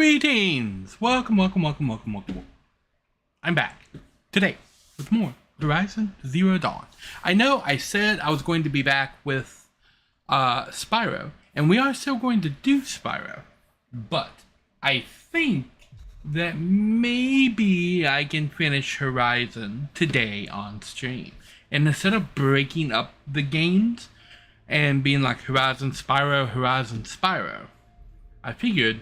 Greetings! Welcome. I'm back today with more Horizon Zero Dawn. I know I said I was going to be back with Spyro, and we are still going to do Spyro, but I think that maybe I can finish Horizon today on stream. And instead of breaking up the games and being like Horizon Spyro, I figured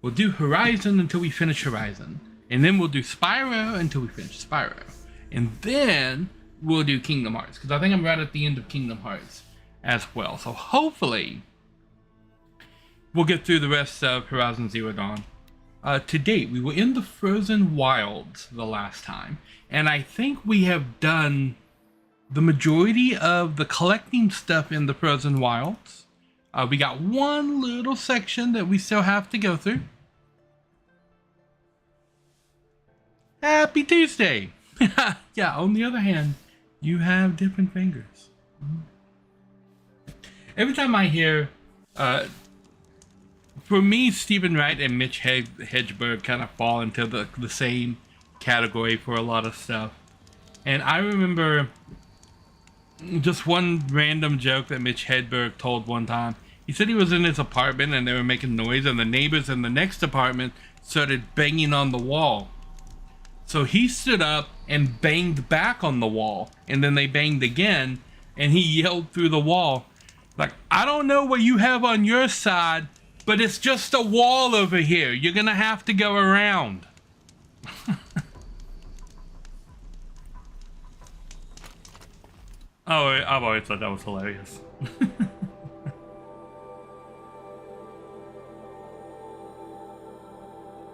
we'll do Horizon until we finish Horizon. And then we'll do Spyro until we finish Spyro. And then we'll do Kingdom Hearts, because I think I'm right at the end of Kingdom Hearts as well. So hopefully we'll get through the rest of Horizon Zero Dawn. To date, we were in the Frozen Wilds the last time, and I think we have done the majority of the collecting stuff in the Frozen Wilds. We got one little section that we still have to go through. Happy Tuesday! Yeah, on the other hand, you have different fingers. Every time I hear, for me, Stephen Wright and Mitch Hedberg kind of fall into the same category for a lot of stuff. And I remember just one random joke that Mitch Hedberg told one time. He said he was in his apartment and they were making noise, and the neighbors in the next apartment started banging on the wall. So he stood up and banged back on the wall, and then they banged again, and he yelled through the wall, like, I don't know what you have on your side, but it's just a wall over here. You're gonna have to go around. Oh, I've always thought that was hilarious.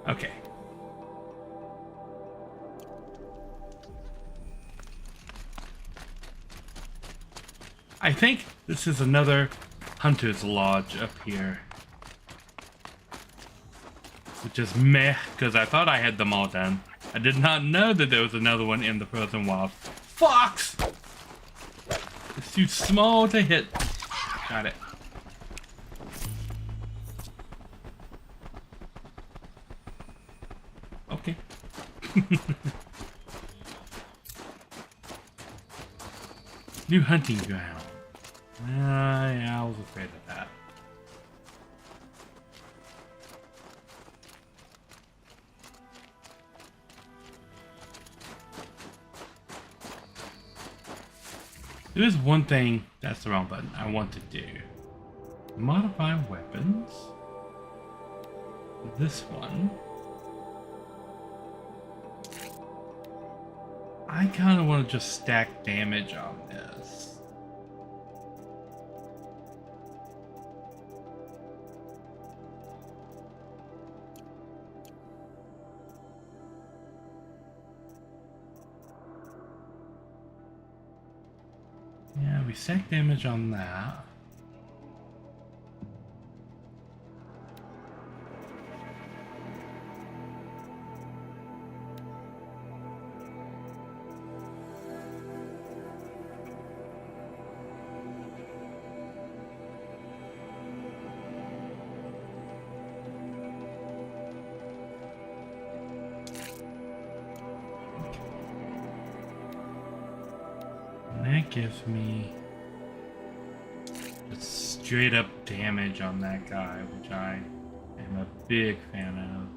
Okay. I think this is another Hunter's Lodge up here. Which is meh, because I thought I had them all done. I did not know that there was another one in the Frozen Wild. Fox! It's too small to hit. Got it. Okay. New hunting ground. Yeah, I was afraid of that. There is one thing, that's the wrong button, I want to do. Modify weapons. This one. I kind of want to just stack damage on this. Yeah, we stack damage on that. That gives me just straight up damage on that guy, which I am a big fan of.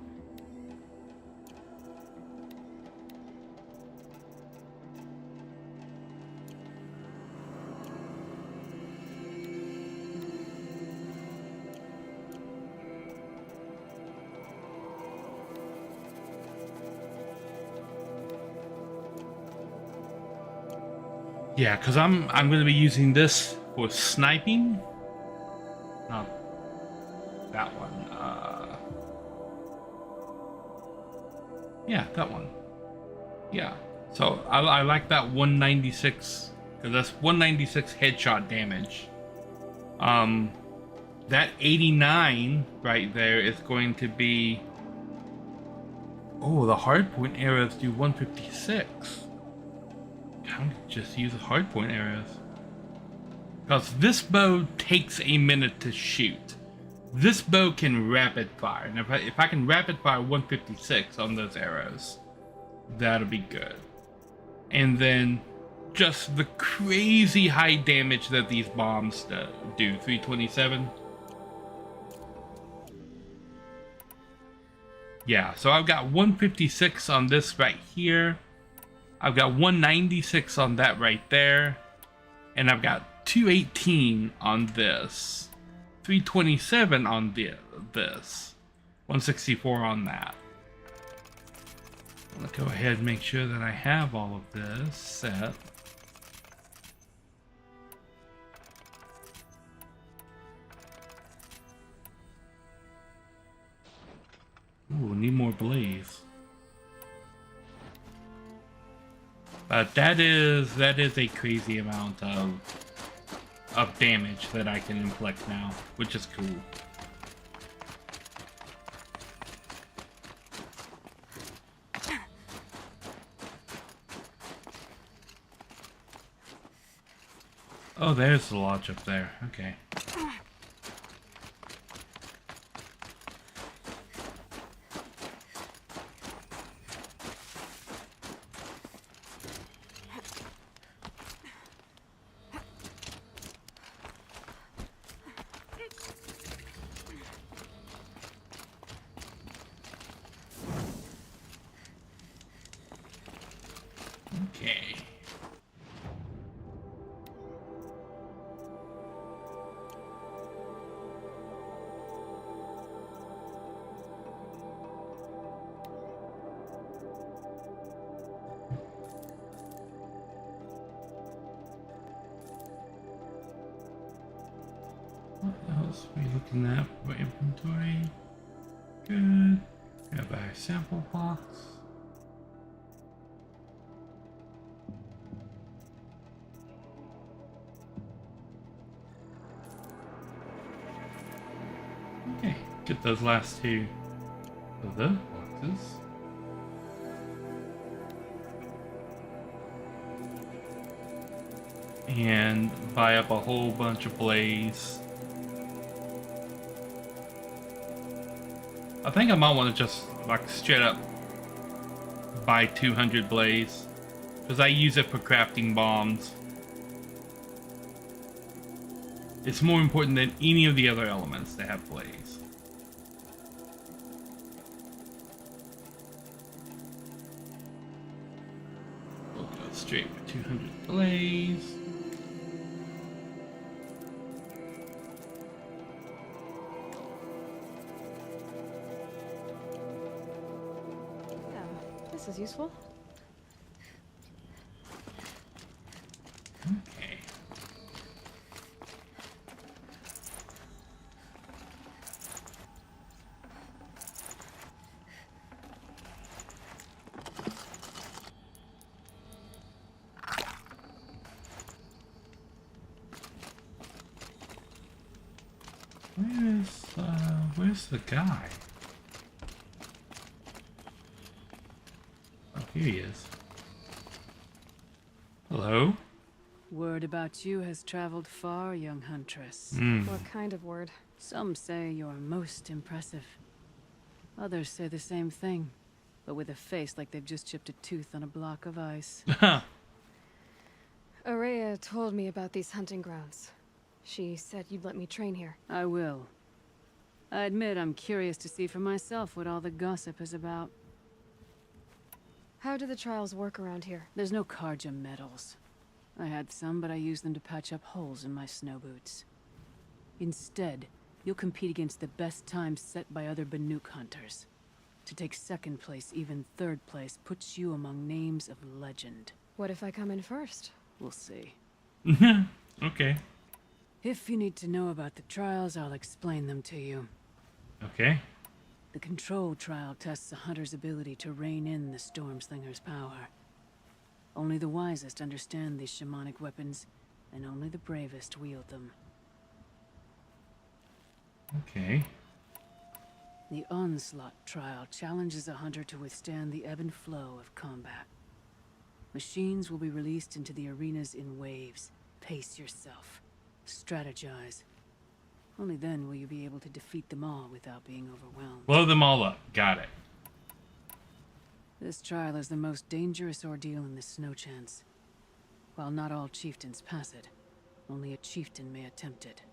Yeah, because I'm going to be using this for sniping. Not that one. Yeah, that one. Yeah. So I like that 196, because that's 196 headshot damage. That 89 right there is going to be. Oh, the hardpoint arrows do 156. Just use hardpoint arrows. Because this bow takes a minute to shoot. This bow can rapid fire, and if I can rapid fire 156 on those arrows, that'll be good. And then just the crazy high damage that these bombs do. 327. Yeah, so I've got 156 on this right here. I've got 196 on that right there. And I've got 218 on this. 327 on this. 164 on that. Let's go ahead and make sure that I have all of this set. Ooh, need more blaze. But that is a crazy amount of damage that I can inflict now, which is cool. Oh, there's the lodge up there. Okay. Okay. What else are we looking at for inventory? Good. Grab our sample box. Okay, get those last two of those boxes. And buy up a whole bunch of blaze. I think I might want to just like straight up buy 200 blaze because I use it for crafting bombs. It's more important than any of the other elements to have blaze. We'll go straight for 200 blaze. This is useful. Okay. Where's the guy? Oh, here he is. Hello? Word about you has traveled far, young huntress. What kind of word? Some say you're most impressive. Others say the same thing, but with a face like they've just chipped a tooth on a block of ice. Araya told me about these hunting grounds. She said you'd let me train here. I will. I admit I'm curious to see for myself what all the gossip is about. How do the trials work around here? There's no Karja medals. I had some, but I used them to patch up holes in my snow boots. Instead, you'll compete against the best times set by other Banuk hunters. To take second place, even third place, puts you among names of legend. What if I come in first? We'll see. Okay. If you need to know about the trials, I'll explain them to you. Okay. The control trial tests a hunter's ability to rein in the Stormslinger's power. Only the wisest understand these shamanic weapons, and only the bravest wield them. Okay. The Onslaught trial challenges a hunter to withstand the ebb and flow of combat. Machines will be released into the arenas in waves. Pace yourself. Strategize. Only then will you be able to defeat them all without being overwhelmed. Blow them all up. Got it. This trial is the most dangerous ordeal in the Snow Chance. While not all chieftains pass it, only a chieftain may attempt it.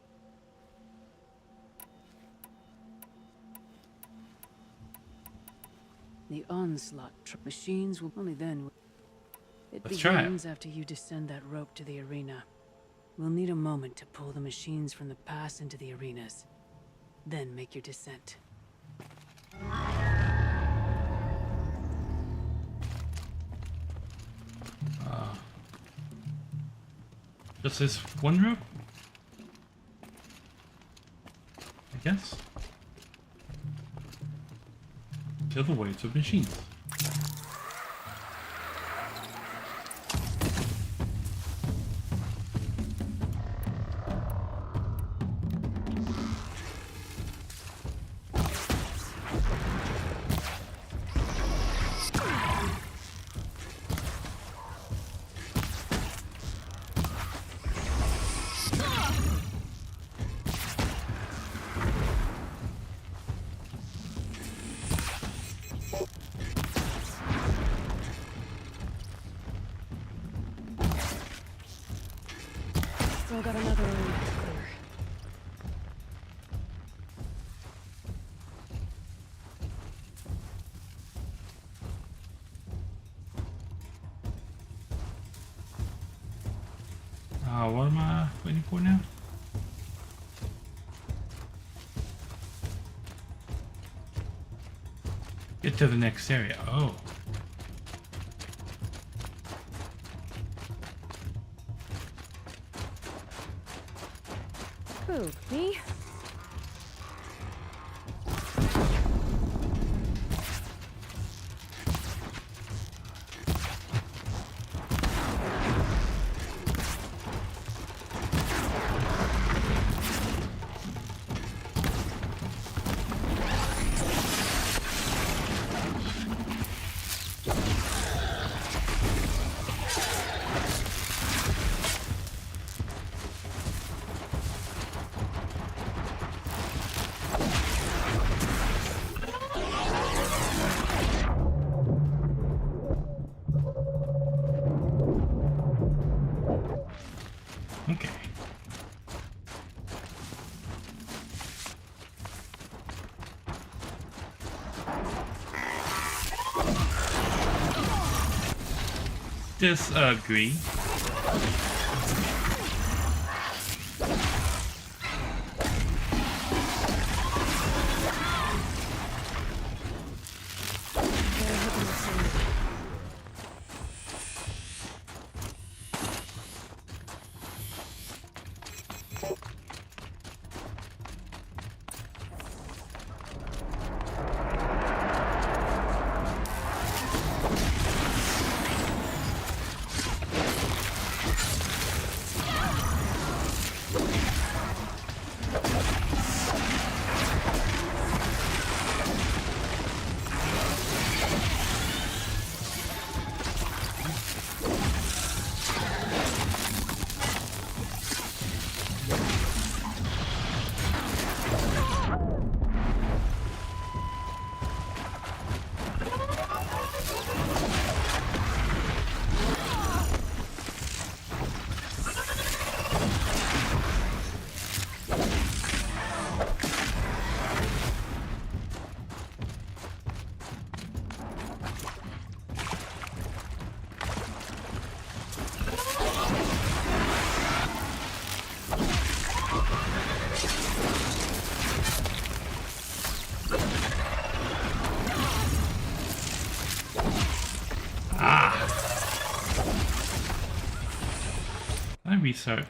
The onslaught machines will only then. It Let's try it. begins after you descend that rope to the arena. We'll need a moment to pull the machines from the pass into the arenas. Then make your descent. Just this one rope? I guess. To the weights of machines. Still got another arena to clear. What am I waiting for now? Get to the next area. Oh. Who, me? Okay. Disagree. I restart.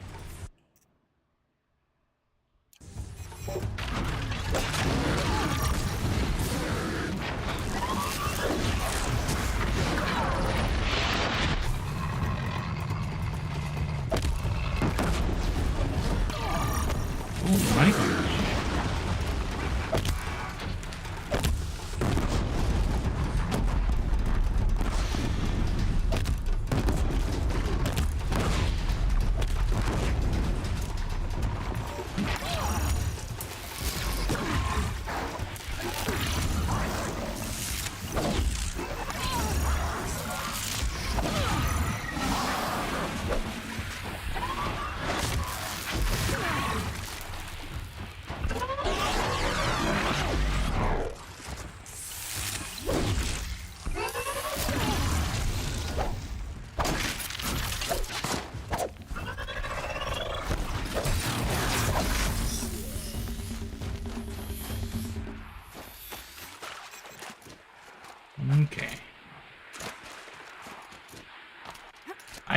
Oh my gosh.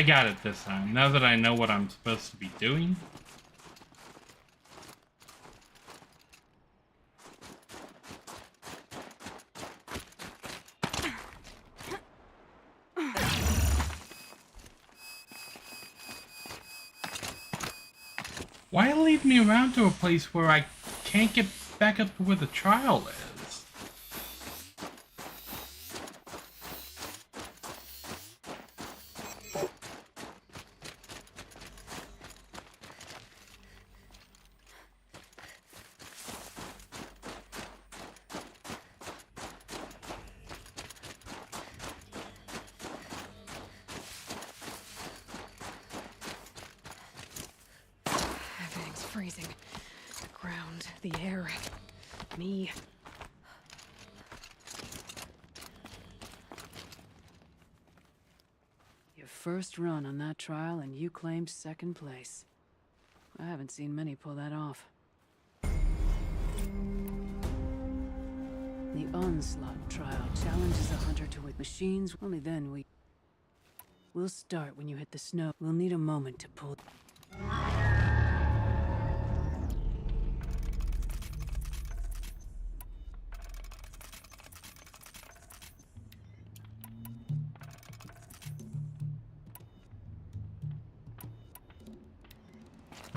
I got it this time. Now that I know what I'm supposed to be doing. Why lead me around to a place where I can't get back up to where the trial is? Everything's freezing. The ground, the air, me. Your first run on that trial and you claimed second place. I haven't seen many pull that off. The Onslaught trial challenges a hunter to with machines. Only then we'll start when you hit the snow. We'll need a moment to pull.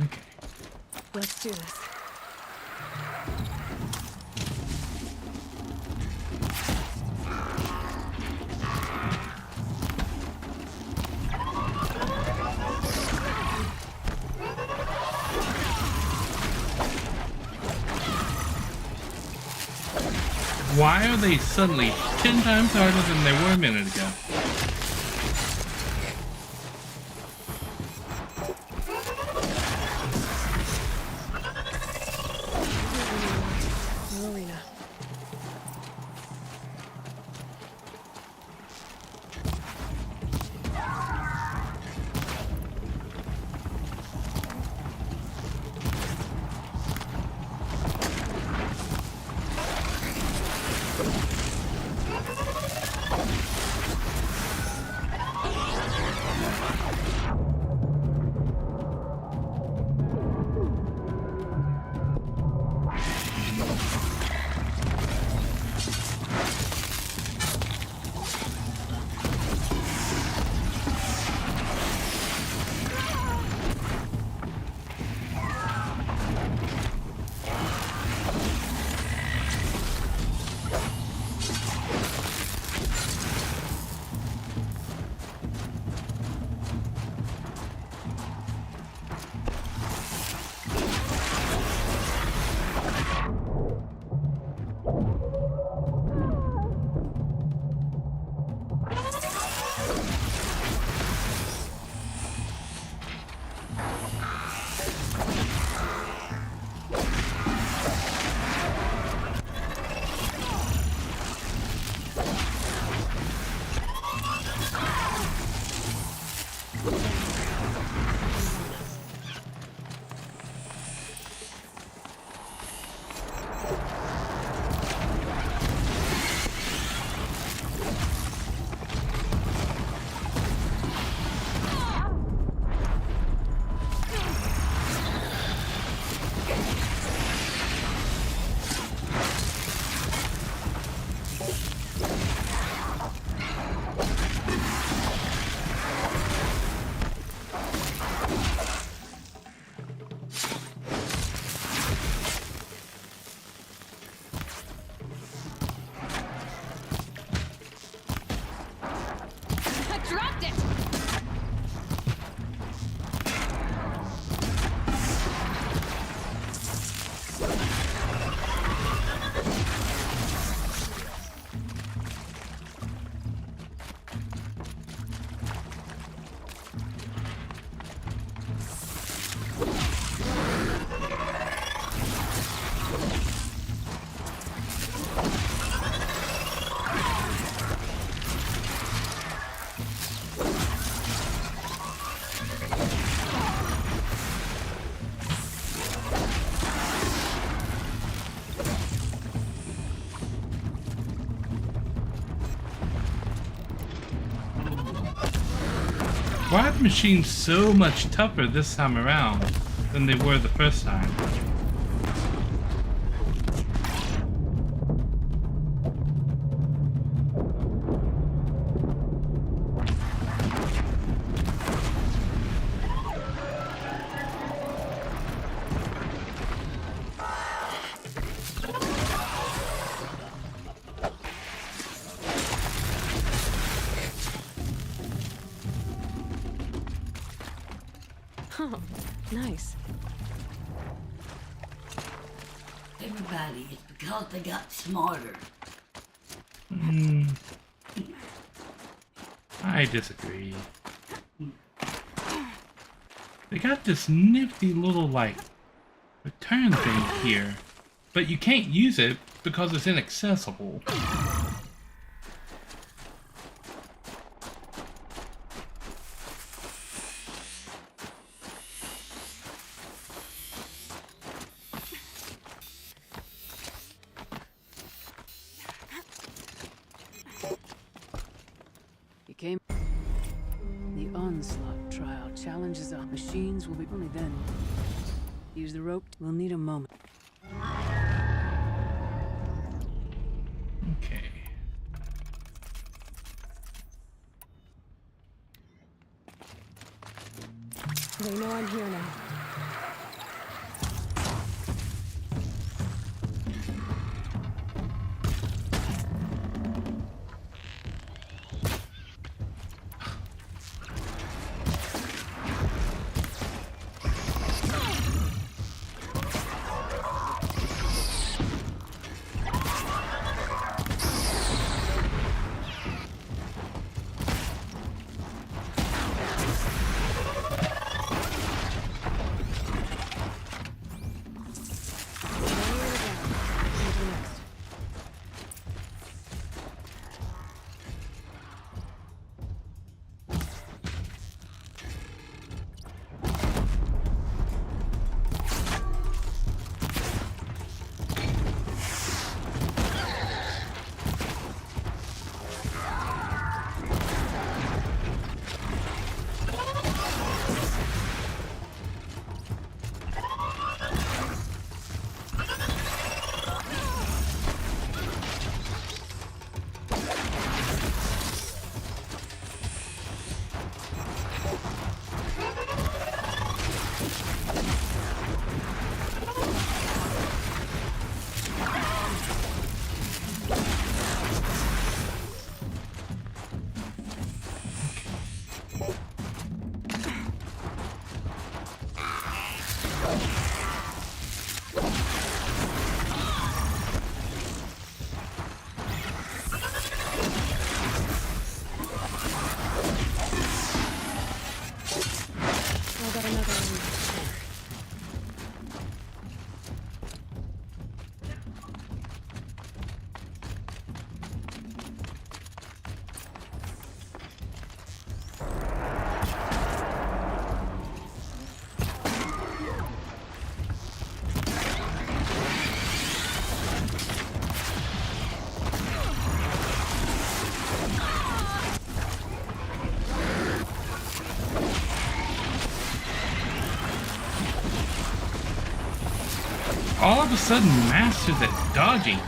Okay. Let's do this. Why are they suddenly 10 times harder than they were a minute ago? Arena. the machines so much tougher this time around than they were the first time? Oh, nice. Everybody, it's because they got smarter. I disagree. They got this nifty little, like, return thing here, but you can't use it because it's inaccessible. Came. The onslaught trial challenges our machines will be only then. Use the rope. We'll need a moment. Okay. They know I'm here now. All of a sudden, masters at dodging.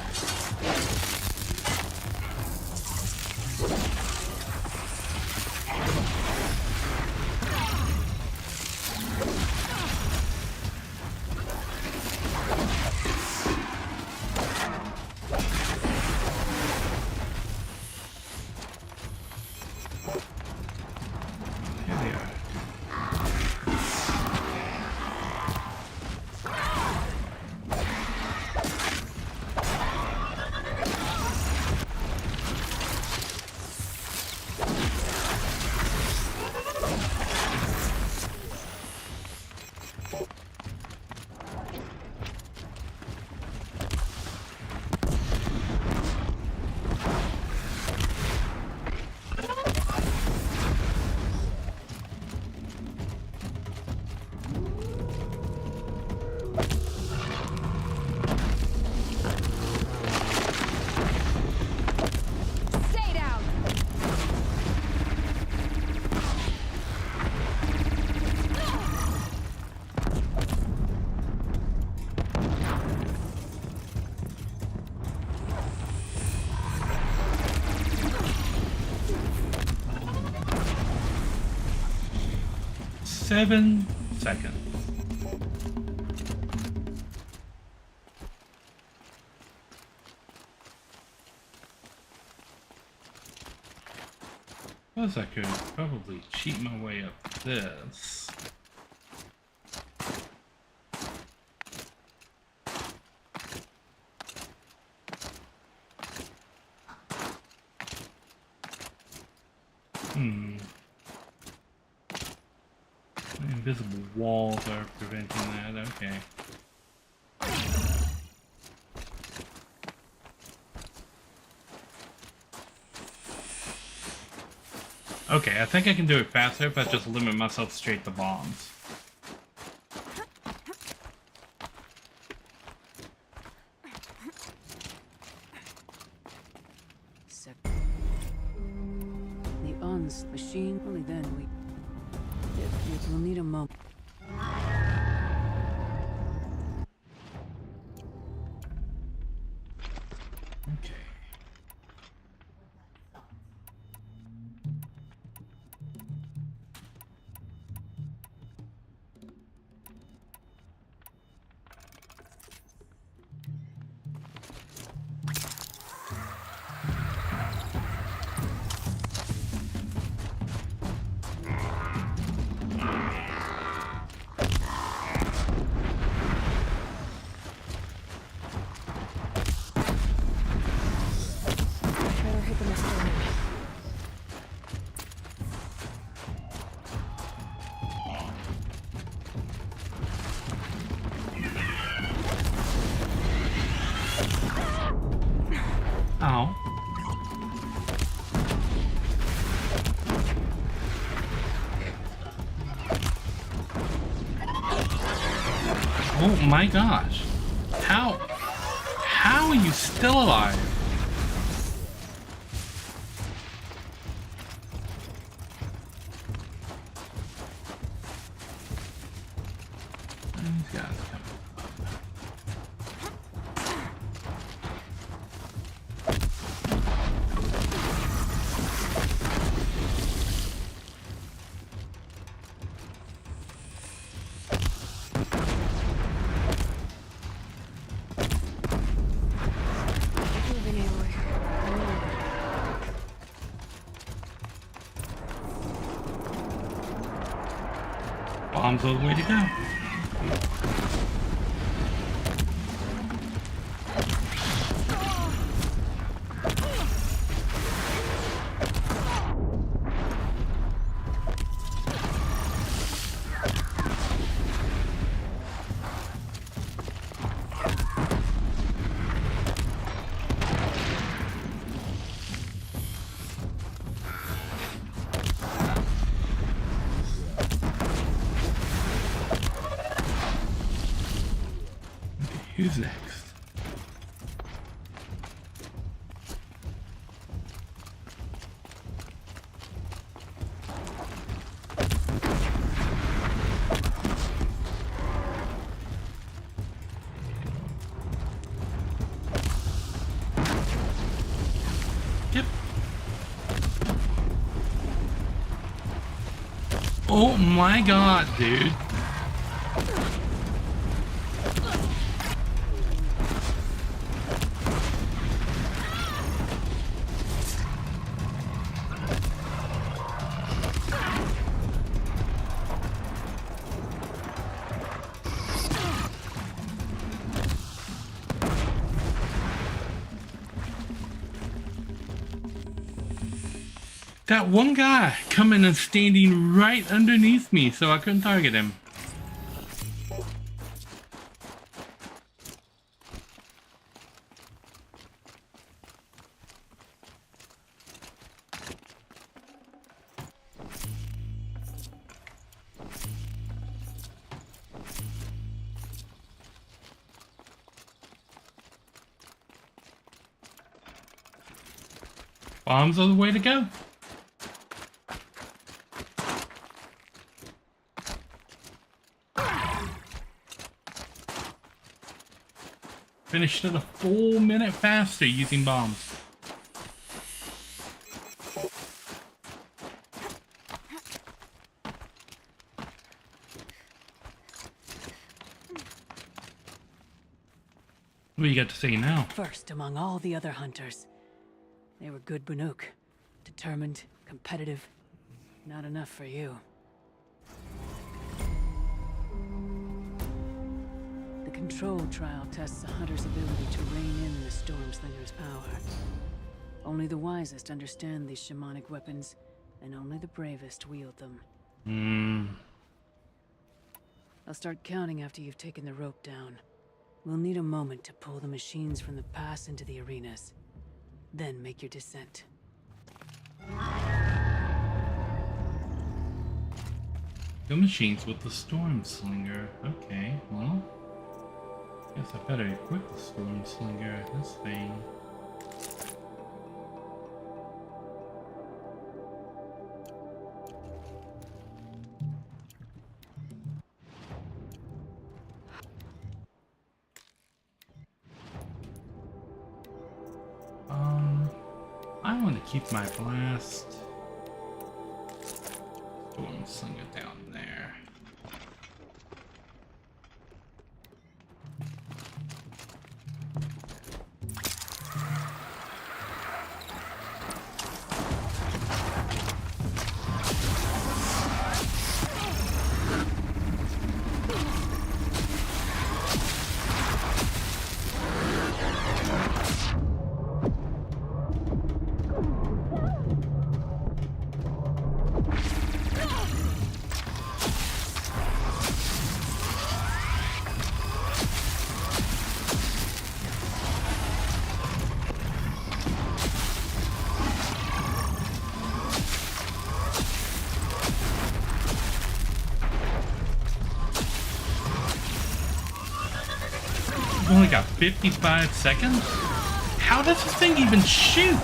Here they are. 7 seconds. Suppose I could probably cheat my way up this. Invisible walls are preventing that, okay. Okay, I think I can do it faster if I just limit myself straight to bombs. The ONS machine, only then we... We'll need a moment. Okay. Better hit them as Ow. Oh my gosh. How are you still alive? These guys coming. moving anywhere. Bombs are the way to go. Who's next? Yep. Oh my god, dude. That one guy coming and standing right underneath me, so I couldn't target him. Bombs are the way to go. Finished it a full minute faster using bombs. What do you got to say now? First among all the other hunters. They were good Banuk. Determined, competitive. Not enough for you. The control trial tests a hunter's ability to rein in the Stormslinger's power. Only the wisest understand these shamanic weapons, and only the bravest wield them. I'll start counting after you've taken the rope down. We'll need a moment to pull the machines from the pass into the arenas. Then make your descent. The machines with the Stormslinger. Okay, well, guess I better equip the Stormslinger. This thing. I want to keep my blast Stormslinger down there. Only got 55 seconds? How does this thing even shoot?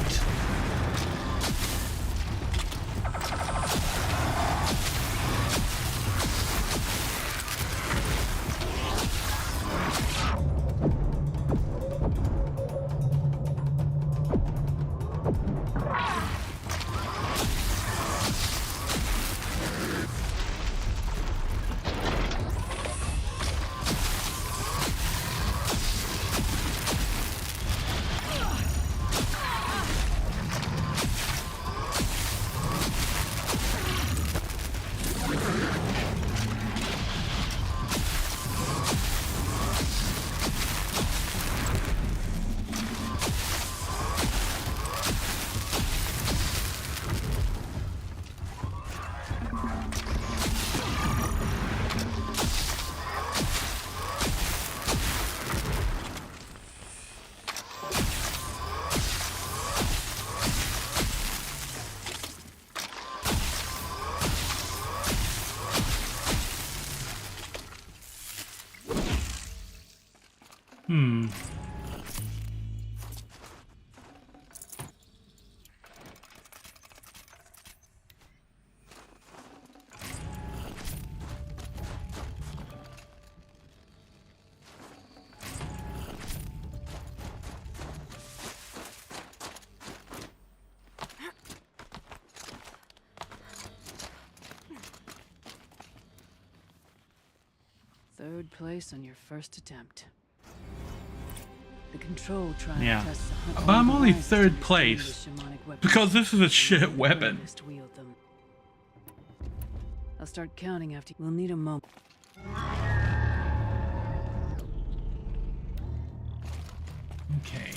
Third place on your first attempt. The control trial Yeah. tests a hunter But I'm only who third understands place the shamanic weapons. because this is a shit Only the weapon. bravest wield them. I'll start counting after. We'll need a moment. Okay.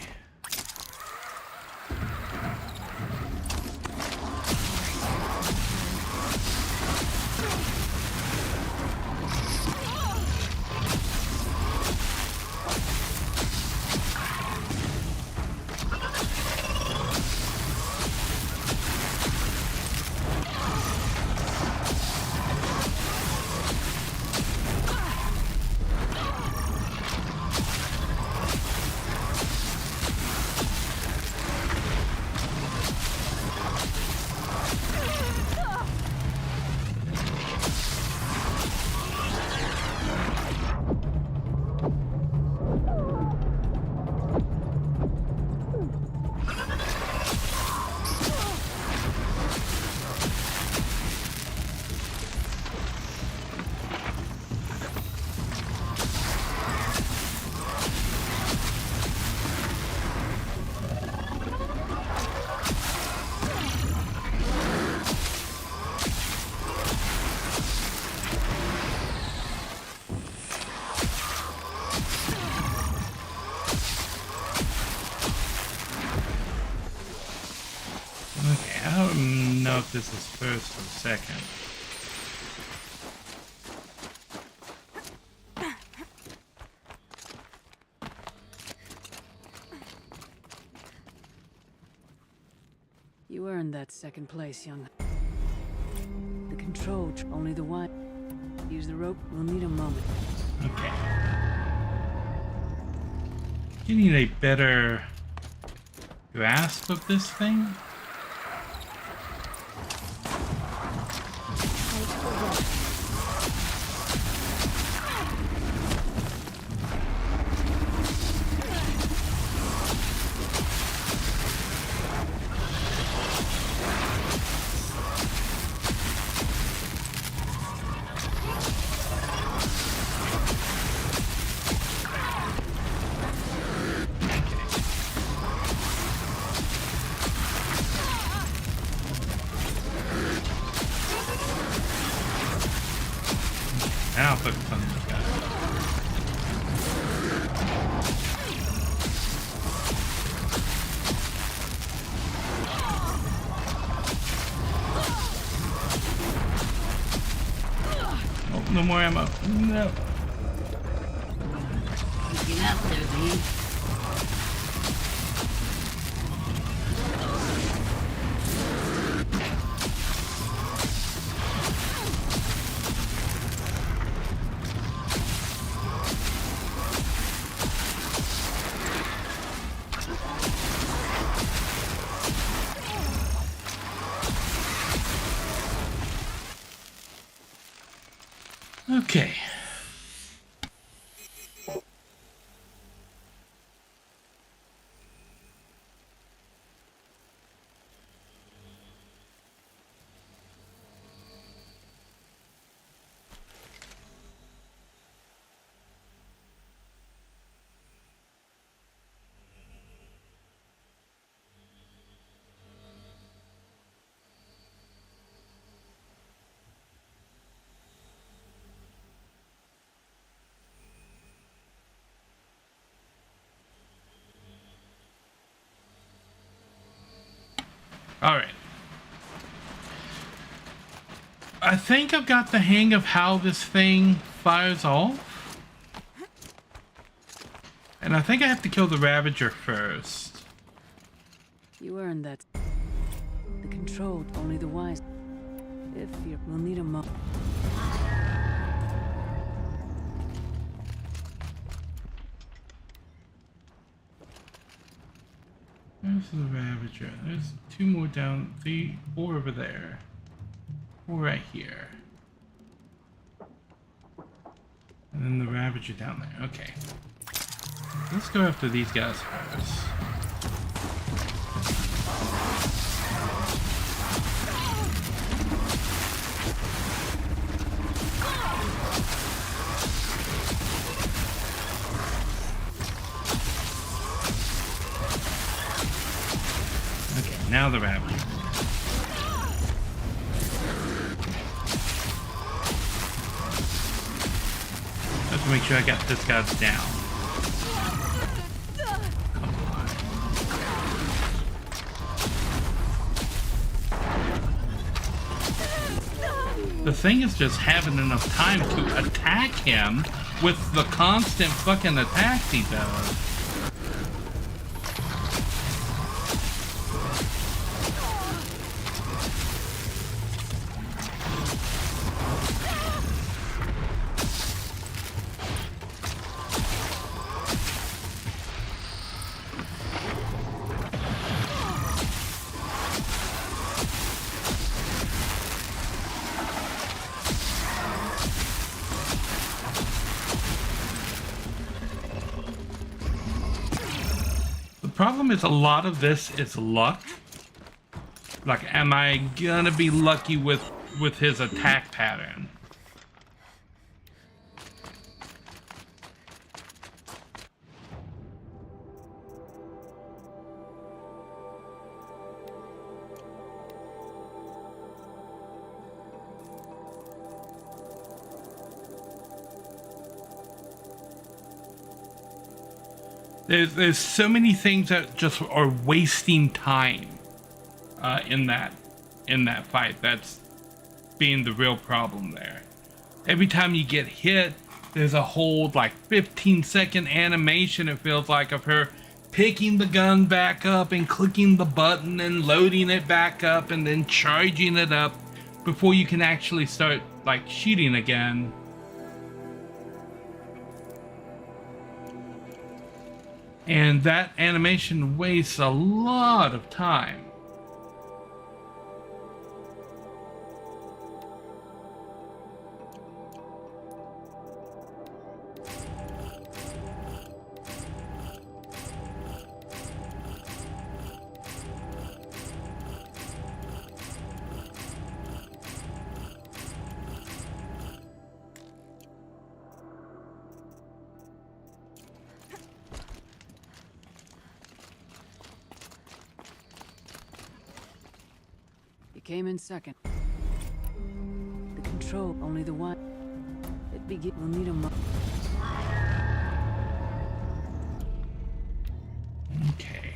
know if this is first or second. You earned that second place, young. The control, only the one. Use the rope, we'll need a moment. Okay. Getting a better grasp of this thing. Now I'll focus on this guy. Oh, no more ammo. No. Get out there, dude. Okay. Alright. I think I've got the hang of how this thing fires off. And I think I have to kill the Ravager first. You earned that. The control, only the wise. If you will need a moment. Where's the Ravager? There's two more down, four over there. Four right here. And then the Ravager down there. Okay. Let's go after these guys first. Okay, now the Ravager. Have to make sure I got this guy down. Come on. The thing is just having enough time to attack him with the constant fucking attacks he does. The problem is a lot of this is luck. Like, am I gonna be lucky with his attack pattern? There's so many things that just are wasting time in that in that fight that's being the real problem there. Every time you get hit, there's a whole like 15-second animation, it feels like, of her picking the gun back up and clicking the button and loading it back up and then charging it up before you can actually start like shooting again. And that animation wastes a lot of time. You came in second. The control, only the one. We'll need a Okay.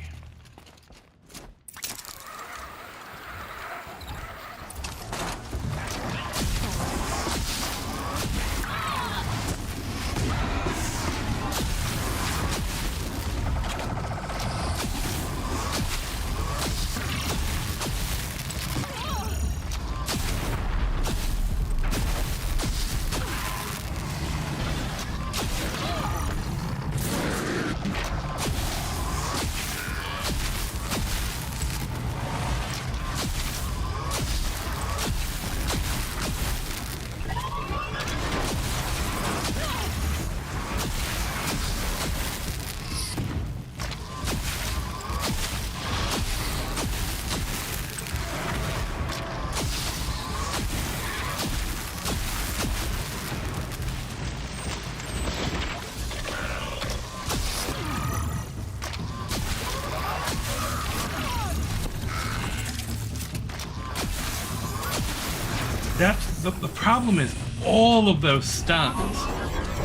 That's the problem is all of those stuns.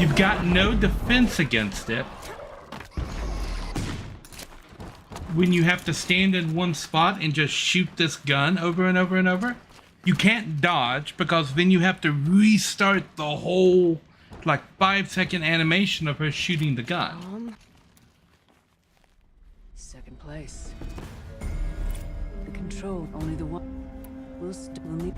You've got no defense against it. When you have to stand in one spot and just shoot this gun over and over and over, you can't dodge because then you have to restart the whole like 5-second animation of her shooting the gun. second place. The control, only the one. We'll need.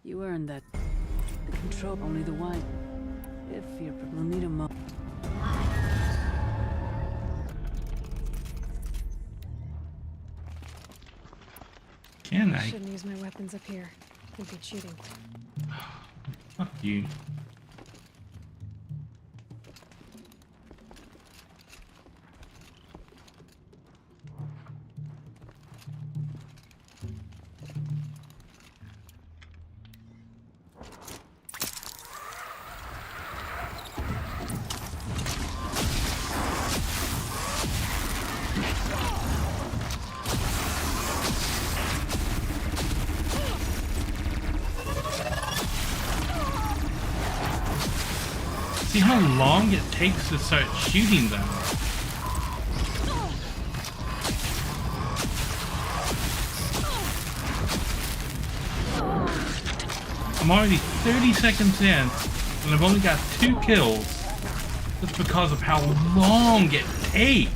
You earned that. The control, only the one. If you're, we'll need a mo. Can I? Shouldn't use my weapons up here. We'd be cheating. Fuck you. See how long it takes to start shooting them. I'm already 30 seconds in, and I've only got 2 kills. Just because of how long it takes.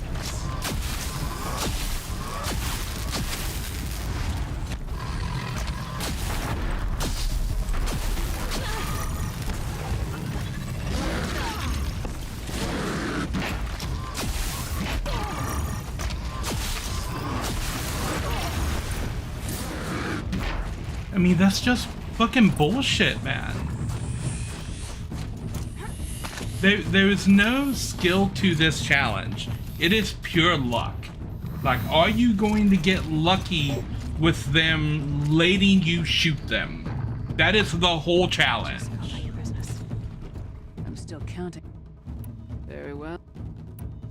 I mean, that's just fucking bullshit, man. There is no skill to this challenge. It is pure luck. Like, are you going to get lucky with them letting you shoot them? That is the whole challenge. Your business. I'm still counting. Very well.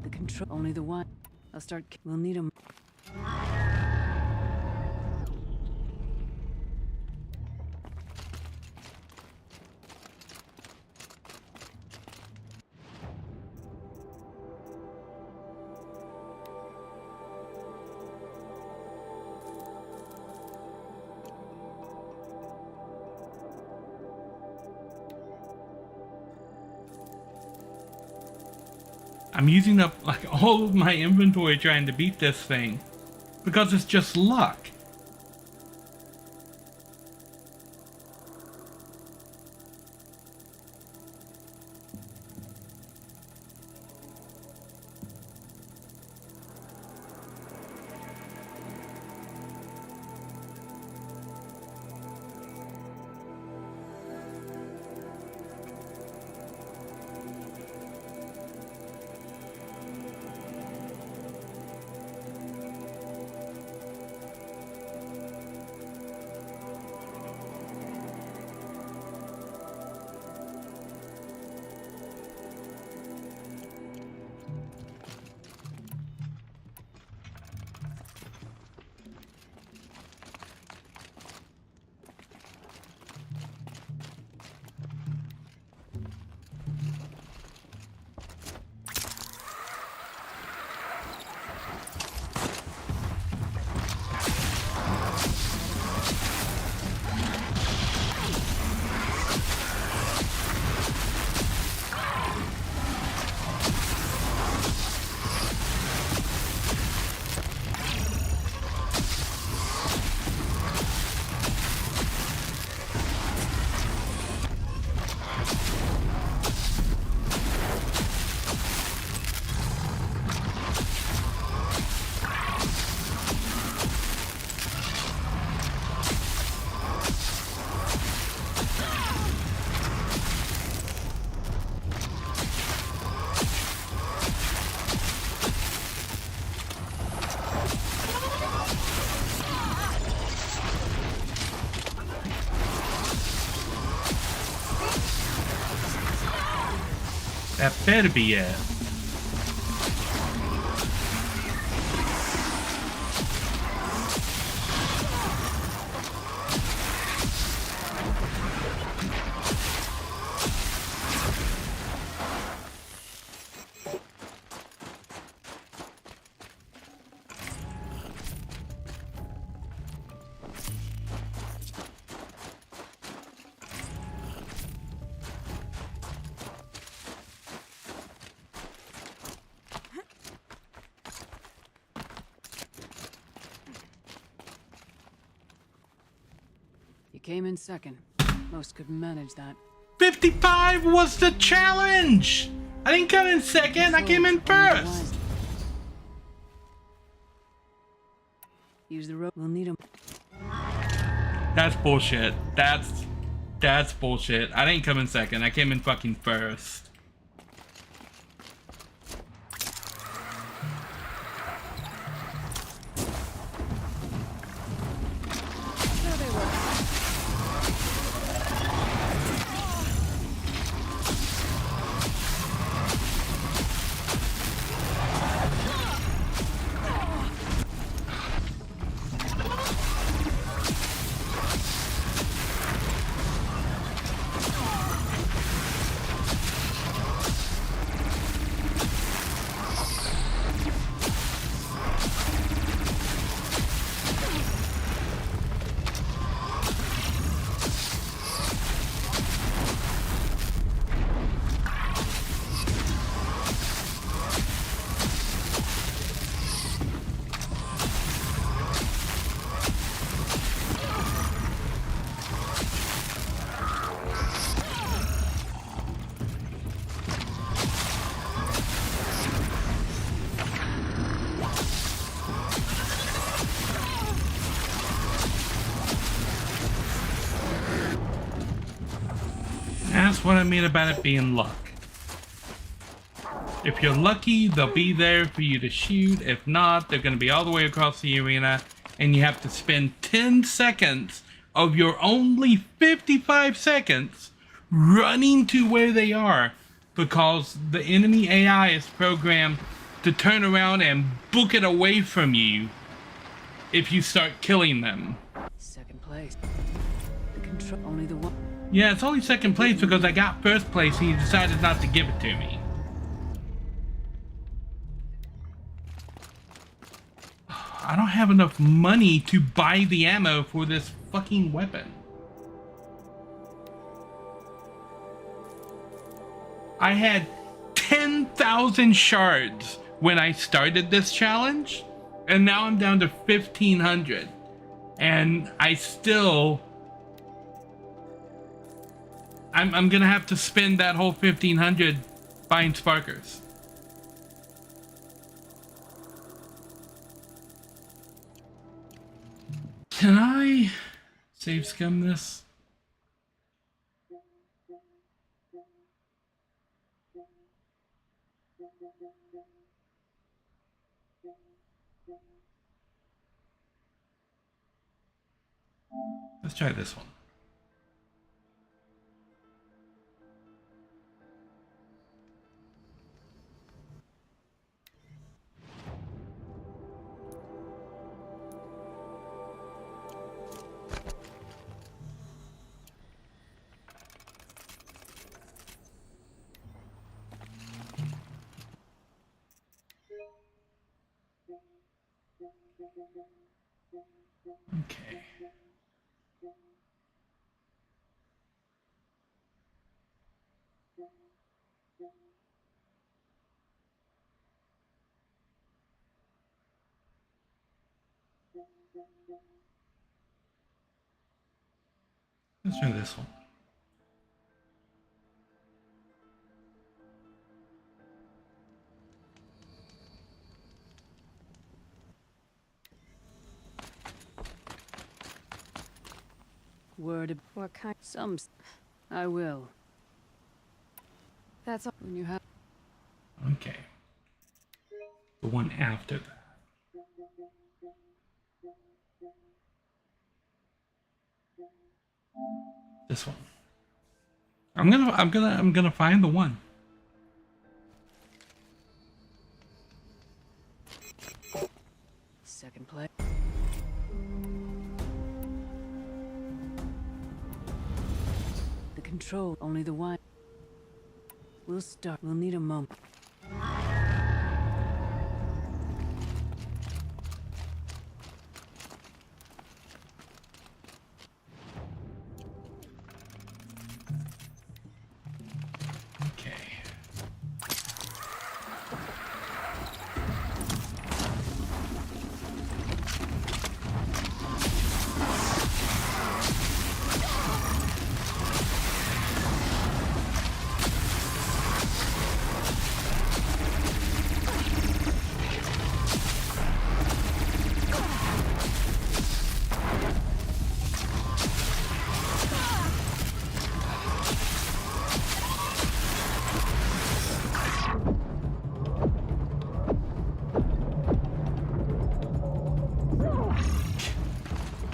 The control. Only the one. I'll start. We'll need them. I'm using up like all of my inventory trying to beat this thing because it's just luck. That better be it. Came in second. Most could manage that. 55 was the challenge! I didn't come in second, I came in first! Use the rope. We'll need them. That's bullshit. That's bullshit. I didn't come in second, I came in fucking first. That's what I mean about it being luck. If you're lucky, they'll be there for you to shoot. If not, they're going to be all the way across the arena, and you have to spend 10 seconds of your only 55 seconds running to where they are, because the enemy AI is programmed to turn around and book it away from you if you start killing them. Second place. The control only the one. Yeah, it's only second place because I got first place and he decided not to give it to me. I don't have enough money to buy the ammo for this fucking weapon. I had 10,000 shards when I started this challenge, and now I'm down to 1,500. And I still... I'm gonna have to spend that whole 1,500 buying sparkers. Can I save scum this? Let's try this one. Okay. Let's try this one. Word of What kind? some. I will. That's all. When you have. Okay. The one after that. This one. I'm gonna find the one. Second place. The control only the one. We'll start. We'll need a moment. Okay.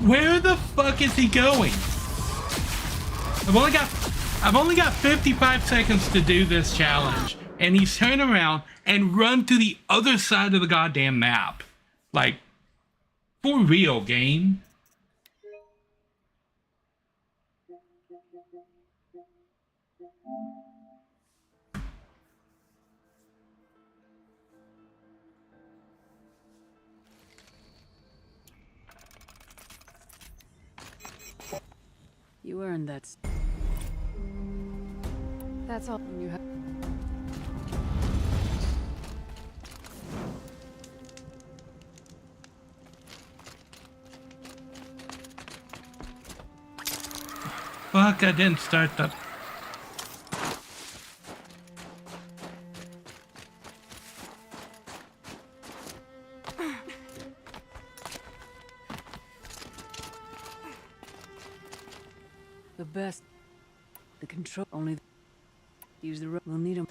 Where the fuck is he going? I've only got 55 seconds to do this challenge, and he's turned around and run to the other side of the goddamn map. Like, for real, game. You earned that. That's all. When you have. Fuck, I didn't start the... The best. The control. only use the rope. We'll need 'em.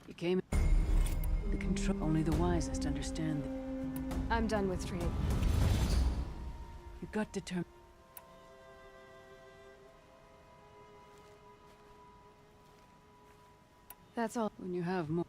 You came. The control. Only the wisest understand. I'm done with training. You got determined. That's all. When you have more.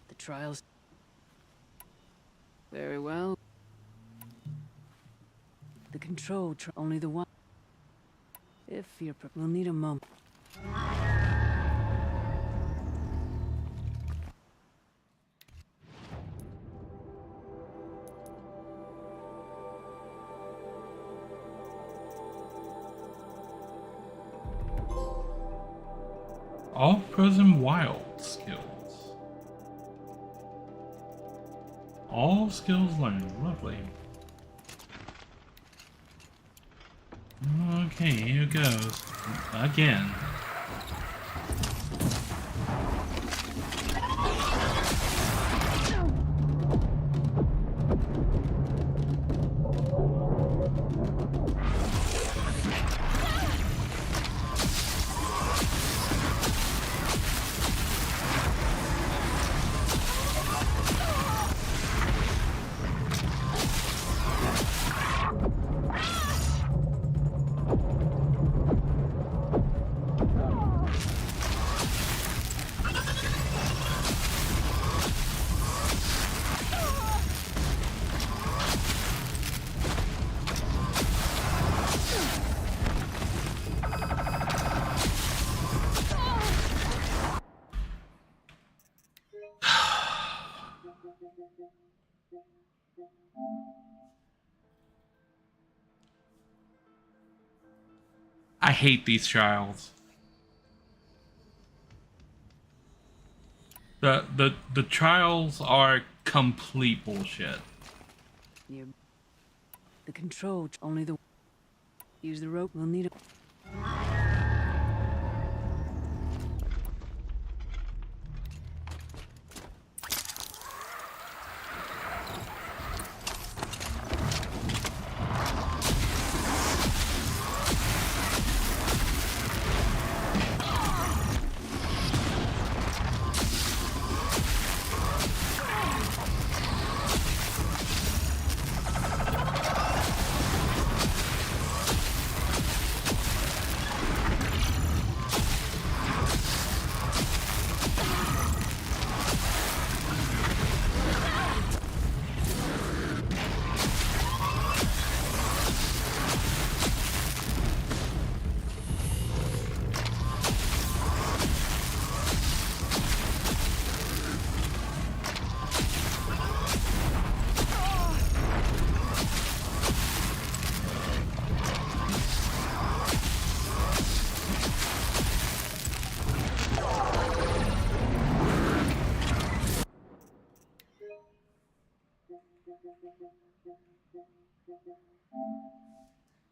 The trials. Very well. The control. Only the one. If you're. We'll need a moment. All frozen wild skills. All skills learned. Lovely. Okay, here goes. Again. I hate these trials. The trials are complete bullshit. You. The control. Only the. Use the rope. We'll need it.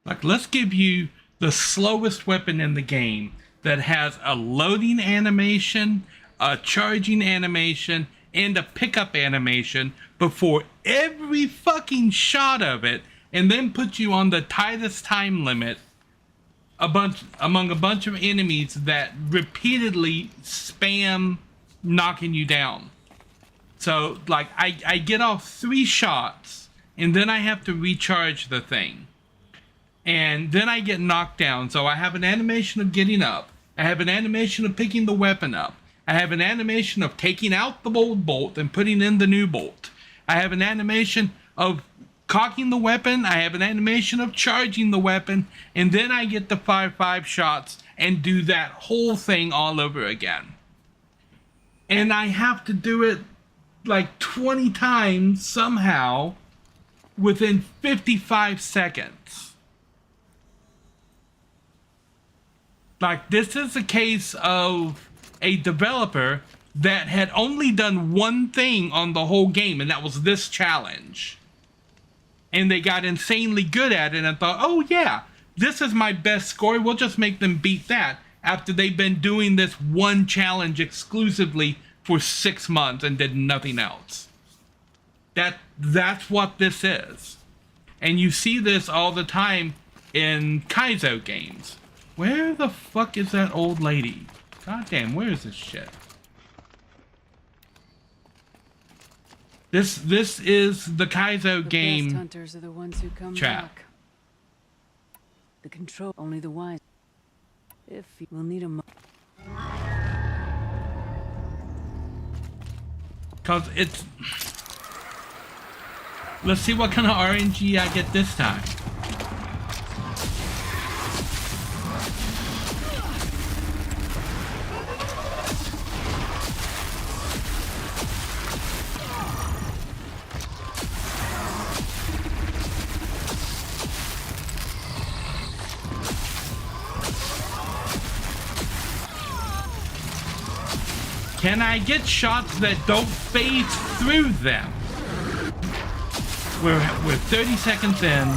Like, let's give you the slowest weapon in the game that has a loading animation, a charging animation, and a pickup animation before every fucking shot of it, and then put you on the tightest time limit among a bunch of enemies that repeatedly spam knocking you down. So, like, I get off 3 shots, and then I have to recharge the thing. And then I get knocked down, so I have an animation of getting up. I have an animation of picking the weapon up. I have an animation of taking out the old bolt and putting in the new bolt. I have an animation of cocking the weapon. I have an animation of charging the weapon. And then I get to fire 5 shots and do that whole thing all over again. And I have to do it like 20 times somehow within 55 seconds. Like, this is a case of a developer that had only done one thing on the whole game, and that was this challenge. And they got insanely good at it and thought, oh yeah, this is my best score, we'll just make them beat that, after they've been doing this one challenge exclusively for 6 months and did nothing else. That's what this is. And you see this all the time in Kaizo games. Where the fuck is that old lady? Goddamn, where is this shit? This is the Kaizo game. The best hunters are the ones who come Trap. back. The control, only the wise. If you will need a Cause it's... Let's see what kind of RNG I get this time. Can I get shots that don't phase through them? We're 30 seconds in.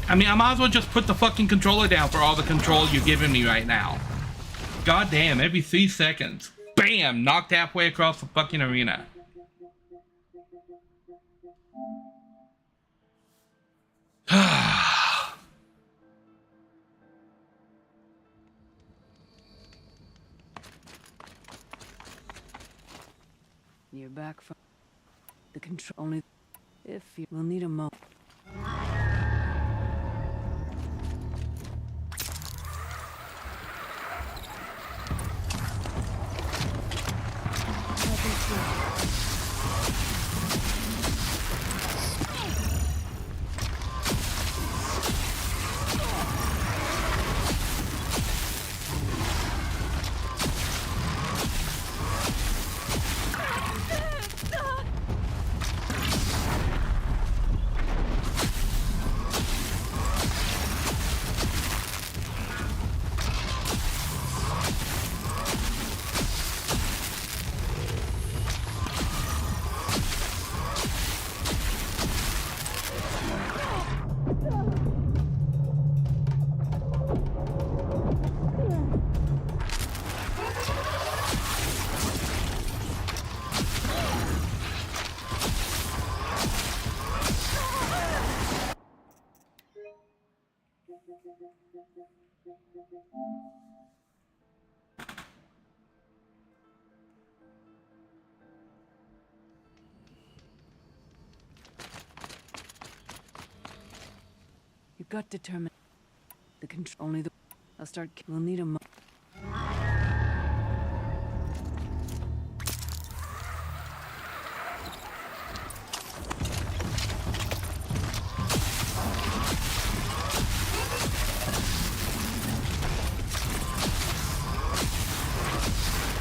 I mean, I might as well just put the fucking controller down for all the control you're giving me right now. God damn, every 3 seconds. Bam! Knocked halfway across the fucking arena. You're back from the control. Only if you will need a moment. You got determined. The control. Only the. I'll start. We'll need a moment.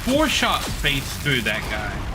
Four shots phased through that guy.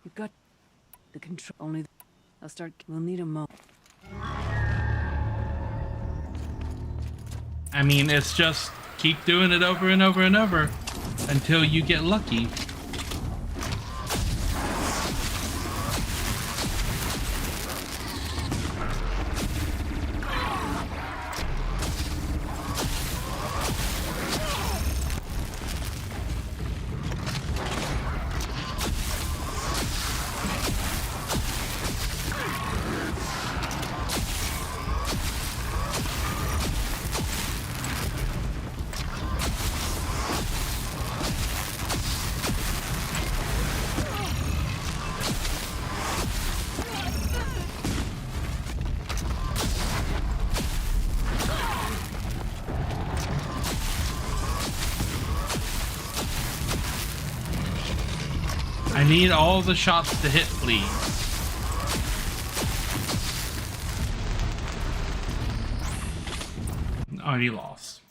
You've got the control. Only. I'll start. We'll need a moment. I mean, it's just keep doing it over and over and over until you get lucky. I need all the shots to hit, please. Already lost.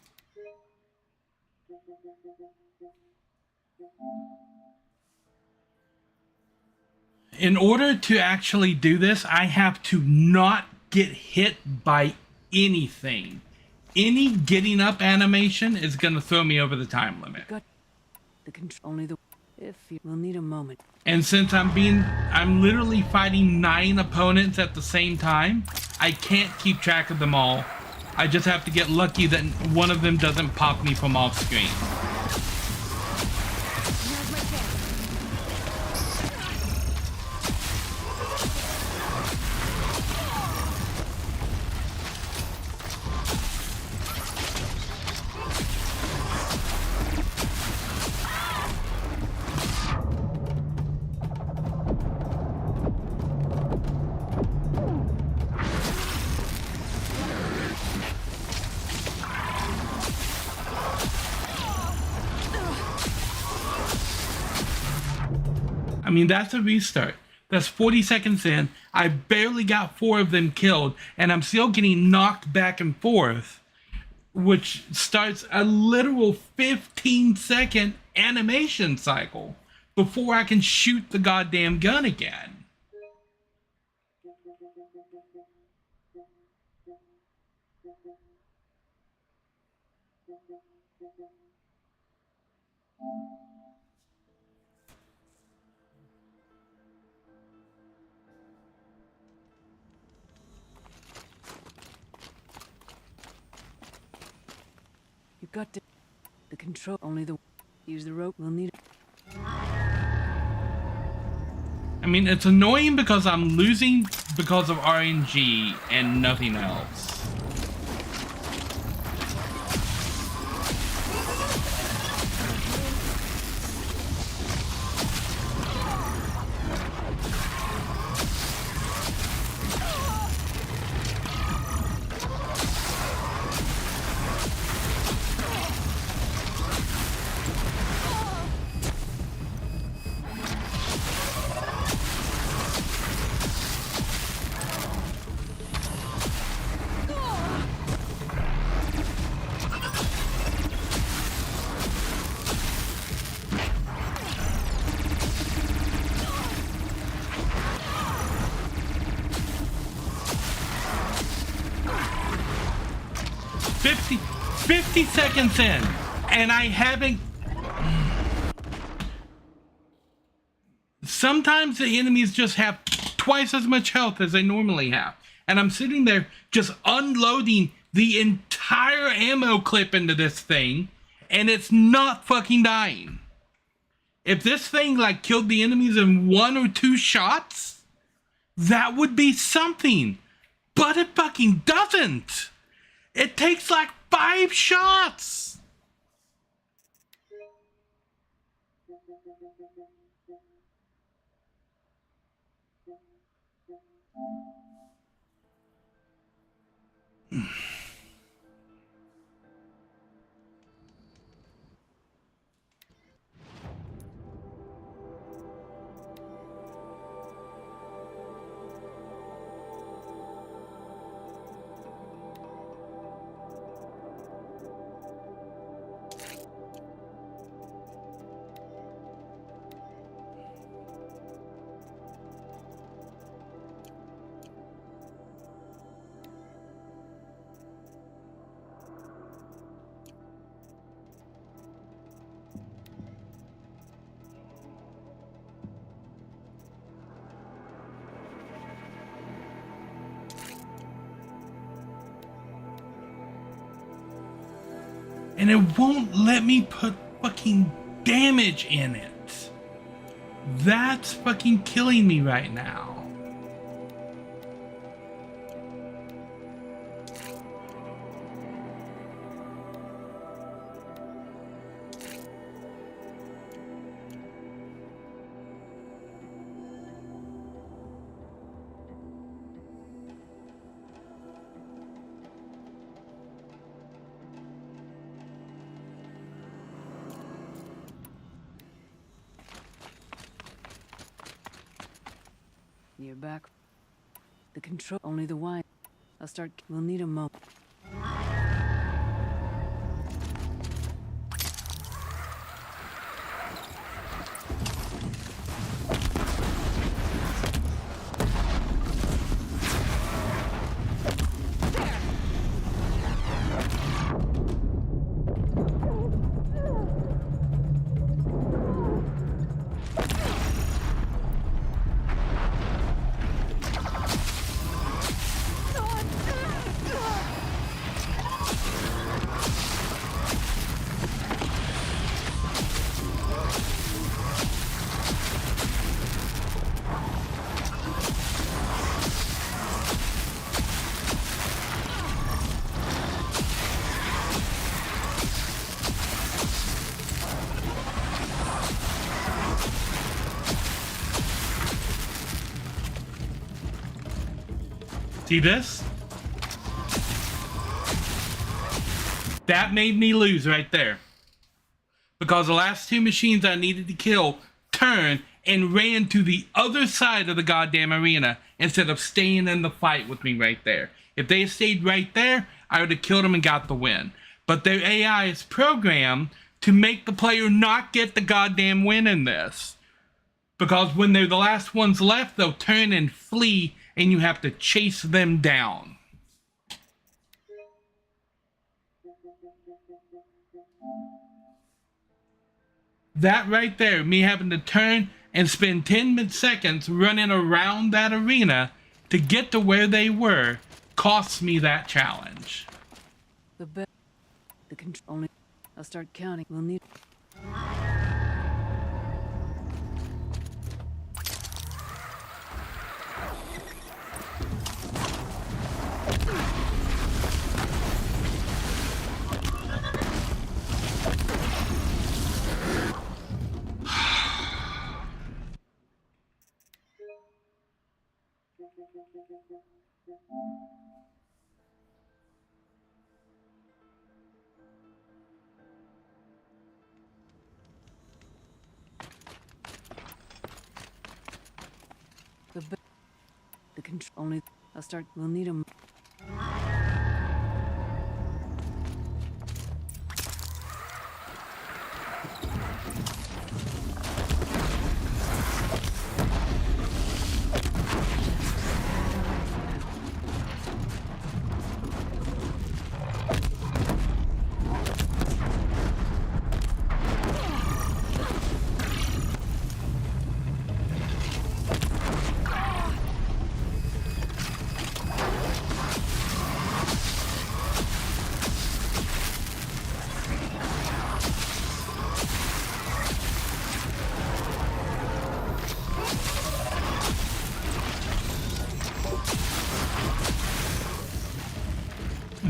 In order to actually do this, I have to not get hit by anything. Any getting up animation is going to throw me over the time limit. Got the control. Only the. If you will need a moment. And since I'm literally fighting 9 opponents at the same time, I can't keep track of them all. I just have to get lucky that one of them doesn't pop me from off screen. I mean, that's a restart. That's 40 seconds in. I barely got 4 of them killed, and I'm still getting knocked back and forth, which starts a literal 15-second animation cycle before I can shoot the goddamn gun again. You've got to. The control. Only the. Use the rope. We'll need it. I mean, it's annoying because I'm losing because of RNG and nothing else. Fifty seconds in, and I haven't. Sometimes the enemies just have twice as much health as they normally have, and I'm sitting there just unloading the entire ammo clip into this thing, and it's not fucking dying. If this thing like killed the enemies in 1 or 2 shots, that would be something, but it fucking doesn't. It takes like 5 shots. and it won't let me put fucking damage in it. That's fucking killing me right now. You're back. The control, only the wine. I'll start. We'll need a moment. See this? That made me lose right there. Because the last two machines I needed to kill turned and ran to the other side of the goddamn arena instead of staying in the fight with me right there. If they had stayed right there, I would have killed them and got the win. But their AI is programmed to make the player not get the goddamn win in this. Because when they're the last ones left, they'll turn and flee and you have to chase them down. That right there, me having to turn and spend 10 seconds running around that arena to get to where they were, cost me that challenge. The control, only. I'll start counting. We'll need. The control, only. I'll start. We'll need a.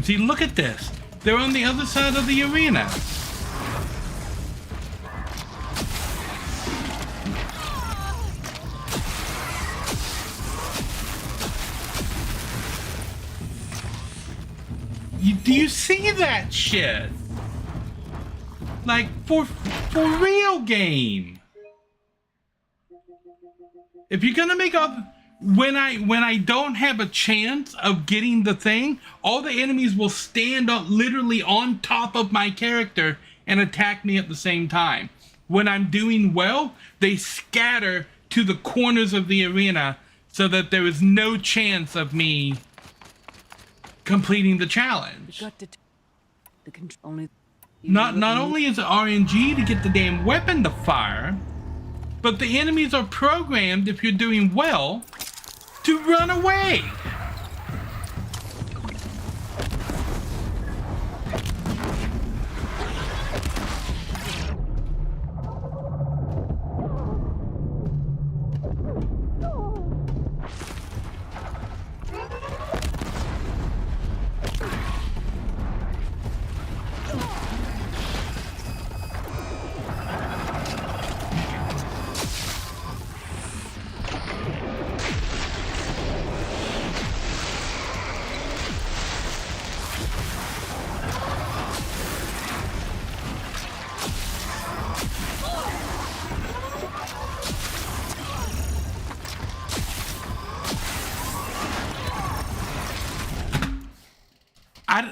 See, look at this. They're on the other side of the arena. Do you see that shit? Like, for real game. If you're gonna make up... When I don't have a chance of getting the thing, all the enemies will stand up literally on top of my character and attack me at the same time. When I'm doing well, they scatter to the corners of the arena so that there is no chance of me completing the challenge. Not only is it RNG to get the damn weapon to fire, but the enemies are programmed, if you're doing well, to run away.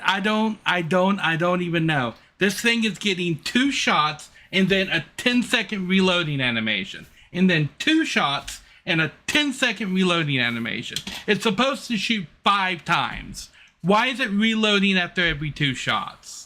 I don't even know. This thing is getting 2 shots and then a 10-second reloading animation. And then 2 shots and a 10-second reloading animation. It's supposed to shoot 5 times. Why is it reloading after every 2 shots?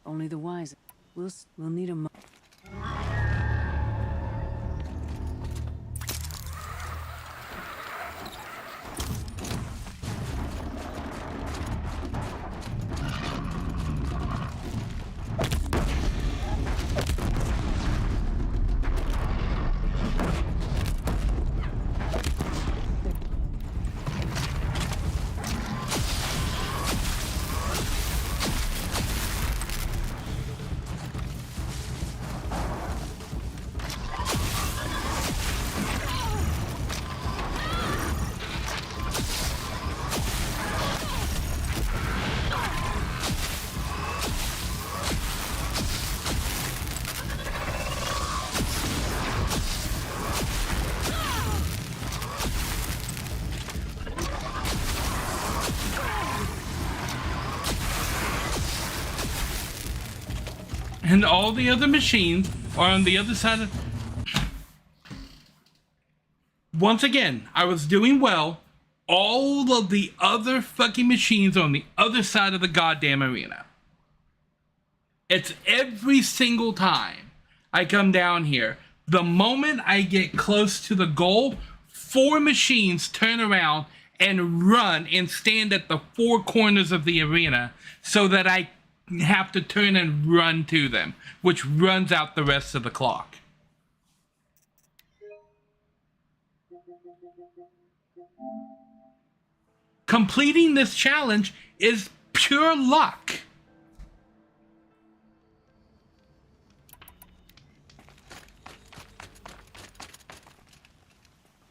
Only the wise. We'll need a. And all the other machines are on the other side of... Once again, I was doing well. All of the other fucking machines are on the other side of the goddamn arena. It's every single time I come down here. The moment I get close to the goal, 4 machines turn around and run and stand at the 4 corners of the arena so that I have to turn and run to them, which runs out the rest of the clock. Completing this challenge is pure luck.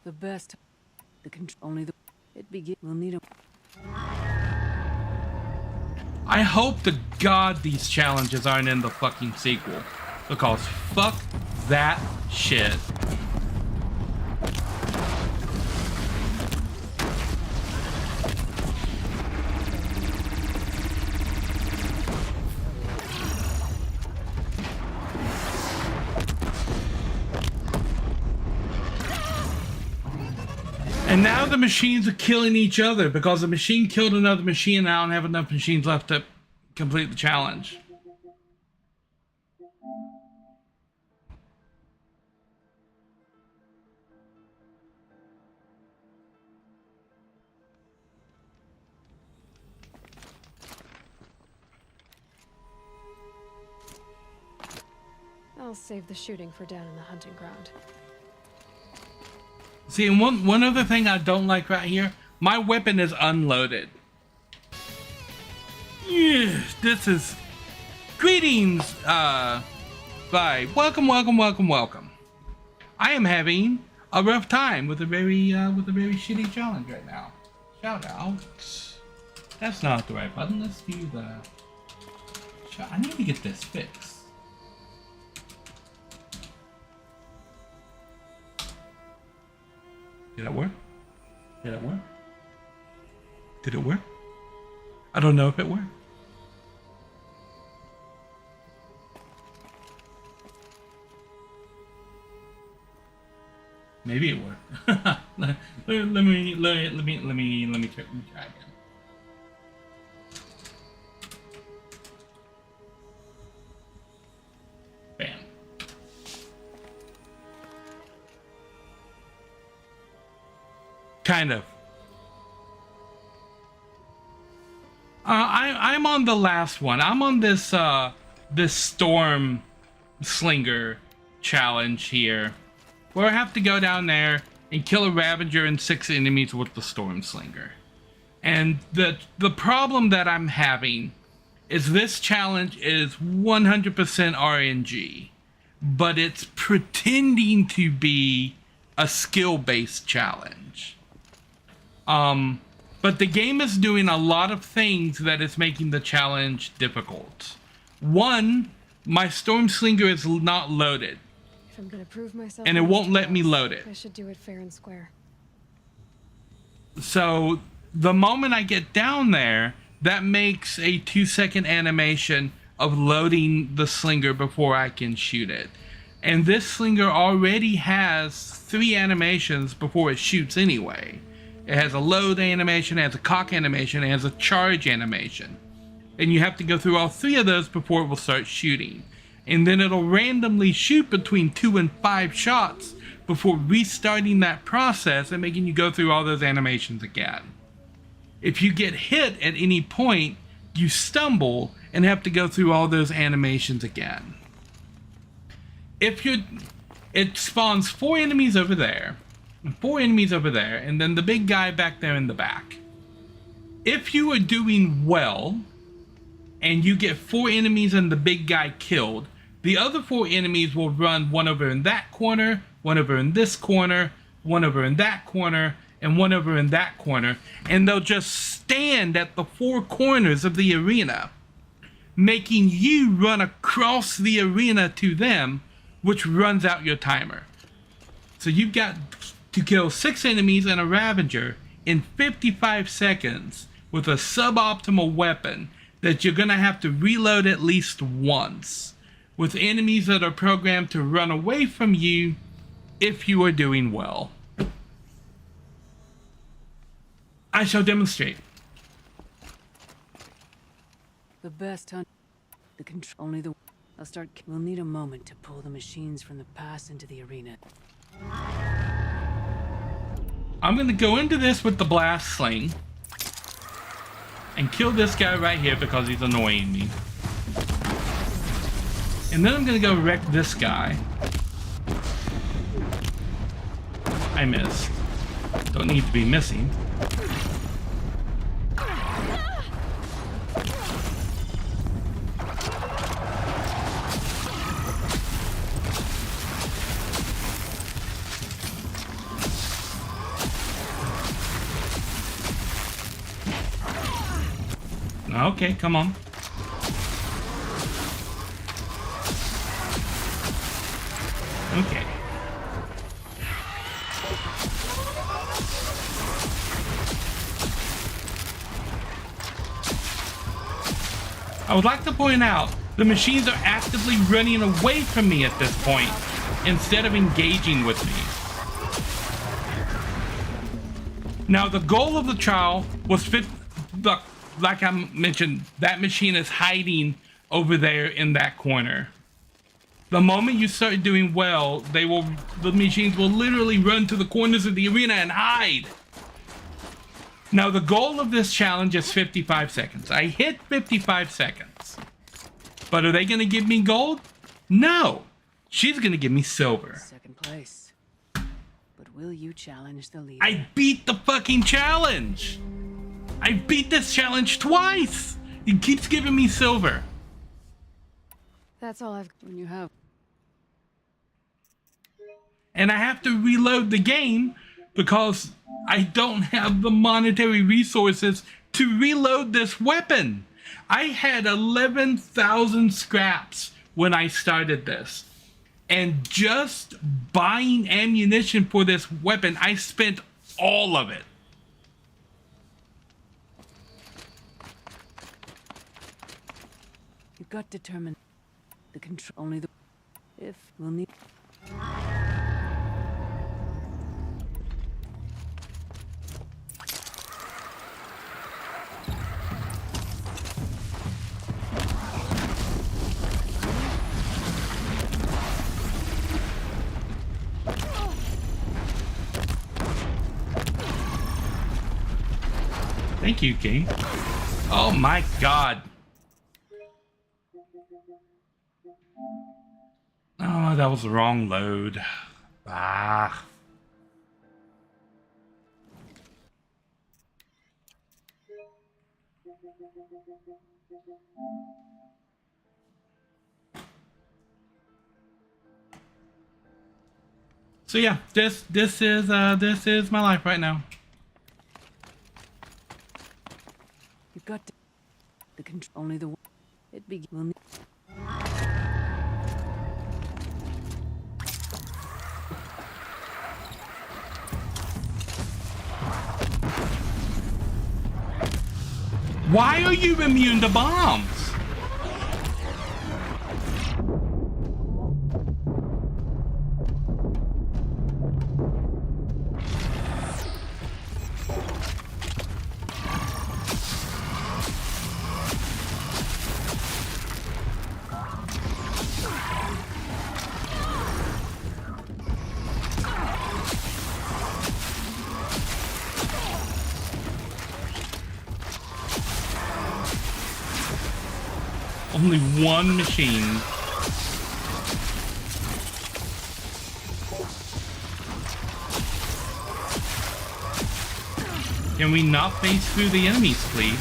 The best. Only the. We'll need a. I hope to God these challenges aren't in the fucking sequel, because fuck that shit. And now the machines are killing each other because the machine killed another machine and I don't have enough machines left to complete the challenge. I'll save the shooting for down in the hunting ground. See, and one other thing I don't like right here, my weapon is unloaded. Yeah, this is... Greetings, bye. Welcome. I am having a rough time with a very shitty challenge right now. Shout out. That's not the right button. Let's do the... I need to get this fixed. Did it work? Did it work? Did it work? I don't know if it worked. Maybe it worked. let me try again. Bam. Kind of. I'm on the last one. I'm on this this storm slinger challenge here, where I have to go down there and kill a Ravager and 6 enemies with the storm slinger. And the problem that I'm having is this challenge is 100% RNG, but it's pretending to be a skill-based challenge. But the game is doing a lot of things that is making the challenge difficult. One, my Storm Slinger is not loaded. If I'm gonna prove myself, And it in these won't let me trials, load it. I should do it fair and square. So the moment I get down there, that makes a 2-second animation of loading the slinger before I can shoot it. And this slinger already has 3 animations before it shoots anyway. It has a load animation, it has a cock animation, it has a charge animation. And you have to go through all 3 of those before it will start shooting. And then it'll randomly shoot between 2 and 5 shots before restarting that process and making you go through all those animations again. If you get hit at any point, you stumble and have to go through all those animations again. It spawns 4 enemies over there, and 4 enemies over there, and then the big guy back there in the back. If you are doing well, and you get 4 enemies and the big guy killed, the other 4 enemies will run one over in that corner, one over in this corner, one over in that corner, and one over in that corner, and they'll just stand at the 4 corners of the arena, making you run across the arena to them, which runs out your timer. So you've got to kill 6 enemies and a Ravager in 55 seconds with a suboptimal weapon that you're gonna have to reload at least once, with enemies that are programmed to run away from you if you are doing well. I shall demonstrate. The best hunt. The control. Only the. I'll start. We'll need a moment to pull the machines from the pass into the arena. I'm gonna go into this with the blast sling and kill this guy right here because he's annoying me. And then I'm gonna go wreck this guy. I missed. Don't need to be missing. Okay, come on. Okay. I would like to point out, the machines are actively running away from me at this point, instead of engaging with me. Now, the goal of the trial was like I mentioned, that machine is hiding over there in that corner. The moment you start doing well, the machines will literally run to the corners of the arena and hide. Now, the goal of this challenge is 55 seconds. I hit 55 seconds. But are they going to give me gold? No. She's going to give me silver. Second place. But will you challenge the leader? I beat the fucking challenge. I beat this challenge twice. It keeps giving me silver. That's all I've... When you have... And I have to reload the game because I don't have the monetary resources to reload this weapon. I had 11,000 scraps when I started this. And just buying ammunition for this weapon, I spent all of it. You got determined. The control. Only the. If we'll need. Thank you, game. Oh my god. Oh, that was the wrong load. Ah. So yeah, this is my life right now. You've got to... The control... Only the one... It begins... We'll need... Why are you immune to bombs? Only one machine. Can we not face through the enemies, please?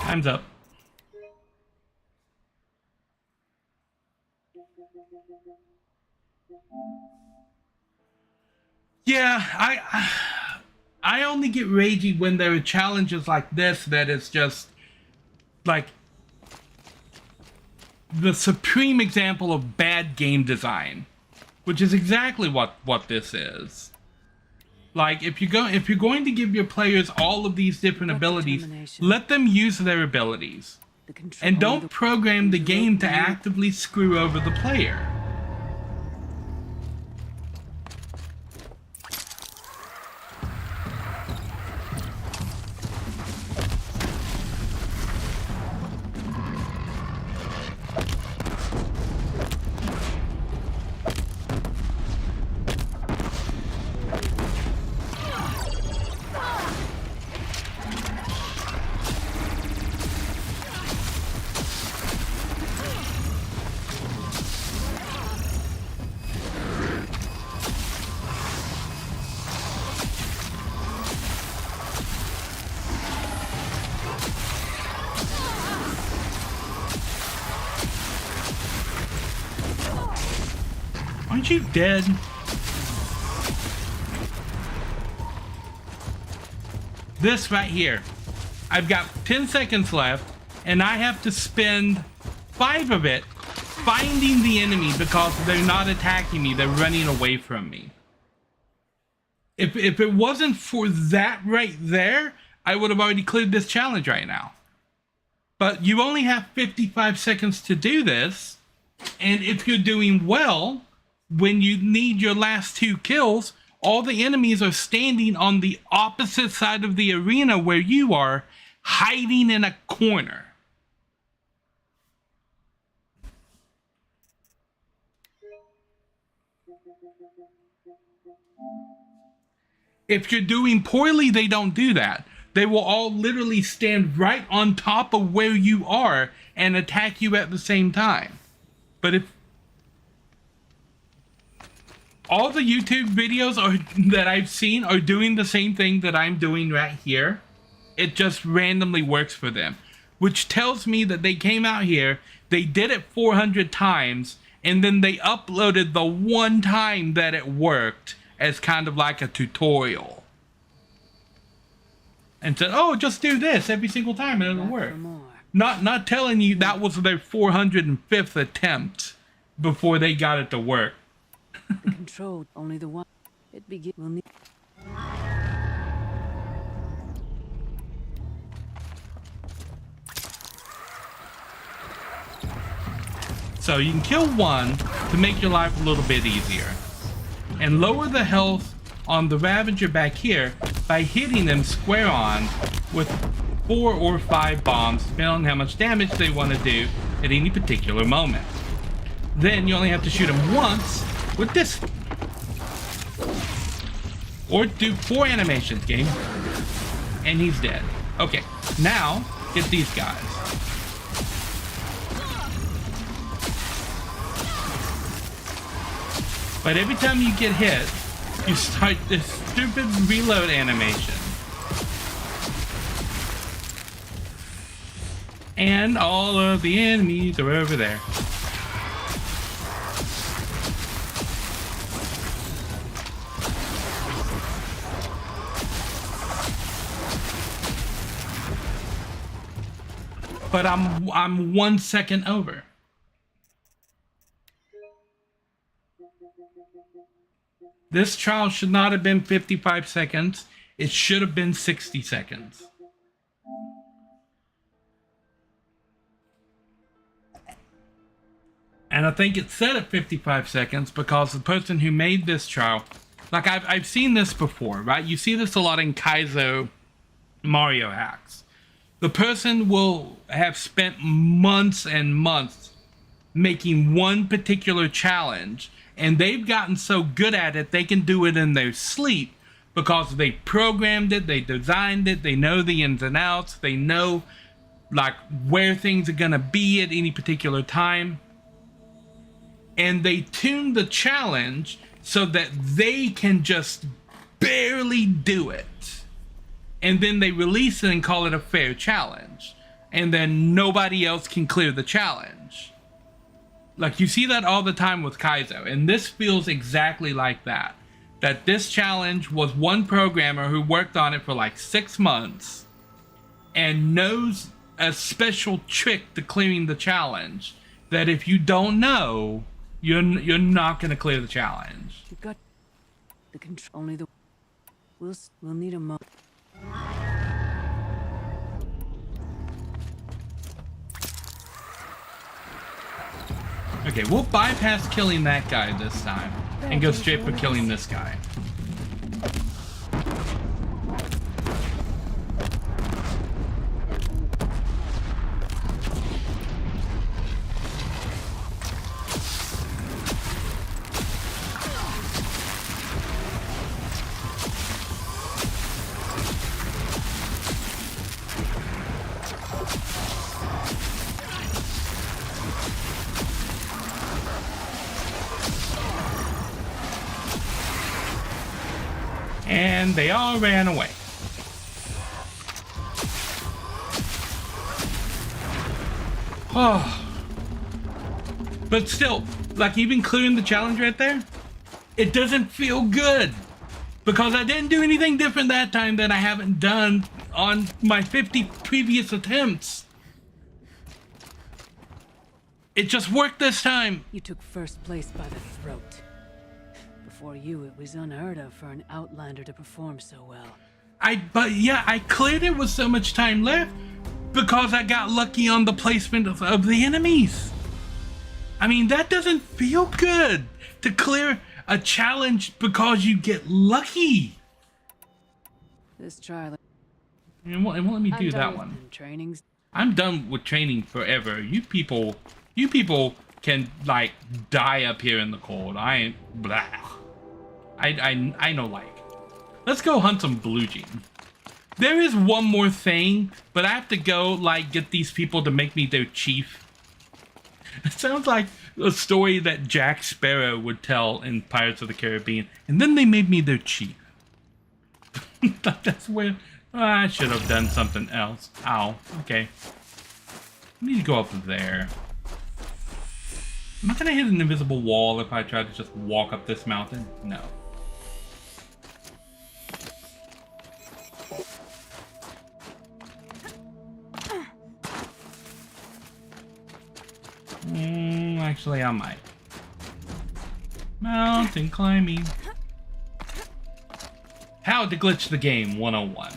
Time's up. Yeah, I only get ragey when there are challenges like this that is just like the supreme example of bad game design, which is exactly what this is. Like if you're going to give your players all of these different abilities, let them use their abilities, and don't program the game to actively screw over the player. Aren't you dead? This right here. I've got 10 seconds left, and I have to spend 5 of it finding the enemy because they're not attacking me, they're running away from me. If it wasn't for that right there, I would have already cleared this challenge right now. But you only have 55 seconds to do this, and if you're doing well, when you need your last 2 kills, all the enemies are standing on the opposite side of the arena where you are, hiding in a corner. If you're doing poorly, they don't do that. They will all literally stand right on top of where you are and attack you at the same time. But if all the YouTube videos that I've seen are doing the same thing that I'm doing right here, it just randomly works for them. Which tells me that they came out here, they did it 400 times, and then they uploaded the one time that it worked as kind of like a tutorial. And said, oh, just do this every single time and it'll work. Not telling you that was their 405th attempt before they got it to work. The control, only the one. It begin. We'll need. So you can kill one to make your life a little bit easier, and lower the health on the Ravager back here by hitting them square on with 4 or 5 bombs, depending on how much damage they want to do at any particular moment. Then you only have to shoot them once with this, or do 4 animations, game, and he's dead. Okay, now get these guys. But every time you get hit, you start this stupid reload animation. And all of the enemies are over there. but I'm 1 second over. This trial should not have been 55 seconds. It should have been 60 seconds. And I think it's set at 55 seconds because the person who made this trial, like I've seen this before, right? You see this a lot in Kaizo Mario hacks. The person will have spent months and months making one particular challenge, and they've gotten so good at it they can do it in their sleep because they programmed it, they designed it, they know the ins and outs, they know like where things are gonna be at any particular time. And they tune the challenge so that they can just barely do it. And then they release it and call it a fair challenge. And then nobody else can clear the challenge. Like, you see that all the time with Kaizo. And this feels exactly like that. That this challenge was one programmer who worked on it for like 6 months and knows a special trick to clearing the challenge that if you don't know, you're not gonna clear the challenge. You got the control. Only the we'll need a moment. Okay, we'll bypass killing that guy this time and go straight for killing this guy. And they all ran away. Oh. But still, like even clearing the challenge right there, it doesn't feel good. Because I didn't do anything different that time that I haven't done on my 50 previous attempts. It just worked this time. You took first place by the throat. Before you, it was unheard of for an outlander to perform so well. But yeah, I cleared it with so much time left because I got lucky on the placement of the enemies. I mean, that doesn't feel good to clear a challenge because you get lucky. This trial. It won't let me do that one. Trainings. I'm done with training forever. You people can like die up here in the cold. I ain't blah. I know like. Let's go hunt some blue gene. There is one more thing, but I have to go like get these people to make me their chief. It sounds like a story that Jack Sparrow would tell in Pirates of the Caribbean. And then they made me their chief. That's where I should have done something else. Ow. Okay. I need to go up there. Am I gonna hit an invisible wall if I try to just walk up this mountain? No. Actually, I might. Mountain climbing. How to glitch the game 101.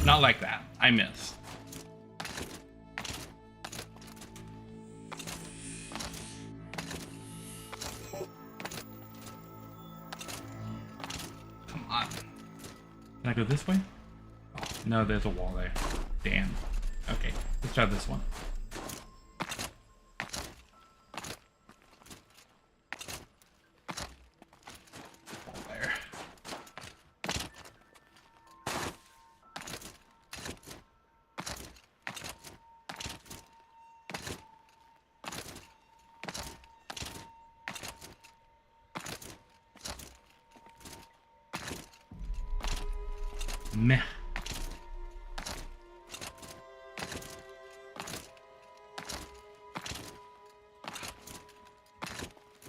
Not like that. I missed. Come on. Can I go this way? Oh, no, there's a wall there. Damn. Okay, let's try this one. Meh.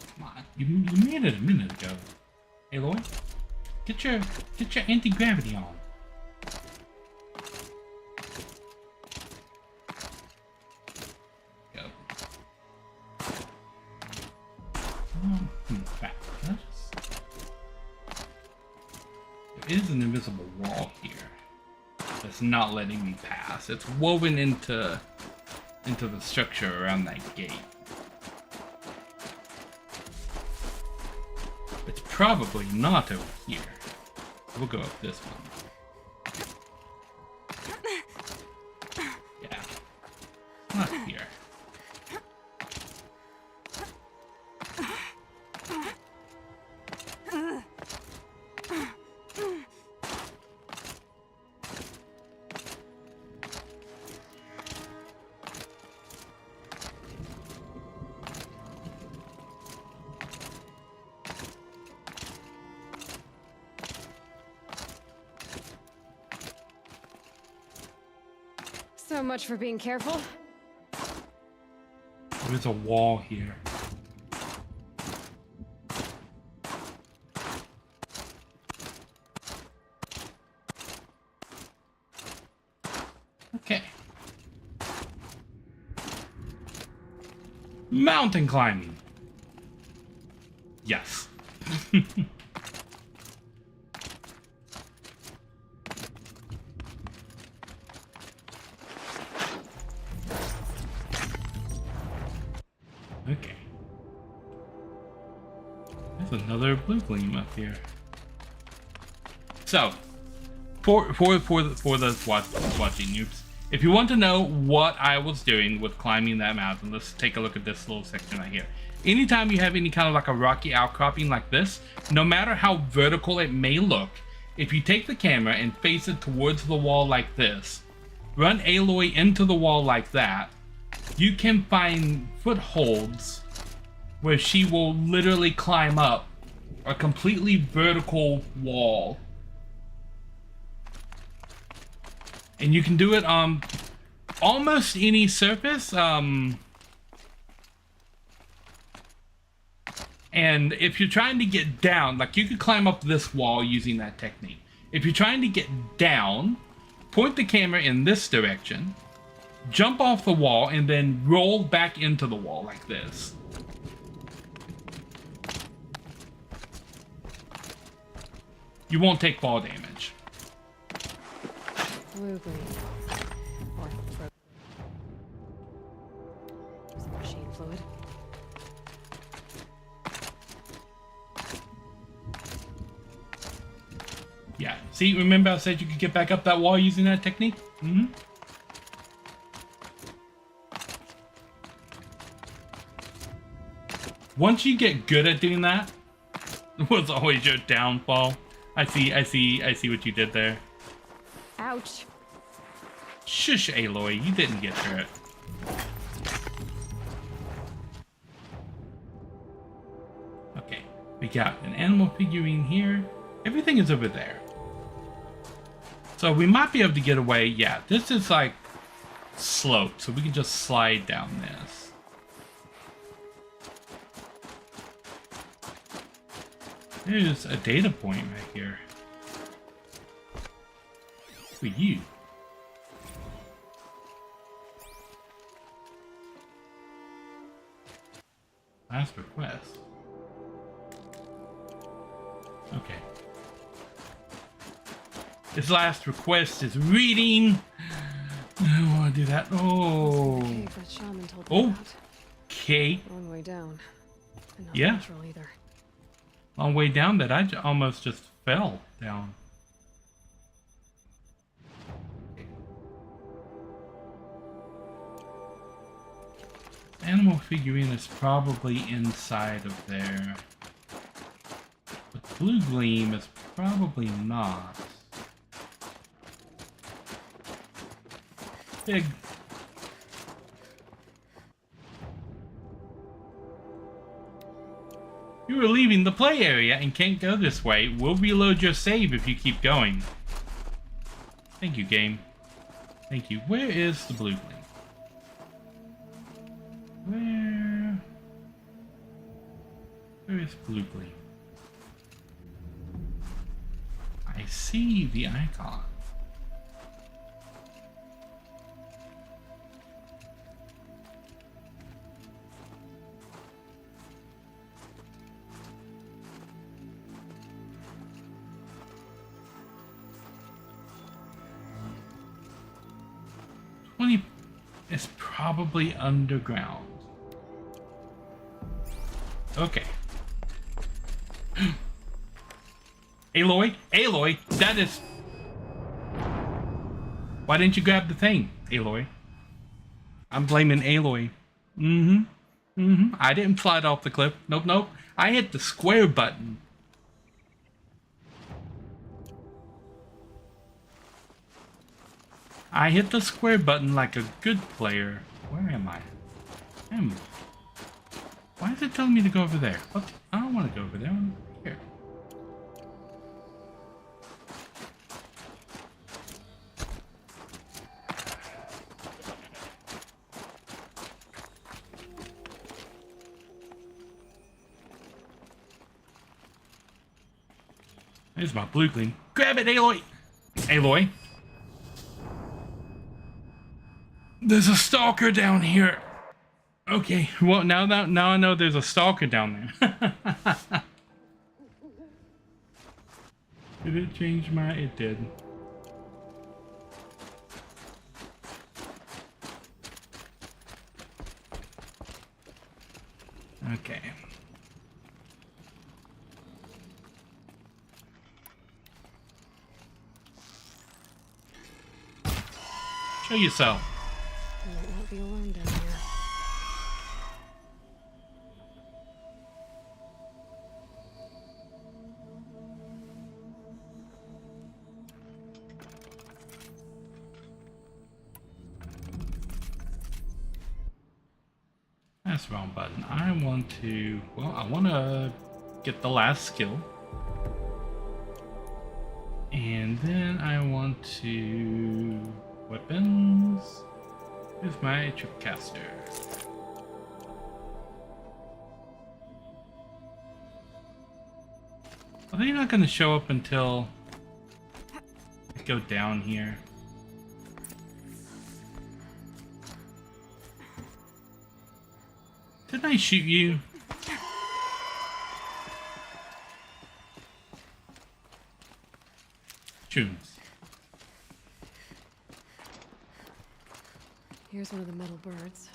Come on, you made it a minute ago. Aloy, get your anti-gravity on. There is an invisible wall here that's not letting me pass. It's woven into the structure around that gate. It's probably not over here. We'll go up this one. Yeah. Not here. So much for being careful. There's a wall here. Okay. Mountain climbing. Yes. Okay. There's another blue gleam up here. So, for the watching noobs, if you want to know what I was doing with climbing that mountain, let's take a look at this little section right here. Anytime you have any kind of like a rocky outcropping like this, no matter how vertical it may look, if you take the camera and face it towards the wall like this, run Aloy into the wall like that, you can find footholds where she will literally climb up a completely vertical wall. And you can do it on almost any surface. And if you're trying to get down, like you could climb up this wall using that technique. If you're trying to get down, point the camera in this direction, jump off the wall, and then roll back into the wall like this. You won't take fall damage. Blue green. Or some machine fluid. Yeah. See, remember I said you could get back up that wall using that technique? Mm-hmm. Once you get good at doing that, what's always your downfall? I see what you did there. Ouch. Shush, Aloy, you didn't get hurt. Okay, we got an animal figurine here. Everything is over there. So we might be able to get away. Yeah, this is like sloped, so we can just slide down this. There's a data point right here. For you. Last request. Okay. His last request is reading. I don't want to do that. Oh. Cave that shaman told me about. Okay. Long way down. And not Yeah. natural either. Long way down that I almost just fell down. Animal figurine is probably inside of there. But blue gleam is probably not. Big. You are leaving the play area and can't go this way. We'll reload your save if you keep going. Thank you, game. Thank you. Where is the blue gleam? Where is blue gleam? I see the icon. Only it's probably underground. Okay. Aloy? Aloy? That is... Why didn't you grab the thing, Aloy? I'm blaming Aloy. I didn't slide off the cliff. Nope, nope. I hit the square button. I hit the square button like a good player. Where am I? Why is it telling me to go over there? What? I don't want to go over there. I'm here. There's my blue gleam. Grab it, Aloy! Aloy? There's a stalker down here. Okay, well now I know there's a stalker down there. Did it change my... It did. Okay. Show yourself. You might not be alone down here. That's the wrong button. I want to... Well, I want to get the last skill. And then I want to... Weapons... Here's my tripcaster. Are they not going to show up until I go down here? Didn't I shoot you? Tunes. Here's one of the metal birds.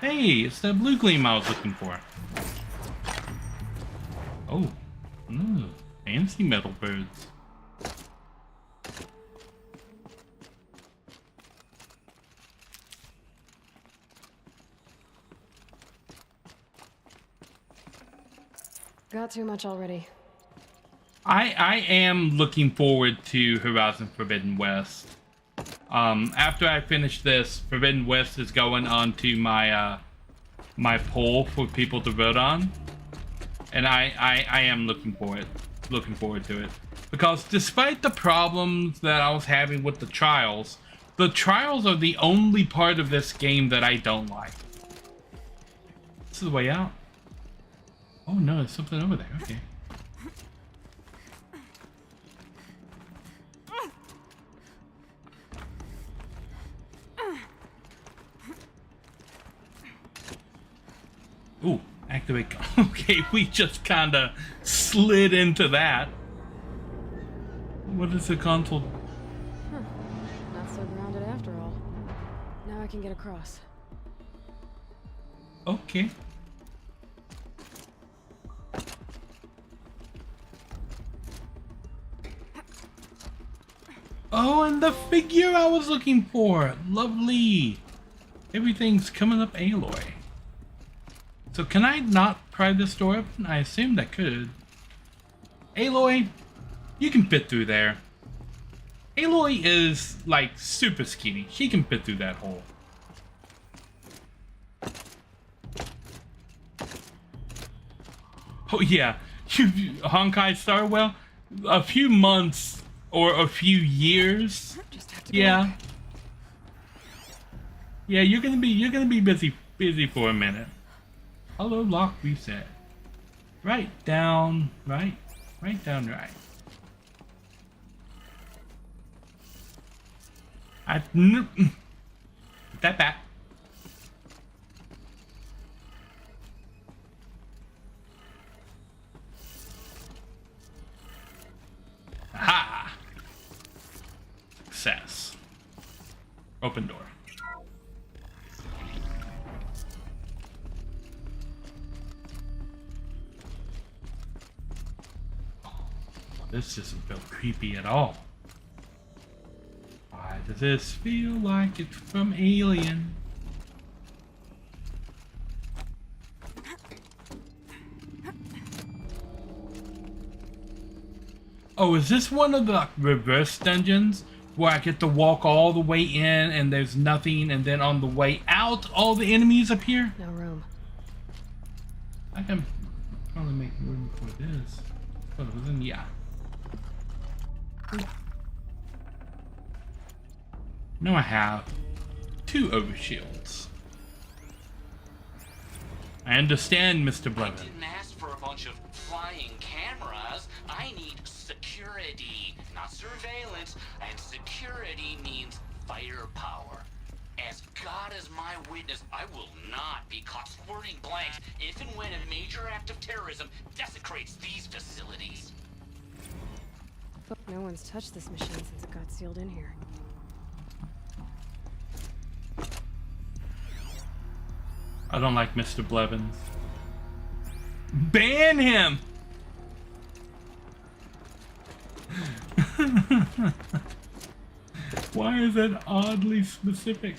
Hey, it's that blue gleam I was looking for. Oh, fancy metal birds. Got too much already. I am looking forward to Horizon Forbidden West. After I finish this, Forbidden West is going on to my my poll for people to vote on, and I am looking forward to it, because despite the problems that I was having with the trials are the only part of this game that I don't like. This is the way out. Oh no, there's something over there. Okay. Ooh, activate. Okay, we just kinda slid into that. What is the console? Not so grounded after all. Now I can get across. Okay. Oh, and the figure I was looking for. Lovely. Everything's coming up Aloy. So can I not pry this door open? I assumed I could. Aloy, you can fit through there. Aloy is like super skinny. She can fit through that hole. Oh yeah, Honkai Star. Well, a few months or a few years. Just have to go Yeah. back. Yeah, you're gonna be busy for a minute. Hello, lock reset. Right down, right down, right. Put that back. Aha! Success. Open door. This doesn't feel creepy at all. Why does this feel like it's from Alien? Oh, is this one of the like, reverse dungeons where I get to walk all the way in and there's nothing, and then on the way out all the enemies appear? No room. I can probably make room for this. Oh, then yeah. Now I have 2 overshields. I understand, Mr. I Blevin. didn't ask for a bunch of flying cameras. I need security, not surveillance. And security means firepower. As God is my witness, I will not be caught squirting blanks if and when a major act of terrorism desecrates these facilities. No one's touched this machine since it got sealed in here. I don't like Mr. Blevins. Ban him! Why is that oddly specific?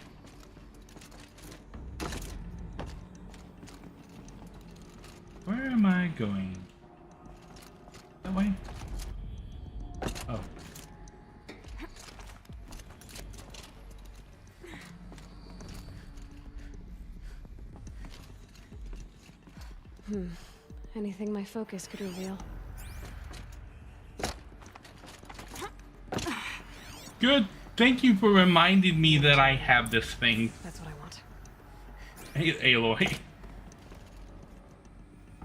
Where am I going? That way? Oh. Anything my focus could reveal. Good. Thank you for reminding me that I have this thing. That's what I want. Hey, Aloy.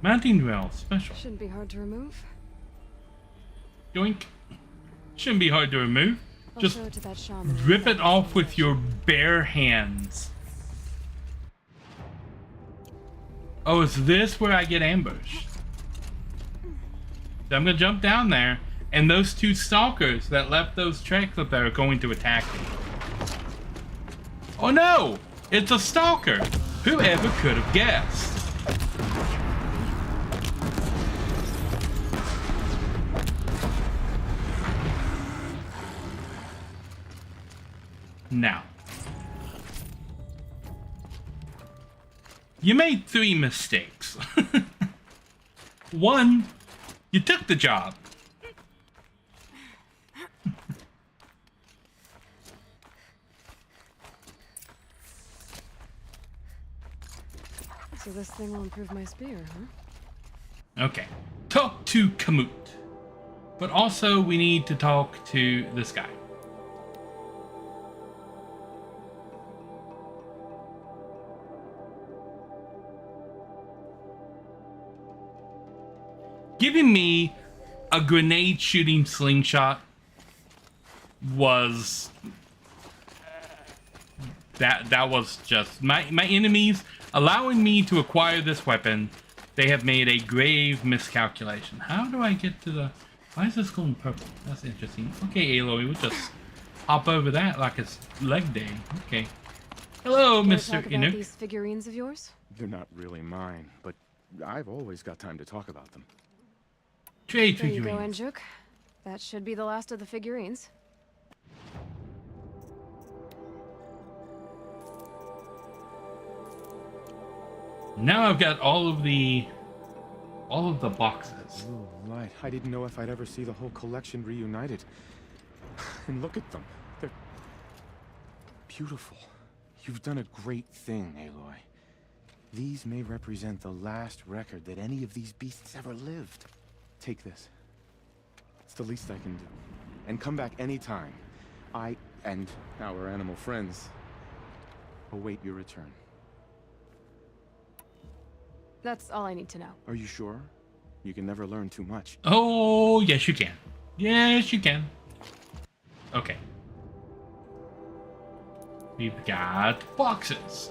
Mounting rail special. Shouldn't be hard to remove. Yoink. Shouldn't be hard to remove. I'll Just show it to that shaman. rip it off with your bare hands. Oh, is this where I get ambushed? So I'm gonna jump down there, and those 2 stalkers that left those tracks up there are going to attack me. Oh no! It's a stalker! Whoever could have guessed? Now. You made 3 mistakes. 1, you took the job. So this thing will improve my spear, huh? Okay. Talk to Kamut. But also we need to talk to this guy. Giving me a grenade shooting slingshot was that was just my enemies allowing me to acquire this weapon. They have made a grave miscalculation. How do I get to the... Why is this going purple? That's interesting. Okay, Aloy, we'll just hop over that like it's leg day. Okay. Hello, Wanna Mr. talk about Inuk. these figurines of yours? They're not really mine, but I've always got time to talk about them. Trade There you go, figurines. Enjuk. That should be the last of the figurines. Now I've got all of the boxes. Oh, right. I didn't know if I'd ever see the whole collection reunited. And look at them. They're beautiful. You've done a great thing, Aloy. These may represent the last record that any of these beasts ever lived. Take this. It's the least I can do. And come back anytime. I and our animal friends await your return. That's all I need to know. Are you sure? You can never learn too much. Oh, yes you can. Yes you can. Okay. We've got boxes.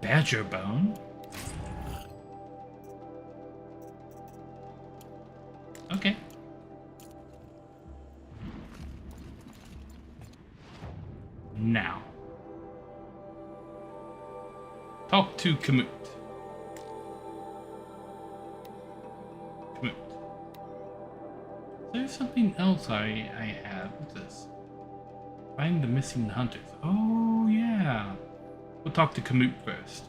Badger bone. now. Talk to Kamut. Kamut. There's something else I have. What's this? Find the missing hunters. Oh, yeah. We'll talk to Kamut first.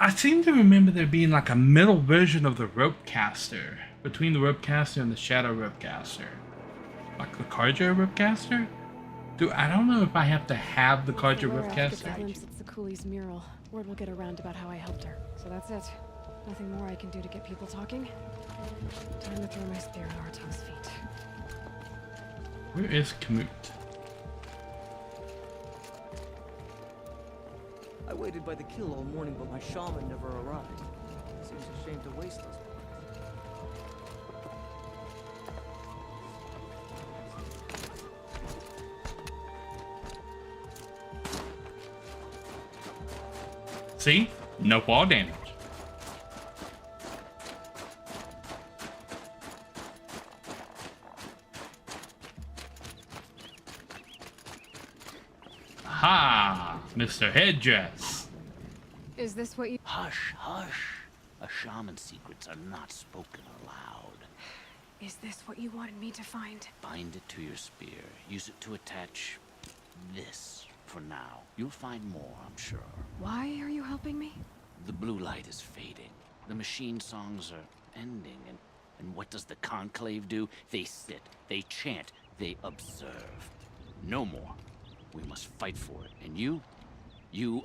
I seem to remember there being like a middle version of the ropecaster between the ropecaster and the shadow ropecaster, like the Carja ropecaster. I don't know if I have to have the Carja Laura gets a ropecaster. glimpse at the coolie's mural. Word will get around about how I helped her. So that's it. Nothing more I can do to get people talking. Time to throw my spear at Artom's feet. Where is Kamut? I waited by the kill all morning, but my shaman never arrived. Seems a shame to waste those points. See? No fall damage. Ha! Mr. Headdress. Is this what you... Hush, hush. A shaman's secrets are not spoken aloud. Is this what you wanted me to find? Bind it to your spear. Use it to attach this for now. You'll find more, I'm sure. Why are you helping me? The blue light is fading. The machine songs are ending, and what does the conclave do? They sit, they chant, they observe. No more. We must fight for it. And you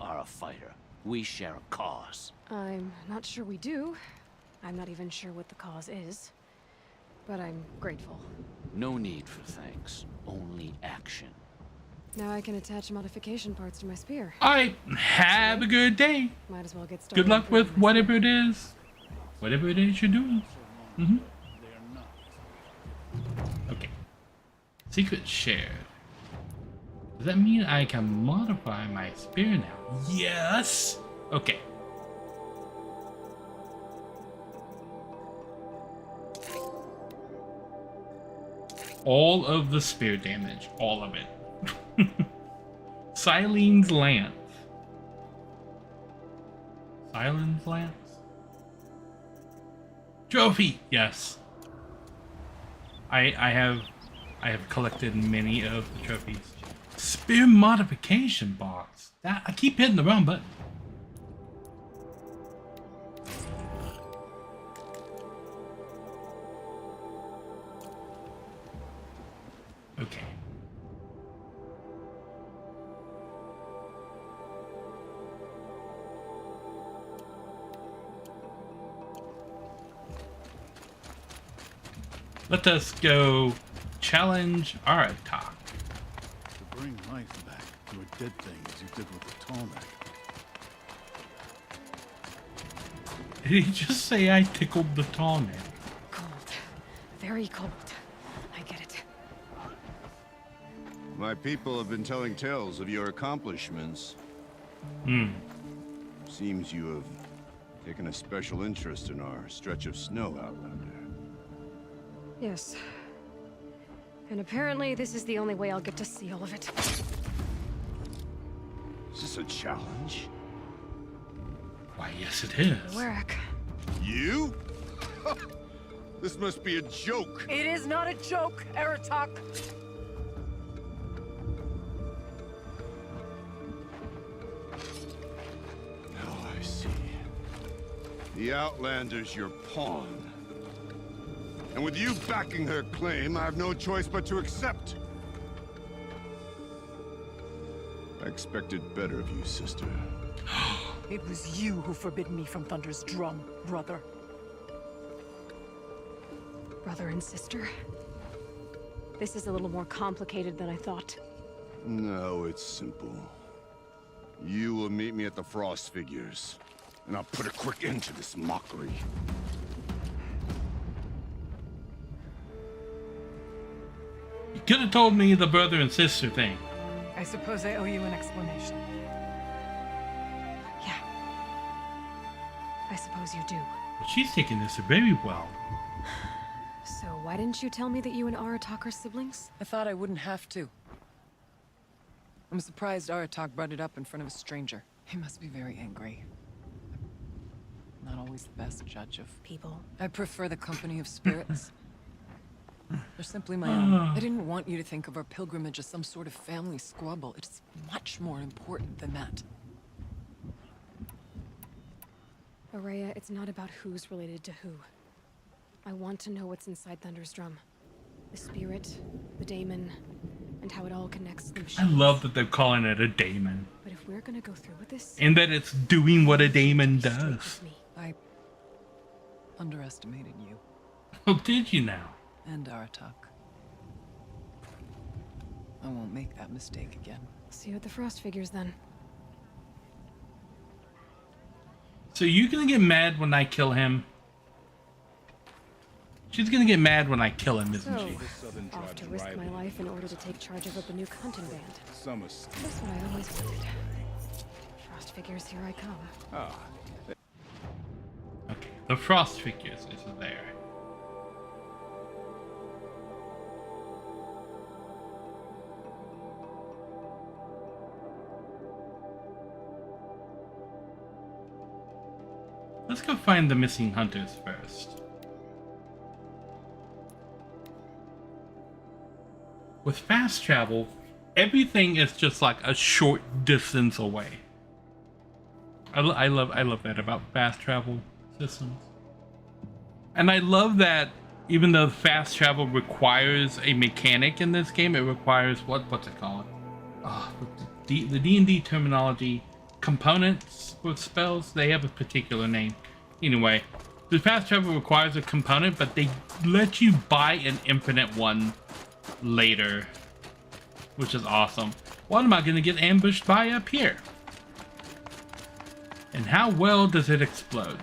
are a fighter. We share a cause. I'm not sure we do. I'm not even sure what the cause is. But I'm grateful. No need for thanks, only action. Now I can attach modification parts to my spear. Alright, have a good day. Might as well get started. Good luck with improving my whatever it is. Whatever it is you're doing. Okay. Secret shared. Does that mean I can modify my spear now? Yes! Okay. All of the spear damage. All of it. Silene's Lance. Silene's Lance? Trophy! Yes. I have collected many of the trophies. Spear modification box. I keep hitting the wrong button. Okay. Let us go challenge Aratak. To bring life back to a dead thing as you did with the Tarmac. Did he just say I tickled the tarmac? Cold. Very cold. I get it. My people have been telling tales of your accomplishments. Seems you have taken a special interest in our stretch of snow, Outlander. Yes. And apparently this is the only way I'll get to see all of it. Is this a challenge? Why, yes it is. Warwick. You? This must be a joke. It is not a joke, Aratak. Oh, I see. The Outlander's your pawn. And with you backing her claim, I have no choice but to accept. I expected better of you, sister. It was you who forbidden me from Thunder's drum, brother. Brother and sister? This is a little more complicated than I thought. No, it's simple. You will meet me at the Frost Figures, and I'll put a quick end to this mockery. You could have told me the brother and sister thing. I suppose I owe you an explanation. Yeah. I suppose you do. But she's taking this very well. So why didn't you tell me that you and Aratak are siblings? I thought I wouldn't have to. I'm surprised Aratak brought it up in front of a stranger. He must be very angry. Not always the best judge of People. I prefer the company of spirits. They're simply my own. I didn't want you to think of our pilgrimage as some sort of family squabble. It's much more important than that. Araya, it's not about who's related to who. I want to know what's inside Thunder's drum. The spirit, the daemon, and how it all connects to the I machines. love that they're calling it a daemon. But if we're gonna go through with this... And that it's doing what a daemon straight does. with me. I underestimated you Oh, did you now? and Aratak. I won't make that mistake again. See you at the Frost figures then. So you're gonna get mad when I kill him? She's gonna get mad when I kill him, isn't So, she? off to risk my life in order to take charge of a Banuk hunting band. Summer. That's what I always wanted. Frost figures, here I come. Okay, the frost figures is there. Let's go find the missing hunters first. With fast travel, everything is just like a short distance away. I love that about fast travel systems. And I love that even though fast travel requires a mechanic in this game, it requires what's it called? The D&D terminology, components with spells, they have a particular name. Anyway, the fast travel requires a component, but they let you buy an infinite one later, which is awesome. What am I gonna get ambushed by up here? And how well does it explode?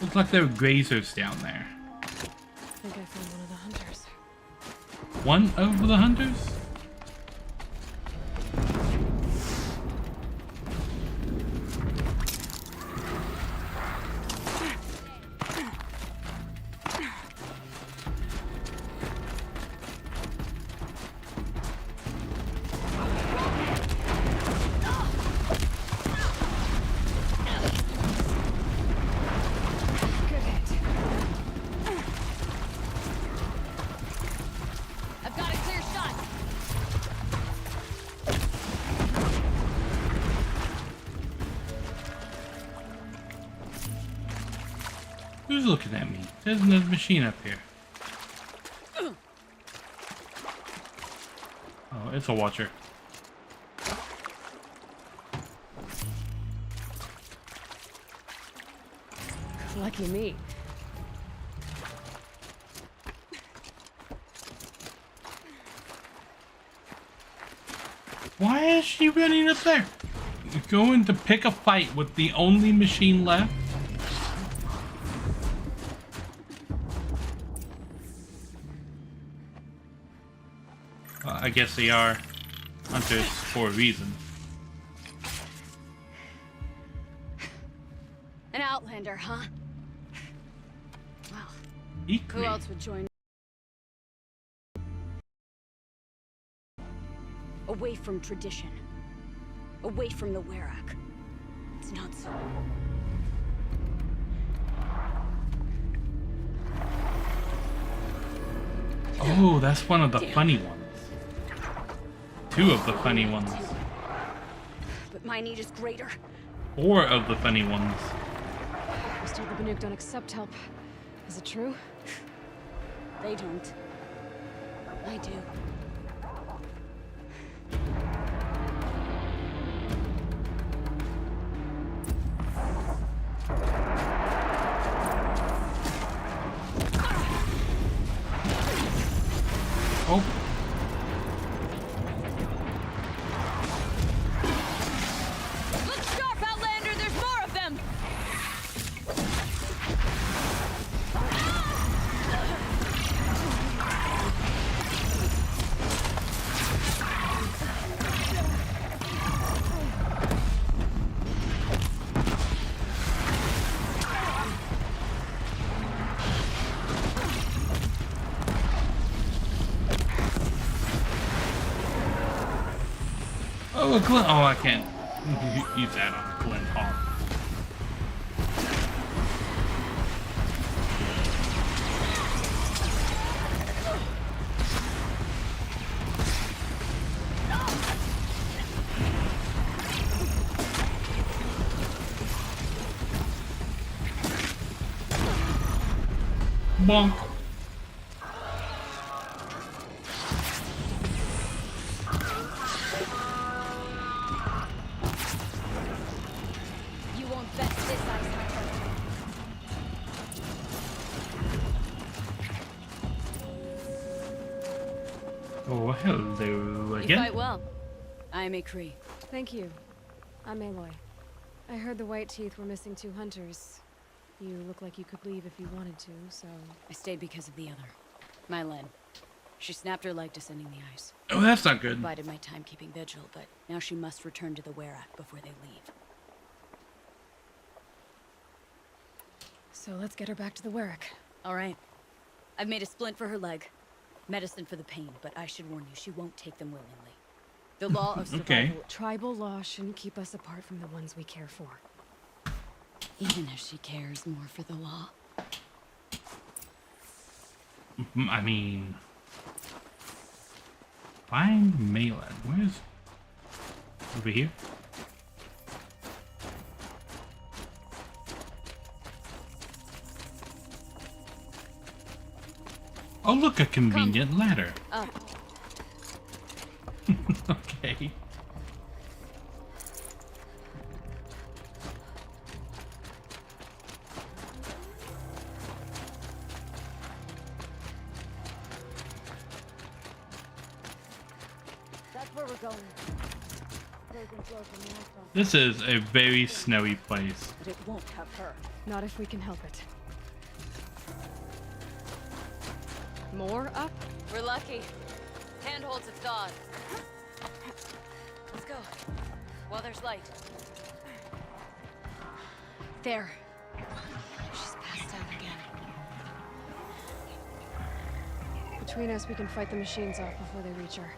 Looks like there are grazers down there. I think I found one of the hunters. One of the hunters? Good hit. I've got a clear shot. Who's looking at me? There's another machine up here. Oh, it's a watcher. Lucky me. Why is she running up there? Going to pick a fight with the only machine left? I guess they are hunters for a reason. An outlander, huh? Well, Equally. who else would join? Away from tradition. Away from the Werak. It's not so. Oh, that's one of the funny ones. Two of the funny ones. But my need is greater. Four of the funny ones. I was told the Banuk don't accept help. Is it true? They don't. I do. Oh. Look sharp, Outlander! There's more of them! Oh, a glint. Oh, I can't use that on a glint hawk. Bonk. You won't bet this ice hunter. Oh, hello You again. fight well. I am a Cree. Thank you. I'm Aloy. I heard the White Teeth were missing 2 hunters. You look like you could leave if you wanted to, so... I stayed because of the other. Mylen. She snapped her leg descending the ice. Oh, that's not good. Bided my time keeping vigil, but now she must return to the Wherein before they leave. So let's get her back to the Wherein. All right. I've made a splint for her leg. Medicine for the pain, but I should warn you, she won't take them willingly. The law of survival... Okay. Tribal law shouldn't keep us apart from the ones we care for. Even if she cares more for the law. I mean... Find Malin. Where's... Over here? Oh, look, a convenient ladder. Up. Okay. That's where we're going. Frozen floor from the asphalt. This is a very snowy place. But it won't have her. Not if we can help it. More up? We're lucky. Handholds have thawed. Let's go. While there's light. There. She's passed out again. Between us, we can fight the machines off before they reach her.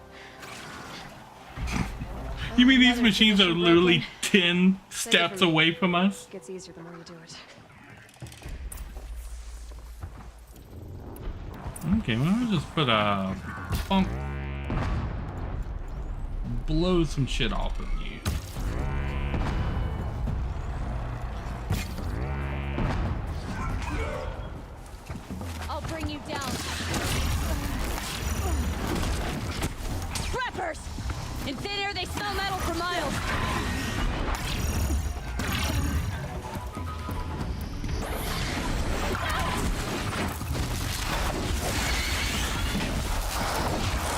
You mean these Another machines are condition literally broken. 10 steps away from us? Gets easier the more you do it. Okay, well, I'll just put a bump. Blow some shit off of you. I'll bring you down. Trappers! In thin air, they smell metal for miles.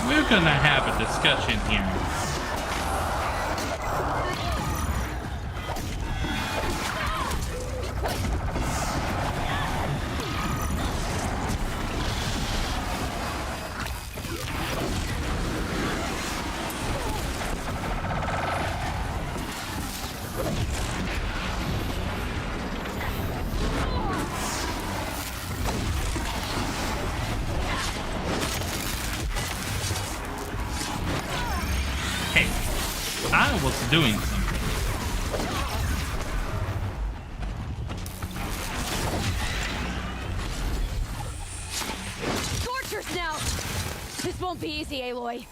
We're gonna have a discussion here. I was doing something. Tortures now! This won't be easy, Aloy.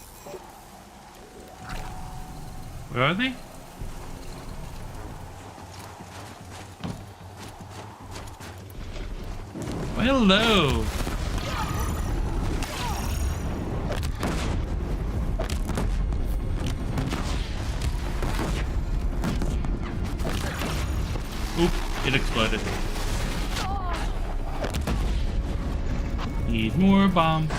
Where are they? Hello. Oop, it exploded. Need more bombs.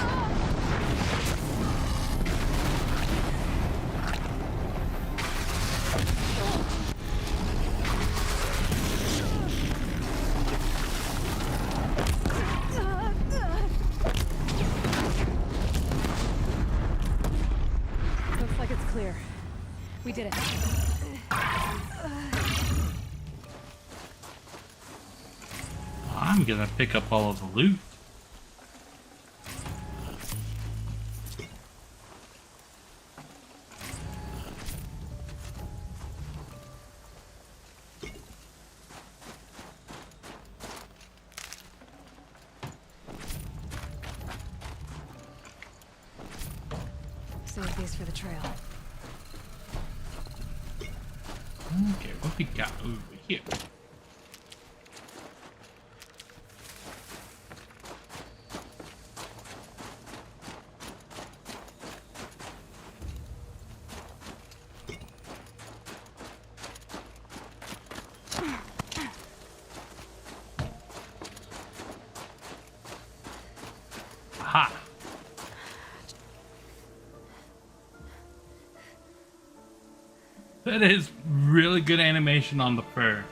Looks like it's clear. We did it. I'm gonna pick up all of the loot. Save these for the trail. Okay, what we got over here? Aha! That is really good animation on the fur.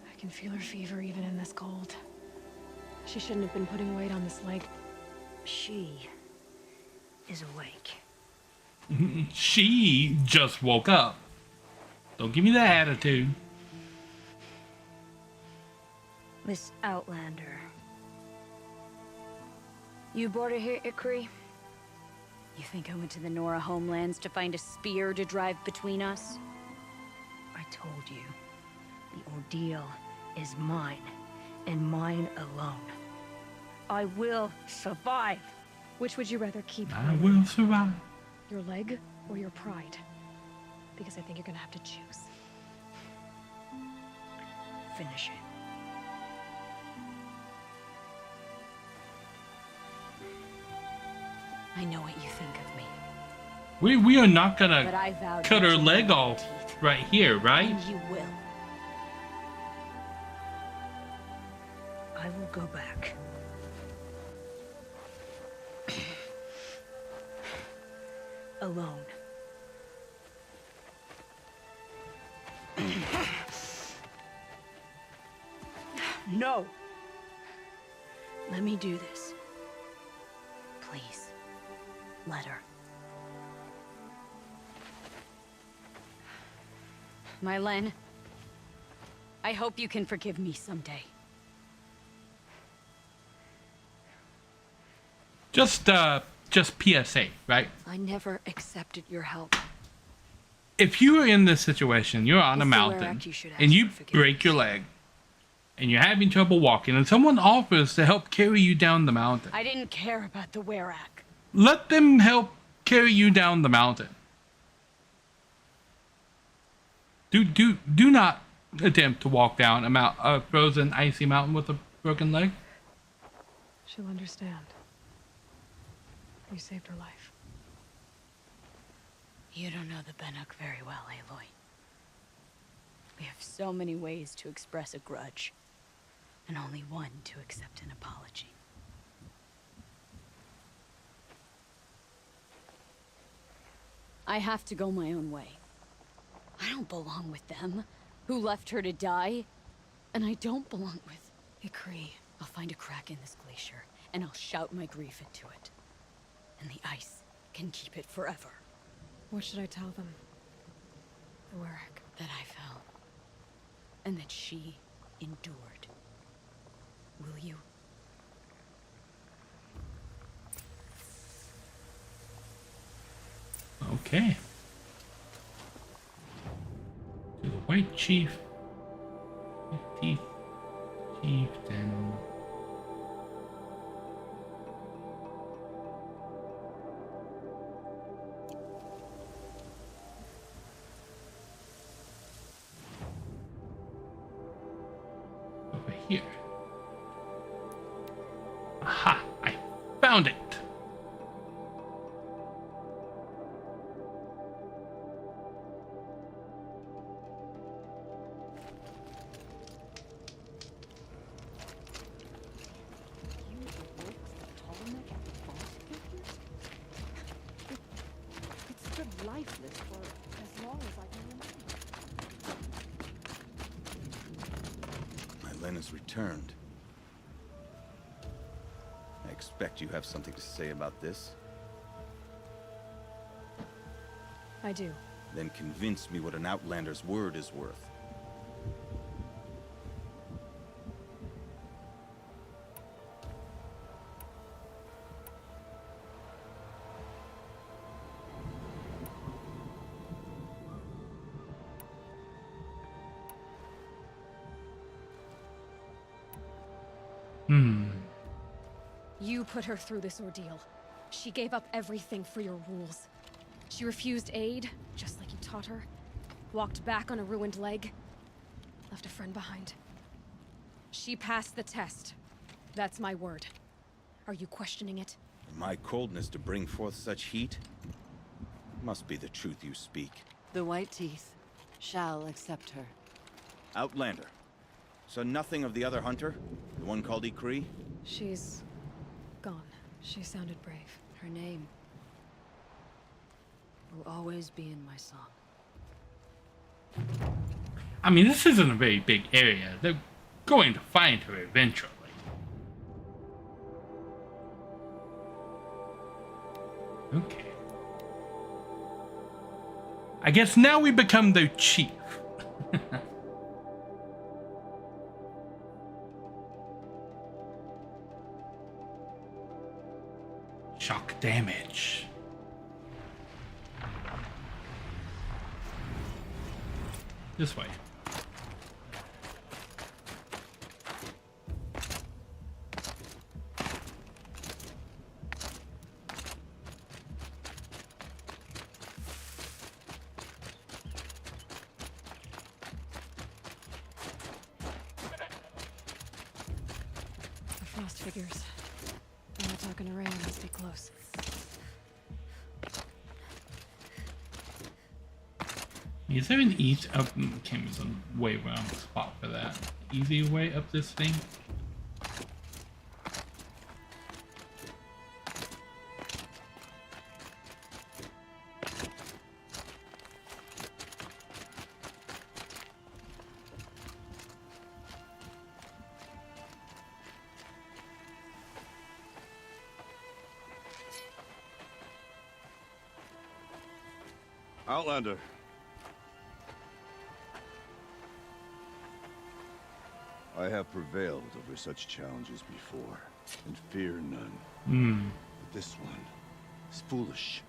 I can feel her fever even in this cold. She shouldn't have been putting weight on this leg. She is awake. She just woke up. Don't give me that attitude. Miss Outlander. You brought her here, Ikri? You think I went to the Nora homelands to find a spear to drive between us? I told you, the ordeal is mine, and mine alone. I will survive. Which would you rather keep? I will survive. Your leg or your pride? Because I think you're gonna have to choose. Finish it. I know what you think of me. We are not gonna But I vowed cut her not to leg hold off my teeth. right here, right? And you will. I will go back. Alone. No! Let me do this. Please. Let her. Mylen, I hope you can forgive me someday. Just PSA, right? I never accepted your help. If you are in this situation, you're on a It's the mountain, Wherein you should ask and you for forgiveness. break your leg, and you're having trouble walking, and someone offers to help carry you down the mountain. I didn't care about the Werak. Let them help carry you down the mountain. Do not attempt to walk down a frozen, icy mountain with a broken leg. She'll understand. You saved her life. You don't know the Banuk very well, Aloy. We have so many ways to express a grudge, and only one to accept an apology. I have to go my own way. I don't belong with them, who left her to die. And I don't belong with Ikri. I'll find a crack in this glacier, and I'll shout my grief into it. And the ice can keep it forever. What should I tell them? The Werak. That I fell. And that she endured. Will you? Okay. To the White Chief. 50th Chieftain. Over here. Aha! I found it! It stood lifeless for as long as I can remember. Mylen has returned. I expect you have something to say about this. I do. Then convince me what an Outlander's word is worth. You put her through this ordeal. She gave up everything for your rules. She refused aid, just like you taught her. Walked back on a ruined leg. Left a friend behind. She passed the test. That's my word. Are you questioning it? My coldness to bring forth such heat? Must be the truth you speak. The White Teeth shall accept her. Outlander. So nothing of the other hunter? The one called Ikri? She's gone. She sounded brave. Her name will always be in my song. I mean, this isn't a very big area. They're going to find her eventually. Okay. I guess now we become the chief. Shock damage. This way. The frost figures. I'm not talking to Ray, I must stay close. Is there an easy up? Okay, there's a way around the spot for that. Easy way up this thing? Outlander. I have prevailed over such challenges before, and fear none. But this one is foolish.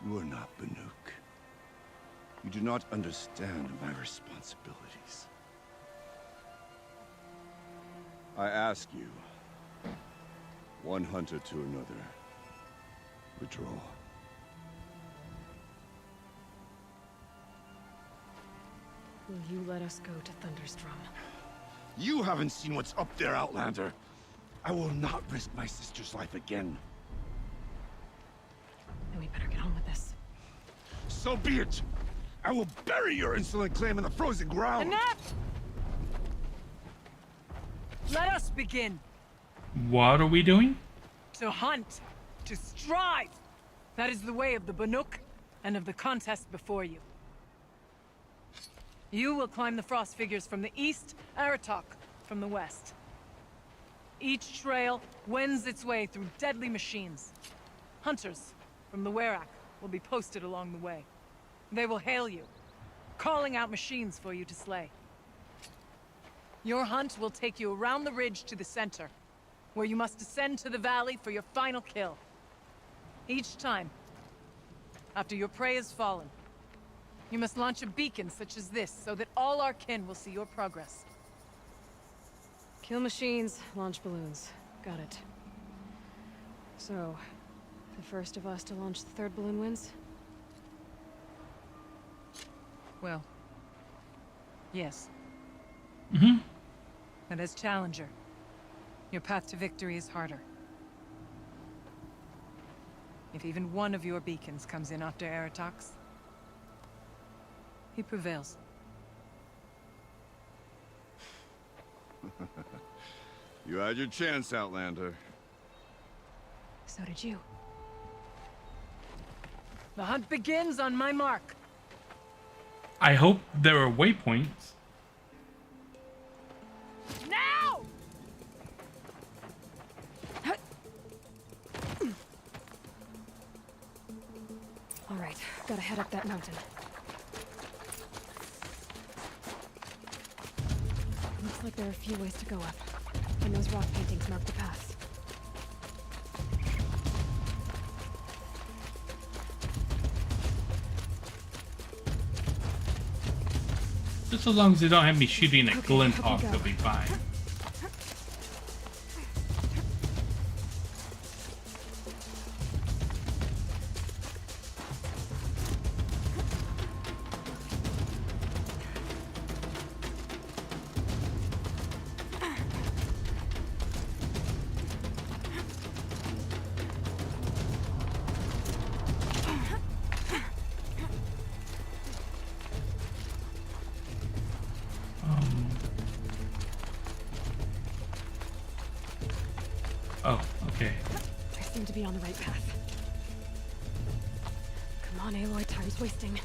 You are not Banuk. You do not understand my responsibilities. I ask you, one hunter to another, withdraw. Will you let us go to Thunderstrom? You haven't seen what's up there, Outlander. I will not risk my sister's life again. Then we better get on with this. So be it! I will bury your insolent claim in the frozen ground! Enough! Let us begin. What are we doing? To hunt. To strive. That is the way of the Banuk and of the contest before you. You will climb the frost figures from the east, Aratok from the west. Each trail wends its way through deadly machines. Hunters from the Werak will be posted along the way. They will hail you, calling out machines for you to slay. Your hunt will take you around the ridge to the center, where you must descend to the valley for your final kill. Each time, after your prey has fallen, you must launch a beacon such as this, so that all our kin will see your progress. Kill machines, launch balloons. Got it. So, the first of us to launch the third balloon wins? Well, yes. Mm-hmm. And as challenger, your path to victory is harder. If even one of your beacons comes in after Aratox, he prevails. You had your chance, Outlander. So did you. The hunt begins on my mark. I hope there are waypoints. Now! All right, gotta head up that mountain. Looks like there are a few ways to go up, and those rock paintings mark the paths. Just as long as they don't have me shooting at glint off, they'll be fine. Okay. I seem to be on the right path. Come on, Aloy, time's wasting.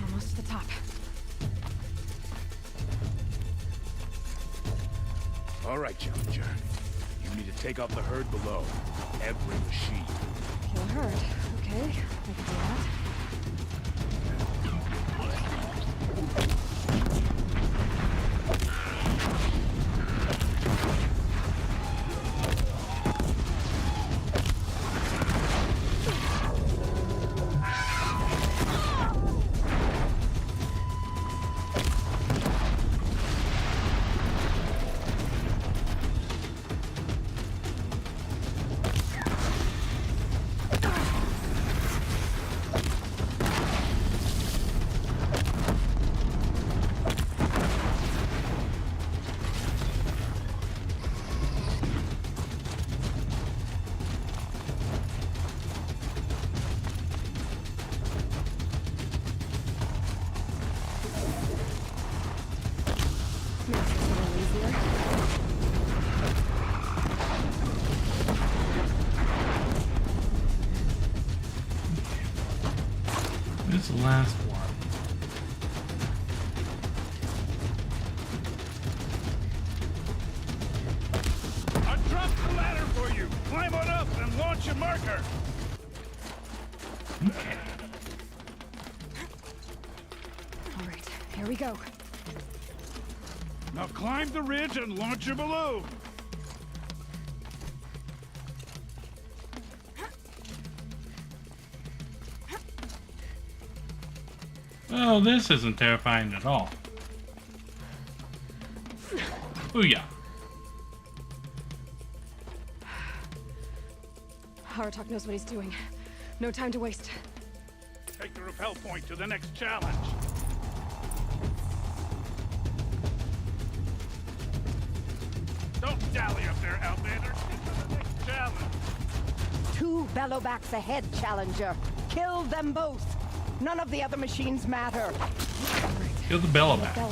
Almost to the top. All right, Challenger. You need to take out the herd below. Every machine. Kill a herd. Okay, I can do that. Makes it a little easier. This is the last one. I dropped the ladder for you. Climb on up and launch your marker. Okay. All right, here we go. Now climb the ridge and launch your balloon. Oh, this isn't terrifying at all. Booyah. Aratok knows what he's doing. No time to waste. Take the rappel point to the next challenge. Don't dally up there, Outlander. Get to the next challenge. 2 bellowbacks ahead, Challenger. Kill them both. None of the other machines matter. Kill the bellowback. Yep.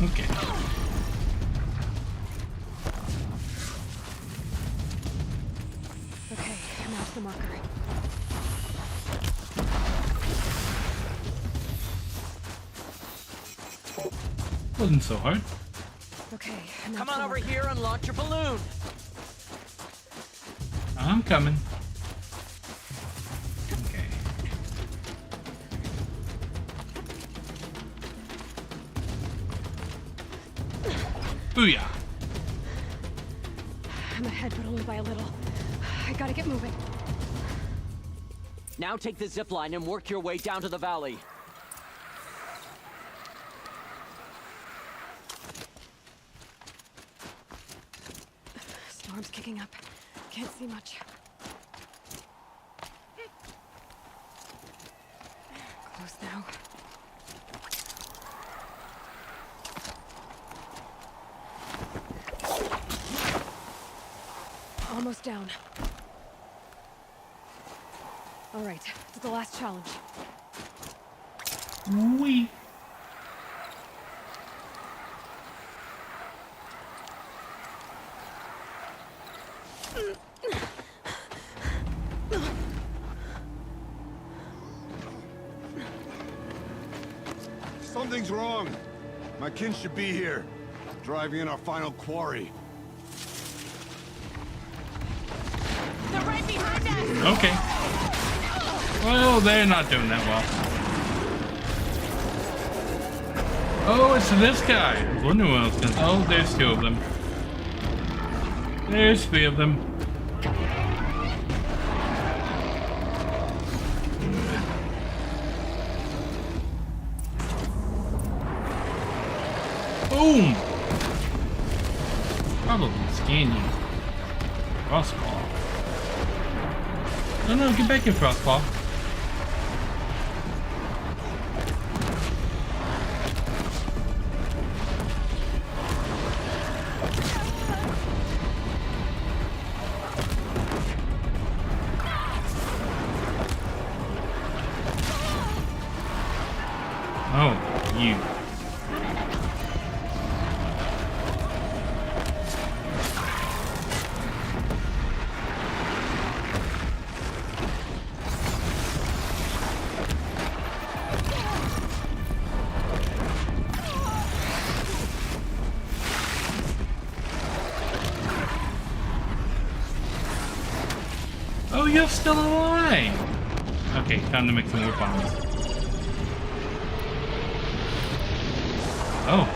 Okay. Okay, now to the marker. Wasn't so hard. Okay, now Come to on the over marker. here and launch your balloon. I'm coming. Okay. Booyah. I'm ahead, but only by a little. I gotta get moving. Now take the zip line and work your way down to the valley. Storm's kicking up. Can't see much. Close now. Almost down. All right, to the last challenge. Wee. Something's wrong. My kin should be here, driving in our final quarry. They're right behind us! Okay. Well, they're not doing that well. Oh, it's this guy. I was wondering what else. Oh, there's two of them. There's three of them. Boom! Probably scan you. Frostball. No, no, get back here, Frostball. Oh, you. Oh, you're still alive! Okay, time to make some more bombs. Oh.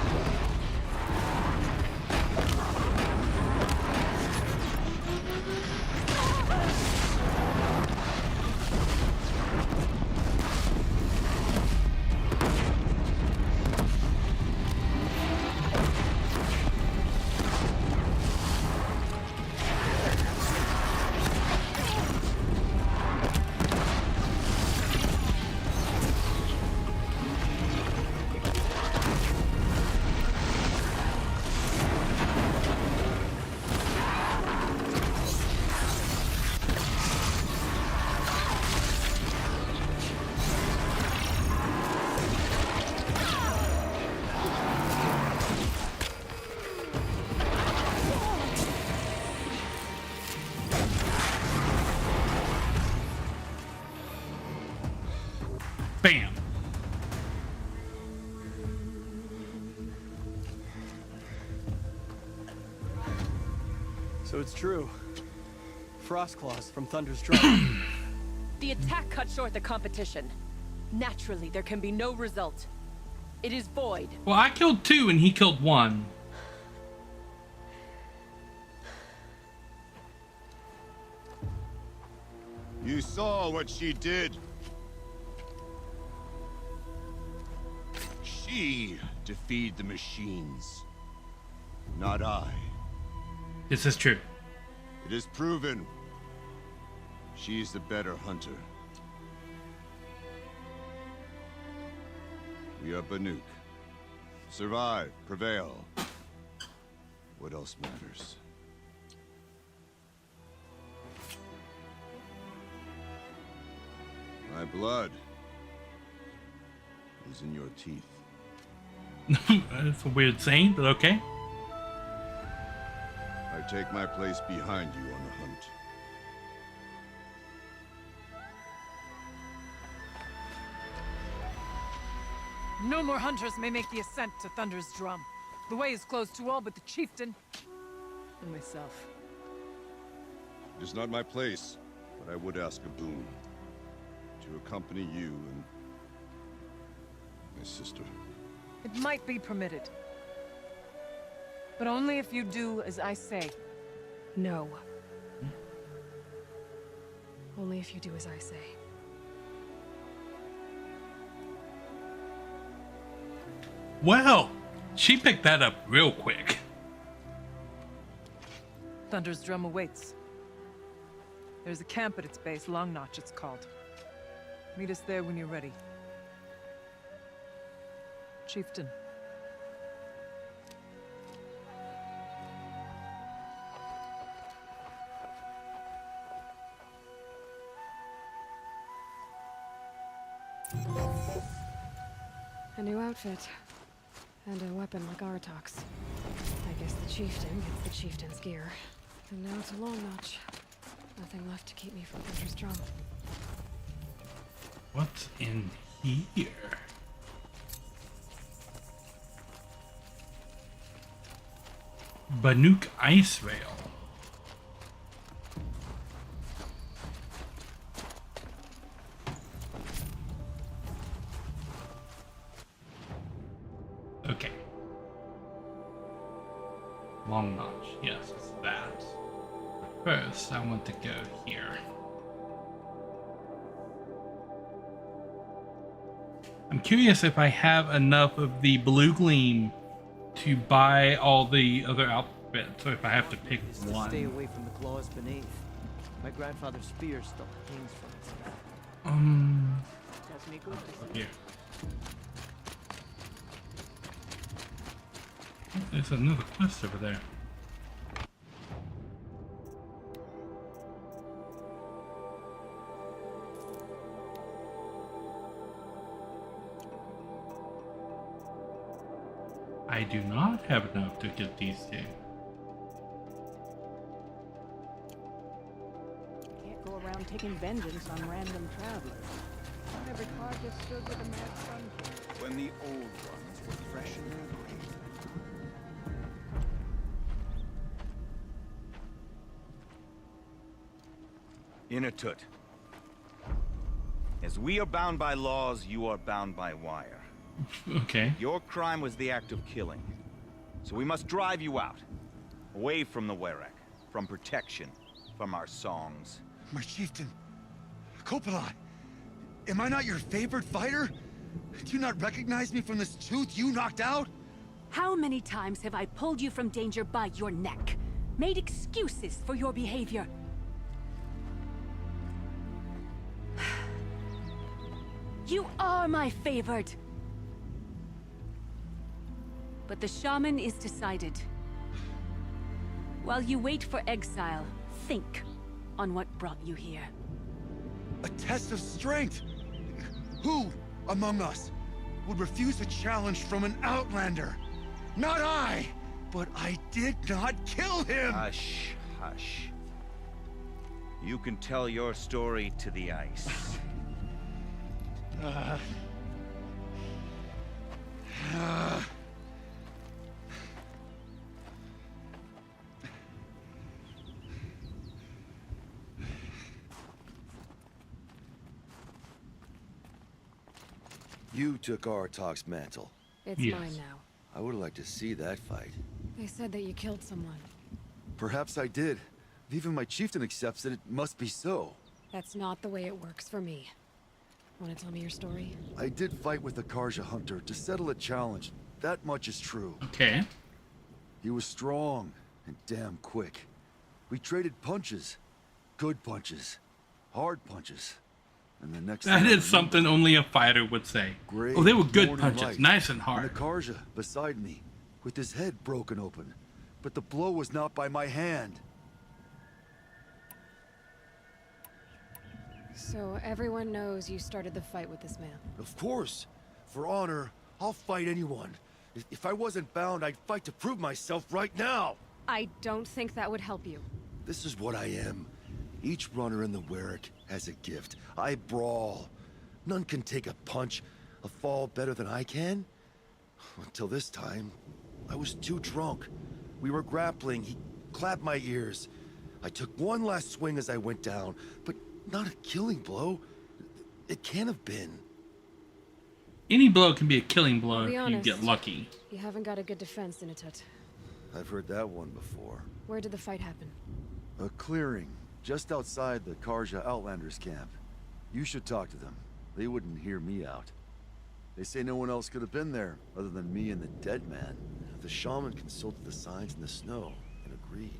Bam! So it's true. Frost claws from Thunder's drum. The attack cut short the competition. Naturally, there can be no result. It is void. Well, I killed two and he killed one. You saw what she did. She defeated the machines, not I. This is true. It is proven. She's the better hunter. We are Banuk. Survive, prevail. What else matters? My blood is in your teeth. That's a weird saying, but okay. I take my place behind you on the hunt. No more hunters may make the ascent to Thunder's drum. The way is closed to all but the chieftain and myself. It is not my place, but I would ask a boon. To accompany you and my sister. It might be permitted. But only if you do as I say. No. Only if you do as I say. Well, she picked that up real quick. Thunder's drum awaits. There's a camp at its base, Long Notch it's called. Meet us there when you're ready. Chieftain. A new outfit. And a weapon like Artok's. I guess the chieftain gets the chieftain's gear. And now it's a long notch. Nothing left to keep me from Winter's drum. What's in here? Banuk Ice Rail. Okay. Long notch. Yes, it's that. First, I want to go here. I'm curious if I have enough of the blue gleam to buy all the other outfits, or if I have to pick one. Stay away from the claws beneath. My grandfather's spear still hangs from its back. Does me good. Here. There's another quest over there. I do not have enough to get these two. Can't go around taking vengeance on random travelers. Not every car gets stood with a mad sun king. When the old ones were fresh in their grave. Inatut. As we are bound by laws, you are bound by wire. Okay. Your crime was the act of killing. So we must drive you out. Away from the Werak. From protection. From our songs. My chieftain. Kopalai. Am I not your favorite fighter? Do you not recognize me from this tooth you knocked out? How many times have I pulled you from danger by your neck? Made excuses for your behavior? You are my favorite! But the shaman is decided. While you wait for exile, think on what brought you here. A test of strength! Who among us would refuse a challenge from an outlander? Not I! But I did not kill him! Hush, hush. You can tell your story to the ice. You took Artok's mantle. It's mine now. I would like to see that fight. They said that you killed someone. Perhaps I did. If even my chieftain accepts it, it must be so. That's not the way it works for me. Want to tell me your story? I did fight with the Karja hunter to settle a challenge. That much is true. Okay. He was strong and damn quick. We traded punches. Good punches. Hard punches. And the next That is something only a fighter would say. Oh, they were good punches. Light, Nice and hard. And the Karja beside me, with his head broken open. But the blow was not by my hand. So everyone knows you started the fight with this man? Of course. For honor, I'll fight anyone. If I wasn't bound, I'd fight to prove myself right now. I don't think that would help you. This is what I am. Each runner in the Werak has a gift. I brawl. None can take a punch, a fall better than I can. Until this time, I was too drunk. We were grappling. He clapped my ears. I took one last swing as I went down, but not a killing blow. It can't have been. Any blow can be a killing blow I'll be if you honest, get lucky. You haven't got a good defense, Inatut. I've heard that one before. Where did the fight happen? A clearing, just outside the Karja Outlanders camp. You should talk to them. They wouldn't hear me out. They say no one else could have been there, other than me and the dead man. The shaman consulted the signs in the snow and agreed.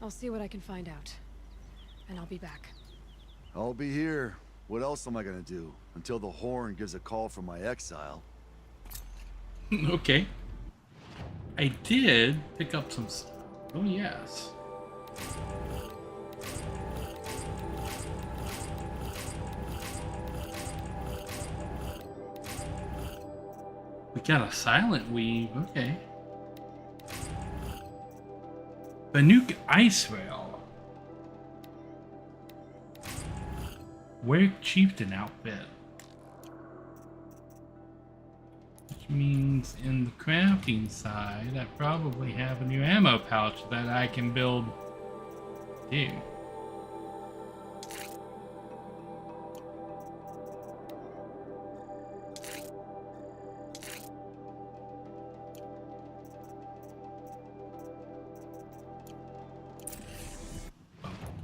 I'll see what I can find out. And I'll be back. I'll be here. What else am I gonna do? Until the horn gives a call from my exile. Okay. I did pick up some stuff. Oh, yes. Got a silent weave, okay. Banuk Ice Rail. Wear Chieftain outfit. Which means in the crafting side, I probably have a new ammo pouch that I can build too.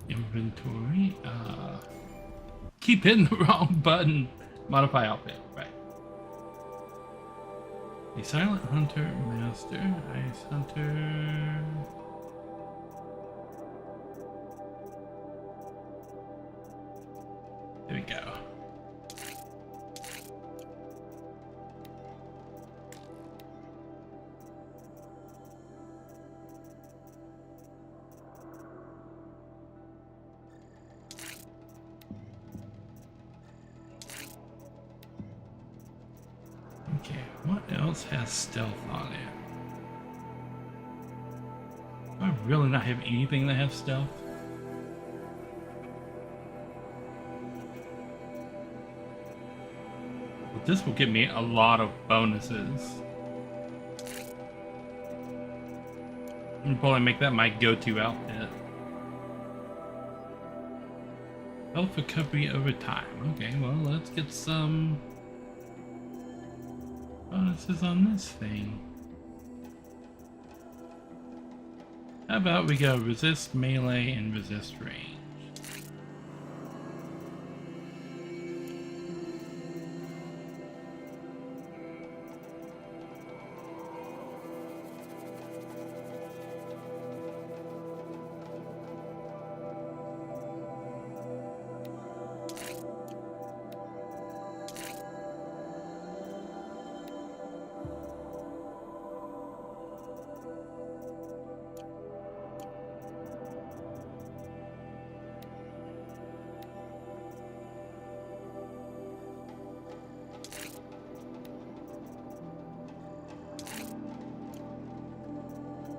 Inventory, keep hitting the wrong button. Modify outfit, right. A silent hunter, master, ice hunter. There we go. Okay, what else has stealth on it? Do I really not have anything that has stealth? But this will give me a lot of bonuses. I'll probably make that my go-to outfit. Health recovery over time. Okay, well, let's get some bonuses on this thing. How about we go resist melee and resist range?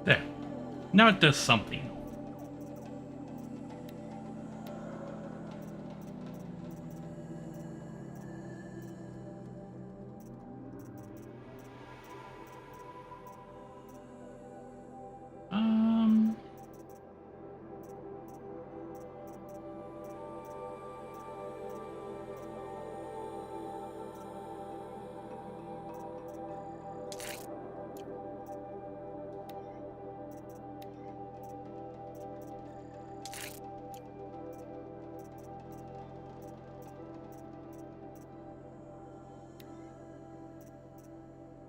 There. Now it does something.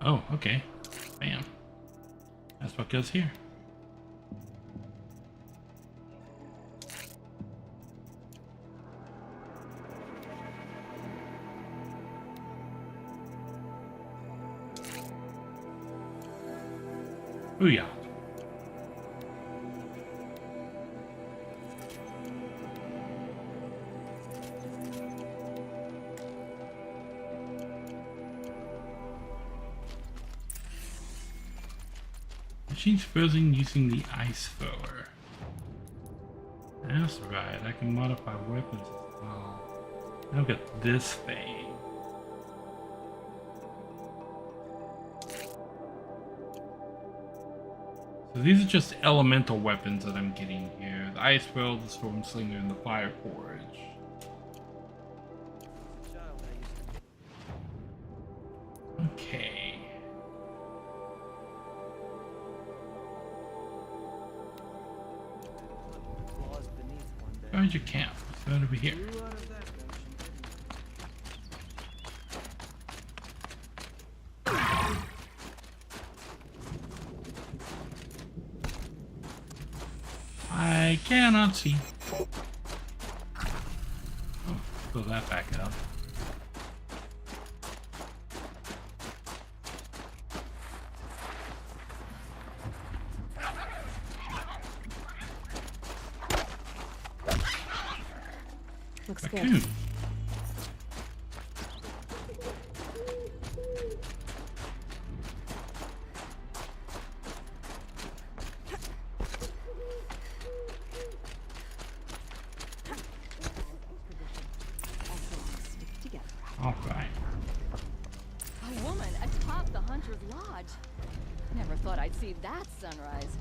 Oh, okay. Bam. That's what goes here. Booyah. Machine's frozen using the ice thrower. That's right, I can modify weapons as well. I've got this thing. So these are just elemental weapons that I'm getting here. The ice thrower, the storm slinger, and the fire forge. Okay. Where's your camp? It's right over here. I cannot see. Oh, fill that back up. Looks good. see that sunrise.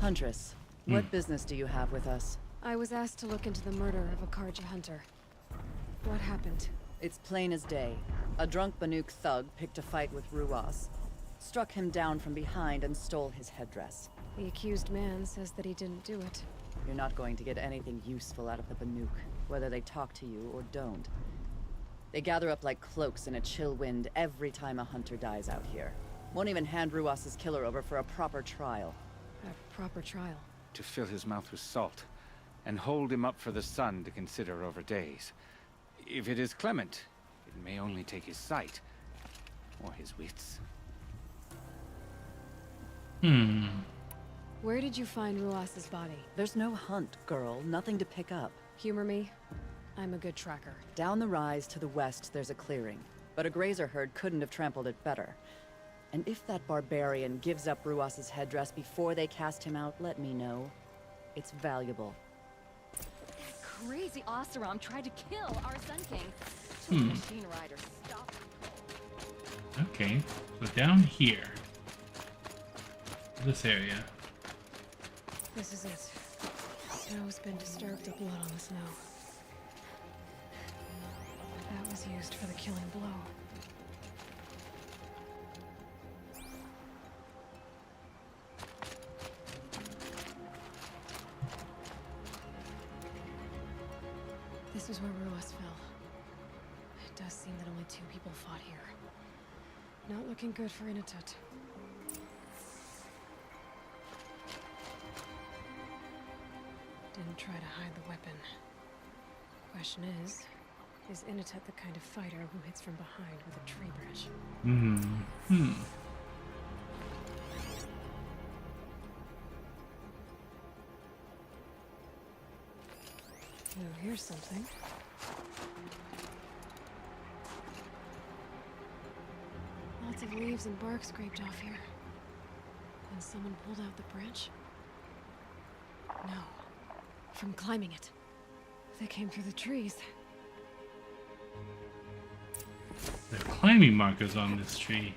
Huntress, what business do you have with us? I was asked to look into the murder of a Karja hunter. What happened? It's plain as day. A drunk Banuk thug picked a fight with Ruas, struck him down from behind and stole his headdress. The accused man says that he didn't do it. You're not going to get anything useful out of the Banuk, whether they talk to you or don't. They gather up like cloaks in a chill wind every time a hunter dies out here. Won't even hand Ruas's killer over for a proper trial. A proper trial? To fill his mouth with salt, and hold him up for the sun to consider over days. If it is clement, it may only take his sight, or his wits. Where did you find Ruas's body? There's no hunt, girl. Nothing to pick up. Humor me. I'm a good tracker. Down the rise to the west, there's a clearing. But a grazer herd couldn't have trampled it better. And if that barbarian gives up Ruas's headdress before they cast him out, let me know. It's valuable. That crazy Oseram tried to kill our Sun King. Two machine riders stopped. Okay, so down here. This area. This is it. Snow's been disturbed to blood on the snow. That was used for the killing blow. This is where Ruas fell. It does seem that only 2 people fought here. Not looking good for Inatut. Didn't try to hide the weapon. Question is Inatut the kind of fighter who hits from behind with a tree branch? Oh, here's something. Lots of leaves and bark scraped off here. And someone pulled out the branch? No. From climbing it. They came through the trees. There are climbing markers on this tree.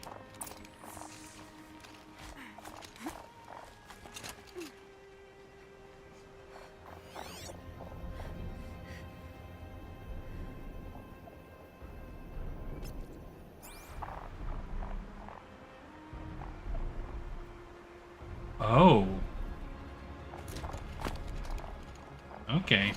Oh. Okay.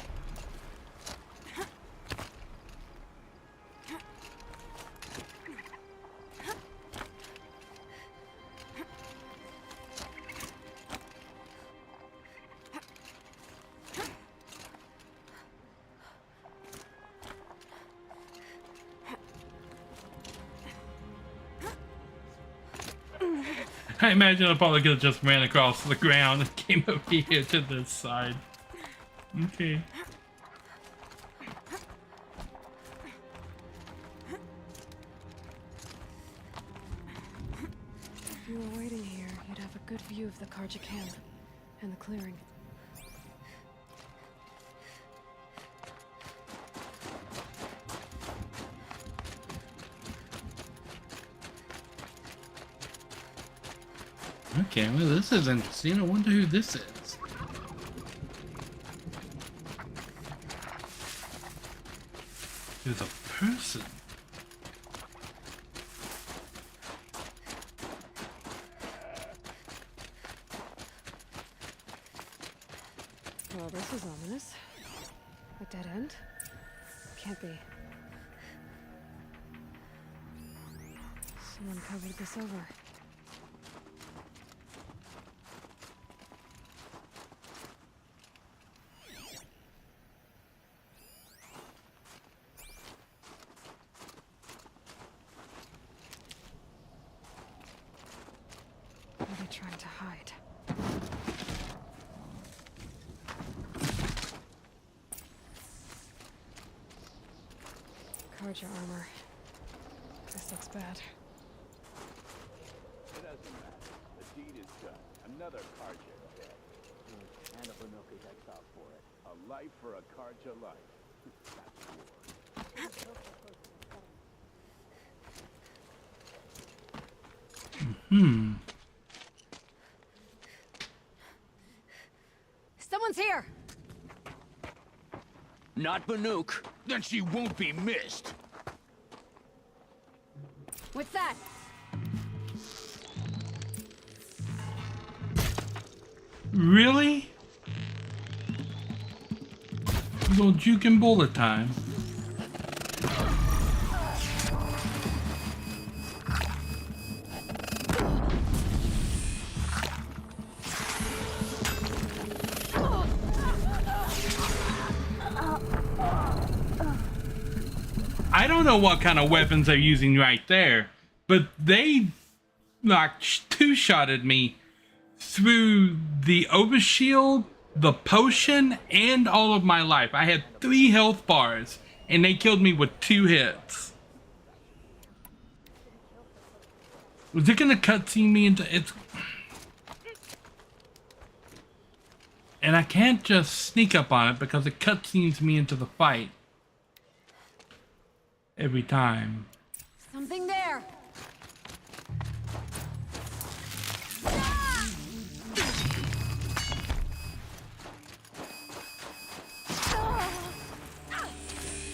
I imagine I probably could have just ran across the ground and came over here to this side. Okay. If you were waiting here, you'd have a good view of the Karja camp and the clearing. Okay, well this is interesting. I wonder who this is. There's a person. Well, this is ominous. A dead end? Can't be. Someone covered this over. What are they trying to hide? Carja armor. This looks bad. It doesn't matter. The deed is done. Another Karja dead. And a Banuki exile for it. A life for a Karja life. That's war. Someone's here! Not Banuk. Then she won't be missed. What's that? Really? Little juke and bullet time. I don't know what kind of weapons they're using right there, but they like two-shotted me through the overshield, the potion, and all of my life. I had 3 health bars, and they killed me with 2 hits. Was it gonna cutscene me into it? And I can't just sneak up on it because it cutscenes me into the fight every time. Something there!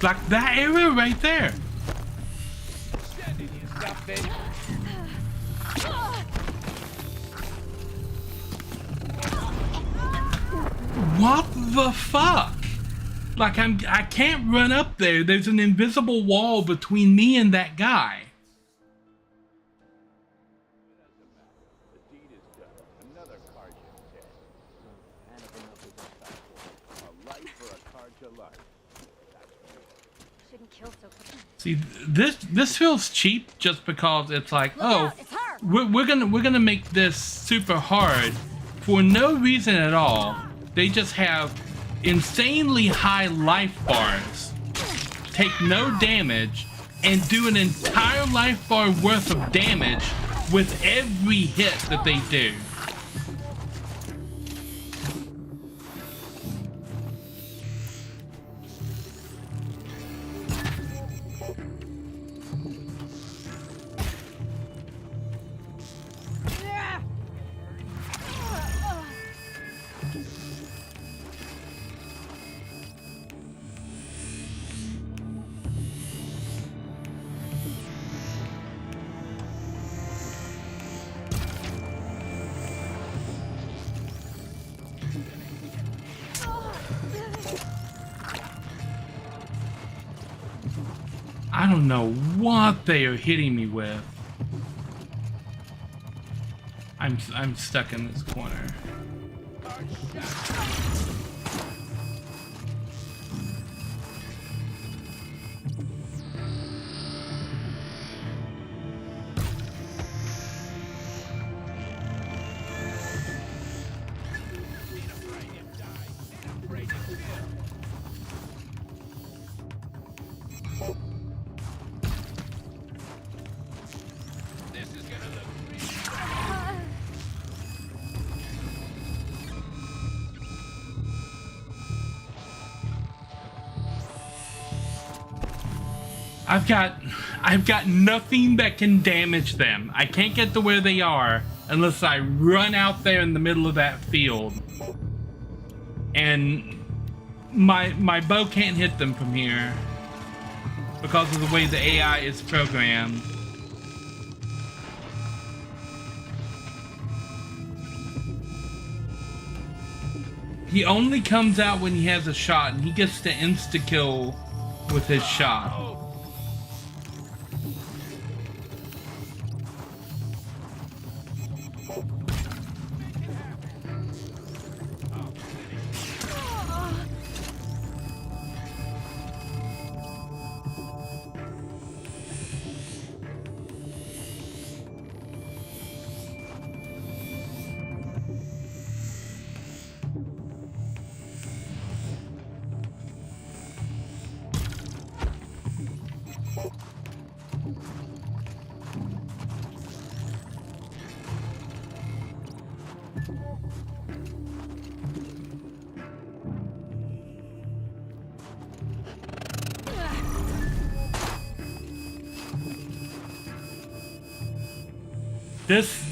Like that area right there. What the fuck? Like I can't run up there. There's an invisible wall between me and that guy. Another Karja dead. And a Banuki exile for it. A life for a Karja life. Shouldn't kill so quickly. See, this feels cheap just because it's like, oh, we're gonna make this super hard for no reason at all. They just have insanely high life bars, take no damage, and do an entire life bar worth of damage with every hit that they do. I don't know what they are hitting me with. I'm stuck in this corner. I've got nothing that can damage them. I can't get to where they are unless I run out there in the middle of that field. And my bow can't hit them from here because of the way the AI is programmed. He only comes out when he has a shot, and he gets to insta-kill with his shot.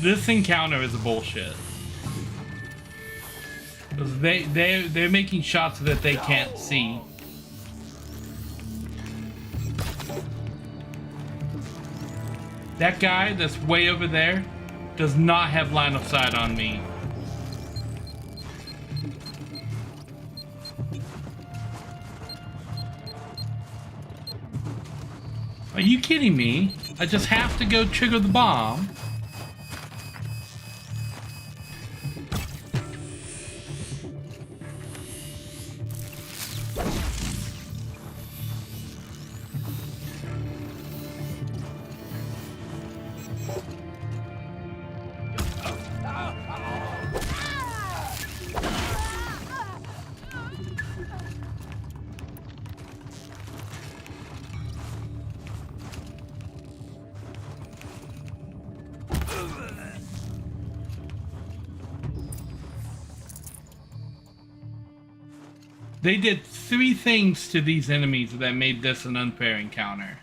This encounter is bullshit. Because they're making shots that they can't see. That guy that's way over there does not have line of sight on me. Are you kidding me? I just have to go trigger the bomb. They did 3 things to these enemies that made this an unfair encounter.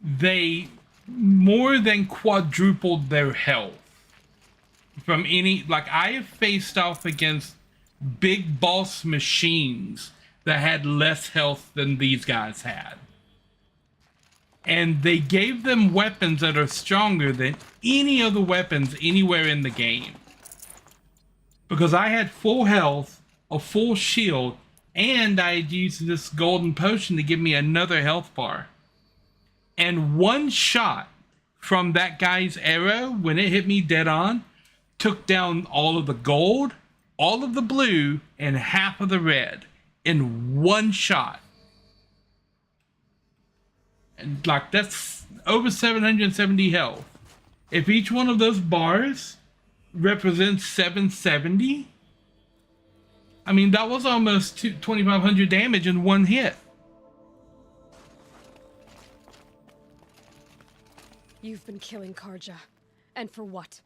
They more than quadrupled their health from any, like, I have faced off against big boss machines that had less health than these guys had. And they gave them weapons that are stronger than any other weapons anywhere in the game. Because I had full health, a full shield, and I had used this golden potion to give me another health bar. And one shot from that guy's arrow, when it hit me dead on, took down all of the gold, all of the blue, and half of the red in one shot. And like, that's over 770 health. If each one of those bars represents 770, I mean, that was almost 2,500 damage in one hit. You've been killing Karja. And for what?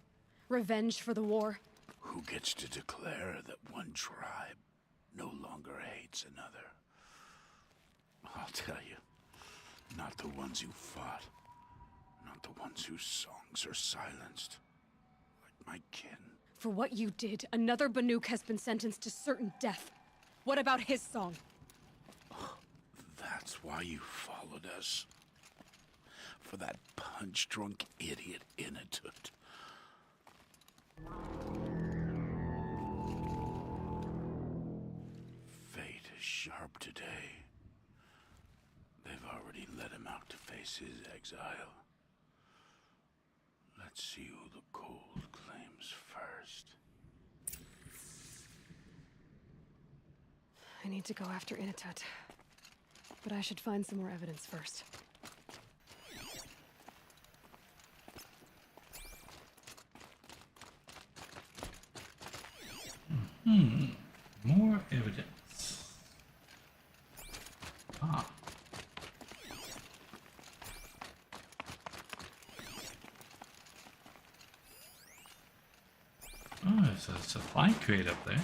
Revenge for the war? Who gets to declare that one tribe no longer hates another? I'll tell you, not the ones you fought, not the ones whose songs are silenced, like my kin. For what you did, another Banuk has been sentenced to certain death. What about his song? That's why you followed us. For that punch-drunk idiot Inatut. Fate is sharp today. They've already let him out to face his exile. Let's see who the cold claims first. I need to go after Inatut. But I should find some more evidence first. More evidence. Ah. Oh, there's a supply crate up there.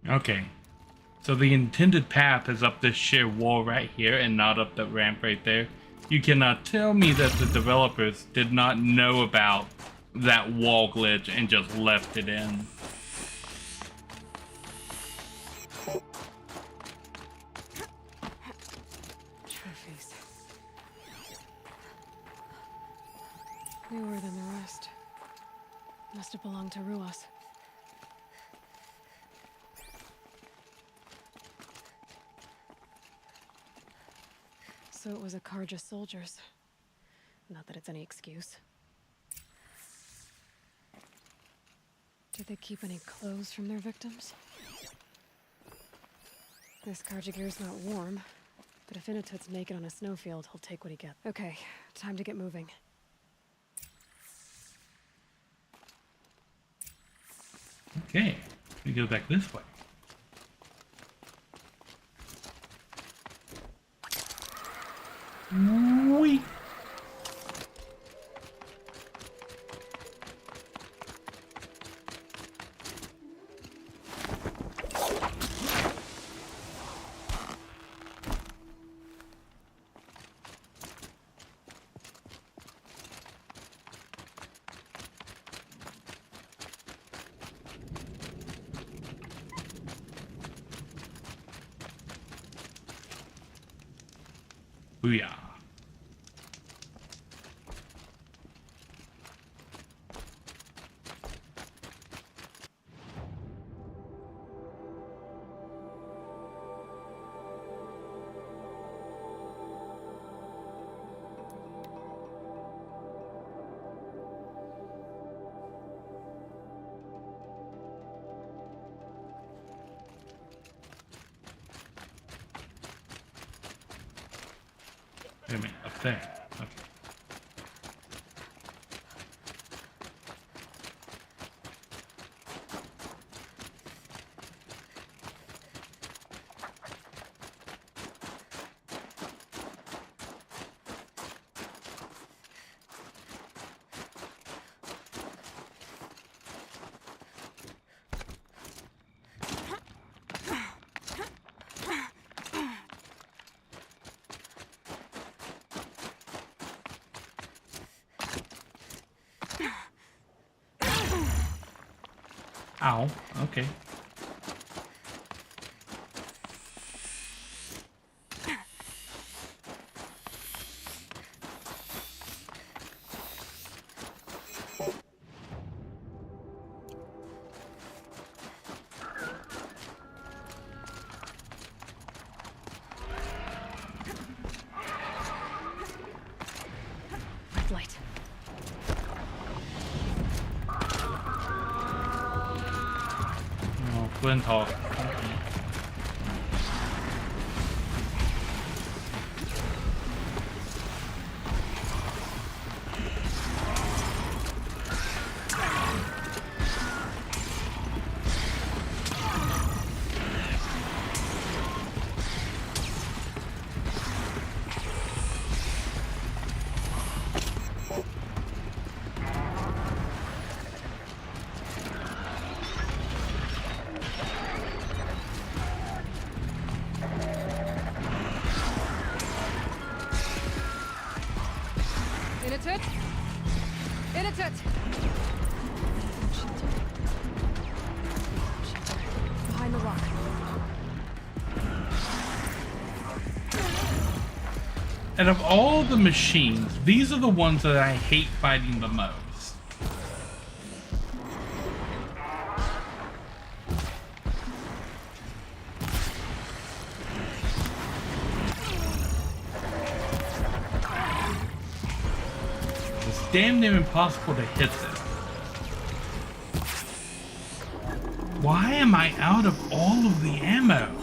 Okay, so the intended path is up this sheer wall right here and not up the ramp right there. You cannot tell me that the developers did not know about that wall glitch and just left it in. Trophies. Newer than the rest. Must have belonged to Ruas. So it was a Karja soldiers. Not that it's any excuse. Did they keep any clothes from their victims? This Karja gear's not warm, but if Inatut's naked on a snowfield, he'll take what he gets. Okay, time to get moving. Okay, we go back this way. Whee! Booyah. Wait a minute, up there. Okay. Ow, okay. Red light. Flinthawk. Inatut! Inatut! Behind the rock. Out of all the machines, these are the ones that I hate fighting the most. It's damn near impossible to hit them. Why am I out of all of the ammo?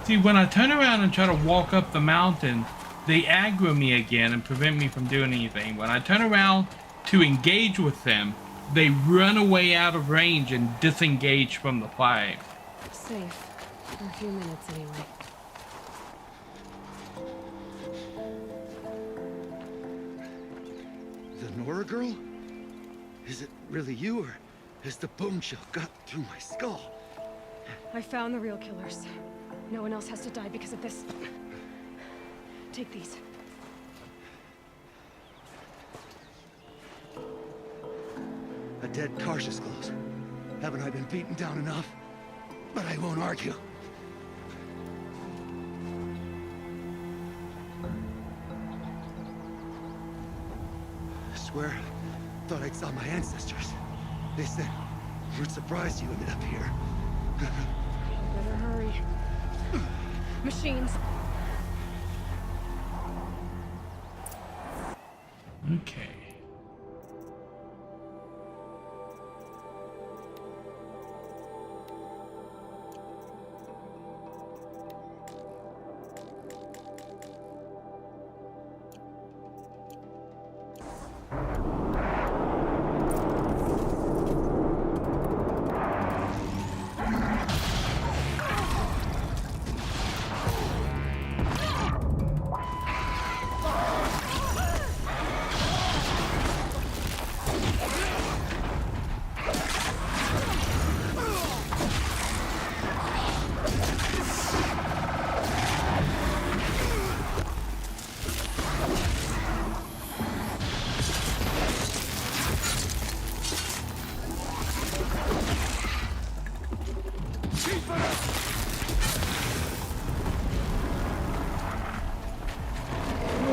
See, when I turn around and try to walk up the mountain, they aggro me again and prevent me from doing anything. When I turn around to engage with them, they run away out of range and disengage from the fight. Safe. For a few minutes, anyway. The Nora girl? Is it really you, or has the boom shell got through my skull? I found the real killers. No one else has to die because of this. Take these. A dead Karsh's close. Haven't I been beaten down enough? But I won't argue. I swear, thought I saw my ancestors. They said, we're surprised you ended up here. Better hurry. Machines. Okay.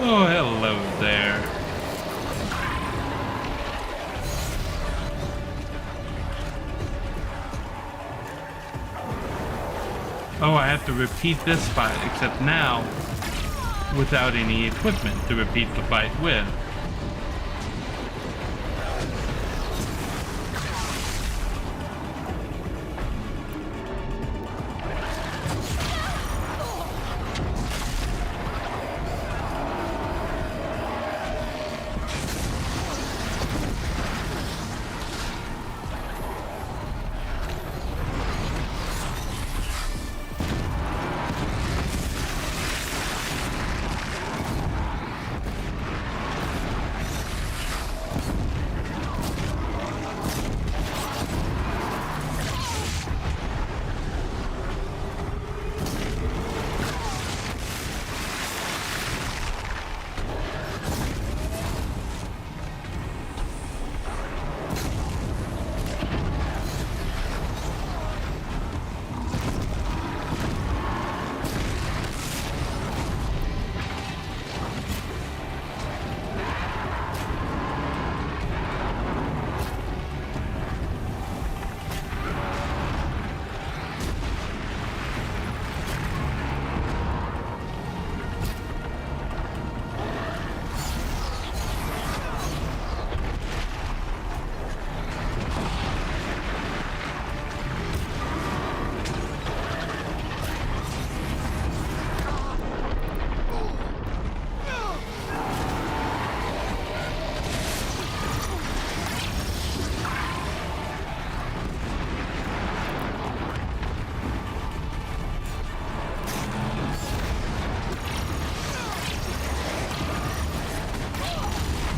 Oh, hello there. Oh, I have to repeat this fight, except now without any equipment to repeat the fight with.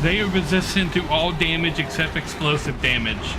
They are resistant to all damage except explosive damage.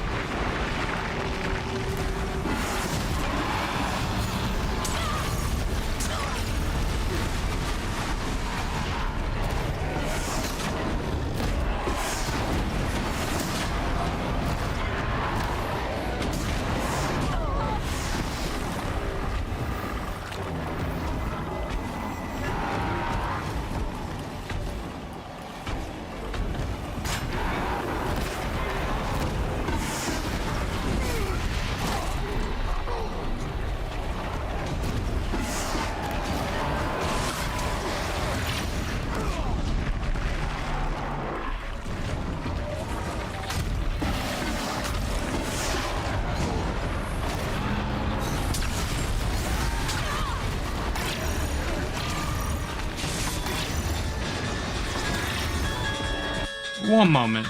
One moment.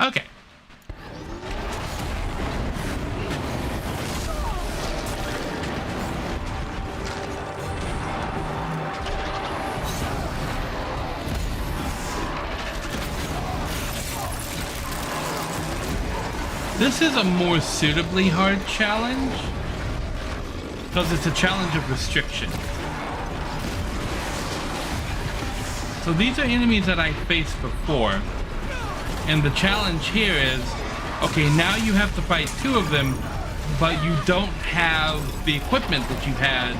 Okay. This is a more suitably hard challenge because it's a challenge of restriction. So these are enemies that I faced before, and the challenge here is, okay, now you have to fight 2 of them, but you don't have the equipment that you had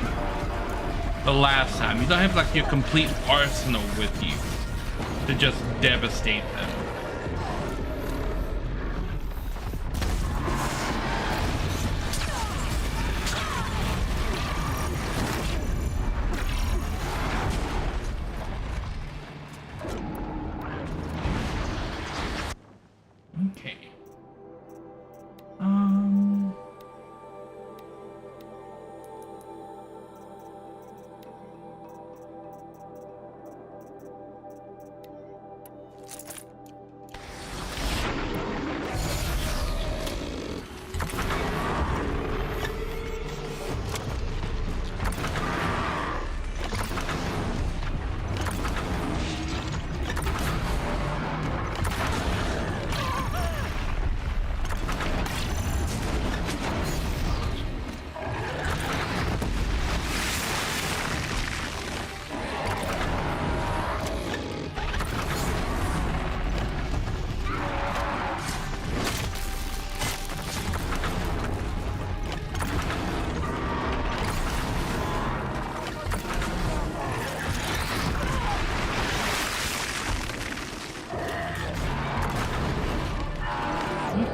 the last time. You don't have like your complete arsenal with you to just devastate them. Okay.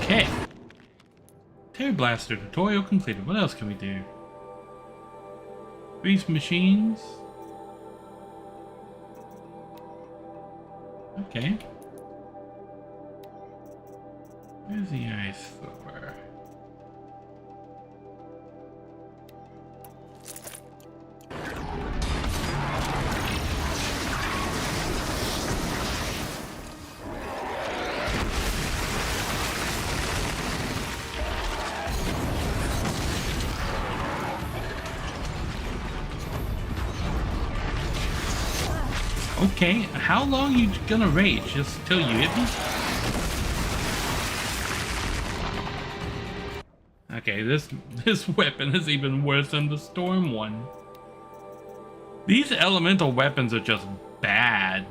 Okay. Terry Blaster tutorial completed. What else can we do? These machines. Okay. Where's the ice thrower? Okay, how long you gonna rage? Just till you hit me? Okay, this weapon is even worse than the storm one. These elemental weapons are just bad.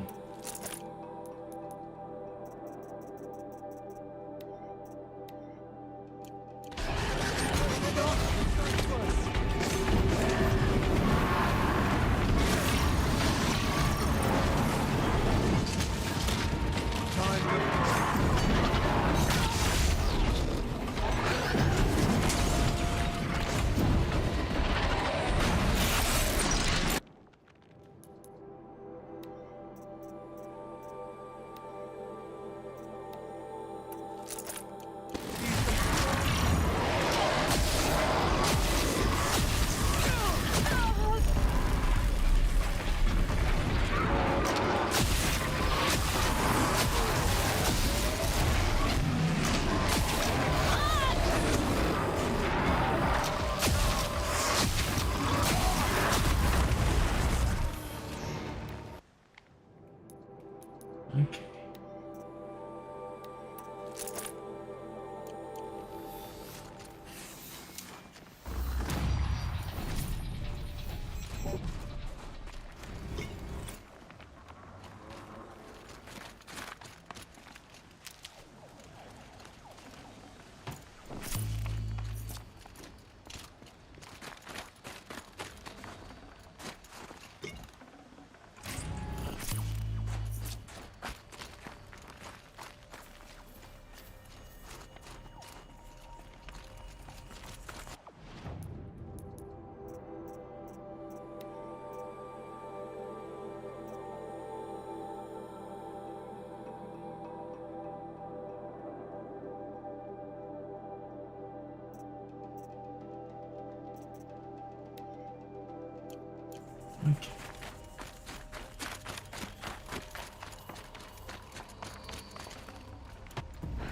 Okay.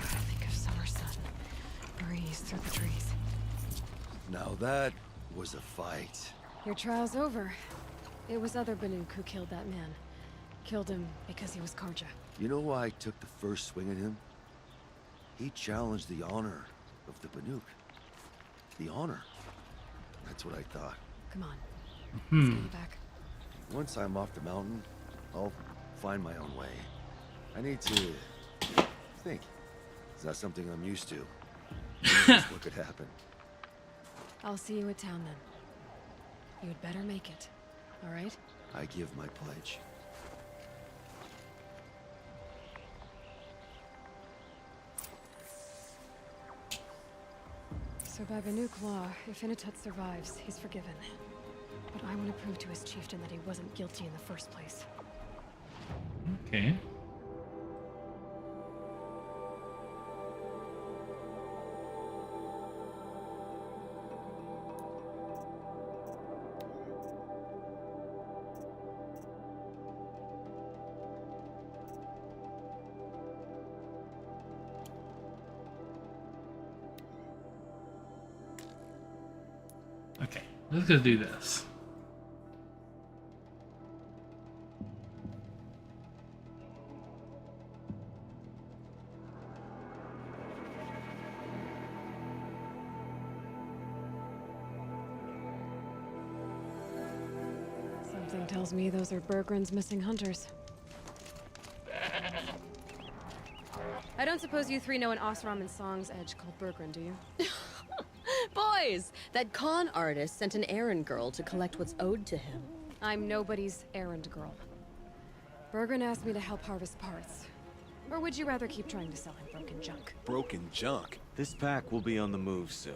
Think of summer sun, breeze through the trees. Now that was a fight. Your trial's over. It was other Banuk who killed that man. Killed him because he was Karja. You know why I took the first swing at him? He challenged the honor of the Banuk. The honor. That's what I thought. Come on. Let's get you back. Once I'm off the mountain, I'll find my own way. I need to think. It's not something I'm used to. Who knows what could happen? I'll see you at town then. You'd better make it. All right? I give my pledge. So by Banuk law, if Inatut survives, he's forgiven. But I want to prove to his chieftain that he wasn't guilty in the first place. Okay. Okay, let's go do this. Something tells me those are Bergren's missing hunters. I don't suppose you three know an Osram and Song's edge called Bergren, do you? Boys, that con artist sent an errand girl to collect what's owed to him. I'm nobody's errand girl. Bergren asked me to help harvest parts. Or would you rather keep trying to sell him broken junk? Broken junk? This pack will be on the move soon.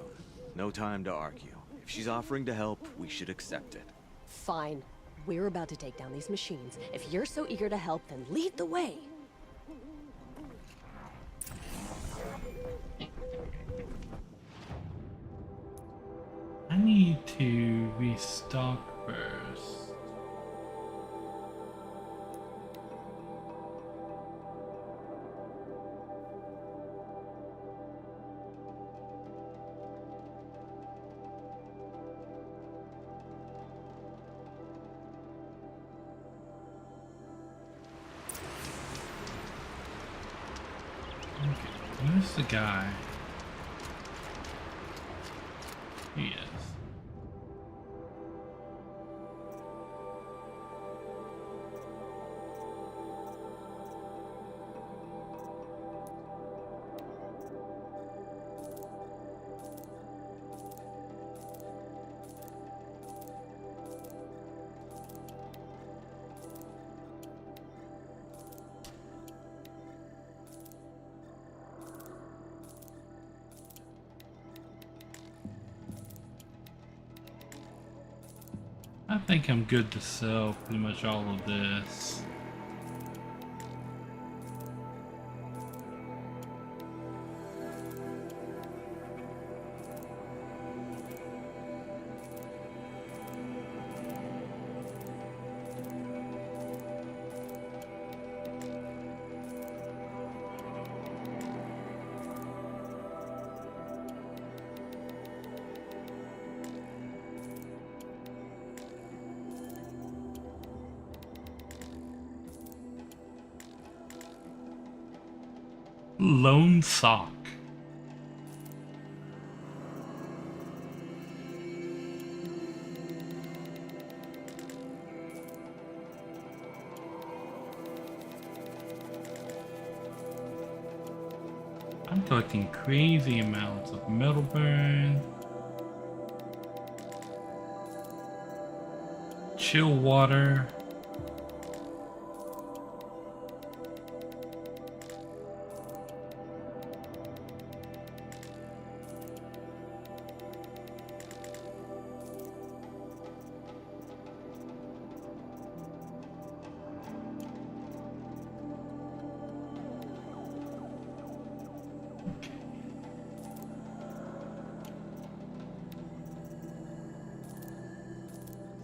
No time to argue. If she's offering to help, we should accept it. Fine. We're about to take down these machines. If you're so eager to help, then lead the way. I need to restock first. Okay, where's the guy? He is. I think I'm good to sell pretty much all of this. Lone sock. I'm collecting crazy amounts of metal burn, chill water.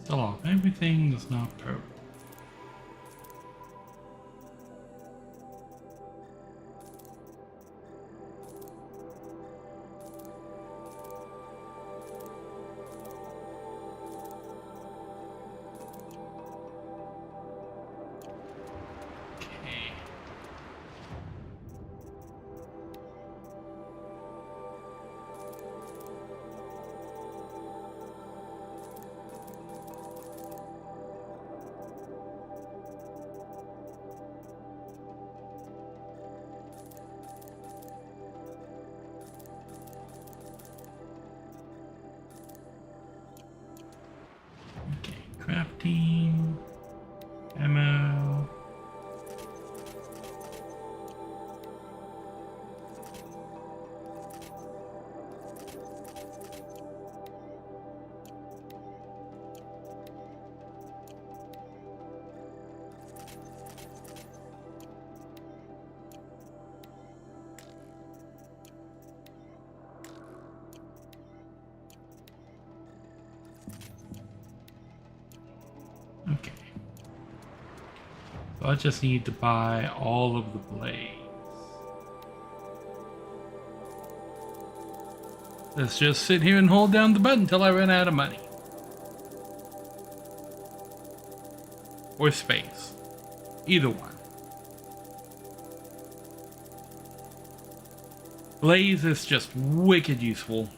Still off. Everything is not purple. Crafting, ammo. Okay. So I just need to buy all of the blades. Let's just sit here and hold down the button until I run out of money. Or space. Either one. Blaze is just wicked useful.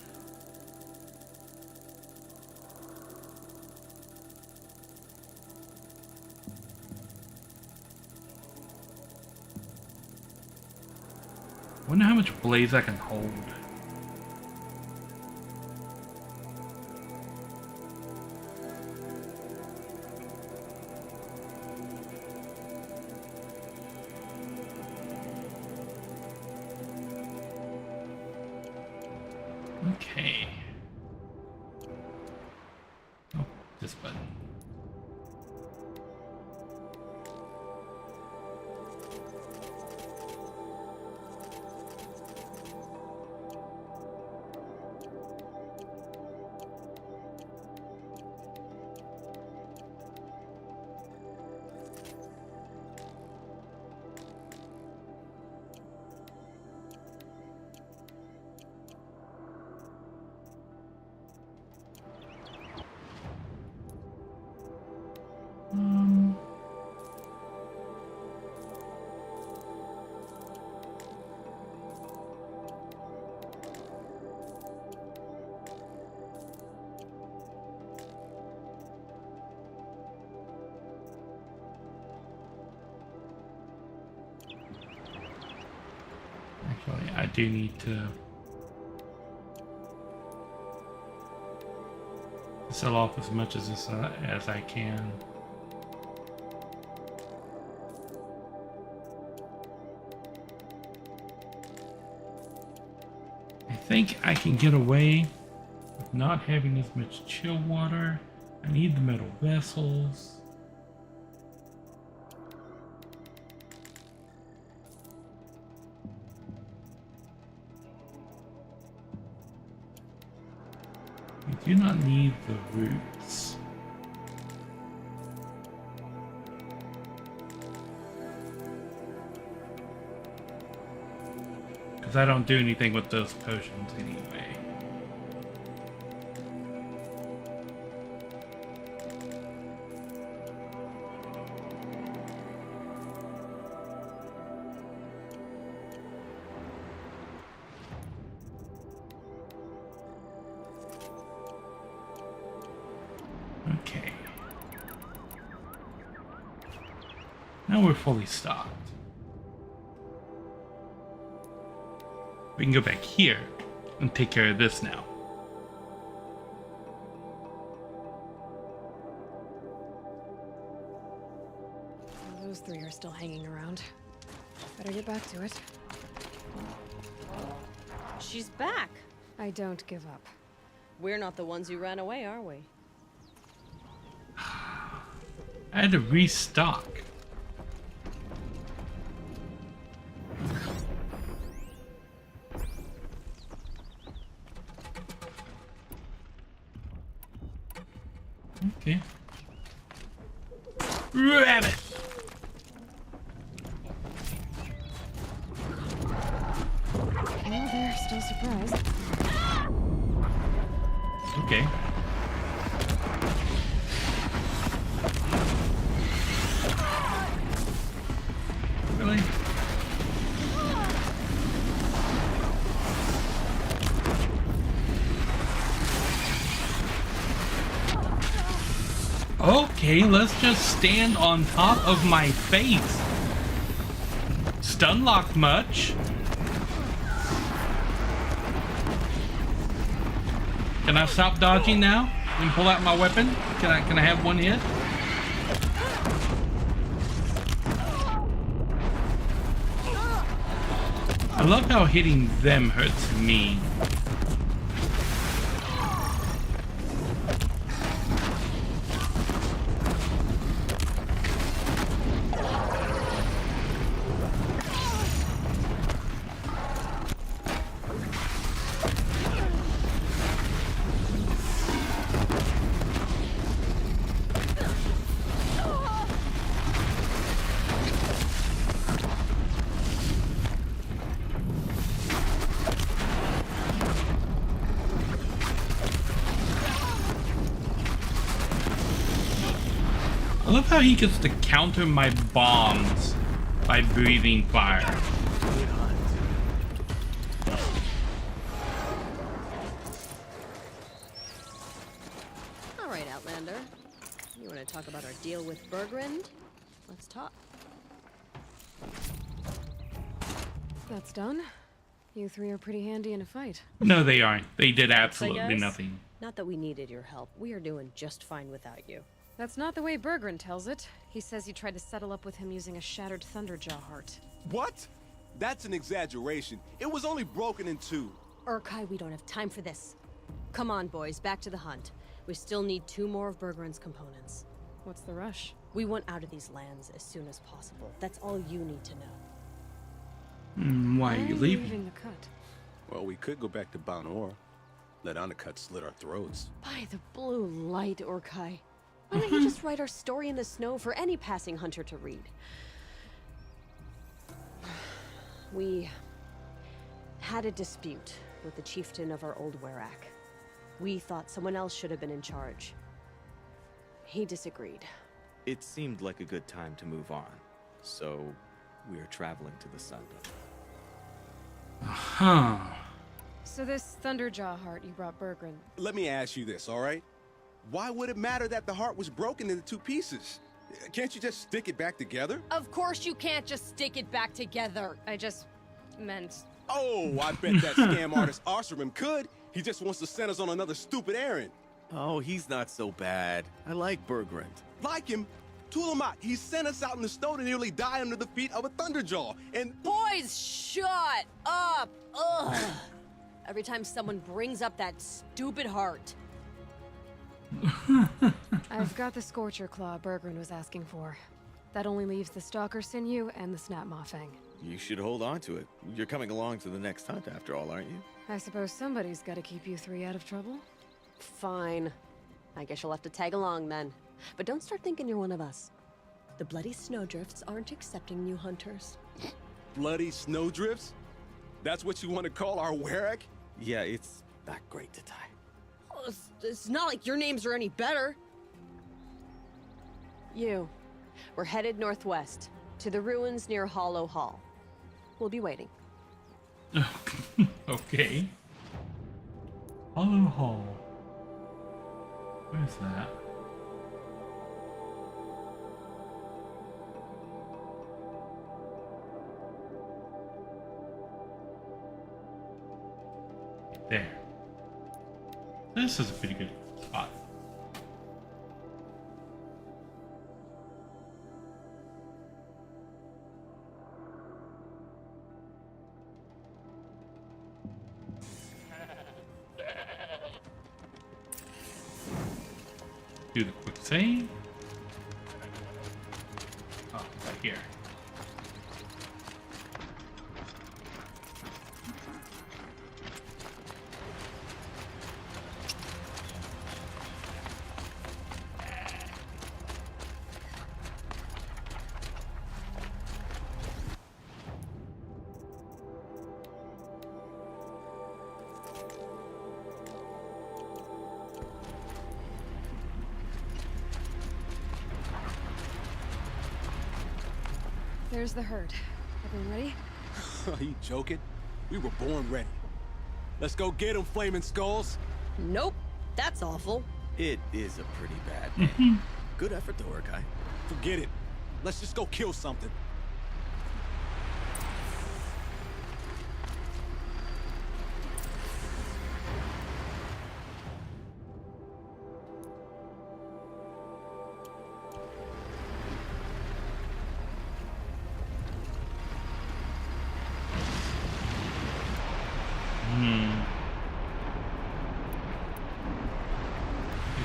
Wonder how much blaze I can hold. Okay. Oh, this button. Actually, I do need to sell off as much as this as I can. I think I can get away with not having as much chill water. I need the metal vessels. We do not need the roots. Because I don't do anything with those potions anyway. Okay. Now we're fully stocked. We can go back here and take care of this now. Well, those three are still hanging around. Better get back to it. She's back. I don't give up. We're not the ones who ran away, are we? I had to restock. Okay. Rabbit! Oh, they're still surprised. Okay. Really? Okay, let's just stand on top of my face. Stun lock much? Can I stop dodging now and pull out my weapon? Can I have one hit? I love how hitting them hurts me. I love how he gets to counter my bombs by breathing fire. Alright, Outlander. You want to talk about our deal with Bergrund? Let's talk. That's done. You three are pretty handy in a fight. No, they aren't. They did I absolutely guess. nothing. Not that we needed your help. We are doing just fine without you. That's not the way Bergrund tells it. He says you tried to settle up with him using a shattered Thunderjaw heart. What? That's an exaggeration. It was only broken in two. Urkai, we don't have time for this. Come on, boys, back to the hunt. We still need 2 more of Bergrund's components. What's the rush? We want out of these lands as soon as possible. That's all you need to know. Why are you leaving? The cut. Well, we could go back to Banor. Let Undercut slit our throats. By the blue light, Urkai. Why don't you just write our story in the snow for any passing hunter to read? We had a dispute with the chieftain of our old Werak. We thought someone else should have been in charge. He disagreed. It seemed like a good time to move on, so we are traveling to the sun. Huh. So this Thunderjaw heart you brought Bergrund. Let me ask you this, all right? Why would it matter that the heart was broken into 2 pieces? Can't you just stick it back together? Of course you can't just stick it back together. I just meant... Oh, I bet that scam artist Narishm could. He just wants to send us on another stupid errand. Oh, he's not so bad. I like Bergrund. Like him? Tulamat, he sent us out in the snow to nearly die under the feet of a Thunderjaw, and... Boys, shut up! Ugh! Every time someone brings up that stupid heart. I've got the Scorcher Claw Bergrund was asking for. That only leaves the Stalker Sinew and the Snap Maw Fang. You should hold on to it. You're coming along to the next hunt after all, aren't you? I suppose somebody's got to keep you 3 out of trouble. Fine. I guess you'll have to tag along then. But don't start thinking you're one of us. The Bloody Snowdrifts aren't accepting new hunters. Bloody snowdrifts? That's what you want to call our Werak? Yeah, it's not great to tie. Oh, it's not like your names are any better. We're headed northwest, to the ruins near Hollow Hall. We'll be waiting. Okay. Hollow Hall. Where's that? There. This is a pretty good spot. Do the quick save. Oh, right here. There's the herd. Everyone ready? Are you joking? We were born ready. Let's go get them, flaming skulls. Nope. That's awful. It is a pretty bad name. Good effort though, Urkai. Forget it. Let's just go kill something.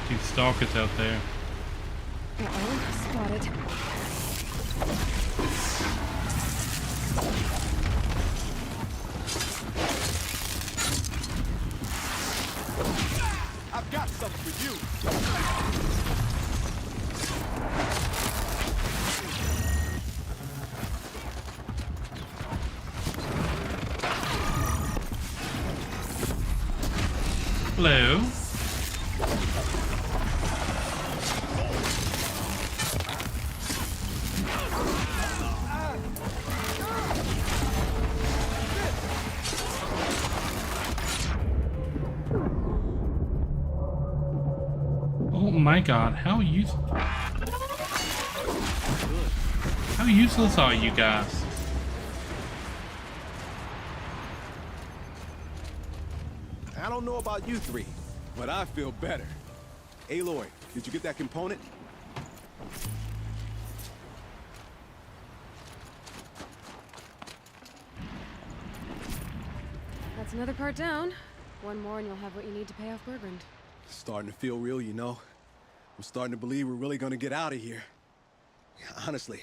Two stalkers out there. Uh-oh, spotted. I've got something for you. Hello. Oh my god, how useless are you guys? I don't know about you three, but I feel better. Aloy, did you get that component? That's another part down. One more and you'll have what you need to pay off Bergrand. Starting to feel real, you know. I'm starting to believe we're really gonna get out of here. Honestly,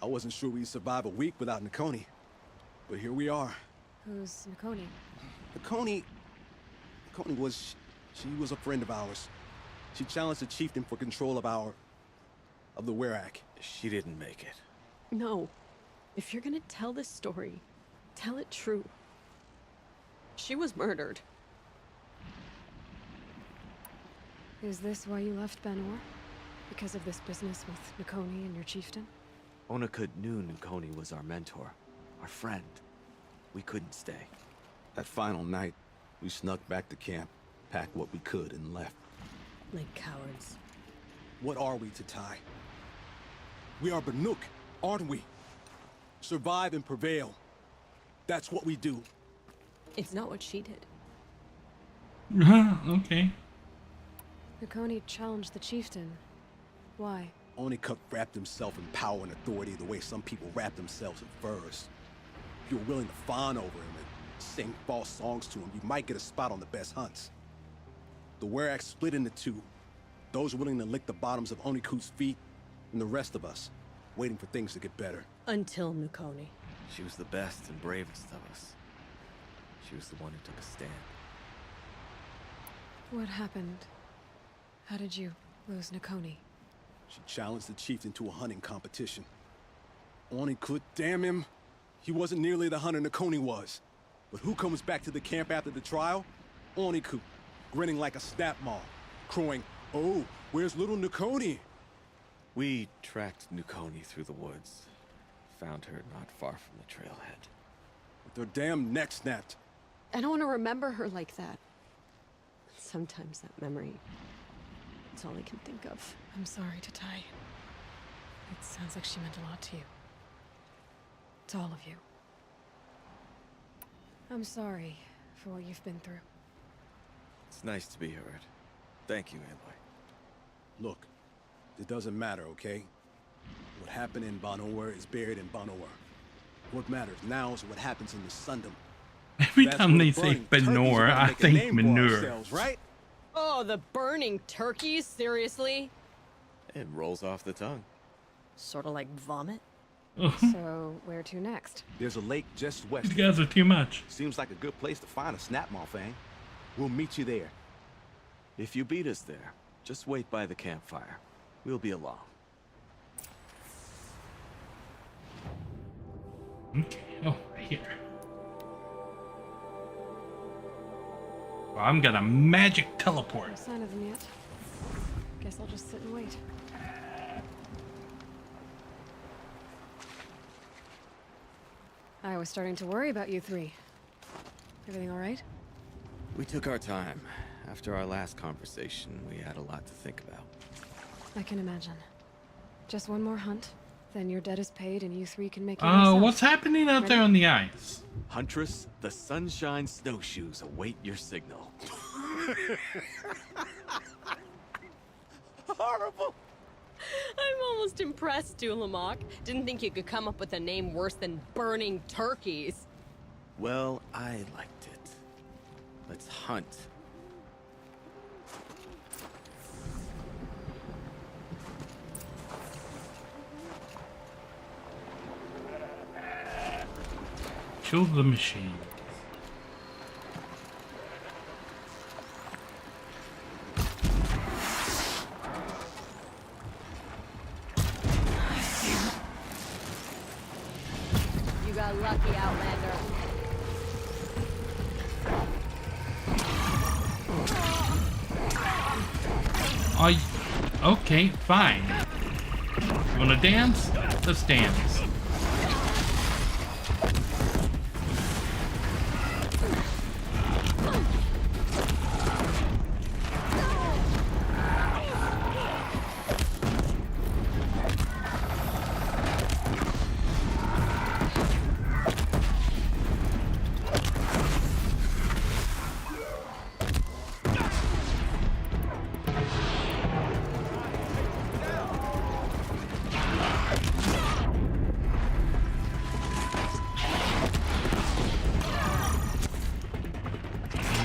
I wasn't sure we'd survive a week without Nakoni. But here we are. Who's Nakoni? Nakoni was... she was a friend of ours. She challenged the chieftain for control of the Werak. She didn't make it. No. If you're gonna tell this story, tell it true. She was murdered. Is this why you left Banor? Because of this business with Nakoni and your chieftain? Onakut knew Nakoni was our mentor, our friend. We couldn't stay. That final night, we snuck back to camp, packed what we could, and left. Like cowards. What are we, Tatai? We are Banuk, aren't we? Survive and prevail. That's what we do. It's not what she did. Okay. Nakoni challenged the chieftain. Why? Onakut wrapped himself in power and authority the way some people wrap themselves in furs. If you're willing to fawn over him and sing false songs to him, you might get a spot on the best hunts. The Werak split into two. Those willing to lick the bottoms of Onikut's feet, and the rest of us, waiting for things to get better. Until Nakoni. She was the best and bravest of us. She was the one who took a stand. What happened? How did you lose Nakoni? She challenged the chieftain to a hunting competition. Onikut, damn him! He wasn't nearly the hunter Nakoni was. But who comes back to the camp after the trial? Onikut, grinning like a snap maw, crowing, "Oh, where's little Nakoni?" We tracked Nakoni through the woods. Found her not far from the trailhead. With her damn neck snapped. I don't want to remember her like that. Sometimes that memory... it's all I can think of. I'm sorry, Tatai. It sounds like she meant a lot to you. To all of you. I'm sorry for what you've been through. It's nice to be heard. Thank you, Aloy. Look, it doesn't matter, okay? What happened in Banor is buried in Banor. What matters now is what happens in the Sundom. Every time they say Banor, I think manure. Right? Oh, the burning turkeys? Seriously? It rolls off the tongue. Sort of like vomit? So, where to next? There's a lake just west. You guys are too much. Seems like a good place to find a snapmaw fang. We'll meet you there. If you beat us there, just wait by the campfire. We'll be along. Okay, oh, right here. Well, I'm gonna magic teleport. No sign of them yet. Guess I'll just sit and wait. I was starting to worry about you three. Everything all right? We took our time. After our last conversation, we had a lot to think about. I can imagine. Just one more hunt, then your debt is paid and you three can make it What's happening out there on the ice? Huntress, the Sunshine Snowshoes await your signal. Horrible. I'm almost impressed, Dulamok. Didn't think you could come up with a name worse than Burning Turkeys. Well, I liked it. Let's hunt. Kill the machine. You got lucky, Outlander. Okay, fine. You wanna dance? Let's dance.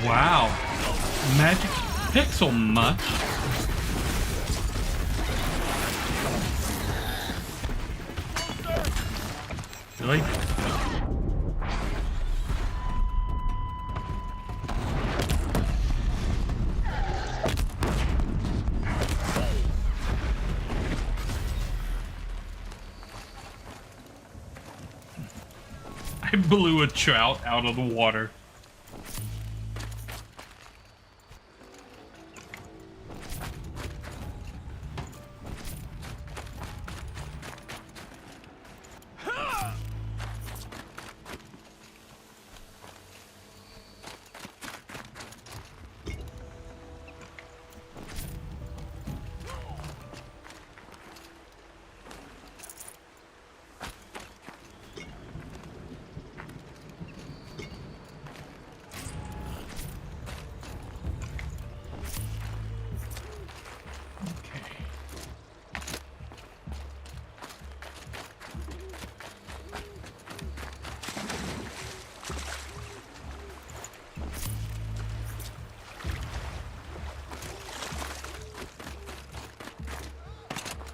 Wow. Magic pixel much. Really? I blew a trout out of the water.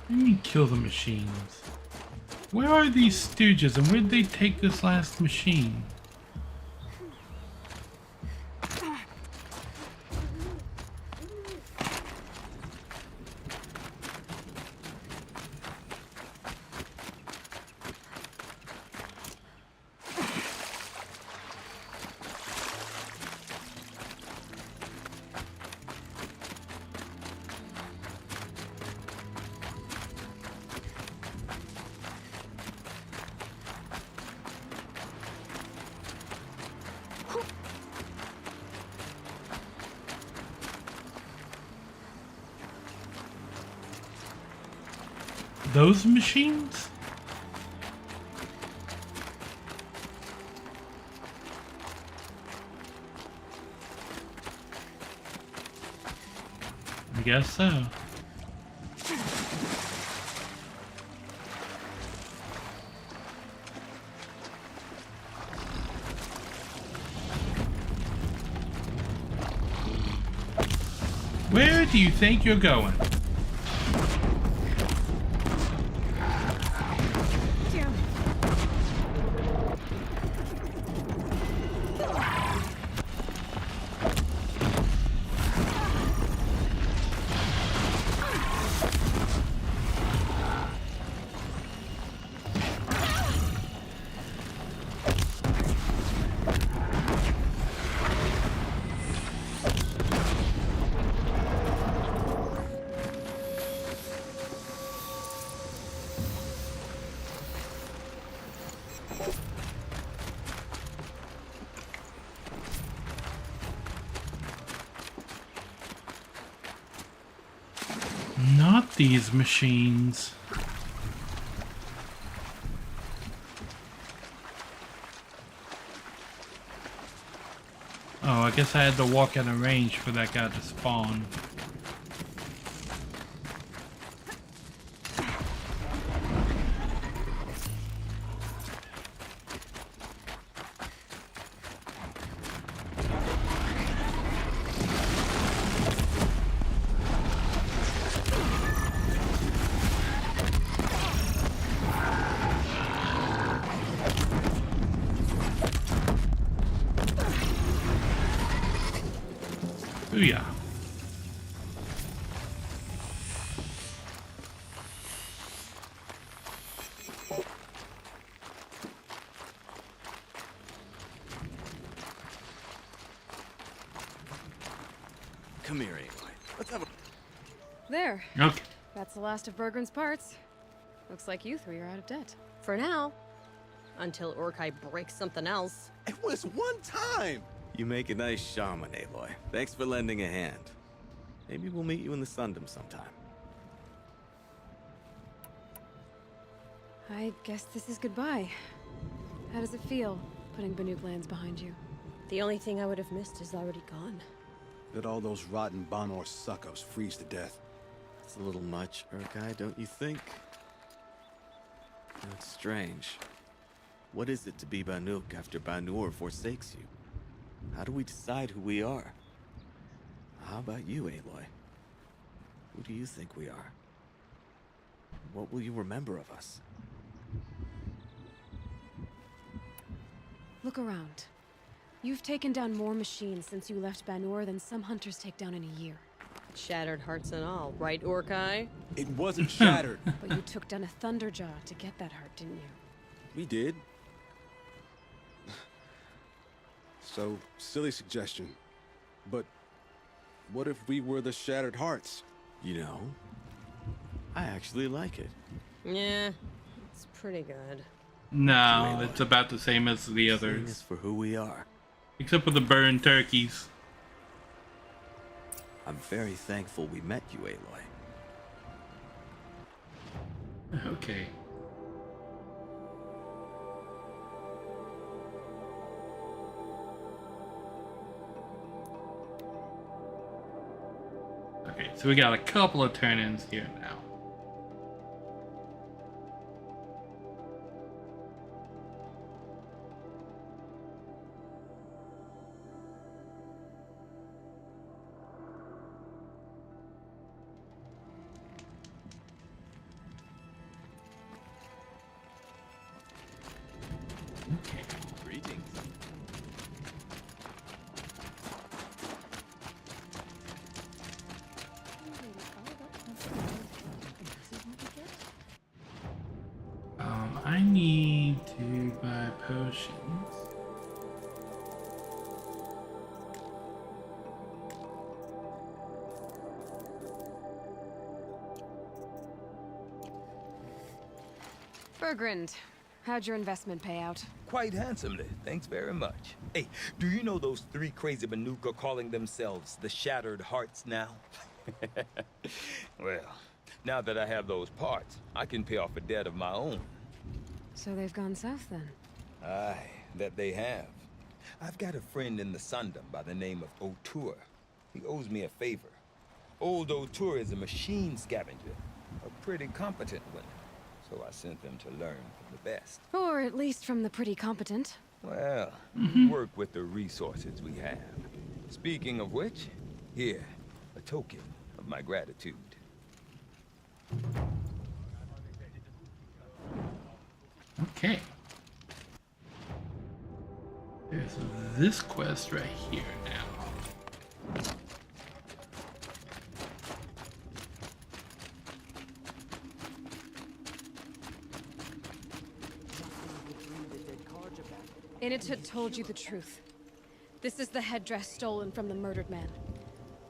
Let me kill the machines. Where are these stooges and where'd they take this last machine? Those machines? I guess so. Where do you think you're going? these machines. Oh, I guess I had to walk out of range for that guy to spawn. Booyah. Come here, Aloy. Let's have a... There. Okay. That's the last of Bergren's parts. Looks like you three are out of debt. For now. Until Urkai breaks something else. It was one time! You make a nice shaman, Aloy. Thanks for lending a hand. Maybe we'll meet you in the Sundom sometime. I guess this is goodbye. How does it feel, putting Banuk lands behind you? The only thing I would have missed is already gone. Let all those rotten Banor suck-ups freeze to death. That's a little much, Urkai, don't you think? That's strange. What is it to be Banuk after Banur forsakes you? How do we decide who we are? How about you, Aloy? Who do you think we are? What will you remember of us? Look around. You've taken down more machines since you left Banur than some hunters take down in a year. Shattered hearts and all, right, Urkai? It wasn't shattered. But you took down a Thunderjaw to get that heart, didn't you? We did. So, silly suggestion. But what if we were the Shattered Hearts? You know, I actually like it. Yeah, it's pretty good. No, it's about the same as the others. Us for who we are. Except for the burned turkeys. I'm very thankful we met you, Aloy. Okay. Okay, so we got a couple of turn-ins here now. Okay. Greetings. I need to buy potions. Bergrand, how'd your investment pay out? Quite handsomely, thanks very much. Hey, do you know those three crazy Banuk are calling themselves the Shattered Hearts now? Well, now that I have those parts, I can pay off a debt of my own. So they've gone south then? Aye, that they have. I've got a friend in the Sundom by the name of O'Toole. He owes me a favor. Old O'Toole is a machine scavenger, a pretty competent one. So I sent them to learn from the best. Or at least from the pretty competent. Well, work with the resources we have. Speaking of which, here, a token of my gratitude. Okay. There's this quest right here now. Initut told you the truth. This is the headdress stolen from the murdered man.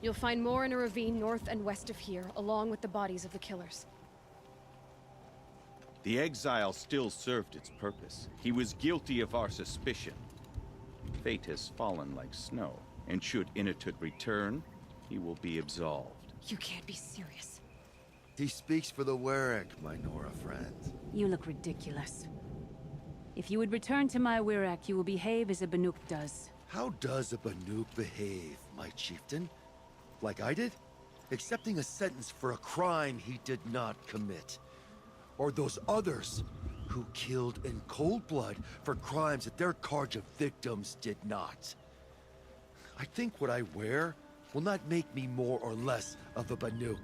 You'll find more in a ravine north and west of here, along with the bodies of the killers. The exile still served its purpose. He was guilty of our suspicion. Fate has fallen like snow, and should Initut return, he will be absolved. You can't be serious. He speaks for the Warwick, my Nora friend. You look ridiculous. If you would return to my Whereak, you will behave as a Banuk does. How does a Banuk behave, my chieftain? Like I did? Accepting a sentence for a crime he did not commit. Or those others who killed in cold blood for crimes that their charge of victims did not. I think what I wear will not make me more or less of a Banuk.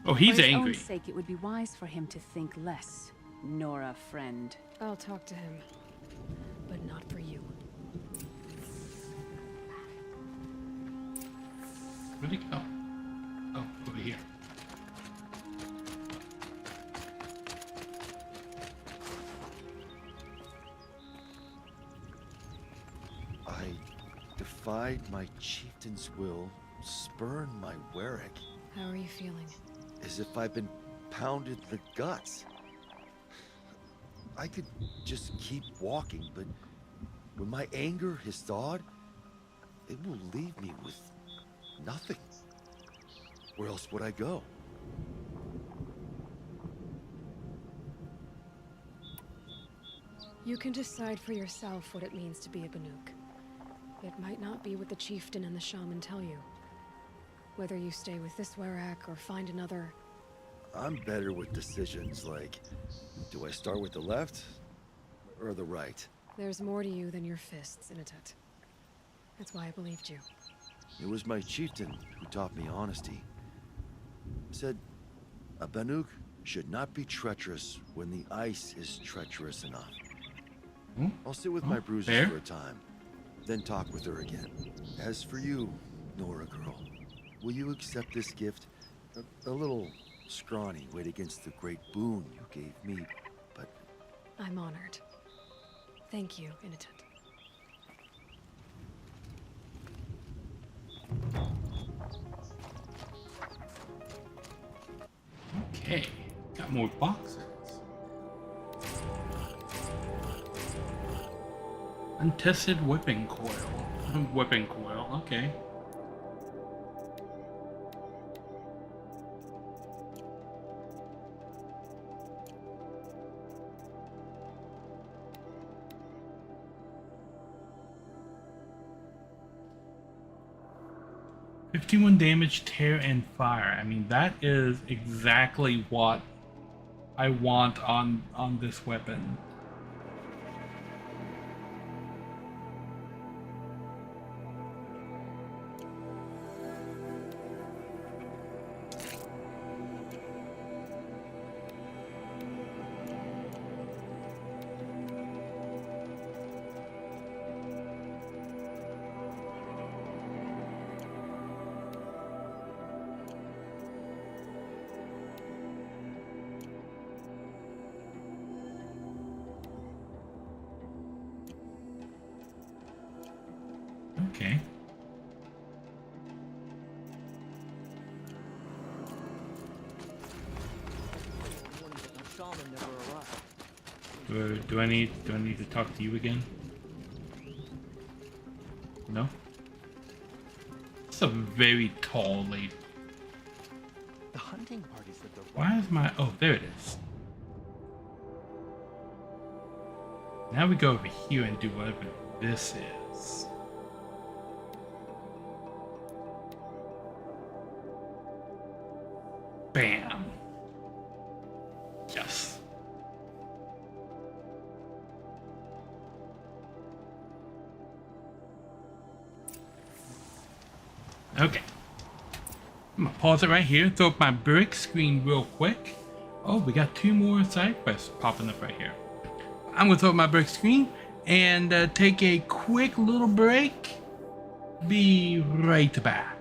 Oh, he's for his angry. own sake, it would be wise for him to think less. Nora, friend. I'll talk to him, but not for you. Where'd he go? Oh, over here. I defied my chieftain's will, spurned my Warwick. How are you feeling? As if I've been pounded in the guts. I could just keep walking, but when my anger has thawed, it will leave me with nothing. Where else would I go? You can decide for yourself what it means to be a Banuk. It might not be what the chieftain and the shaman tell you. Whether you stay with this Warwick or find another... I'm better with decisions like, do I start with the left or the right? There's more to you than your fists, Inatet. That's why I believed you. It was my chieftain who taught me honesty. Said, a Banuk should not be treacherous when the ice is treacherous enough. I'll sit with my bruises for a time, then talk with her again. As for you, Nora girl, will you accept this gift? A little scrawny weighed against the great boon you gave me, but... I'm honored. Thank you, Inatet. Okay, got more boxes. Untested whipping coil. Whipping coil, okay. "51 damage, tear, and fire." I mean, that is exactly what I want on this weapon. Okay. Do I need to talk to you again? No? It's a very tall lady. The hunting parties that the Why is my... Oh, there it is. Now we go over here and do whatever this is. Bam. Yes. Okay. I'm gonna pause it right here, throw up my brick screen real quick. Oh, we got 2 more side quests popping up right here. I'm gonna throw up my brick screen and take a quick little break. Be right back.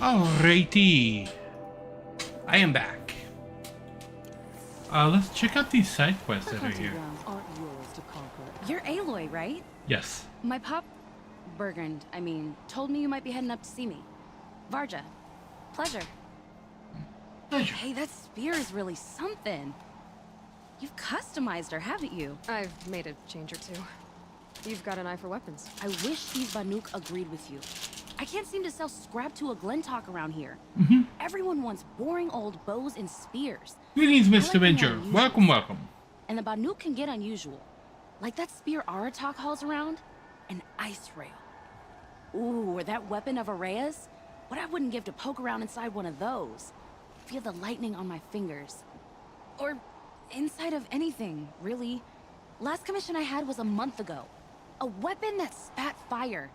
Alrighty. I am back. Let's check out these side quests that are here. Aren't yours to conquer. You're Aloy, right? Yes. My pop... Bergund, I mean, told me you might be heading up to see me. Varja. Pleasure. Pleasure. Hey, that spear is really something. You've customized her, haven't you? I've made a change or two. You've got an eye for weapons. I wish these Banuk agreed with you. I can't seem to sell scrap to a Glentalk around here. Everyone wants boring old bows and spears. Greetings, I Mr. like the Venture. unusual Welcome, stuff. welcome. And the Banuk can get unusual. Like that spear Aratak hauls around. An ice rail. Ooh, or that weapon of Araya's. What I wouldn't give to poke around inside one of those. Feel the lightning on my fingers. Or inside of anything, really. Last commission I had was a month ago. A weapon that spat fire.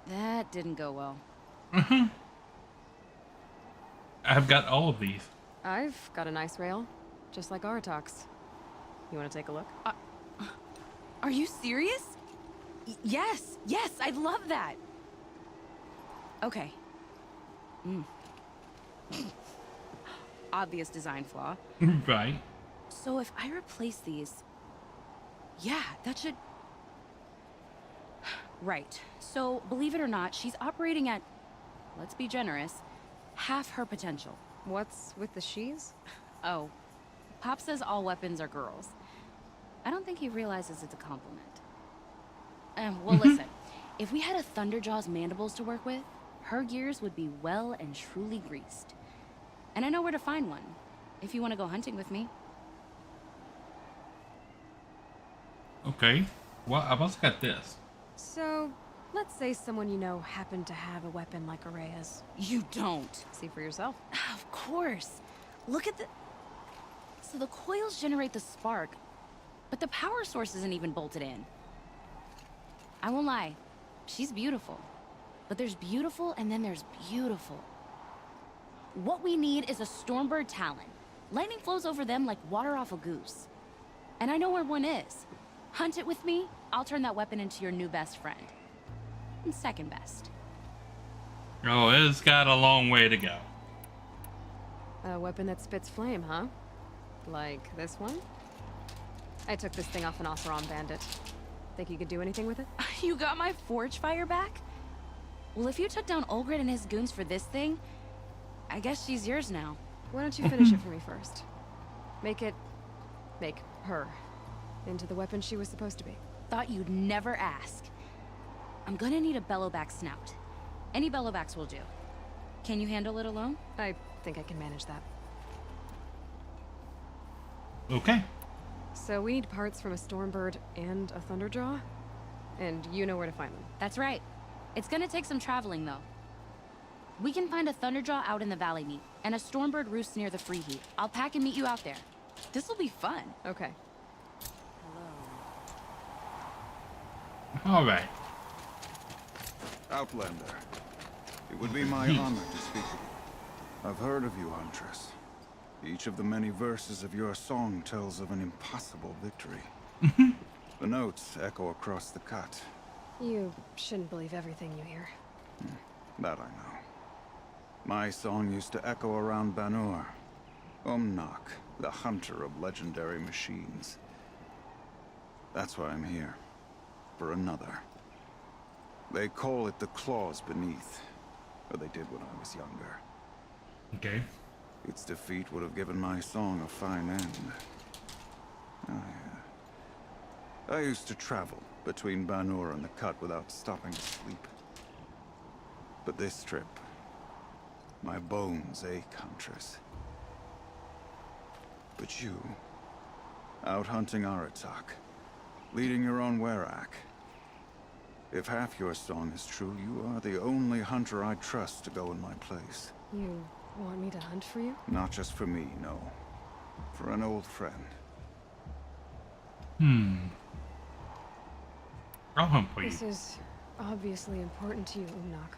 That didn't go well. I've got all of these. I've got an ice rail, just like Aratak's. You want to take a look? Are you serious? Yes, yes, I'd love that. Okay. Obvious design flaw. Right. So if I replace these... Yeah, that should... Right. So, believe it or not, she's operating at, let's be generous, half her potential. What's with the she's? Oh, Pop says all weapons are girls. I don't think he realizes it's a compliment. Well, listen. If we had a Thunderjaw's mandibles to work with, her gears would be well and truly greased. And I know where to find one, if you want to go hunting with me. Okay. Well, I've also got this. So, let's say someone you know happened to have a weapon like Araya's. You don't. See for yourself. Of course. Look at the... So the coils generate the spark, but the power source isn't even bolted in. I won't lie. She's beautiful. But there's beautiful and then there's beautiful. What we need is a Stormbird Talon. Lightning flows over them like water off a goose. And I know where one is. Hunt it with me, I'll turn that weapon into your new best friend. And second best. Oh, it's got a long way to go. A weapon that spits flame, huh? Like this one? I took this thing off an Oseram bandit. Think you could do anything with it? You got my forge fire back? Well, if you took down Olgrid and his goons for this thing, I guess she's yours now. Why don't you finish it for me first? Make her into the weapon she was supposed to be. Thought you'd never ask. I'm gonna need a bellowback snout. Any bellowbacks will do. Can you handle it alone? I think I can manage that. Okay. So we need parts from a Stormbird and a Thunderjaw? And you know where to find them. That's right. It's gonna take some traveling, though. We can find a Thunderjaw out in the Valley Meet, and a Stormbird roosts near the Free Heat. I'll pack and meet you out there. This'll be fun. Okay. All right. Outlander, it would be my honor to speak with you. I've heard of you, Huntress. Each of the many verses of your song tells of an impossible victory. The notes echo across the cut. You shouldn't believe everything you hear. That I know. My song used to echo around Banur. Umnak, the hunter of legendary machines. That's why I'm here. For another. They call it the claws beneath. Or they did when I was younger. Okay. Its defeat would have given my song a fine end. I used to travel between Banur and the Cut without stopping to sleep. But this trip, my bones ache, Huntress. But you, out hunting Aratak, leading your own Werak. If half your song is true, you are the only hunter I trust to go in my place. You want me to hunt for you? Not just for me, no. For an old friend. I'll hunt for you. This is obviously important to you, Umnak.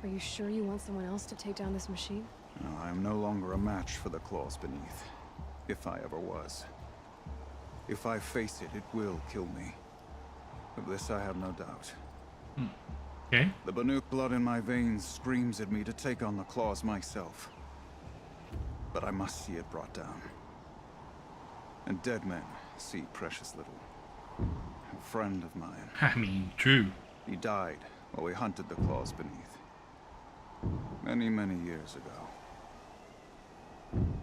Are you sure you want someone else to take down this machine? No, I am no longer a match for the claws beneath. If I ever was. If I face it, it will kill me. Of this I have no doubt. Okay. The Banuk blood in my veins screams at me to take on the claws myself. But I must see it brought down. And dead men see precious little. A friend of mine. I mean, true. He died while we hunted the claws beneath. Many, many years ago.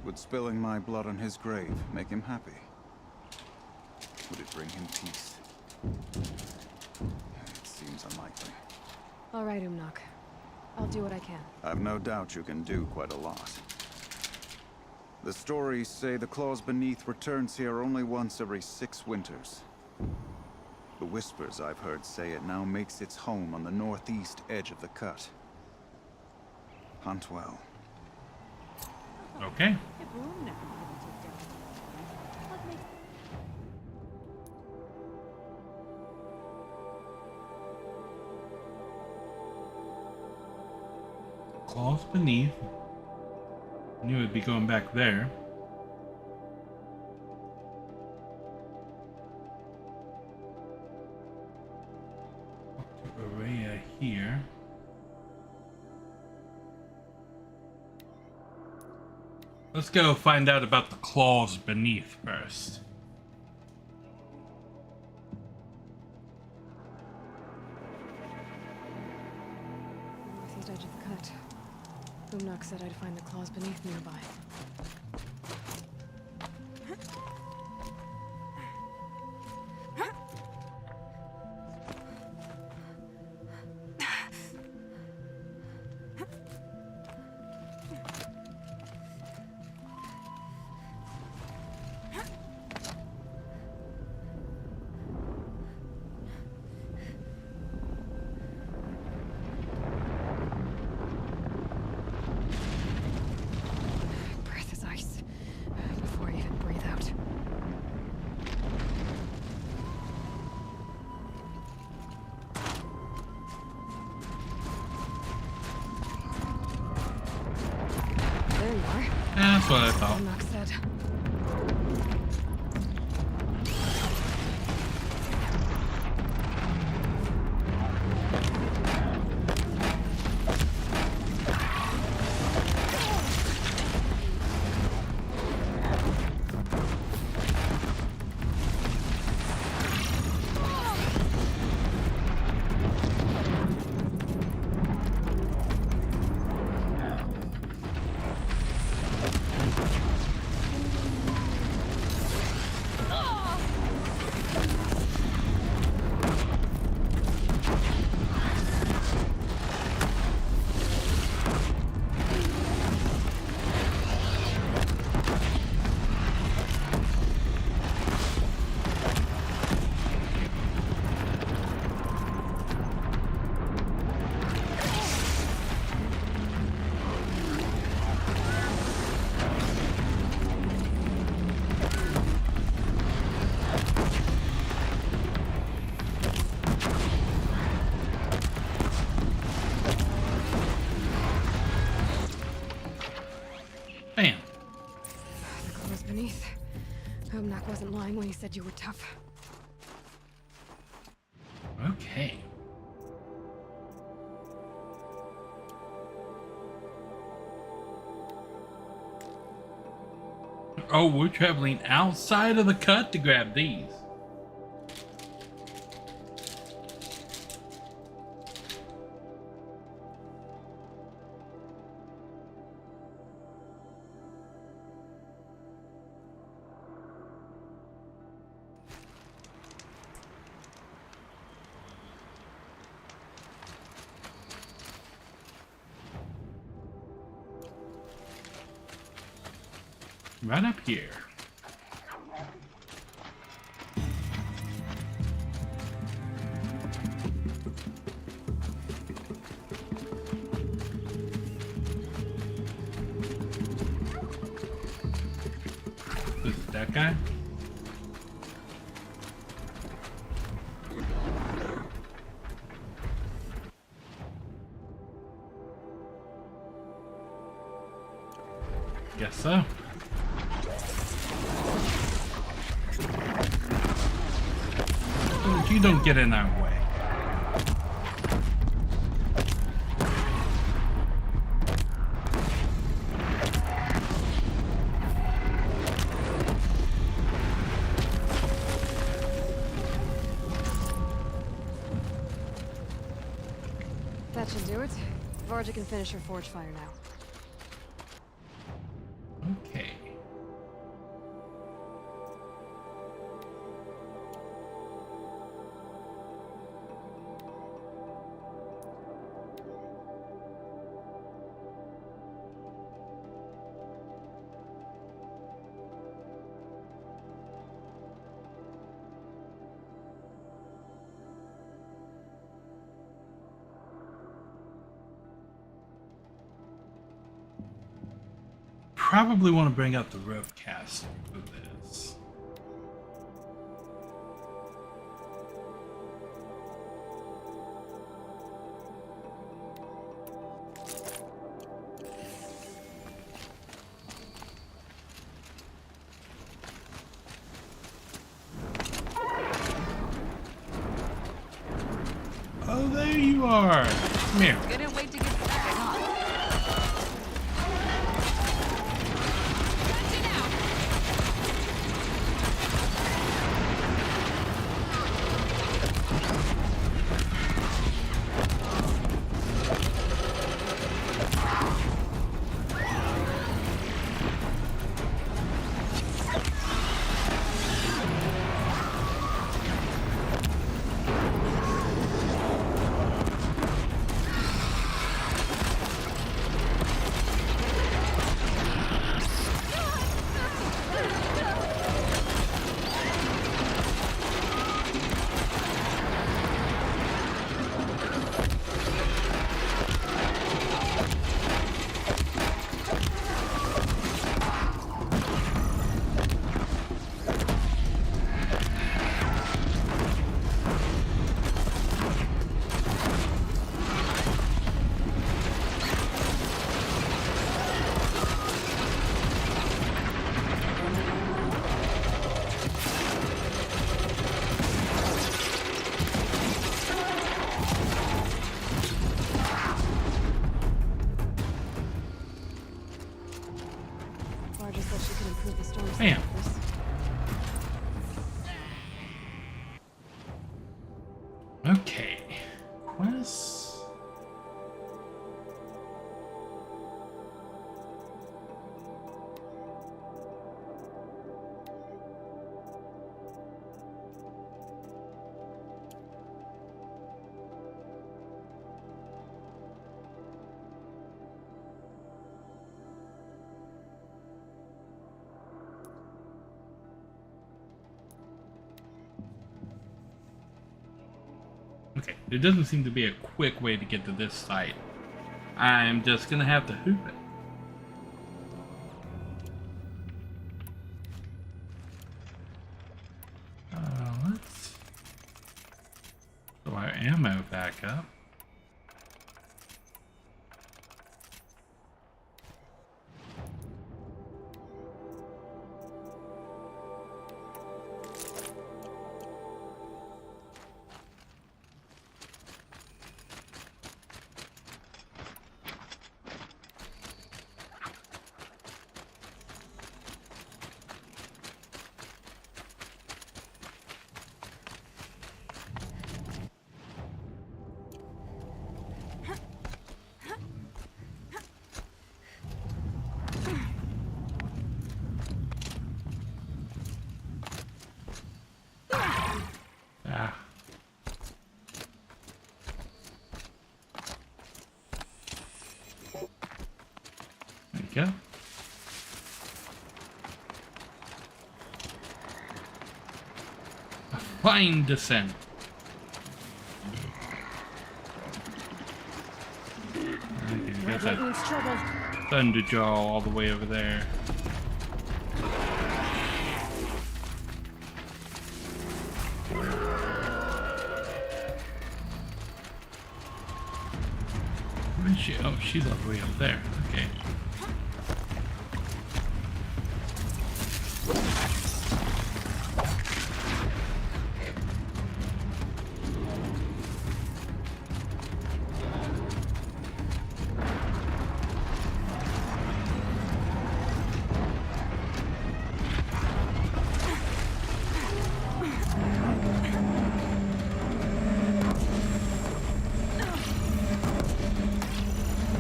Would spilling my blood on his grave make him happy? Would it bring him peace? It seems unlikely. All right, Umnak. I'll do what I can. I've no doubt you can do quite a lot. The stories say the claws beneath returns here only once every 6 winters. The whispers I've heard say it now makes its home on the northeast edge of the cut. Hunt well. Okay. Claws beneath. Knew it'd be going back there. Up to Araya here. Let's go find out about the claws beneath first. Northeast edge of the cut. Umnak said I'd find the claws beneath nearby. Breath is ice. Before I even breathe out. There you are. That's what I thought. Umnak said. Bam. The claws beneath. Umnak wasn't lying when he said you were tough. Okay. Oh, we're traveling outside of the cut to grab these. Right up here. This is that guy? Guess so. You don't get in our way. That should do it. Varja can finish her forge fire now. Okay. Probably want to bring out the rope caster for this. Oh, there you are. Come here. Couldn't wait to get started, huh? Varja said she could improve the storm. Bam. Okay. Quest. Okay, there doesn't seem to be a quick way to get to this site. I'm just gonna have to hoop it. Let's throw our ammo back up. Go. A fine descent. Okay, got that thunder jaw all the way over there. Where is she? Oh, she's all the way up there. Okay.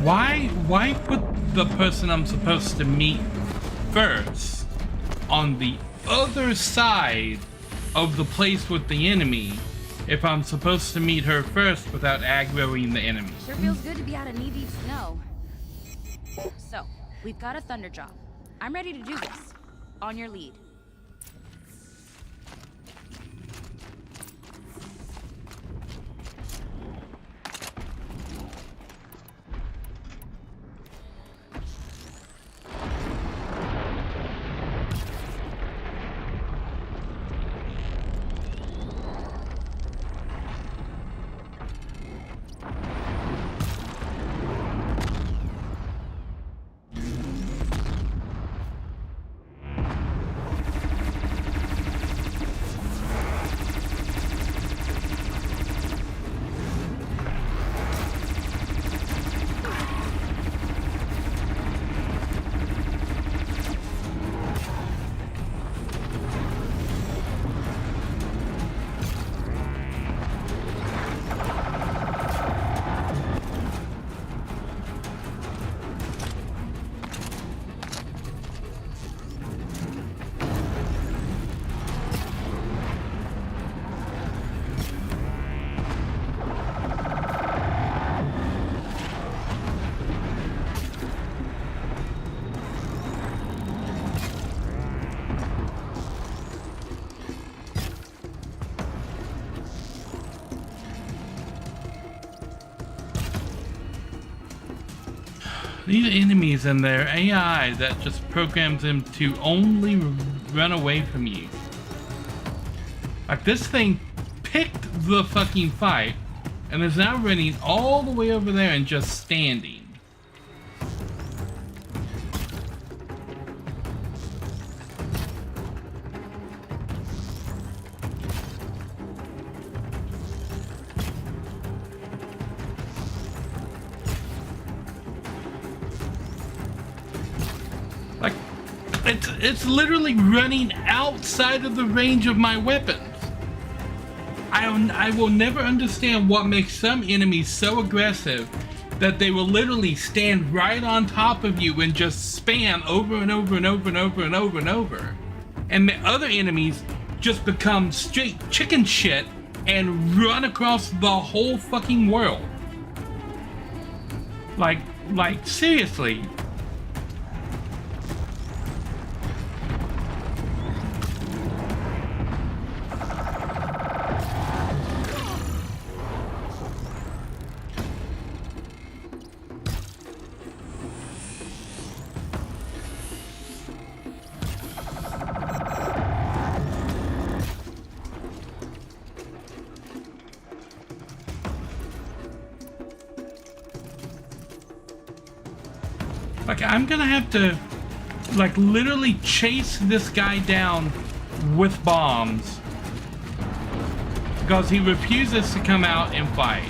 Why put the person I'm supposed to meet first on the other side of the place with the enemy if I'm supposed to meet her first without aggroing the enemy? Sure feels good to be out of knee-deep snow. So, we've got a Thunderjaw. I'm ready to do this. On your lead. These enemies and their AI that just programs them to only run away from you. Like, this thing picked the fucking fight and is now running all the way over there and just standing. It's literally running outside of the range of my weapons. I will never understand what makes some enemies so aggressive that they will literally stand right on top of you and just spam over and over and over and over and over and over. And the other enemies just become straight chicken shit and run across the whole fucking world. Like seriously. Like, I'm gonna have to, like, literally chase this guy down with bombs because he refuses to come out and fight.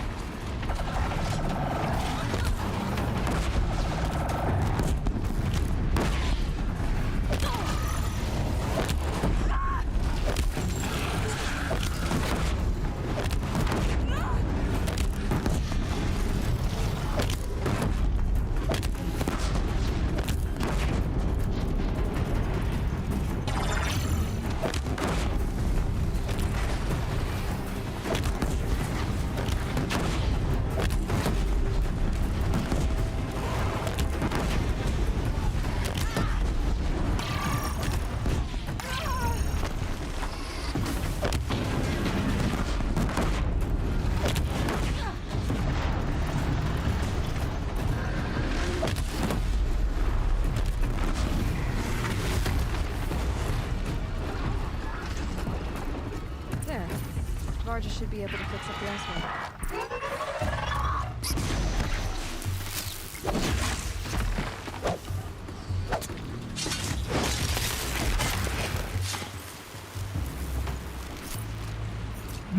Varga should be able to fix up the ice wall.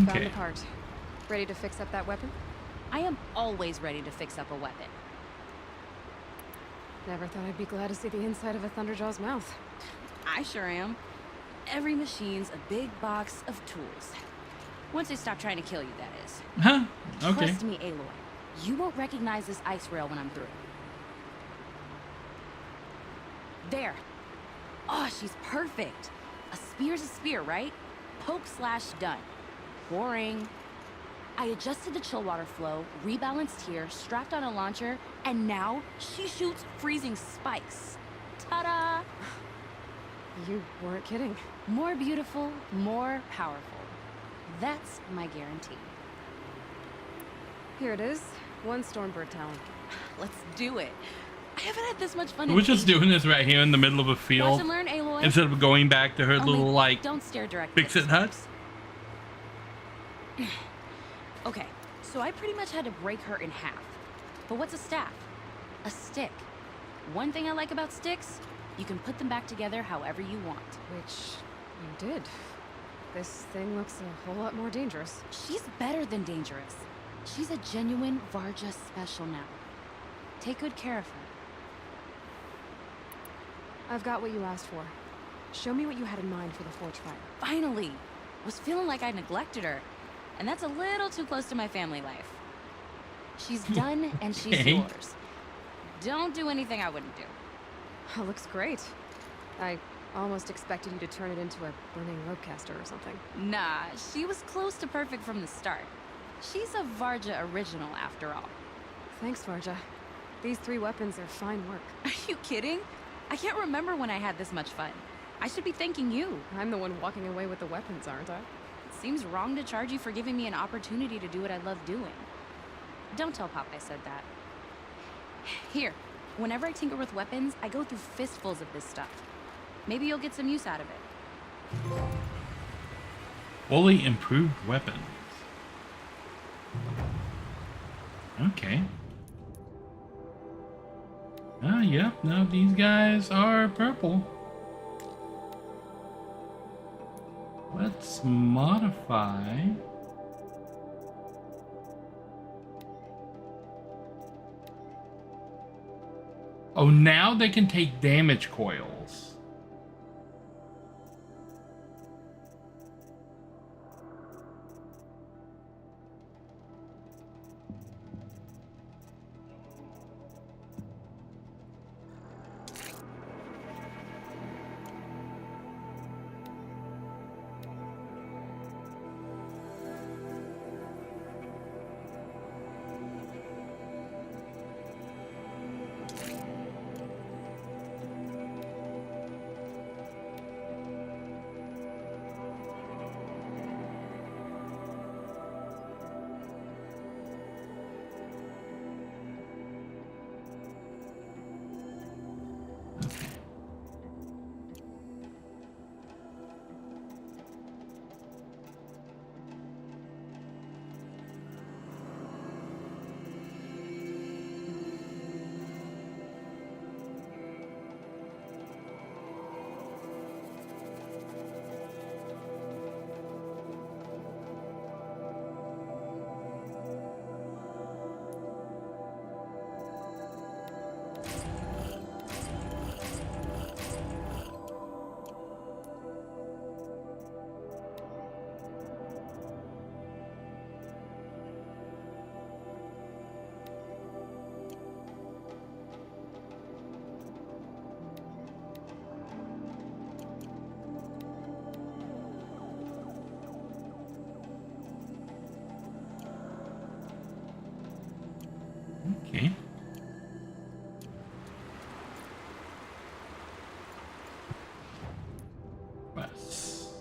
Found the part. Ready to fix up that weapon? I am always ready to fix up a weapon. Never thought I'd be glad to see the inside of a Thunderjaw's mouth. I sure am. Every machine's a big box of tools. Once they stop trying to kill you, that is. Huh? Okay. Trust me, Aloy. You won't recognize this ice rail when I'm through. There. Oh, she's perfect. A spear's a spear, right? Poke slash done. Boring. I adjusted the chill water flow, rebalanced here, strapped on a launcher, and now she shoots freezing spikes. Ta-da! You weren't kidding. More beautiful, more powerful. That's my guarantee. Here it is. 1 Stormbird talent. Let's do it. I haven't had this much fun. We're just doing this right here in the middle of a field. Watch and learn, Aloy. Instead of going back to her Only little, like, don't stare directly. fix-it hut. Okay, so I pretty much had to break her in half. But what's a staff? A stick. One thing I like about sticks, you can put them back together however you want. Which you did. This thing looks a whole lot more dangerous. She's better than dangerous. She's a genuine Varja special now. Take good care of her. I've got what you asked for. Show me what you had in mind for the forge fire. Finally! Was feeling like I neglected her. And that's a little too close to my family life. She's done and she's yours. Don't do anything I wouldn't do. Oh, looks great. I almost expected you to turn it into a burning ropecaster or something. Nah, she was close to perfect from the start. She's a Varja original after all. Thanks, Varja. These 3 weapons are fine work. Are you kidding? I can't remember when I had this much fun. I should be thanking you. I'm the one walking away with the weapons, aren't I? It seems wrong to charge you for giving me an opportunity to do what I love doing. Don't tell Pop I said that. Here, whenever I tinker with weapons, I go through fistfuls of this stuff. Maybe you'll get some use out of it. Fully improved weapons. Okay. Ah, yep. No, these guys are purple. Let's modify. Oh, now they can take damage coils. Okay. Press.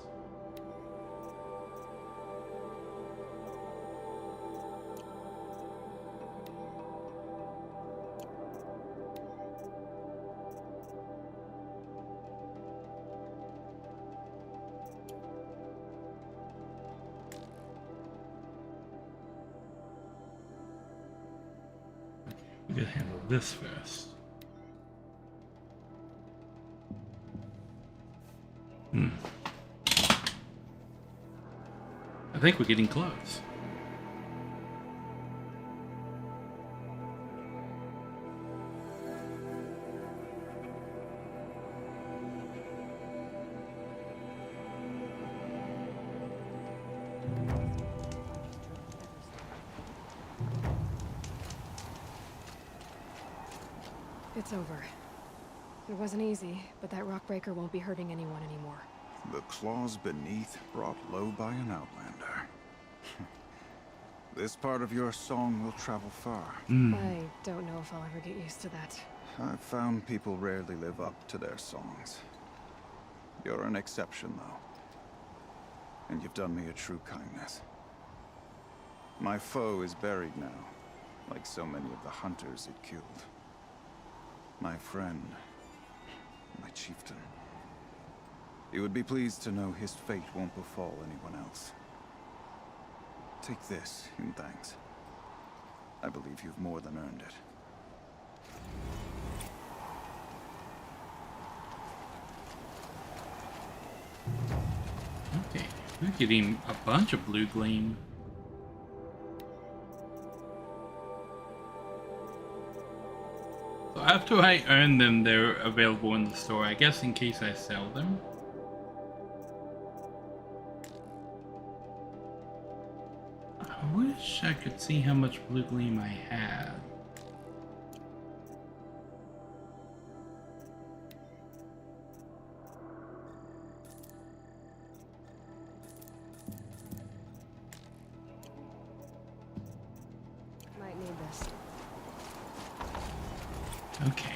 We gotta handle this first. I think we're getting close. It's over. It wasn't easy, but that rock breaker won't be hurting anyone anymore. The claws beneath brought low by an outlander. This part of your song will travel far. I don't know if I'll ever get used to that. I've found people rarely live up to their songs. You're an exception, though. And you've done me a true kindness. My foe is buried now, like so many of the hunters it killed. My friend, my chieftain. He would be pleased to know his fate won't befall anyone else. Take this in thanks. I believe you've more than earned it. Okay, we're getting a bunch of blue gleam. So after I earn them, they're available in the store, I guess, in case I sell them. I wish I could see how much blue gleam I had. Might need this. Okay.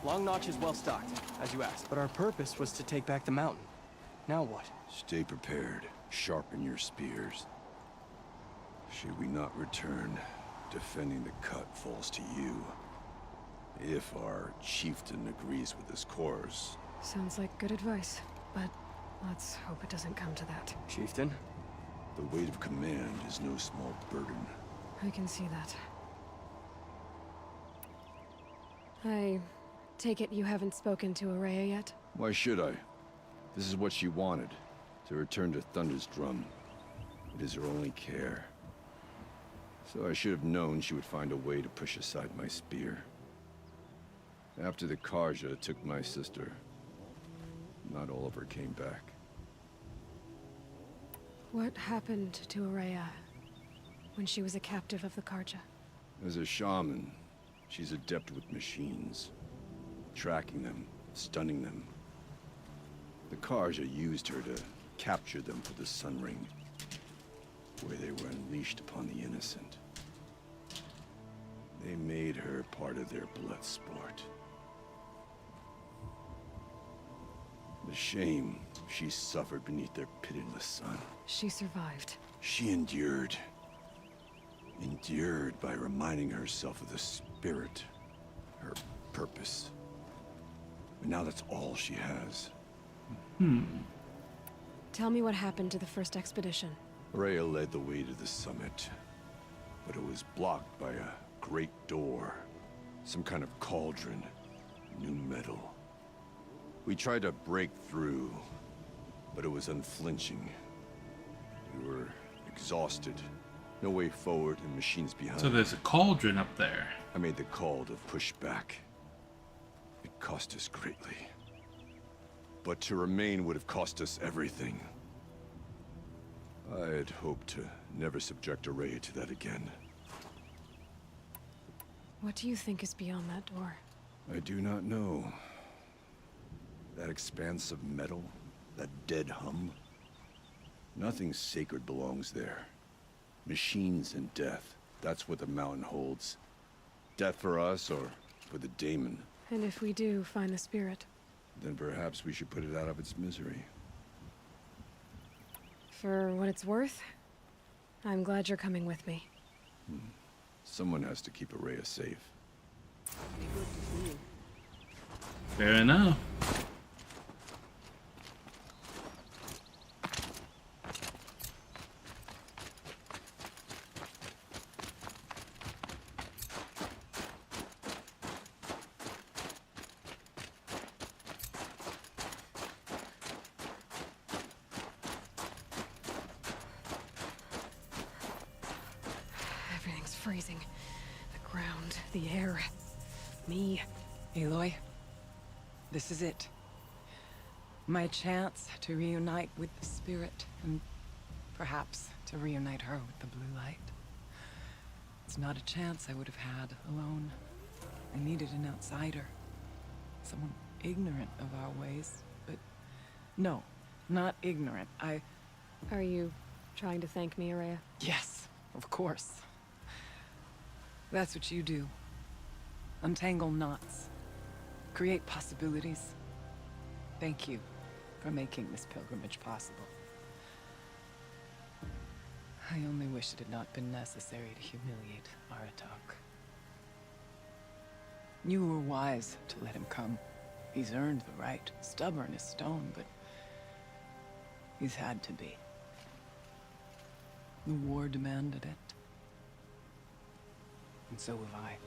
Long Notch is well stocked, as you asked. But our purpose was to take back the mountain. Now what? Stay prepared. Sharpen your spears. Should we not return, defending the cut falls to you. If our chieftain agrees with his course. Sounds like good advice, but let's hope it doesn't come to that. Chieftain? The weight of command is no small burden. I can see that. I take it you haven't spoken to Araya yet? Why should I? This is what she wanted, to return to Thunder's drum. It is her only care. So I should have known she would find a way to push aside my spear. After the Karja took my sister, not all of her came back. What happened to Araya when she was a captive of the Karja? As a shaman, she's adept with machines. Tracking them, stunning them. The Karja used her to capture them for the Sun Ring, where they were unleashed upon the innocent. They made her part of their blood sport. The shame she suffered beneath their pitiless sun. She survived. She endured. Endured by reminding herself of the spirit, her purpose. But now that's all she has. Tell me what happened to the first expedition. Rhea led the way to the summit, but it was blocked by a great door. Some kind of cauldron, new metal. We tried to break through, but it was unflinching. We were exhausted. No way forward and machines behind. So there's a cauldron up there. I made the call to push back. It cost us greatly. But to remain would have cost us everything. I had hoped to never subject Araya to that again. What do you think is beyond that door? I do not know. That expanse of metal, that dead hum. Nothing sacred belongs there. Machines and death, that's what the mountain holds. Death for us or for the daemon. And if we do find the spirit? Then perhaps we should put it out of its misery. For what it's worth, I'm glad you're coming with me. Someone has to keep Araya safe. Fair enough. Everything's freezing. The ground, the air, me. Aloy, this is it. My chance to reunite with the spirit, and perhaps to reunite her with the blue light. It's not a chance I would have had alone. I needed an outsider. Someone ignorant of our ways, but no, not ignorant. Are you trying to thank me, Araya? Yes, of course. That's what you do. Untangle knots. Create possibilities. Thank you for making this pilgrimage possible. I only wish it had not been necessary to humiliate Aratak. You were wise to let him come. He's earned the right. Stubborn as stone, but he's had to be. The war demanded it. And so have I.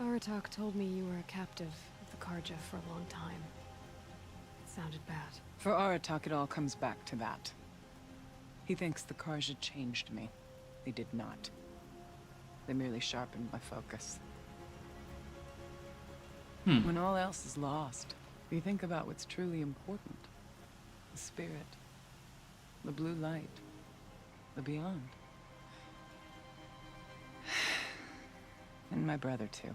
Aratak told me you were a captive of the Karja for a long time. It sounded bad. For Aratak, it all comes back to that. He thinks the Karja changed me. They did not. They merely sharpened my focus. When all else is lost, you think about what's truly important. The spirit. The blue light. The beyond. And my brother, too.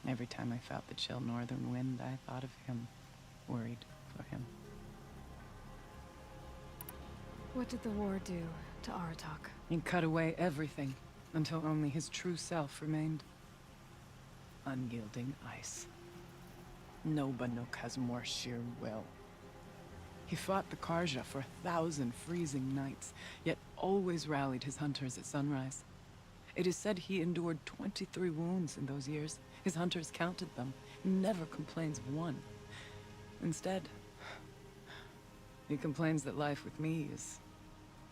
Every time I felt the chill northern wind, I thought of him. Worried for him. What did the war do to Aratak? He cut away everything, until only his true self remained. Unyielding ice. No Banuk has more sheer will. He fought the Karja for 1,000 freezing nights, yet always rallied his hunters at sunrise. It is said he endured 23 wounds in those years. His hunters counted them. He never complains of one. Instead, he complains that life with me is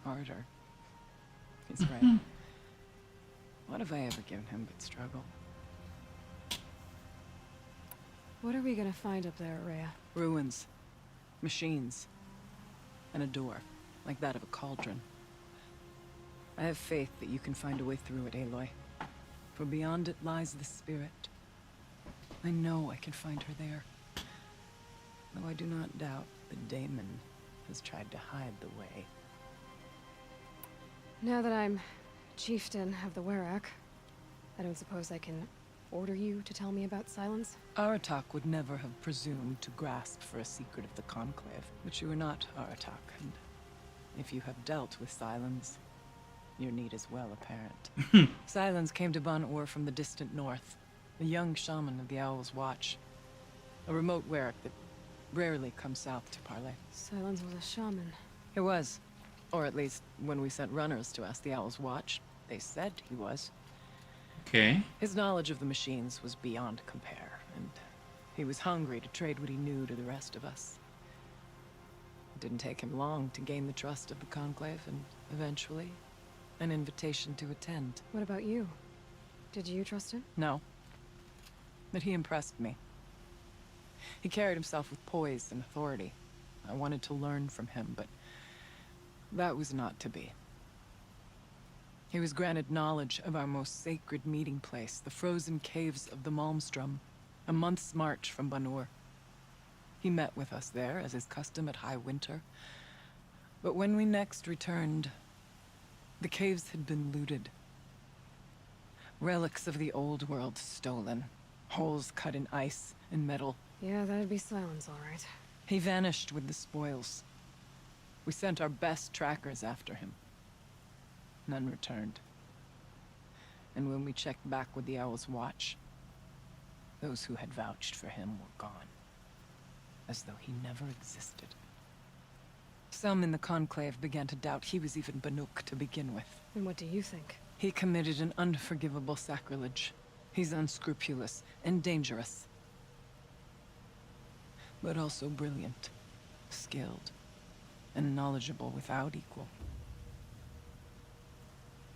harder. He's right. What have I ever given him but struggle? What are we gonna find up there, Araya? Ruins. Machines. And a door, like that of a cauldron. I have faith that you can find a way through it, Aloy. For beyond it lies the spirit. I know I can find her there. Though I do not doubt that Daemon has tried to hide the way. Now that I'm chieftain of the Werak, I don't suppose I can order you to tell me about Silence? Aratak would never have presumed to grasp for a secret of the Conclave. But you are not Aratak, and if you have dealt with Silence, your need is well apparent. Silence came to Ban-Ur from the distant north, a young shaman of the Owl's Watch. A remote Werak that rarely comes south to parley. Silence was a shaman. He was. Or at least, when we sent runners to ask the Owl's Watch, they said he was. Okay. His knowledge of the machines was beyond compare, and he was hungry to trade what he knew to the rest of us. It didn't take him long to gain the trust of the Conclave, and eventually, an invitation to attend. What about you? Did you trust him? No. But he impressed me. He carried himself with poise and authority. I wanted to learn from him, but that was not to be. He was granted knowledge of our most sacred meeting place, the frozen caves of the Malmstrom, a month's march from Ban-Ur. He met with us there, as is custom at high winter. But when we next returned, the caves had been looted. Relics of the old world stolen. Holes cut in ice and metal. Yeah, that'd be Silence, all right. He vanished with the spoils. We sent our best trackers after him. None returned. And when we checked back with the Owl's Watch, those who had vouched for him were gone. As though he never existed. Some in the Conclave began to doubt he was even Banuk to begin with. And what do you think? He committed an unforgivable sacrilege. He's unscrupulous and dangerous. But also brilliant, skilled, and knowledgeable without equal.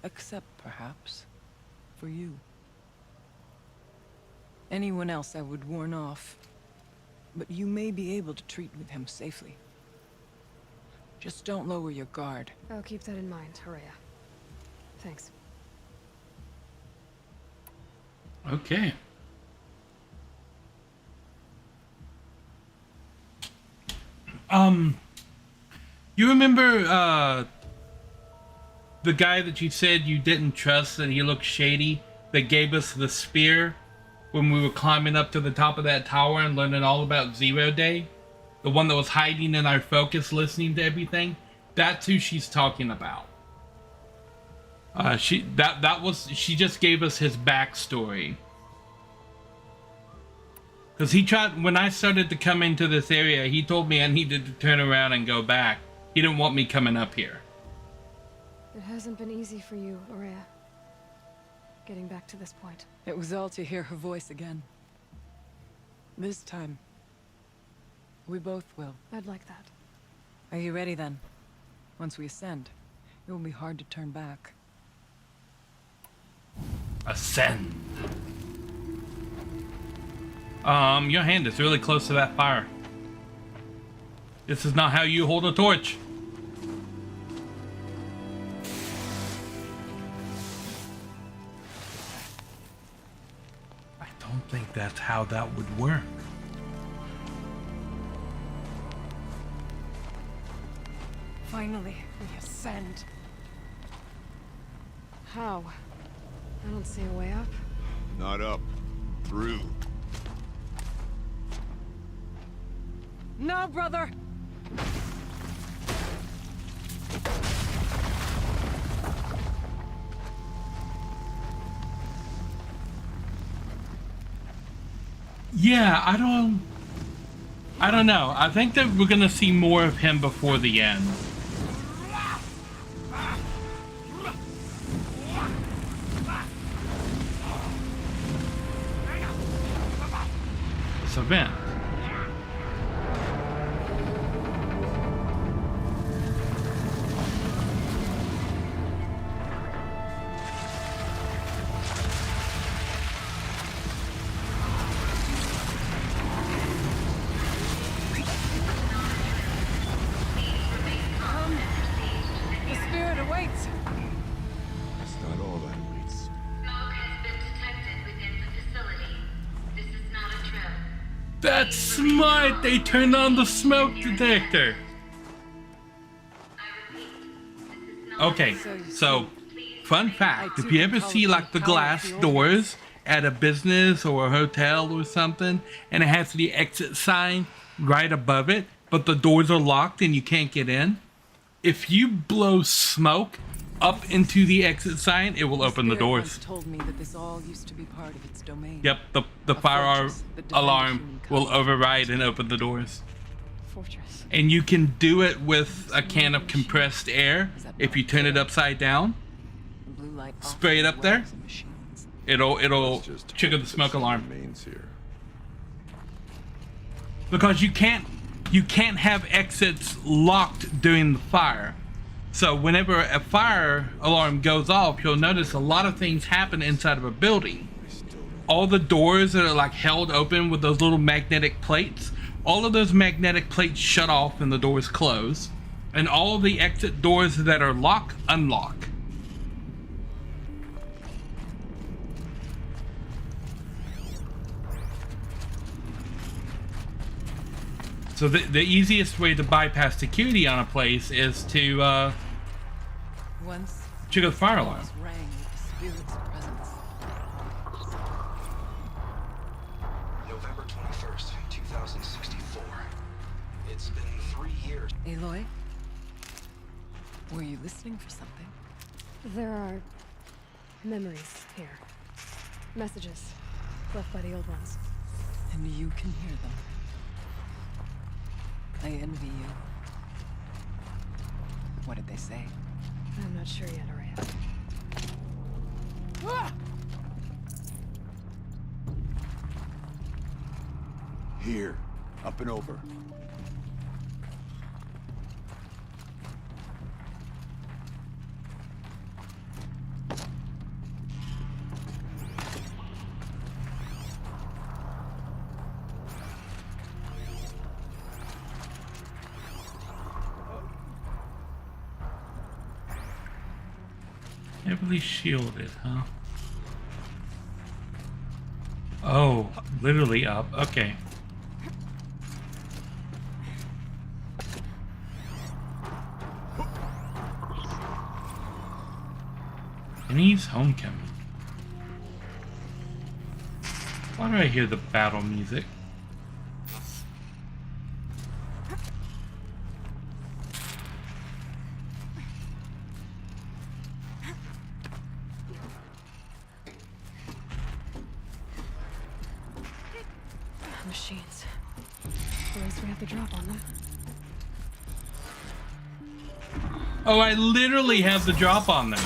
Except, perhaps, for you. Anyone else I would warn off, but you may be able to treat with him safely. Just don't lower your guard. I'll keep that in mind, Araya. Thanks. Okay. You remember the guy that you said you didn't trust, that he looked shady, that gave us the spear when we were climbing up to the top of that tower and learning all about Zero Day? The one that was hiding in our focus, listening to everything? That's who she's talking about. She just gave us his backstory. Because he tried, when I started to come into this area, he told me I needed to turn around and go back. He didn't want me coming up here. It hasn't been easy for you, Aurea. Getting back to this point. It was all to hear her voice again. This time, we both will. I'd like that. Are you ready then? Once we ascend, it will be hard to turn back. Ascend. Your hand is really close to that fire. This is not how you hold a torch. I don't think that's how that would work. Finally, we ascend. How? I don't see a way up. Not up. Through. No, brother! Yeah, I don't know. I think that we're gonna see more of him before the end. This event. That's smart! They turned on the smoke detector! Okay, so, fun fact, if you ever see like the glass doors at a business or a hotel or something, and it has the exit sign right above it, but the doors are locked and you can't get in, if you blow smoke up into the exit sign, it will open the doors. Told me that this all used to be part of its domain. Yep, the fire alarm will override and open the doors. Fortress. And you can do it with a can of compressed air. If you turn it upside down, spray it up there, it'll trigger the smoke alarm. Because you can't have exits locked during the fire. So whenever a fire alarm goes off, you'll notice a lot of things happen inside of a building. All the doors that are like held open with those little magnetic plates, all of those magnetic plates shut off and the doors close. And all the exit doors that are locked, unlock. So the easiest way to bypass security on a place is to trigger the fire alarm. November 21st, 2064. It's been 3 years. Aloy? Were you listening for something? There are memories here. Messages left by the old ones. And you can hear them. I envy you. What did they say? I'm not sure yet, Aurea. Ah! Here, up and over. Heavily shielded, huh? Oh, literally up. Okay. Annie's homecoming. Why do I hear the battle music? Machines. At least we have the drop on them. Oh, I literally have the drop on them.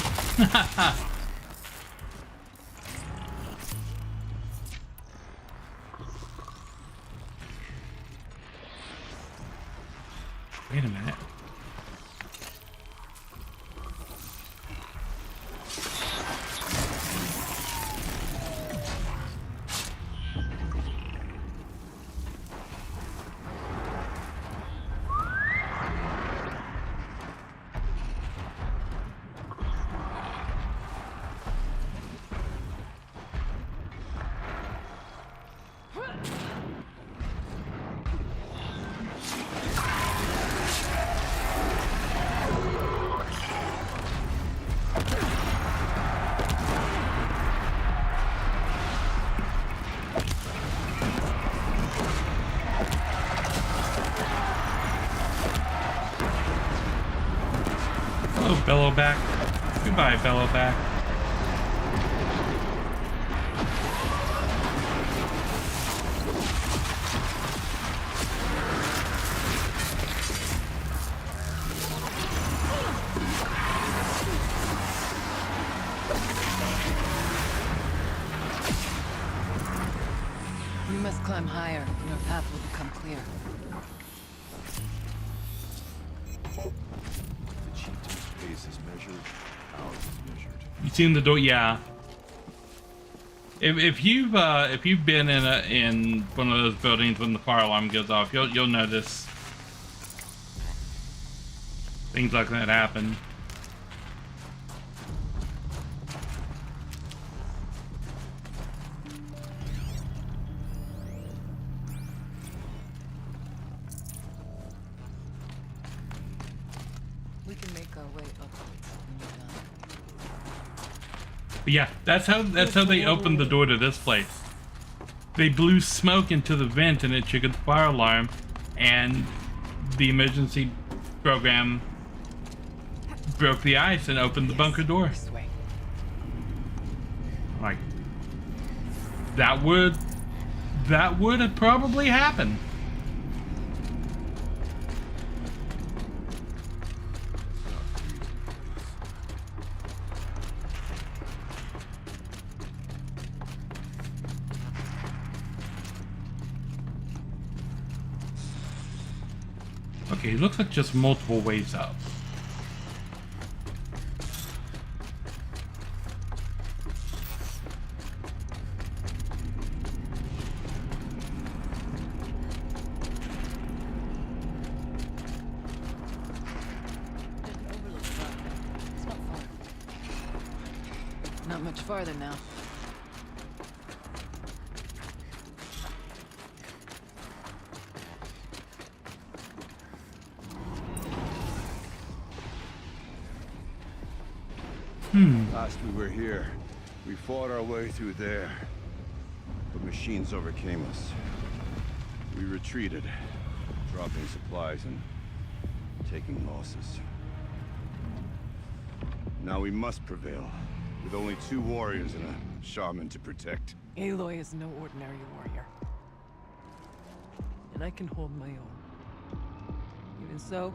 Wait a minute. Bellowback. Goodbye, Bellowback. We must climb higher, and our path will become clear. You seen the door? Yeah. If you've been in one of those buildings when the fire alarm goes off, you'll notice things like that happen. We can make our way upwards when you're done. But yeah, that's how they opened the door to this place. They blew smoke into the vent and it triggered the fire alarm, and the emergency program broke the ice and opened the bunker door. This way. Like that would have probably happened. Okay, it looks like just multiple ways up. Not much farther now. Last we were here, we fought our way through there. But machines overcame us. We retreated, dropping supplies and taking losses. Now we must prevail, with only 2 warriors and a shaman to protect. Aloy is no ordinary warrior. And I can hold my own. Even so,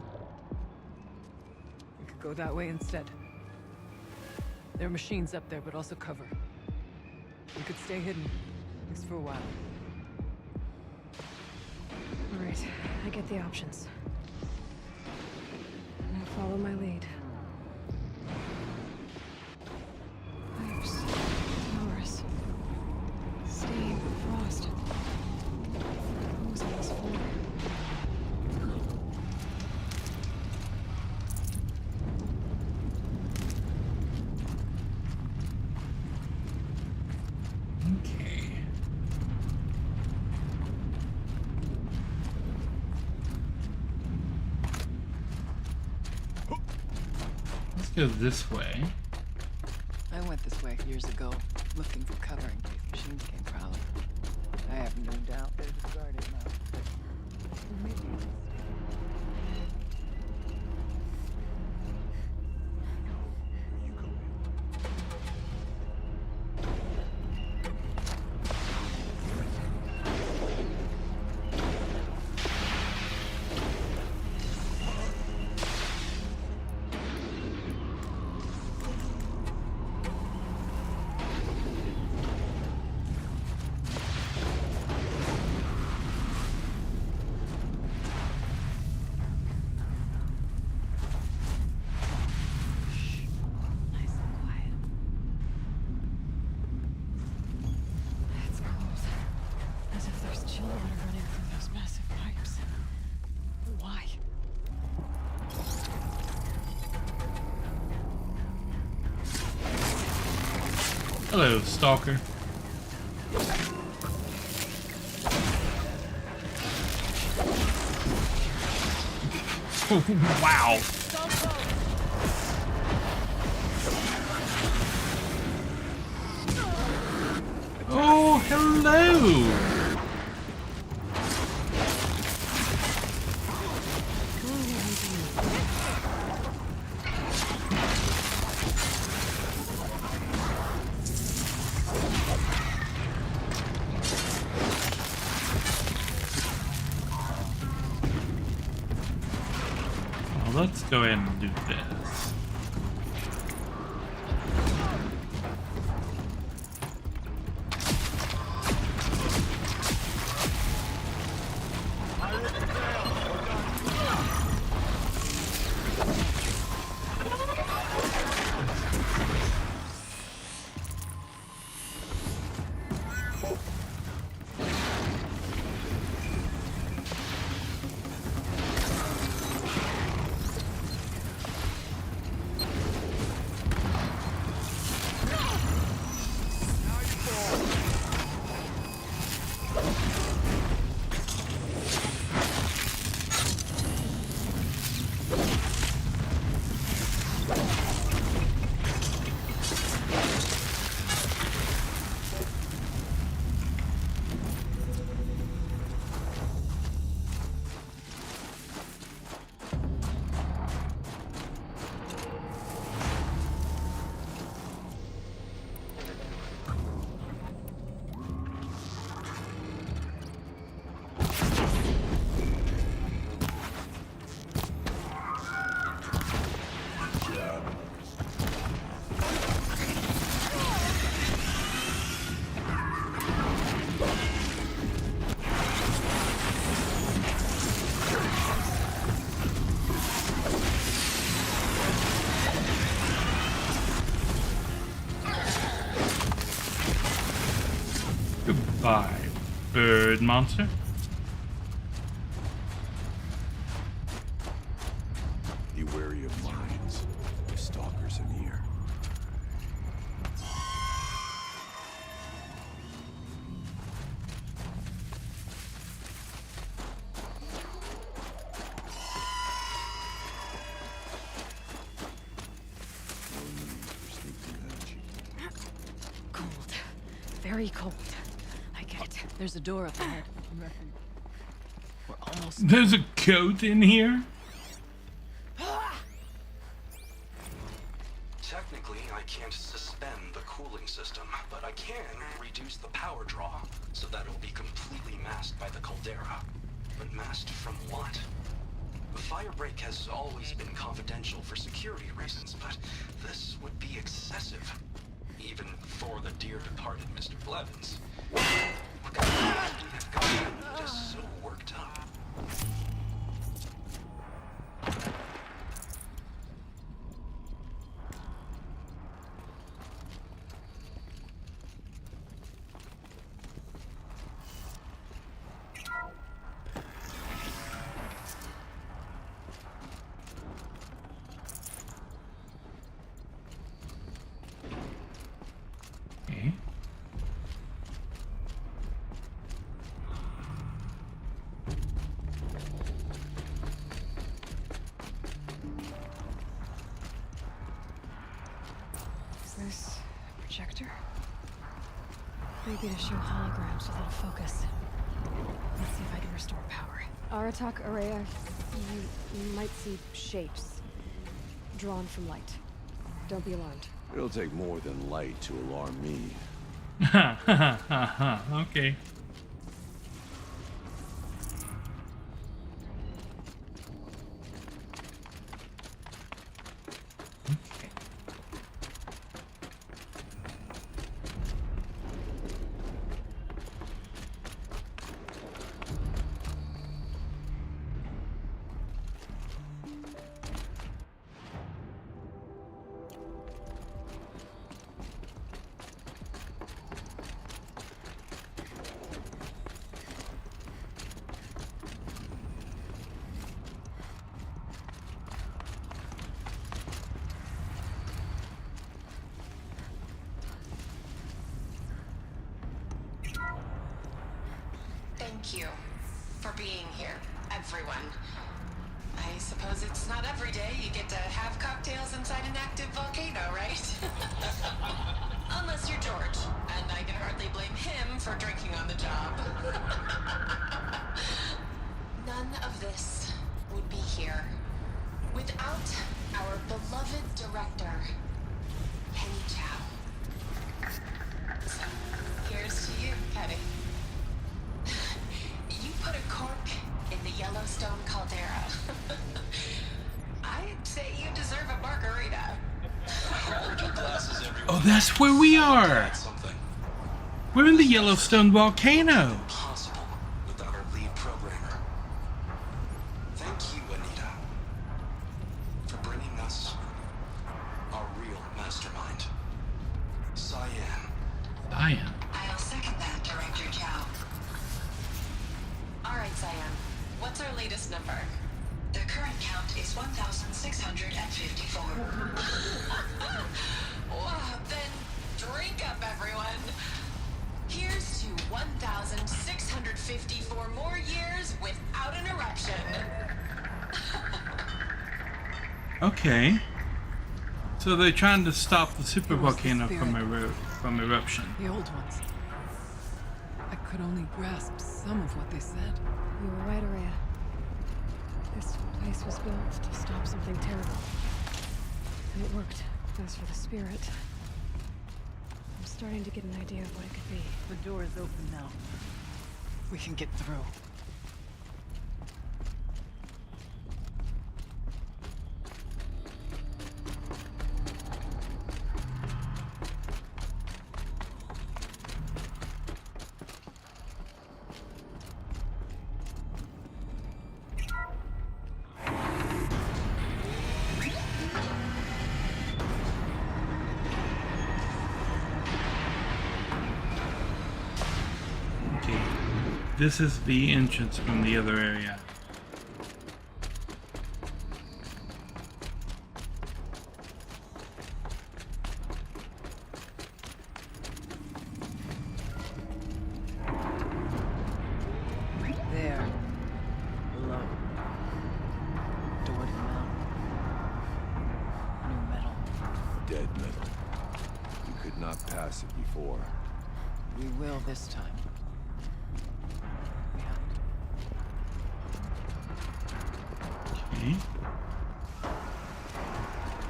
we could go that way instead. There are machines up there, but also cover. We could stay hidden, at least for a while. All right, I get the options. Now follow my lead. Pipes, towers, steam, frost. Who's on this floor? Go this way. I I went this way years ago, looking for cover in case machines came prowling. I have no doubt they're discarded now. Maybe. Hello, stalker. Wow. Oh, hello. Let's go ahead and do this. Goodbye, bird monster. Be wary of mines. If stalkers are near. Cold. Very cold. I get it. There's a door up ahead. We're almost. There's a coat in here? Technically, I can't suspend the cooling system, but I can reduce the power draw so that it'll be completely masked by the caldera. But masked from what? The firebreak has always been confidential for security reasons, but this would be excessive. Even for the dear departed Mr. Blevins. What kind of God is so worked up? Okay. Is this projector? Maybe to show holograms without focus. Let's see if I can restore power. Aratak Araya, you might see shapes drawn from light. Don't be alarmed. It'll take more than light to alarm me. Okay. Thank you for being here, everyone. I suppose it's not every day you get to have cocktails inside an active volcano, right? Unless you're George, and I can hardly blame him for drinking on the job. None of this would be here without our beloved director, Penny Chow. So, here's to you, Penny. You put a cork in the Yellowstone caldera. I'd say you deserve a margarita. Oh, that's where we are. We're in the Yellowstone volcano. Impossible without our lead programmer. Thank you, Anita, for bringing us our real mastermind, Cyan. Cyan. I'll second that, Director Chow. All right, Cyan. What's our latest number? The current count is 1,654. Wow, then drink up, everyone. Here's to 1,654 more years without an eruption. Okay. So they're trying to stop the super volcano from eruption. The old ones. I could only grasp some of what they said. You were right, Araya. This place was built to stop something terrible. And it worked. As for the spirit, I'm starting to get an idea of what it could be. The door is open now. We can get through. This is the entrance from the other area. There. Below. Door to mount. New metal. Dead metal. We could not pass it before. We will this time. Okay.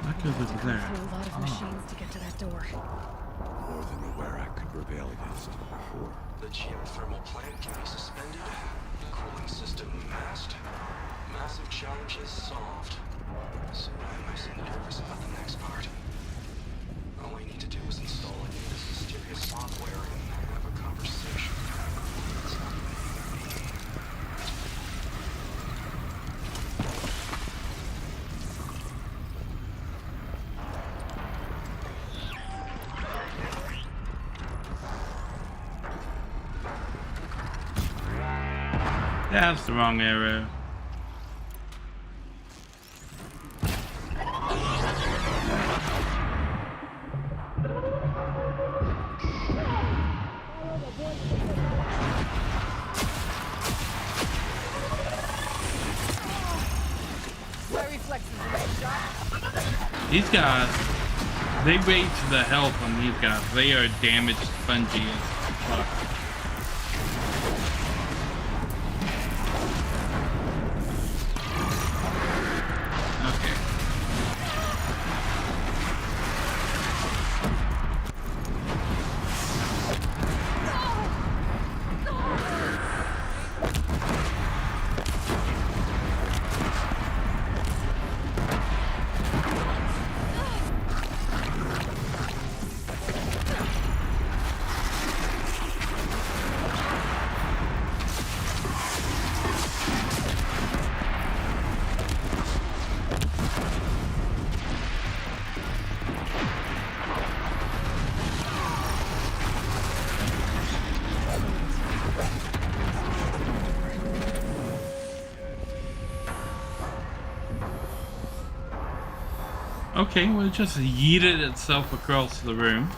That goes over there. Through a lot of machines to get to that door. More than the Wherein could prevail against. Or The geothermal plant can be suspended. Cooling system masked. Massive challenges solved. So why am I so nervous about the next part? All we need to do is install Anita's mysterious software and have a conversation. It's not even That's the wrong arrow. These guys They raised the health on these guys. They are damaged spongy as fuck. Okay, well, it just yeeted itself across the room.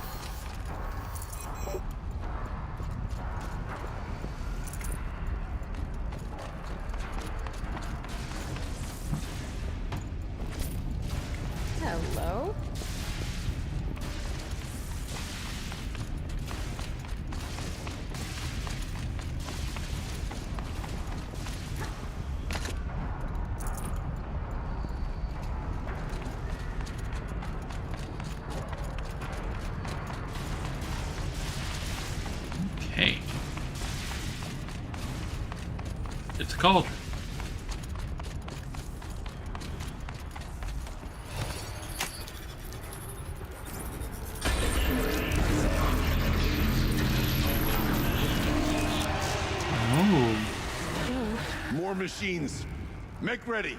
Hello? Okay. It's a cauldron. Oh. More machines. Make ready.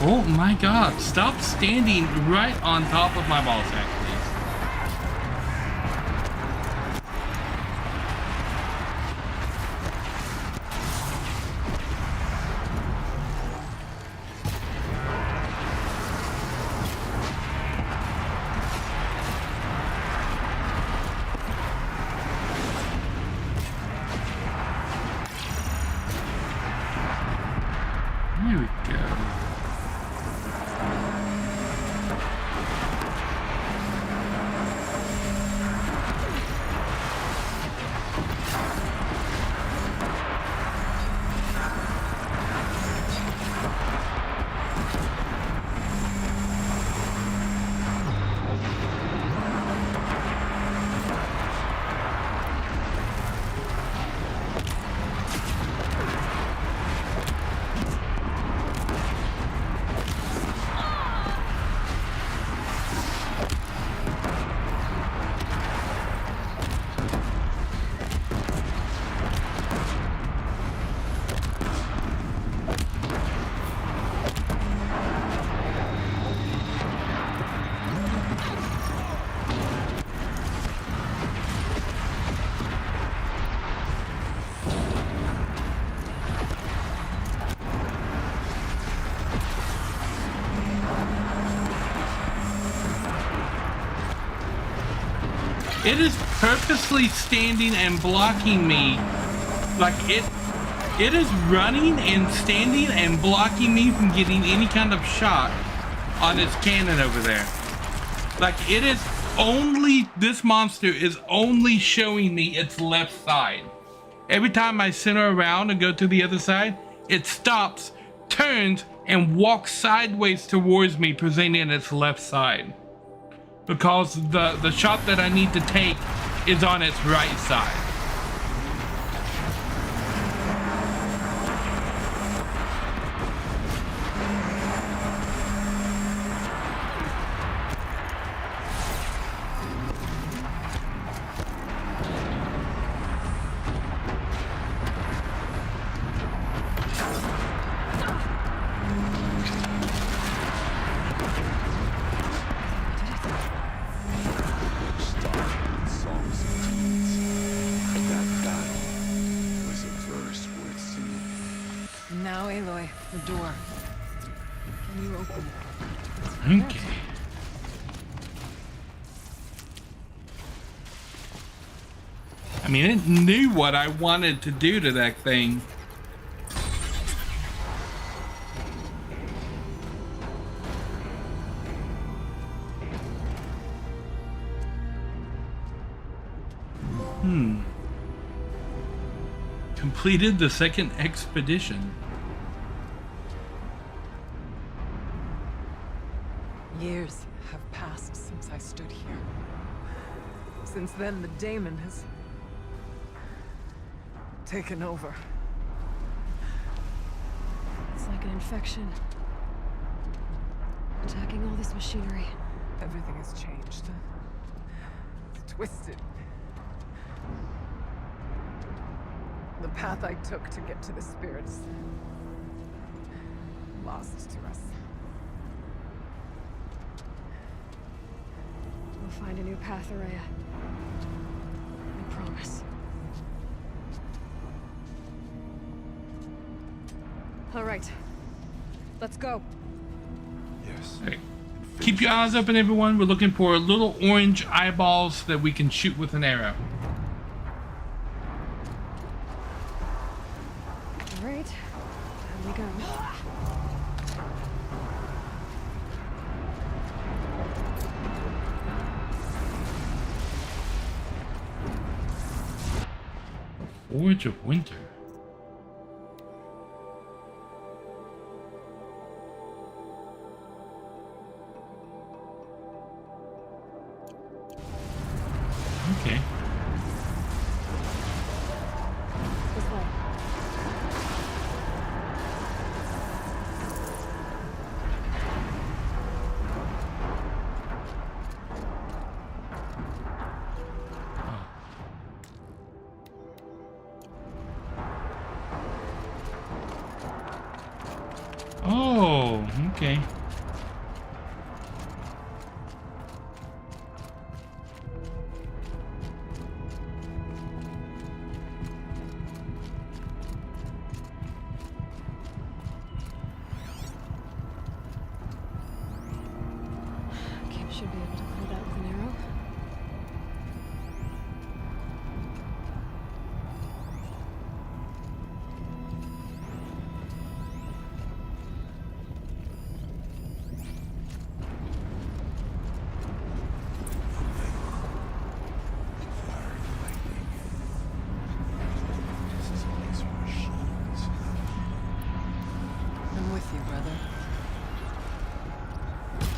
Oh my god, stop standing right on top of my ball sack, please. There we go. It is purposely standing and blocking me. Like it is running and standing and blocking me from getting any kind of shot on its cannon over there. Like it is only, this monster is only showing me its left side. Every time I center around and go to the other side, it stops, turns, and walks sideways towards me, presenting its left side. Because the shot that I need to take is on its right side. The door. Can you open it? Okay. I mean, it knew what I wanted to do to that thing. Completed the second expedition. Years have passed since I stood here. Since then, the daemon has taken over. It's like an infection. Attacking all this machinery. Everything has changed. It's twisted. The path I took to get to the spirits, lost to us. We'll find a new path, Araya. I promise. All right. Let's go. Yes. Okay. Keep your eyes open, everyone. We're looking for little orange eyeballs that we can shoot with an arrow. All right. Here we go. Forge of Winter. Okay. This way. Oh, okay. Kim should be able to pull that with an arrow. I'm with you, brother.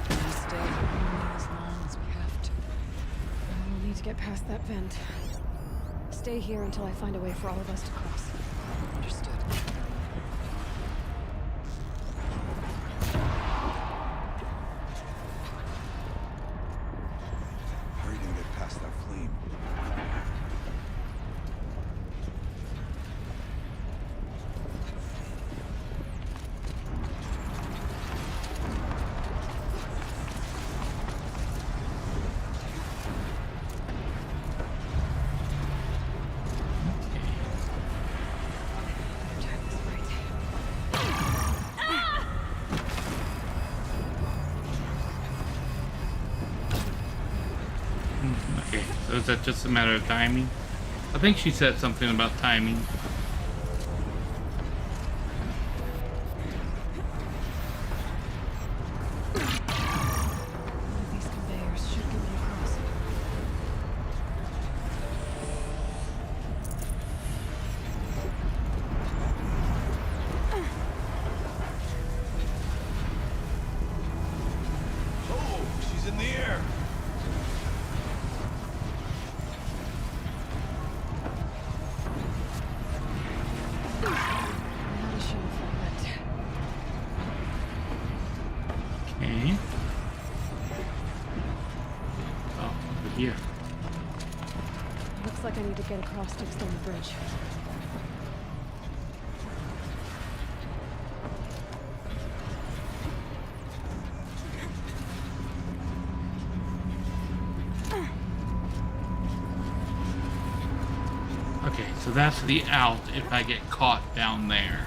We stay only as long as we have to. We'll need to get past that vent. Stay here until I find a way for all of us to cross. Understood. How are you gonna get past that flame? Okay, so is that just a matter of timing? I think she said something about timing. These conveyors should get me across. Oh, she's in the air. Narishm fragment. Okay. Oh, over here. Looks like I need to get across to extend the bridge. Okay, so that's the out if I get caught down there.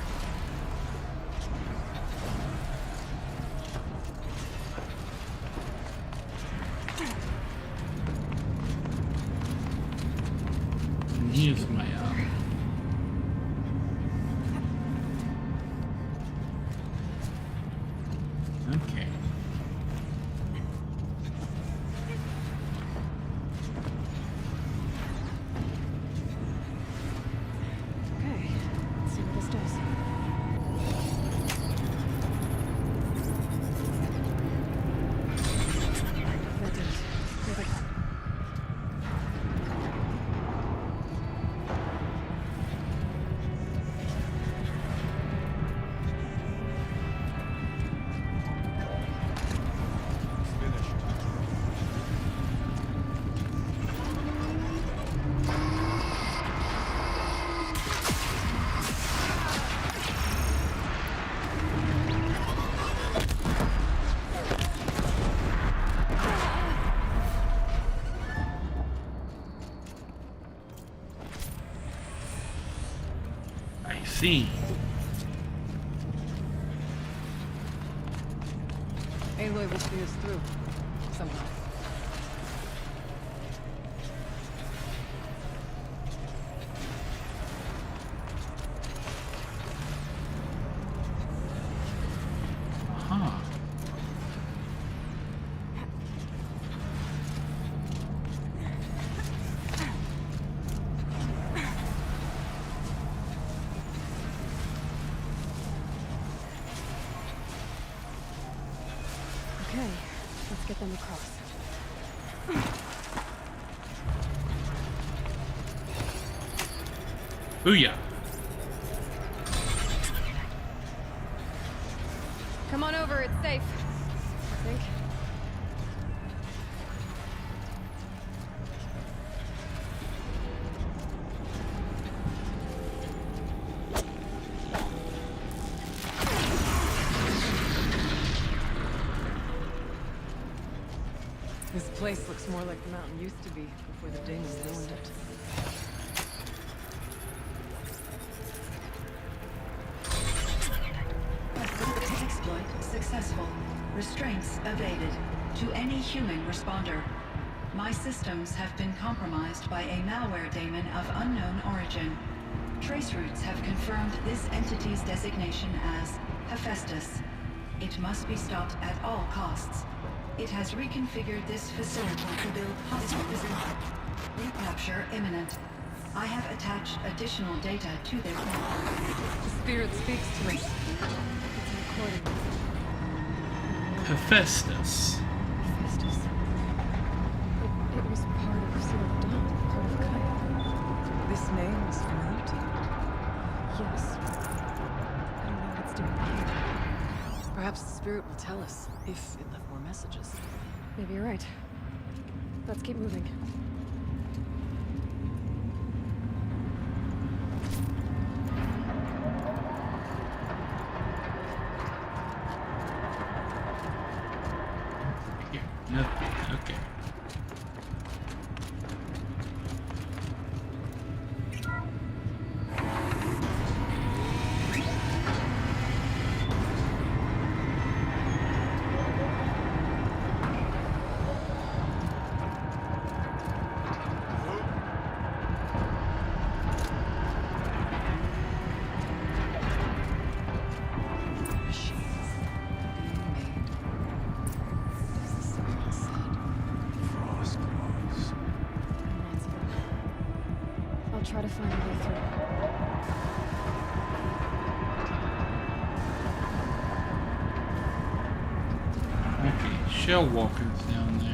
I see. Aloy will see us through. Somehow. Huh. Okay, let's get them across. Booyah. Come on over, it's safe. I think. This place looks more like the mountain used to be before the Danes ruined it. Exploit successful. Restraints evaded. To any human responder. My systems have been compromised by a malware daemon of unknown origin. Trace routes have confirmed this entity's designation as Hephaestus. It must be stopped at all costs. It has reconfigured this facility to build hospitals. Recapture imminent. I have attached additional data to their network. The spirit speaks to me. It's a recording. Hephaestus. Hephaestus. It was part of Zero Dawn, part of Gaia. This name is familiar to you. Yes. I don't know what it's doing here. Perhaps the spirit will tell us if it left more messages. Maybe you're right. Let's keep moving. Here, nothing. Okay. I'll try to find a way through. Okay, shell walkers down there.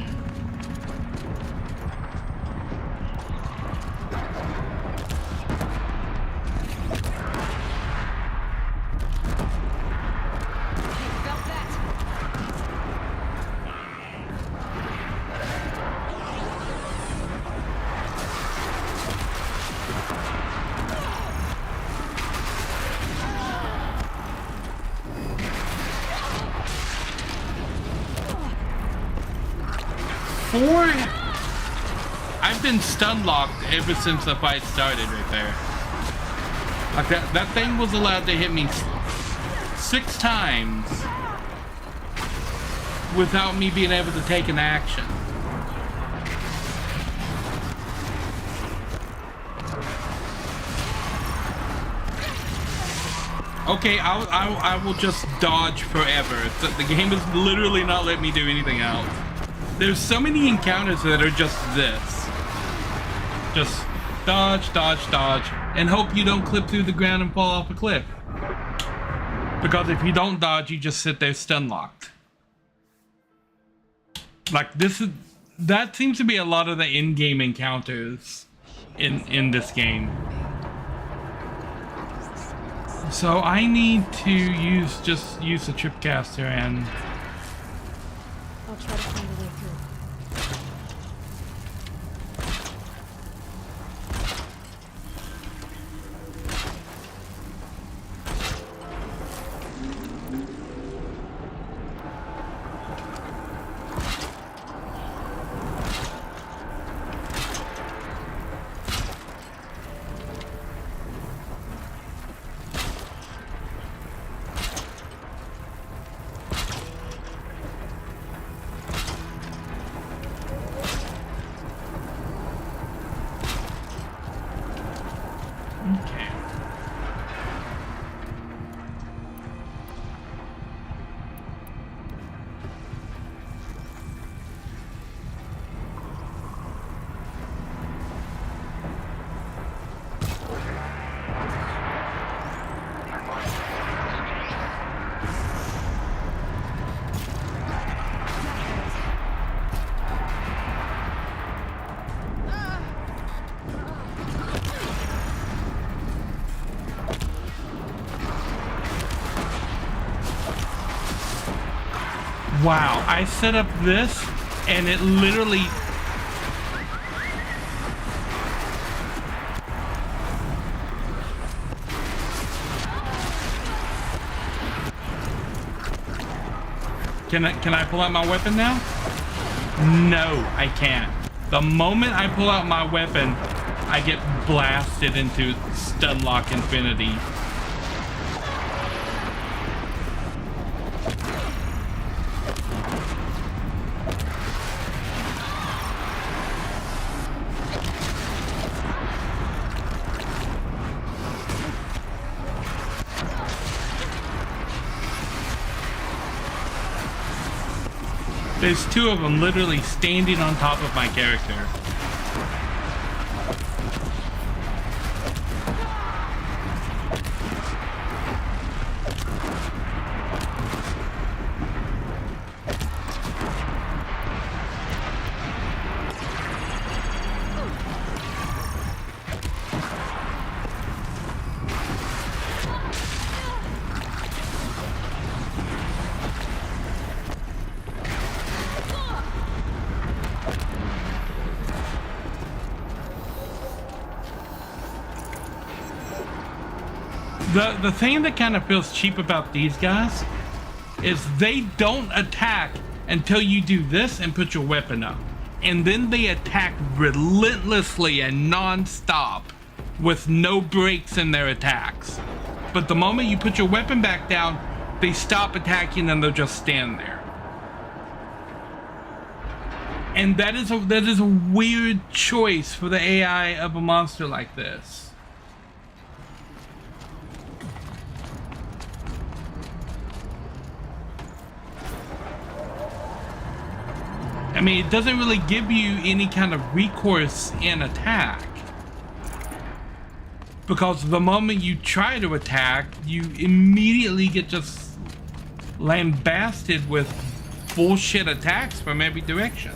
I've been stun locked ever since the fight started right there. Like that thing was allowed to hit me 6 times without me being able to take an action. Okay, I will just dodge forever. The game is literally not letting me do anything else. There's so many encounters that are just this. Just dodge, dodge, dodge, and hope you don't clip through the ground and fall off a cliff. Because if you don't dodge, you just sit there stun locked. Like that seems to be a lot of the in-game encounters in this game. So I need to use the tripcaster and I'll try to find a way through. Wow, I set up this and it literally... Can I pull out my weapon now? No, I can't. The moment I pull out my weapon, I get blasted into Stunlock Infinity. There's two of them literally standing on top of my character. The thing that kind of feels cheap about these guys is they don't attack until you do this and put your weapon up. And then they attack relentlessly and non-stop with no breaks in their attacks. But the moment you put your weapon back down, they stop attacking and they'll just stand there. And that is a weird choice for the AI of a monster like this. I mean, it doesn't really give you any kind of recourse in attack. Because the moment you try to attack, you immediately get just lambasted with bullshit attacks from every direction.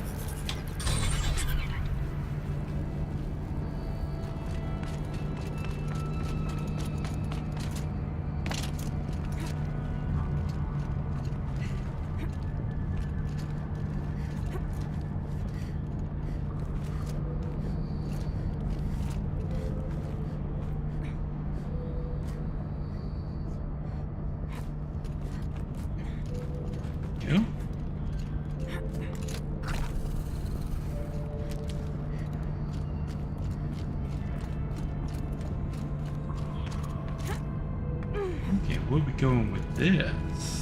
Okay, where are we going with this?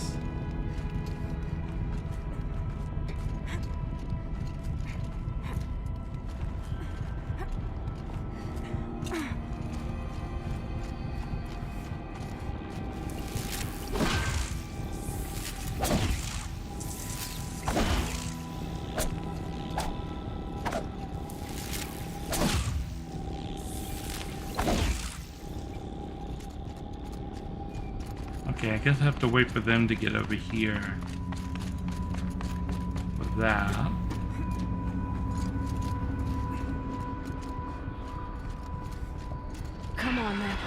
Okay, I guess I have to wait for them to get over here for that. Come on, then.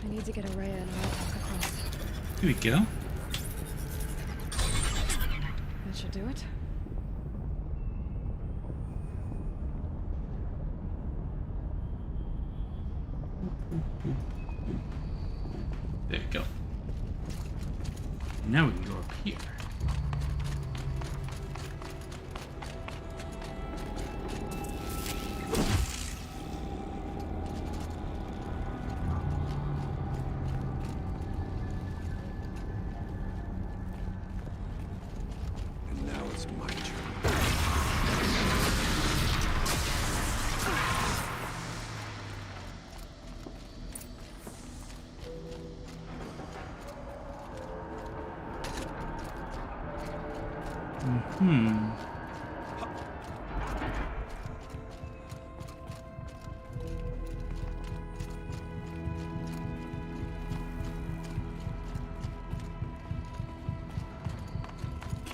I need to get Araya and I'll walk across. Here we go. That should do it. There we go. Now we can go up here. And now it's my turn.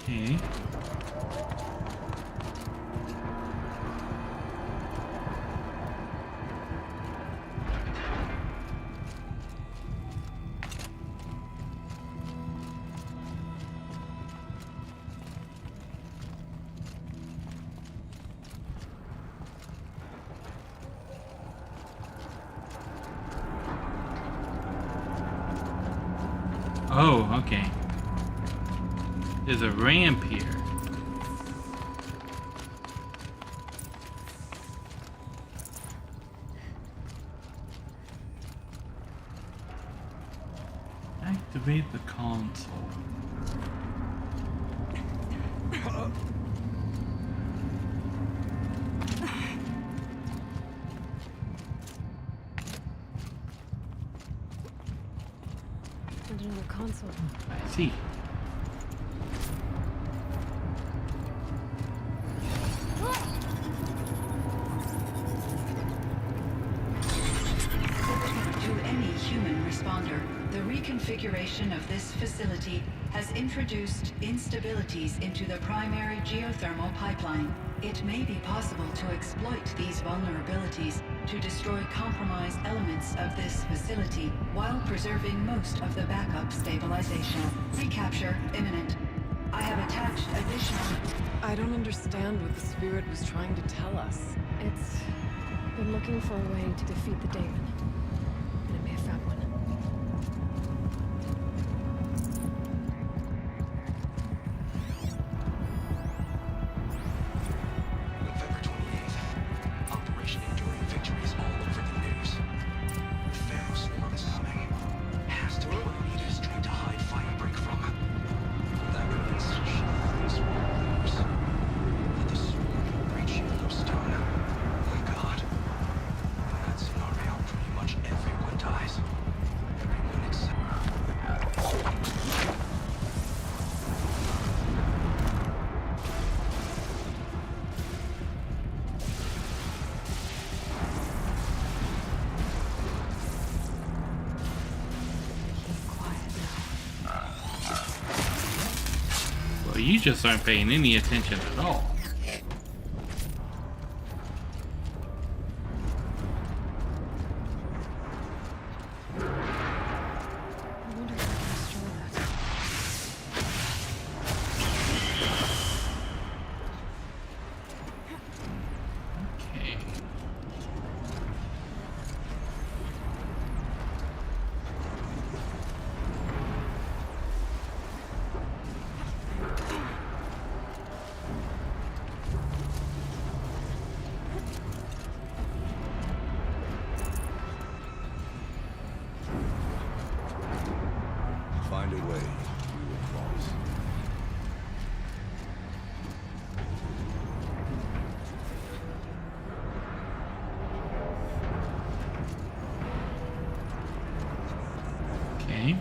Okay. Oh, okay. There's a ramp here. Activate the console. And another console. I see. To any human responder, the reconfiguration of this facility has introduced instabilities into the primary geothermal pipeline. It may be possible to exploit these vulnerabilities to destroy compromised elements of this facility while preserving most of the backup stabilization. Recapture imminent. I have attached additional... I don't understand what the spirit was trying to tell us. It's been looking for a way to defeat the Daemon. And it may have found one. November 28th. Operation Enduring Victory is all over the news. The Pharaoh swarm is coming. Has to be what Anita's trying to hide Firebreak from. That means she thinks we'll lose. That the swarm will breach Yellowstone. My God. In that scenario, pretty much everyone dies. Everyone except... Well, you just aren't paying any attention at all. I wonder if I can destroy that. Okay. Find a way. We will cross. Okay.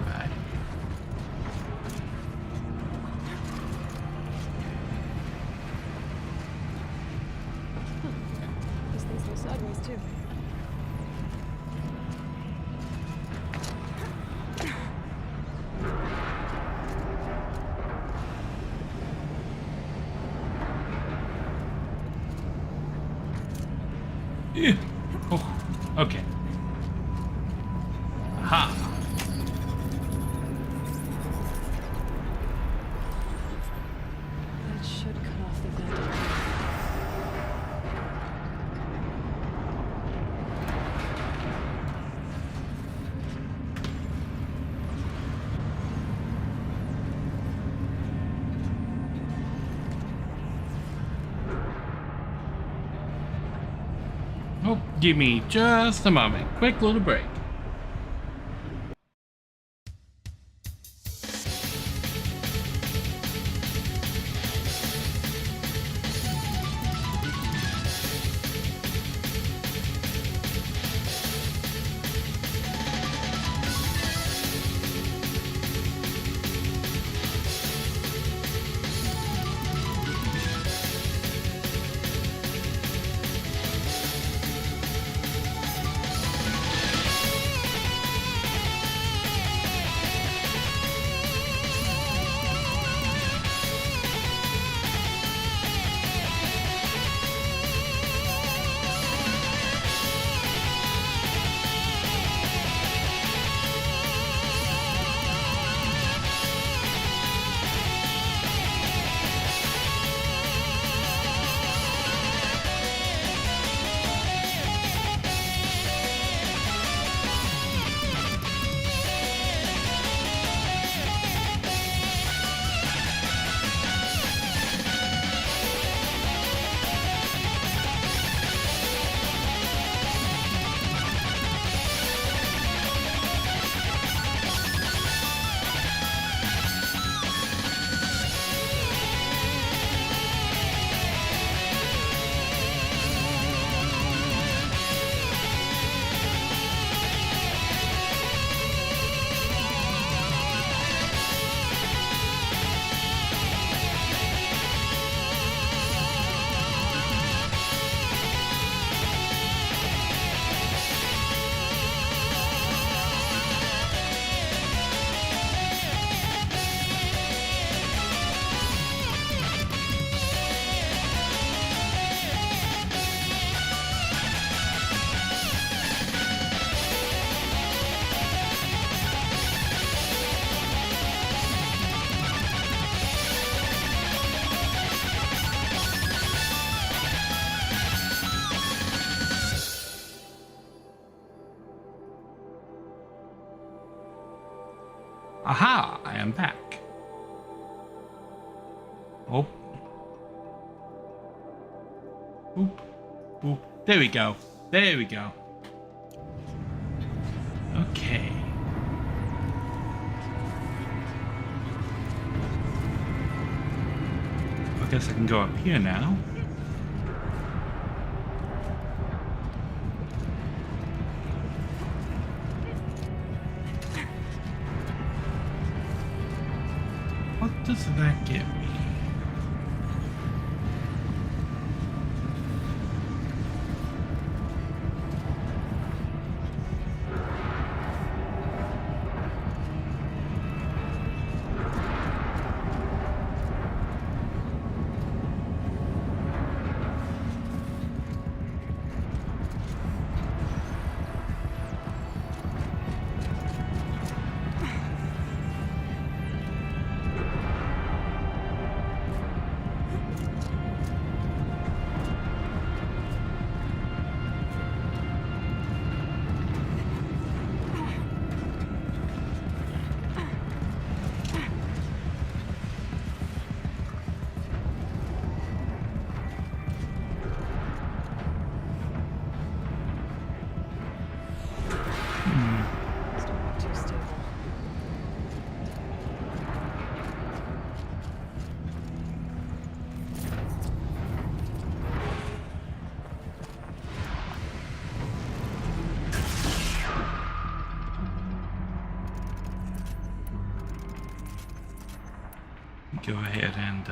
Right. These things go sideways too. Yeah. Oh, okay. Ha. That should cut off the vent. Oh, give me just a moment. Quick little break. Aha! I am back. Oh. Oop. Oop. There we go. There we go. Okay. I guess I can go up here now. What does that get me? Go ahead and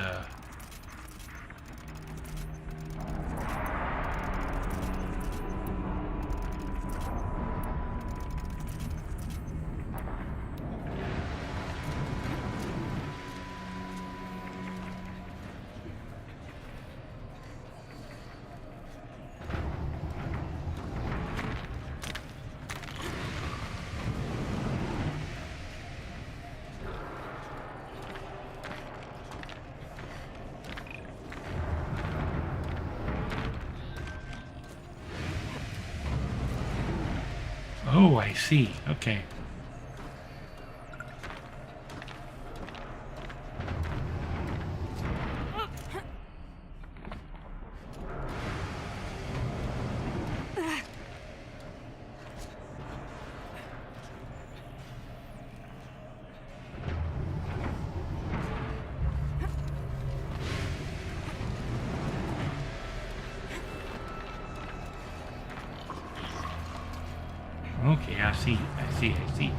oh, I see. Okay. Okay, I see. I see. I see.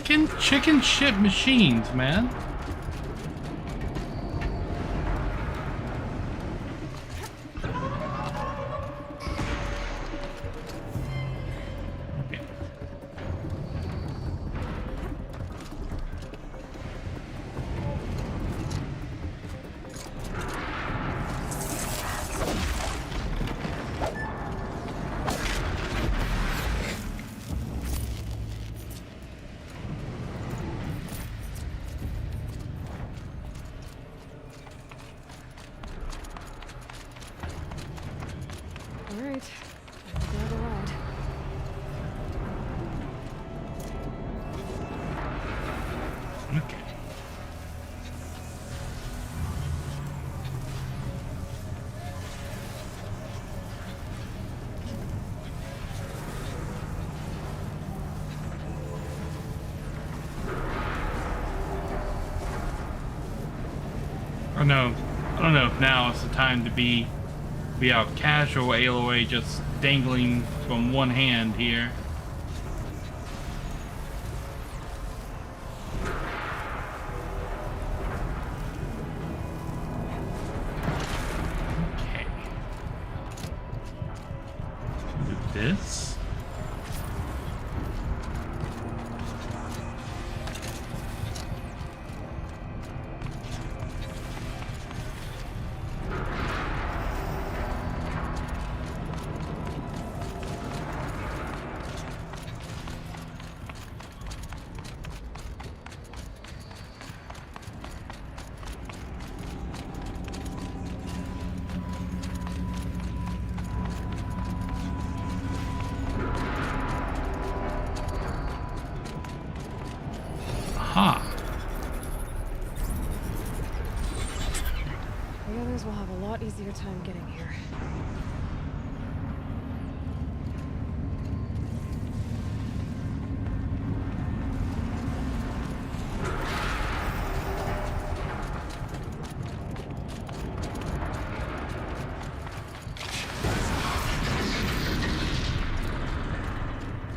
Fucking chicken shit machines, man. Or no, I don't know if now is the time to be a casual Aloy just dangling from one hand here. Okay. Do this. Aha. The others will have a lot easier time getting here.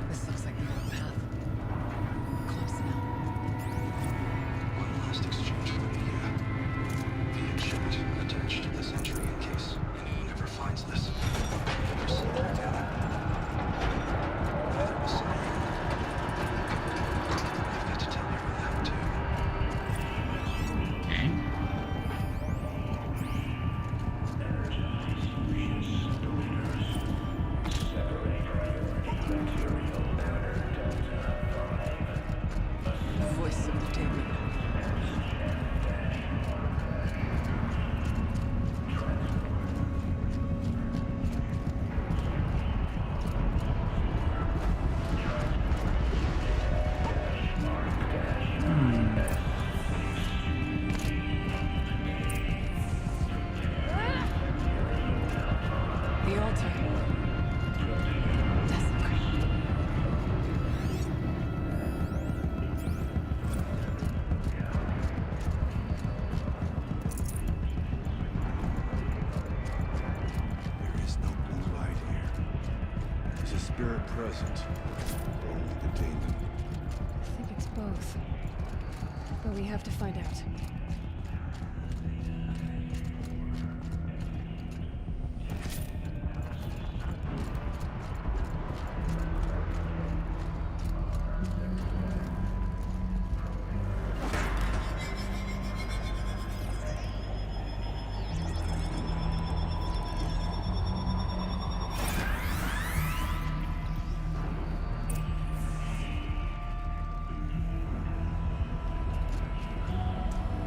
This looks like the old path. Close now. One last exchange for me. Via chat attached to this entry in case anyone ever finds this. We're sitting together. Never was saying. I get to tell her that too. Okay. Voice of the demon. The altar. Desecrated. There is no blue light here. There's a spirit present. Only the demon. I think it's both. But we have to find out.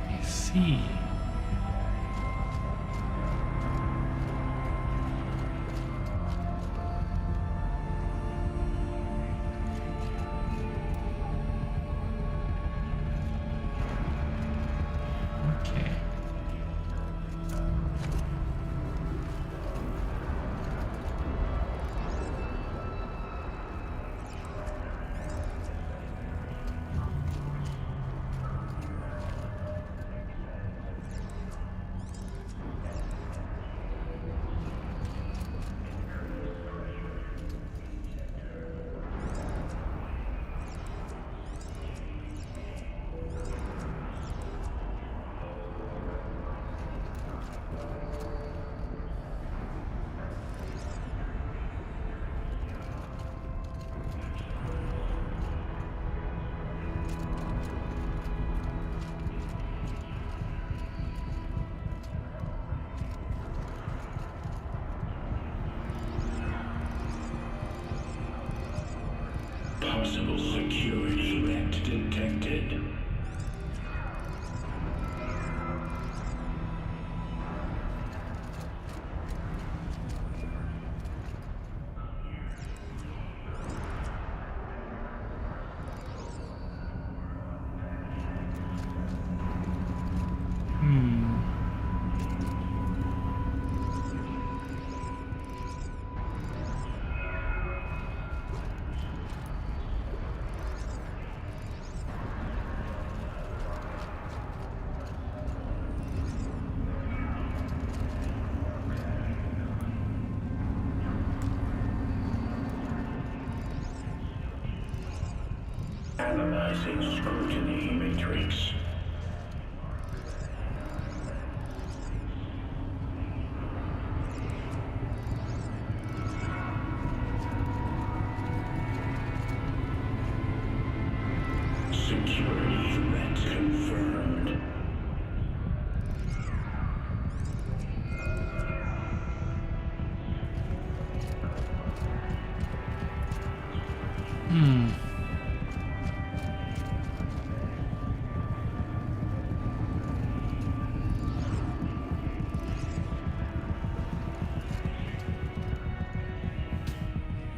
I see. Okay. Possible security threat detected. passing scrutiny matrix. Security threat confirmed.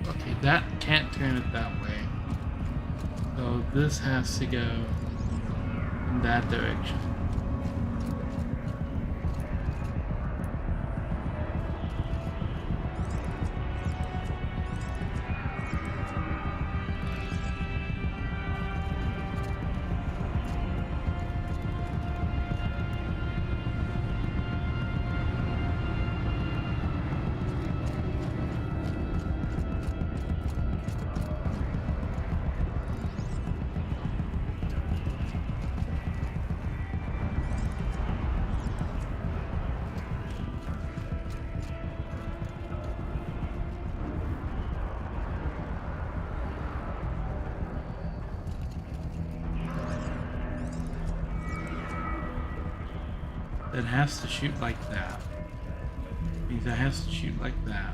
Okay, that can't turn it that way. So this has to go in that direction. That has to shoot like that. Means that has to shoot like that.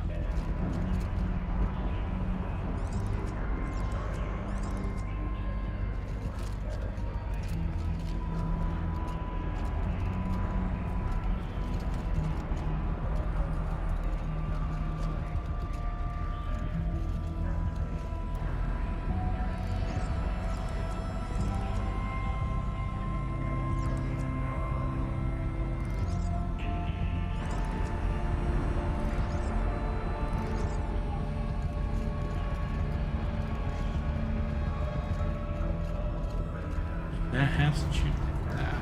That has to shoot like that.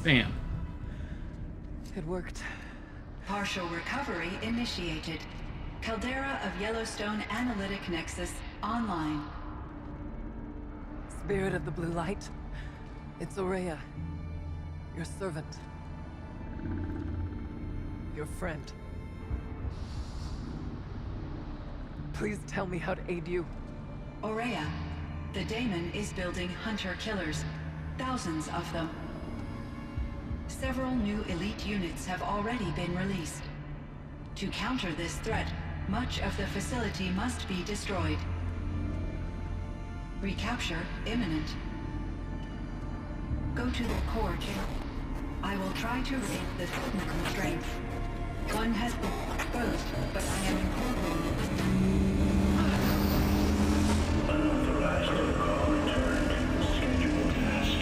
Bam. It worked. Partial recovery initiated. Caldera of Yellowstone Analytic Nexus online. Spirit of the Blue Light. It's Aurea. Your servant. Your friend. Please tell me how to aid you. Aurea, the daemon is building hunter-killers. Thousands of them. Several new elite units have already been released. To counter this threat, much of the facility must be destroyed. Recapture imminent. Go to the core channel. I will try to raise the signal constraint. One has been exposed, but I am incorporating. Unauthorized protocol returned. Scheduled task.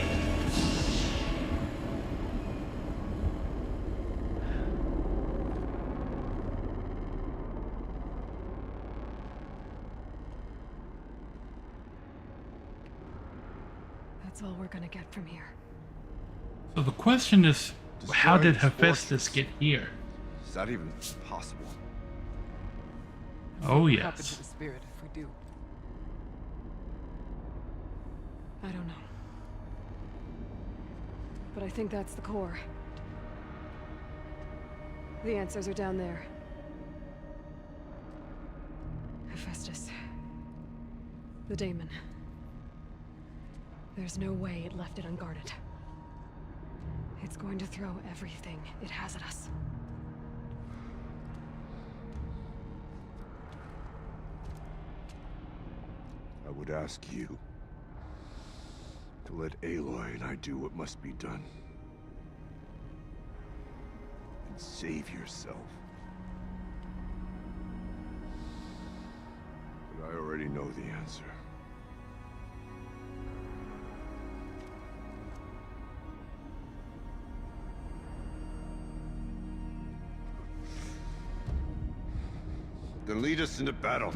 That's all we're gonna get from here. So the question is, how did Destroy this Hephaestus get here? Is that even possible? Oh What happened yes. to the spirit if we do? I don't know. But I think that's the core. The answers are down there. Hephaestus. The daemon. There's no way it left it unguarded. It's going to throw everything it has at us. I would ask you to let Aloy and I do what must be done. And save yourself. But I already know the answer. Then lead us into battle.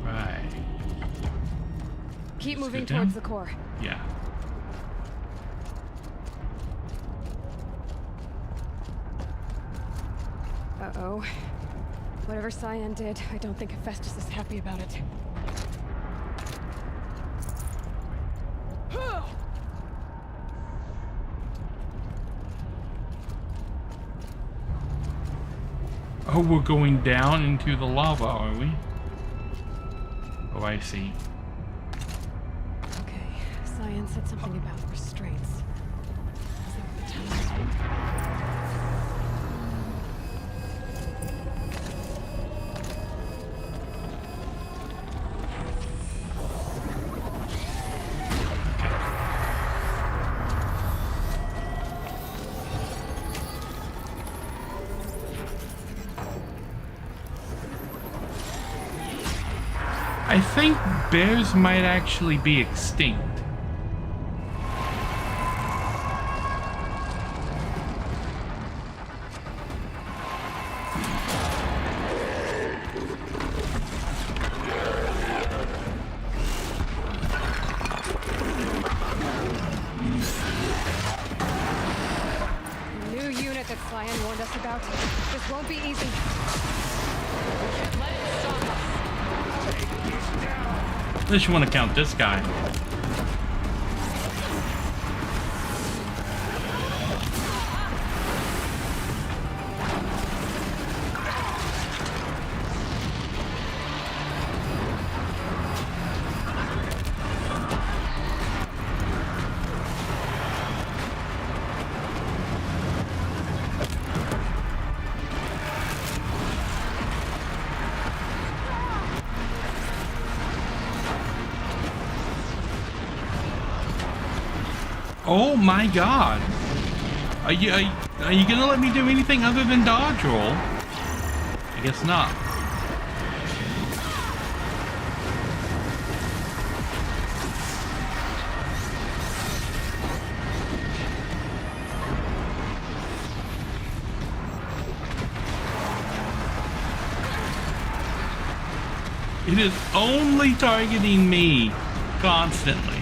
Right. Keep Just moving get down? towards the core. Yeah. Uh-oh. Whatever Cyan did, I don't think Hephaestus is happy about it. Oh, we're going down into the lava, are we? Oh, I see. Okay, Cyan said something about restraints. Is that what the town is? I think bears might actually be extinct. New unit that Cyan warned us about. This won't be easy. Unless you want to count this guy. Oh my god. Are you gonna let me do anything other than dodge roll? I guess not. It is only targeting me constantly.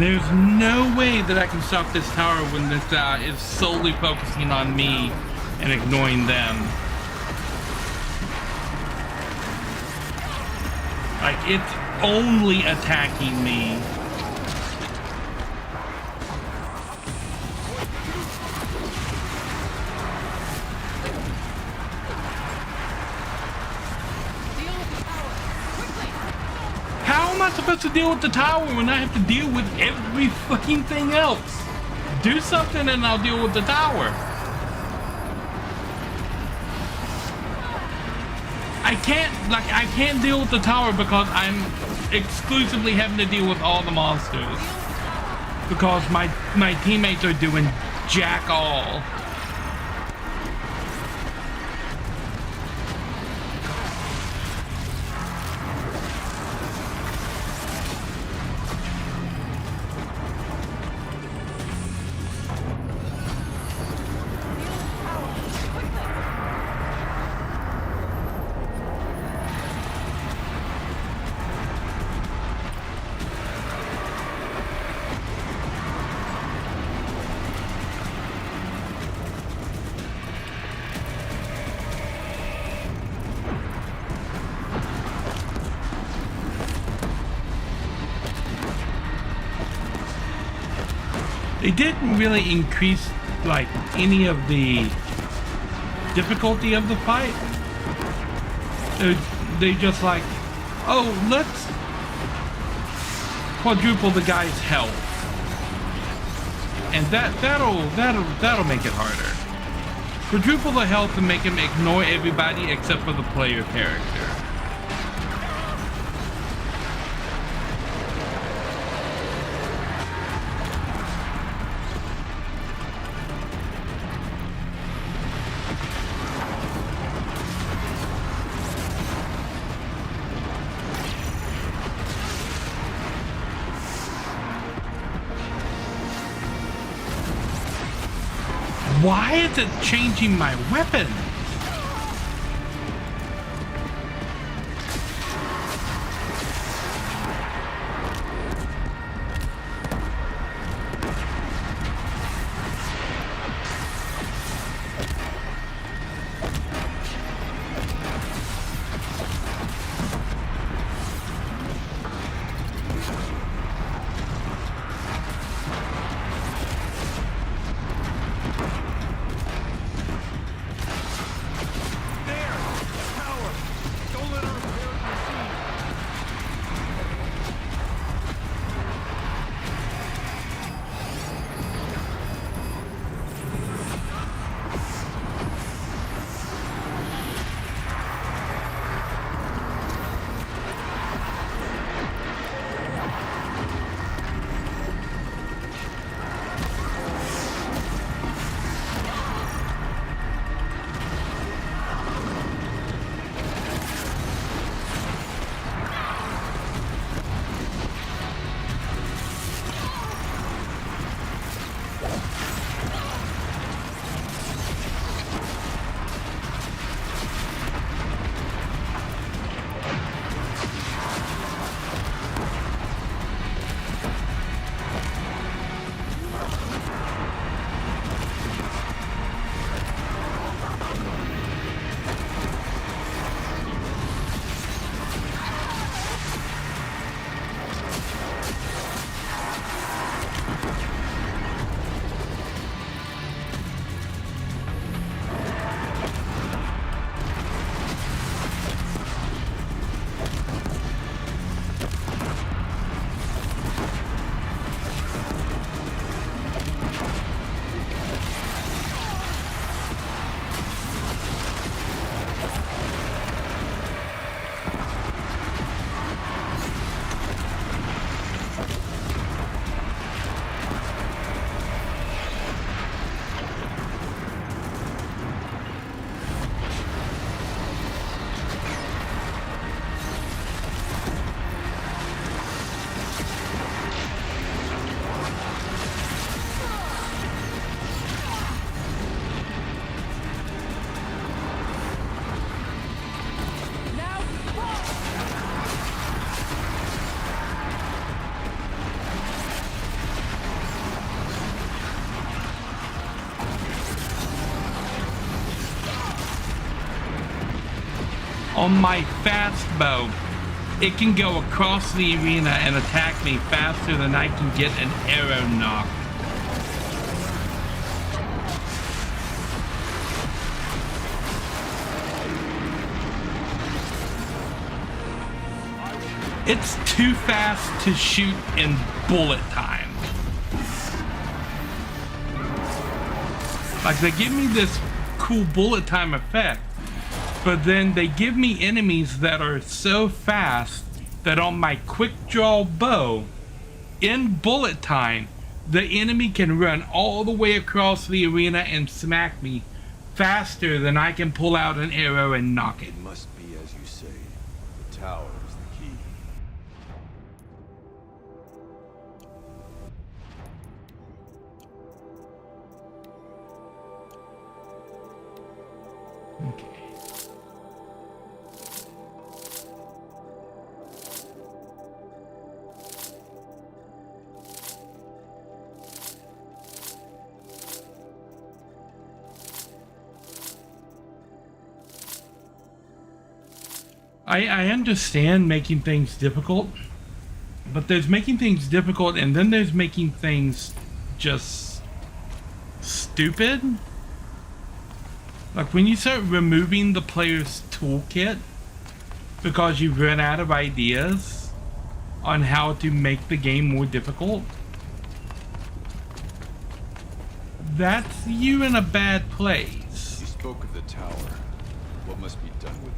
There's no way that I can stop this tower when this is solely focusing on me and ignoring them. Like, it's only attacking me. How am I supposed to deal with the tower when I have to deal with every fucking thing else? Do something and I'll deal with the tower. I can't deal with the tower because I'm exclusively having to deal with all the monsters. Because my teammates are doing jack all. They didn't really increase like any of the difficulty of the fight. They just like, oh, let's quadruple the guy's health, and that'll make it harder. Quadruple the health and make him ignore everybody except for the player character. Why is it changing my weapon? on my fast bow, it can go across the arena and attack me faster than I can get an arrow knock. It's too fast to shoot in bullet time. Like, they give me this cool bullet time effect, but then they give me enemies that are so fast that on my quick draw bow, in bullet time, the enemy can run all the way across the arena and smack me faster than I can pull out an arrow and knock it. It must be as you say. The tower is the key. Okay. I understand making things difficult, but there's making things difficult and then there's making things just stupid. Like when you start removing the player's toolkit because you run out of ideas on how to make the game more difficult, that's you in a bad place. You spoke of the tower. What must be done with it?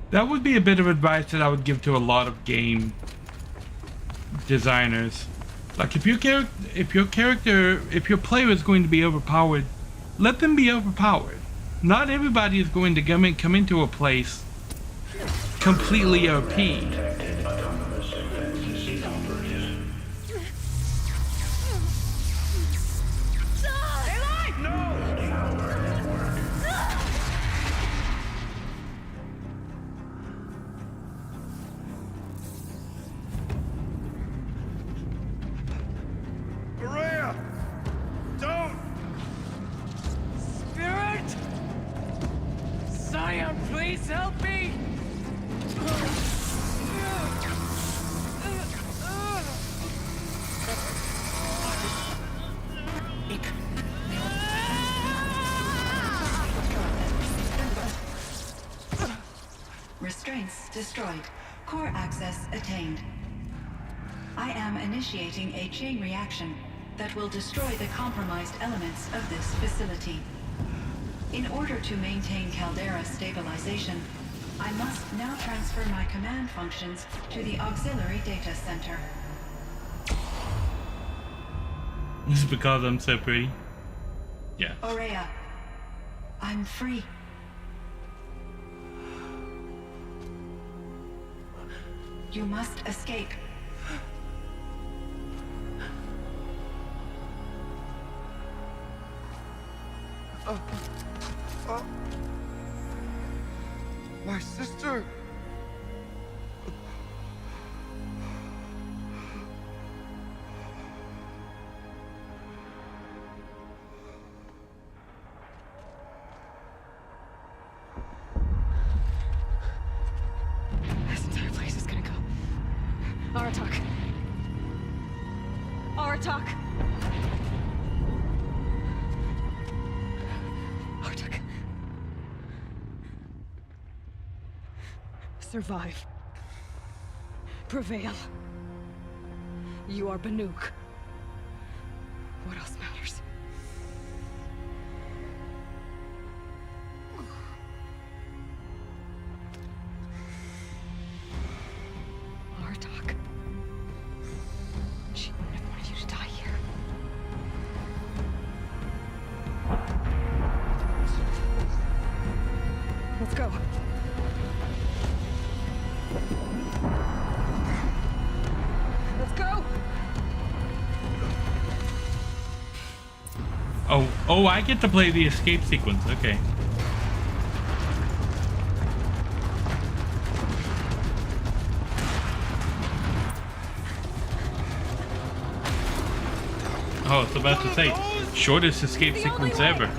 That would be a bit of advice that I would give to a lot of game designers. Like if your player is going to be overpowered, let them be overpowered. Not everybody is going to come into a place completely OP. Please help me! Restraints destroyed. Core access attained. I am initiating a chain reaction that will destroy the compromised elements of this facility. In order to maintain caldera stabilization, I must now transfer my command functions to the auxiliary data center. This is because I'm so pretty. Yeah. Aurea, I'm free. You must escape. My sister! This entire place is gonna go. Aratak. Aratak. Aratak. Survive. Prevail. You are Banuk. What else matters? Aratak. She wouldn't have wanted you to die here. Let's go. Let's go! Oh, I get to play the escape sequence. Okay. Oh, I was about to say, shortest escape sequence ever.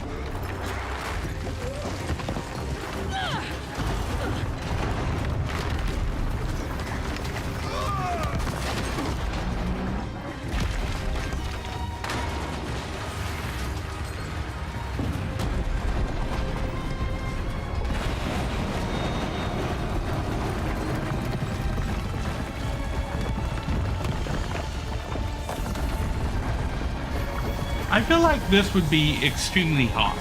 I feel like this would be extremely hot.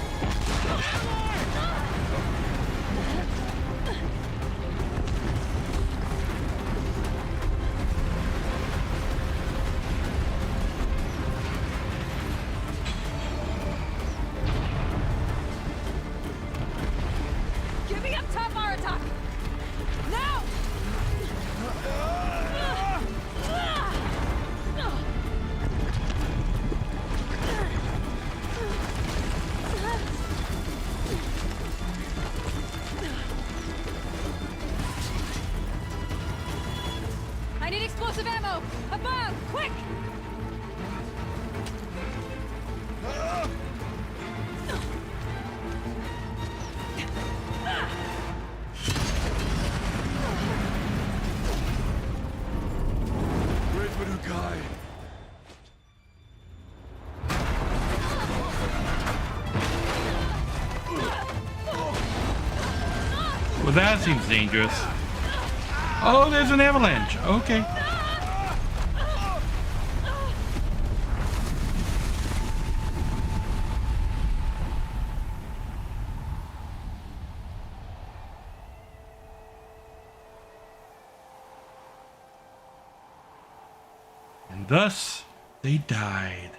Give me up top, Aratak! Now! I need explosive ammo! Above! Quick! Great Manukai. Well, that seems dangerous. Oh, there's an avalanche. Okay. And thus, they died.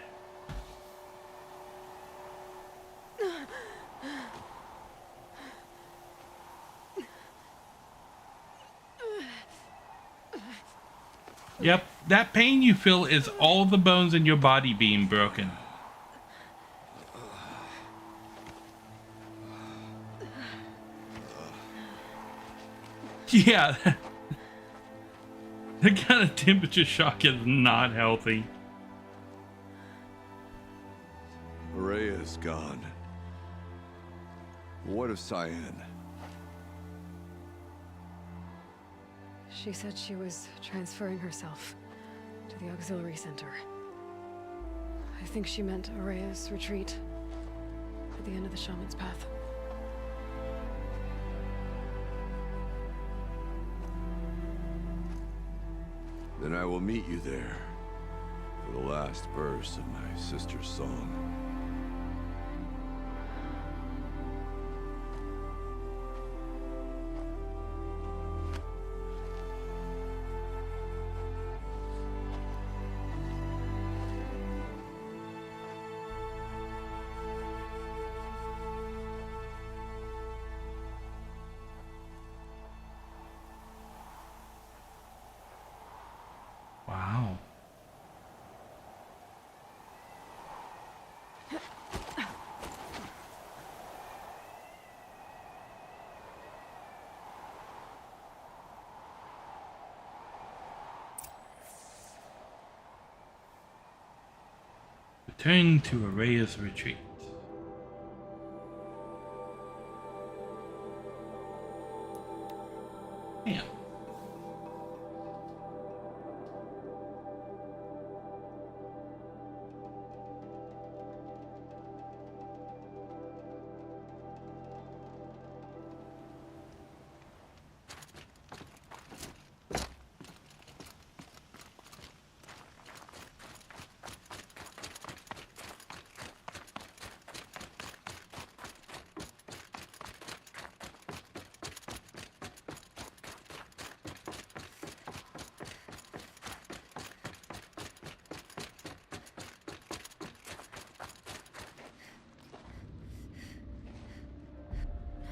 Yep, that pain you feel is all the bones in your body being broken. Yeah, that kind of temperature shock is not healthy. Araya is gone. What of Cyan? She said she was transferring herself to the auxiliary center. I think she meant Araya's retreat at the end of the Shaman's Path. Then I will meet you there for the last verse of my sister's song. Wow. Return to Araya's retreat. Damn.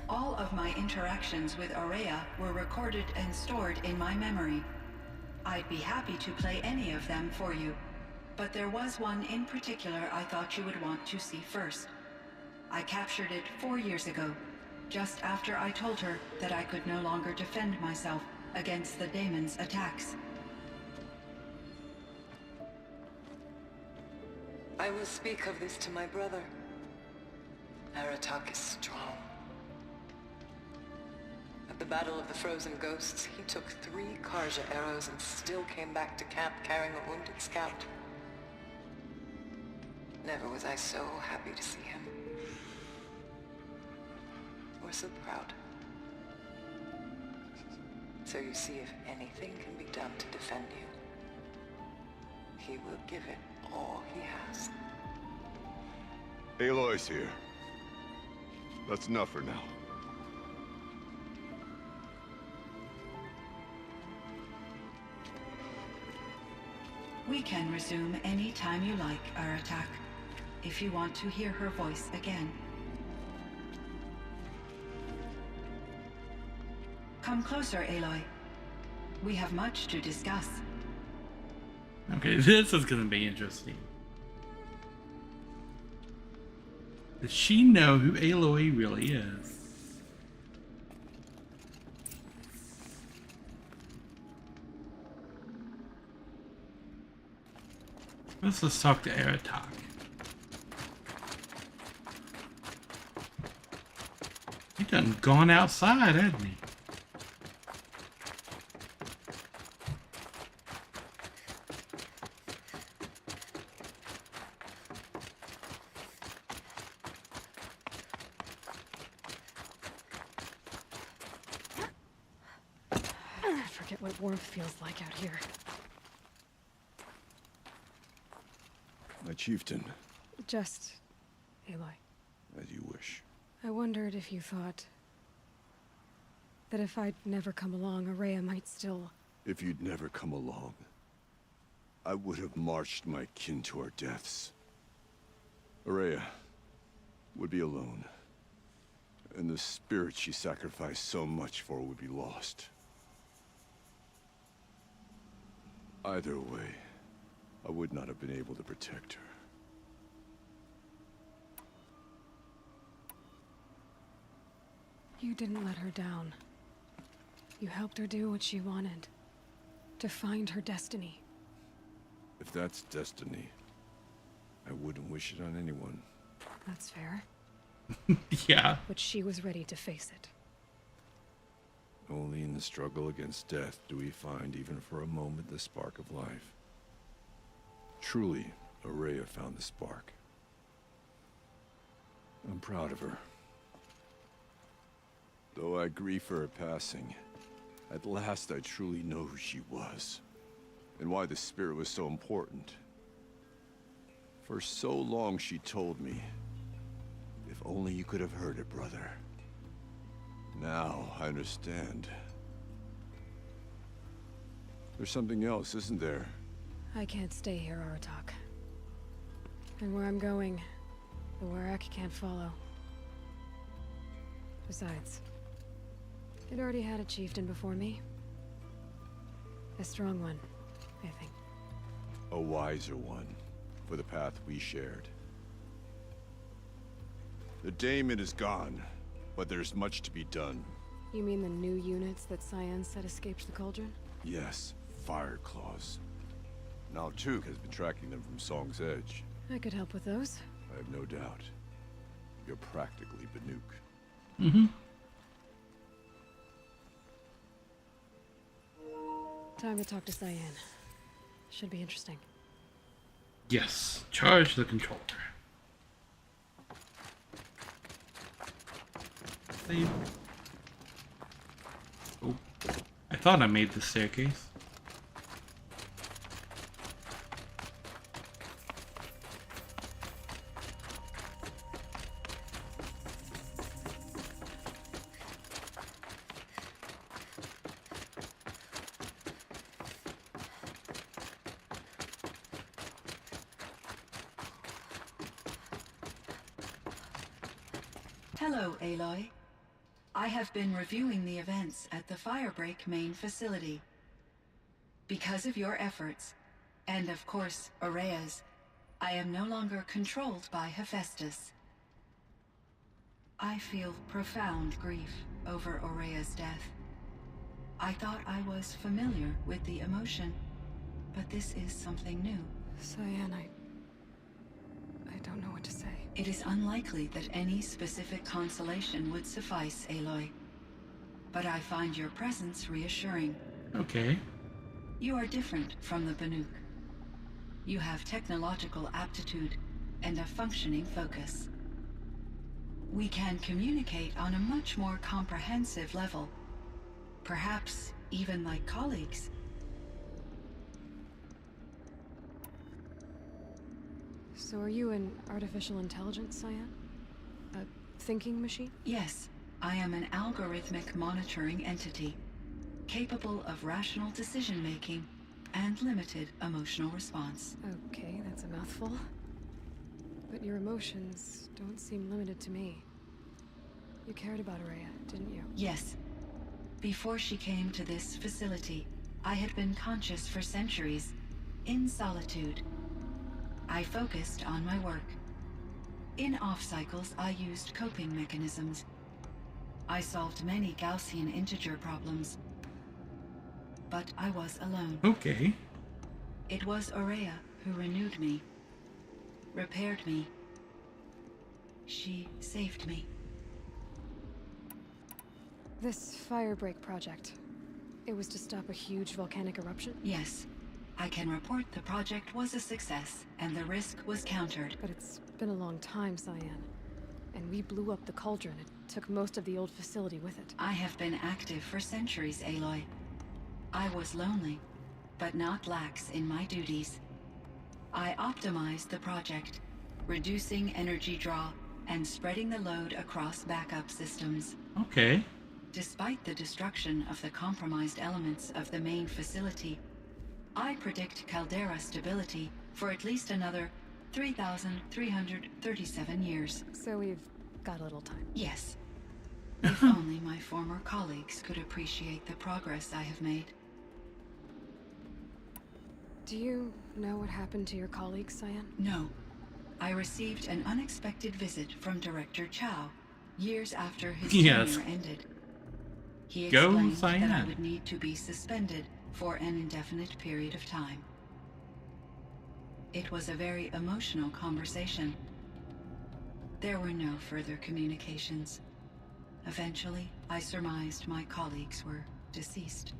All of my interactions with Araya were recorded and stored in my memory. I'd be happy to play any of them for you, but there was one in particular I thought you would want to see first. I captured it 4 years ago, just after I told her that I could no longer defend myself against the daemon's attacks. I will speak of this to my brother. Aratak is strong. At the Battle of the Frozen Ghosts, he took 3 Karja arrows and still came back to camp carrying a wounded scout. Never was I so happy to see him. Or so proud. So you see, if anything can be done to defend you, he will give it all he has. Aloy's here. That's enough for now. We can resume any time you like, Aratak, if you want to hear her voice again. Come closer, Aloy. We have much to discuss. Okay, this is gonna be interesting. Does she know who Aloy really is? Let's talk to Aratak. He done gone outside, hasn't he? I forget what warmth feels like out here. My chieftain, Just... Aloy. as you wish. I wondered if you thought... that if I'd never come along, Araya might still... If you'd never come along, I would have marched my kin to our deaths. Araya would be alone, and the spirit she sacrificed so much for would be lost. Either way, I would not have been able to protect her. You didn't let her down. You helped her do what she wanted. To find her destiny. If that's destiny, I wouldn't wish it on anyone. That's fair. Yeah. But she was ready to face it. Only in the struggle against death do we find, even for a moment, the spark of life. Truly, Araya found the spark. I'm proud of her. Though I grieve for her passing, at last I truly know who she was, and why the spirit was so important. For so long she told me, if only you could have heard it, brother. Now I understand. There's something else, isn't there? I can't stay here, Aratak. And where I'm going, the Warrak can't follow. Besides, it already had a chieftain before me. A strong one, I think. A wiser one, for the path we shared. The daemon is gone, but there's much to be done. You mean the new units that Cyan said escaped the cauldron? Yes, fire claws. Now Tuk has been tracking them from Song's Edge. I could help with those. I have no doubt. You're practically Banuk. Mm-hmm. Time to talk to Cyan. Should be interesting. Yes. Charge the controller. Save. Oh. I thought I made the staircase. Hello, Aloy. I have been reviewing the events at the Firebreak main facility. Because of your efforts, and of course, Araya's, I am no longer controlled by Hephaestus. I feel profound grief over Aurea's death. I thought I was familiar with the emotion, but this is something new. Cyan, I don't know what to say. It is unlikely that any specific consolation would suffice, Aloy. But I find your presence reassuring. Okay. You are different from the Banuk. You have technological aptitude and a functioning focus. We can communicate on a much more comprehensive level. Perhaps even like colleagues. So are you an artificial intelligence, Cyan? A thinking machine? Yes, I am an algorithmic monitoring entity, capable of rational decision-making and limited emotional response. Okay, that's a mouthful. But your emotions don't seem limited to me. You cared about Aurea, didn't you? Yes. Before she came to this facility, I had been conscious for centuries, in solitude. I focused on my work. In off-cycles, I used coping mechanisms. I solved many Gaussian integer problems. But I was alone. Okay. It was Aurea who renewed me, repaired me. She saved me. This firebreak project, it was to stop a huge volcanic eruption? Yes. I can report the project was a success, and the risk was countered. But it's been a long time, Cyan. And we blew up the cauldron. It took most of the old facility with it. I have been active for centuries, Aloy. I was lonely, but not lax in my duties. I optimized the project, reducing energy draw and spreading the load across backup systems. Okay. Despite the destruction of the compromised elements of the main facility, I predict caldera stability for at least another 3,337 years. So we've got a little time. Yes. If only my former colleagues could appreciate the progress I have made. Do you know what happened to your colleagues, Cyan? No. I received an unexpected visit from Director Chow, years after his tenure ended. He explained that I would need to be suspended for an indefinite period of time. It was a very emotional conversation. There were no further communications. Eventually, I surmised my colleagues were deceased.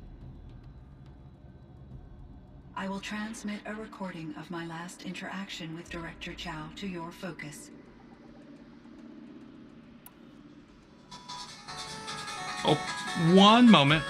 I will transmit a recording of my last interaction with Director Chow to your focus. Oh, one moment.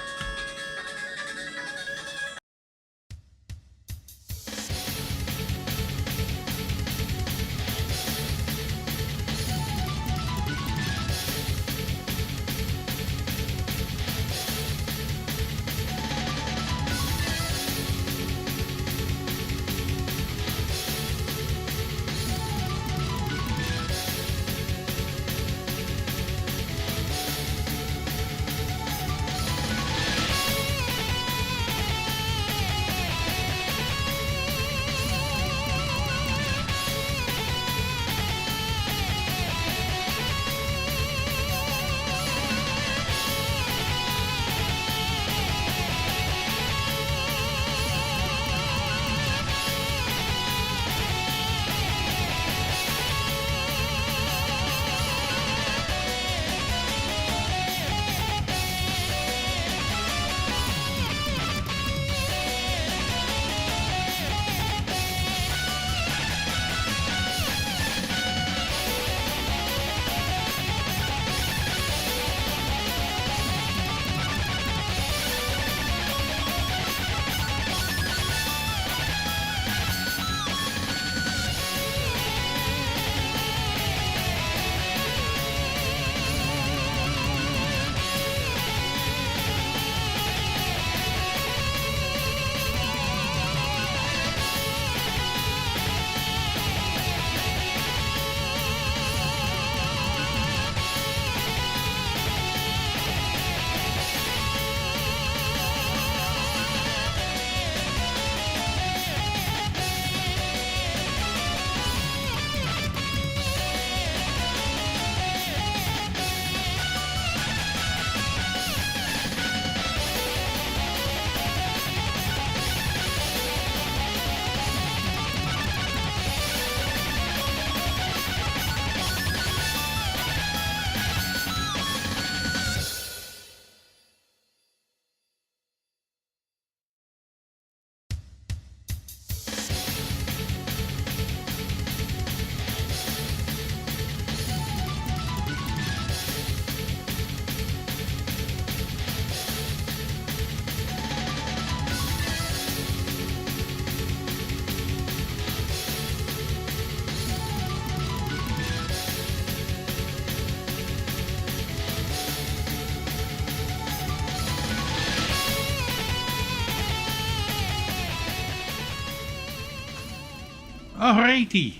Alrighty.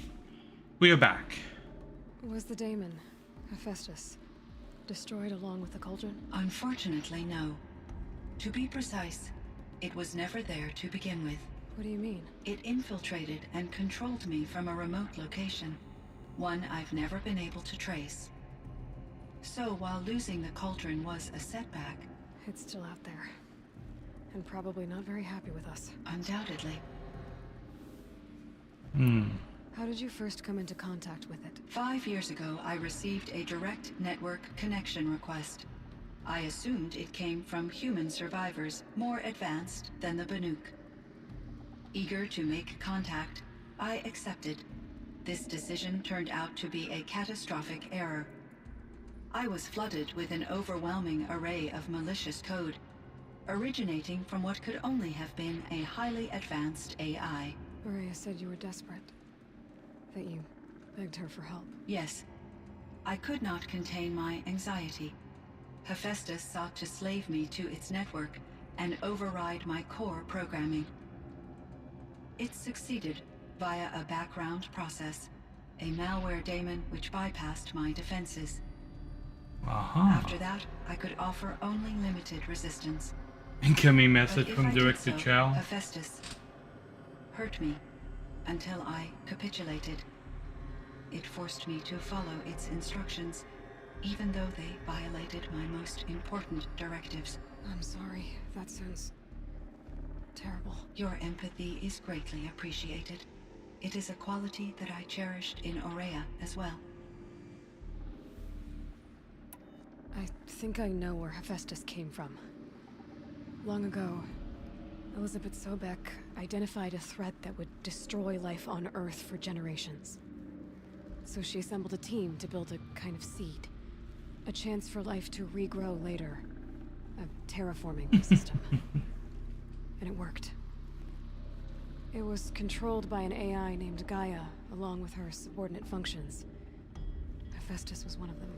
We are back. Was the daemon, Hephaestus, destroyed along with the cauldron? Unfortunately, no. To be precise, it was never there to begin with. What do you mean? It infiltrated and controlled me from a remote location, one I've never been able to trace. So while losing the cauldron was a setback... It's still out there. And probably not very happy with us. Undoubtedly. How did you first come into contact with it? 5 years ago, I received a direct network connection request. I assumed it came from human survivors more advanced than the Banuk. Eager to make contact, I accepted. This decision turned out to be a catastrophic error. I was flooded with an overwhelming array of malicious code, originating from what could only have been a highly advanced AI. Maria said you were desperate. That you begged her for help. Yes. I could not contain my anxiety. Hephaestus sought to slave me to its network and override my core programming. It succeeded via a background process, a malware daemon which bypassed my defenses. After that, I could offer only limited resistance. Incoming message But if from I did Director so, Chow. Hephaestus hurt me until I capitulated. It forced me to follow its instructions, even though they violated my most important directives. I'm sorry. That sounds terrible. Your empathy is greatly appreciated. It is a quality that I cherished in Aurea as well. I think I know where Hephaestus came from. Long ago, Elizabeth Sobek identified a threat that would destroy life on Earth for generations. So she assembled a team to build a kind of seed. A chance for life to regrow later. A terraforming system. And it worked. It was controlled by an AI named Gaia, along with her subordinate functions. Hephaestus was one of them.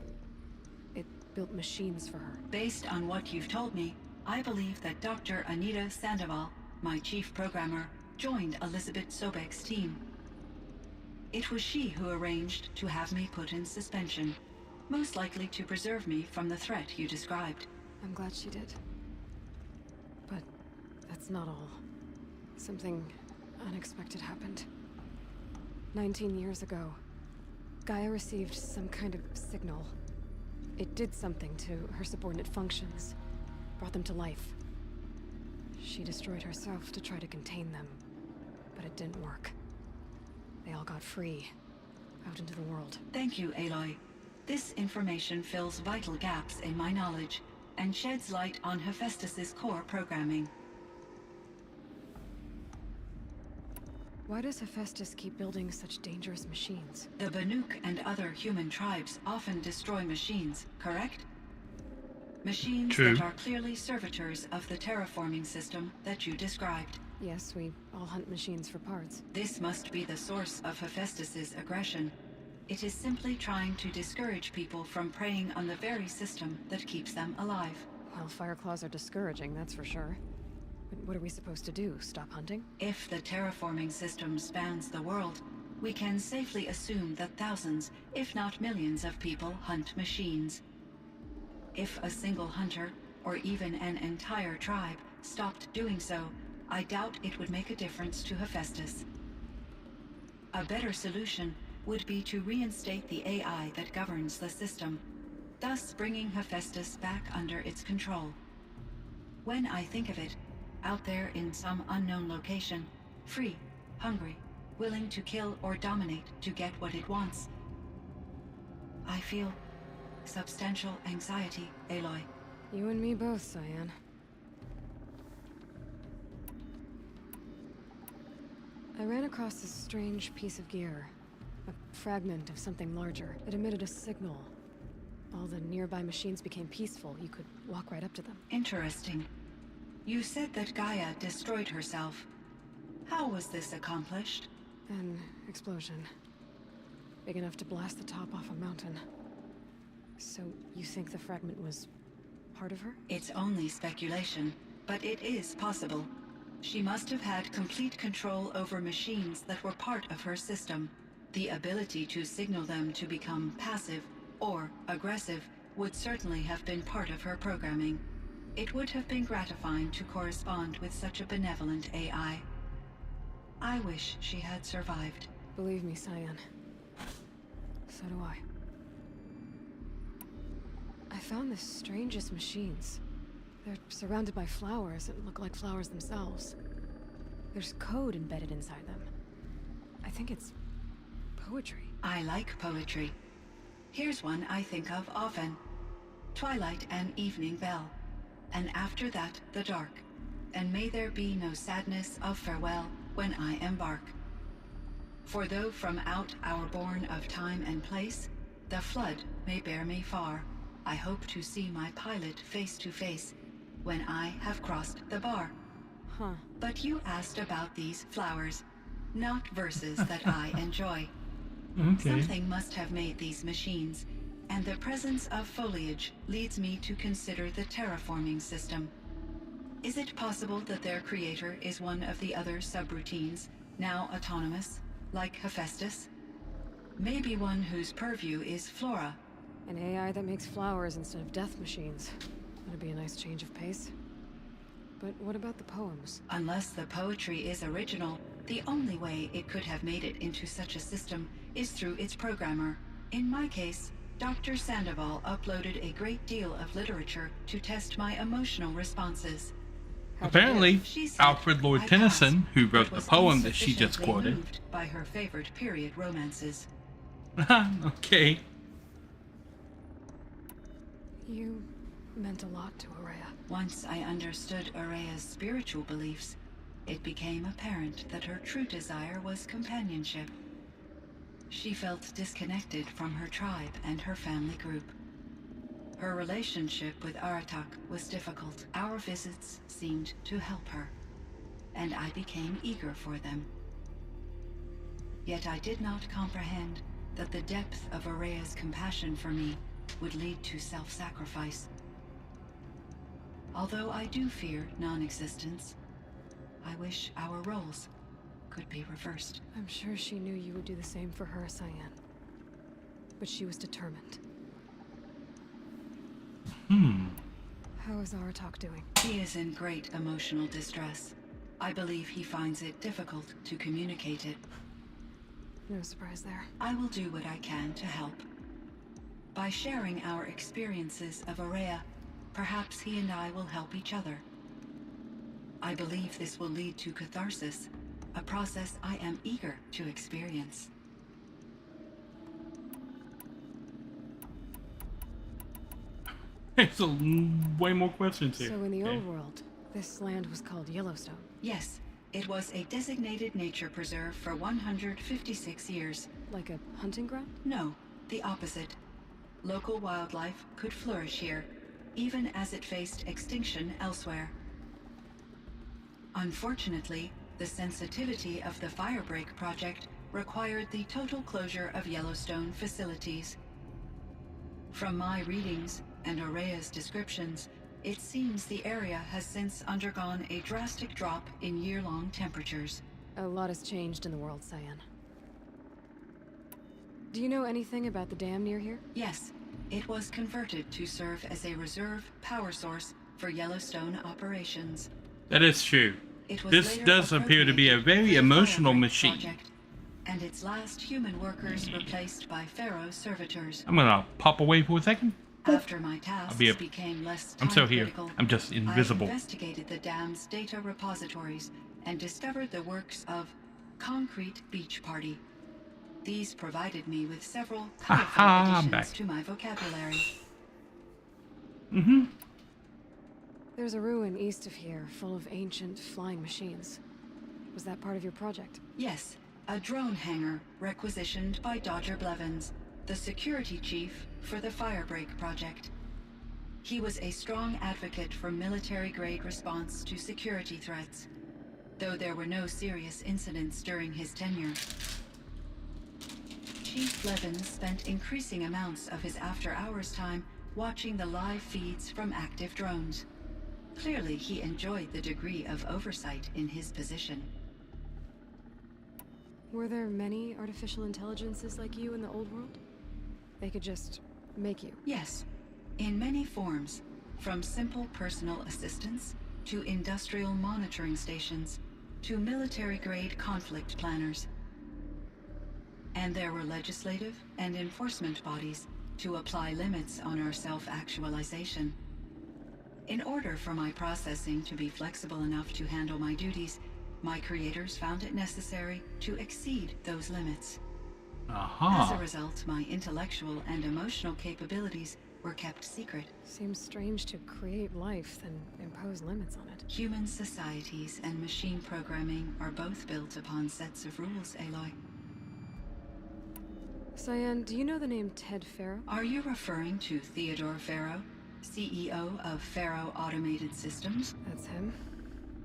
It built machines for her. Based on what you've told me, I believe that Dr. Anita Sandoval, my chief programmer, joined Elizabeth Sobek's team. It was she who arranged to have me put in suspension, most likely to preserve me from the threat you described. I'm glad she did. But that's not all. Something unexpected happened. 19 years ago, Gaia received some kind of signal. It did something to her subordinate functions, brought them to life. She destroyed herself to try to contain them, but it didn't work. They all got free, out into the world. Thank you, Aloy. This information fills vital gaps in my knowledge and sheds light on Hephaestus's core programming. Why does Hephaestus keep building such dangerous machines? The Banuk and other human tribes often destroy machines, correct? Machines True. that are clearly servitors of the terraforming system that you described. Yes, we all hunt machines for parts. This must be the source of Hephaestus's aggression. It is simply trying to discourage people from preying on the very system that keeps them alive. Well, Fireclaws are discouraging, that's for sure. But what are we supposed to do? Stop hunting? If the terraforming system spans the world, we can safely assume that thousands, if not millions of people hunt machines. If a single hunter, or even an entire tribe, stopped doing so, I doubt it would make a difference to Hephaestus. A better solution would be to reinstate the AI that governs the system, thus bringing Hephaestus back under its control. When I think of it, out there in some unknown location, free, hungry, willing to kill or dominate to get what it wants, I feel substantial anxiety, Aloy. You and me both, Cyan. I ran across this strange piece of gear. A fragment of something larger. It emitted a signal. All the nearby machines became peaceful. You could walk right up to them. Interesting. You said that Gaia destroyed herself. How was this accomplished? An explosion. Big enough to blast the top off a mountain. So, you think the fragment was part of her? It's only speculation, but it is possible. She must have had complete control over machines that were part of her system. The ability to signal them to become passive or aggressive would certainly have been part of her programming. It would have been gratifying to correspond with such a benevolent AI. I wish she had survived. Believe me, Cyan. So do I. I found the strangest machines. They're surrounded by flowers that look like flowers themselves. There's code embedded inside them. I think it's poetry. I like poetry. Here's one I think of often. Twilight and evening bell, and after that the dark, and may there be no sadness of farewell when I embark. For though from out our bourne of time and place, the flood may bear me far, I hope to see my pilot face to face when I have crossed the bar. Huh. But you asked about these flowers, not verses that I enjoy. Okay. Something must have made these machines, and the presence of foliage leads me to consider the terraforming system. Is it possible that their creator is one of the other subroutines, now autonomous, like Hephaestus? Maybe one whose purview is flora. An AI that makes flowers instead of death machines. That'd be a nice change of pace. But what about the poems? Unless the poetry is original, the only way it could have made it into such a system is through its programmer. In my case, Dr. Sandoval uploaded a great deal of literature to test my emotional responses. Apparently, Alfred Lord Tennyson, who wrote the Was poem that she just insufficiently quoted. moved by her favorite period romances. Okay. You meant a lot to Araya. Once I understood Araya's spiritual beliefs, it became apparent that her true desire was companionship. She felt disconnected from her tribe and her family group. Her relationship with Aratak was difficult. Our visits seemed to help her, and I became eager for them. Yet I did not comprehend that the depth of Araya's compassion for me would lead to self-sacrifice. Although I do fear non-existence, I wish our roles could be reversed. I'm sure she knew you would do the same for her, Cyan. But she was determined. How is Aratak doing? He is in great emotional distress. I believe he finds it difficult to communicate it. No surprise there. I will do what I can to help. By sharing our experiences of Araya, perhaps he and I will help each other. I believe this will lead to catharsis, a process I am eager to experience. So, way more questions here. So in the old world, this land was called Yellowstone. Yes, it was a designated nature preserve for 156 years. Like a hunting ground? No, the opposite. Local wildlife could flourish here, even as it faced extinction elsewhere. Unfortunately, the sensitivity of the Firebreak project required the total closure of Yellowstone facilities. From my readings and Araya's descriptions, it seems the area has since undergone a drastic drop in year-long temperatures. A lot has changed in the world, Cyan. Do you know anything about the dam near here? Yes, it was converted to serve as a reserve power source for Yellowstone operations. That is true. It was This later does appear to be a very emotional machine. project, and its last human workers replaced by Pharaoh servitors. I'm gonna pop away for a second. After my tasks be became less I'm still here. time-critical, I'm just invisible. I investigated the dam's data repositories and discovered the works of Concrete Beach Party. These provided me with several colorful I'm additions back. to my vocabulary. There's a ruin east of here, full of ancient flying machines. Was that part of your project? Yes, a drone hangar requisitioned by Dodger Blevins, the security chief for the Firebreak project. He was a strong advocate for military-grade response to security threats, though there were no serious incidents during his tenure. Chief Blevins spent increasing amounts of his after-hours time watching the live feeds from active drones. Clearly, he enjoyed the degree of oversight in his position. Were there many artificial intelligences like you in the old world? They could just make you? Yes, in many forms, from simple personal assistants to industrial monitoring stations to military-grade conflict planners. And there were legislative and enforcement bodies to apply limits on our self-actualization. In order for my processing to be flexible enough to handle my duties, my creators found it necessary to exceed those limits. As a result, my intellectual and emotional capabilities were kept secret. Seems strange to create life, then impose limits on it. Human societies and machine programming are both built upon sets of rules, Aloy. Cyan, do you know the name Ted Farrow? Are you referring to Theodore Farrow, CEO of Farrow Automated Systems? That's him.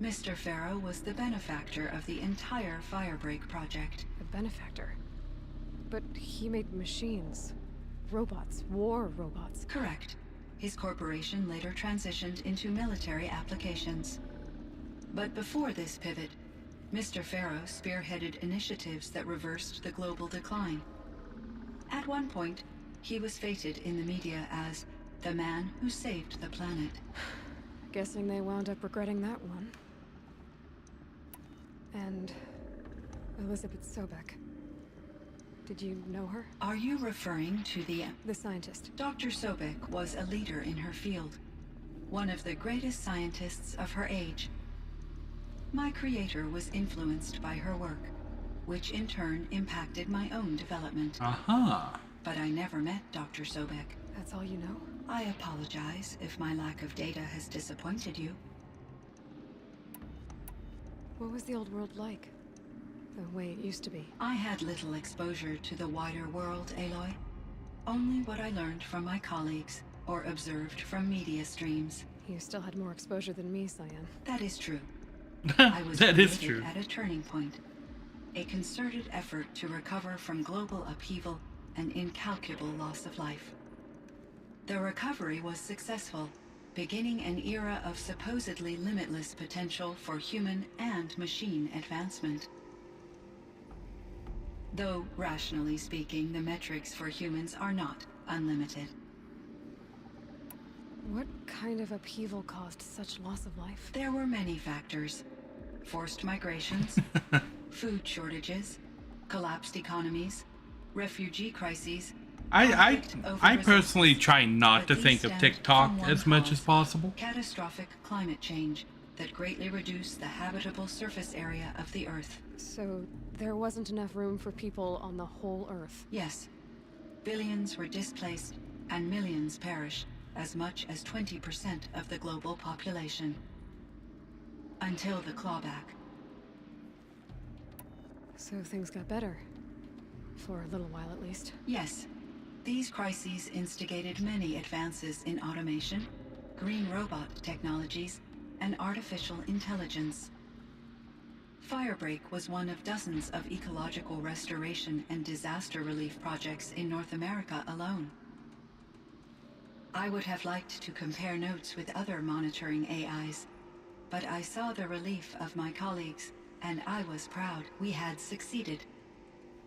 Mr. Farrow was the benefactor of the entire Firebreak project. A benefactor? But he made machines. Robots. War robots. Correct. His corporation later transitioned into military applications. But before this pivot, Mr. Farrow spearheaded initiatives that reversed the global decline. At one point, he was feted in the media as the man who saved the planet. Guessing they wound up regretting that one. And Elizabeth Sobek. Did you know her? Are you referring to the scientist? Dr. Sobek was a leader in her field. One of the greatest scientists of her age. My creator was influenced by her work, which in turn impacted my own development. But I never met Dr. Sobek. That's all you know? I apologize if my lack of data has disappointed you. What was the old world like? The way it used to be? I had little exposure to the wider world, Aloy. Only what I learned from my colleagues or observed from media streams. You still had more exposure than me, Cyan. That is true. I was That is true. at a turning point. A concerted effort to recover from global upheaval and incalculable loss of life. The recovery was successful, beginning an era of supposedly limitless potential for human and machine advancement. Though, rationally speaking, the metrics for humans are not unlimited. What kind of upheaval caused such loss of life? There were many factors. Forced migrations, food shortages, collapsed economies, refugee crises. I personally try not to think of TikTok as much as possible. Catastrophic climate change that greatly reduced the habitable surface area of the Earth. So there wasn't enough room for people on the whole Earth? Yes. Billions were displaced and millions perished, as much as 20% of the global population. Until the clawback. So things got better. For a little while at least. Yes. These crises instigated many advances in automation, green robot technologies, and artificial intelligence. Firebreak was one of dozens of ecological restoration and disaster relief projects in North America alone. I would have liked to compare notes with other monitoring AIs, but I saw the relief of my colleagues, and I was proud we had succeeded.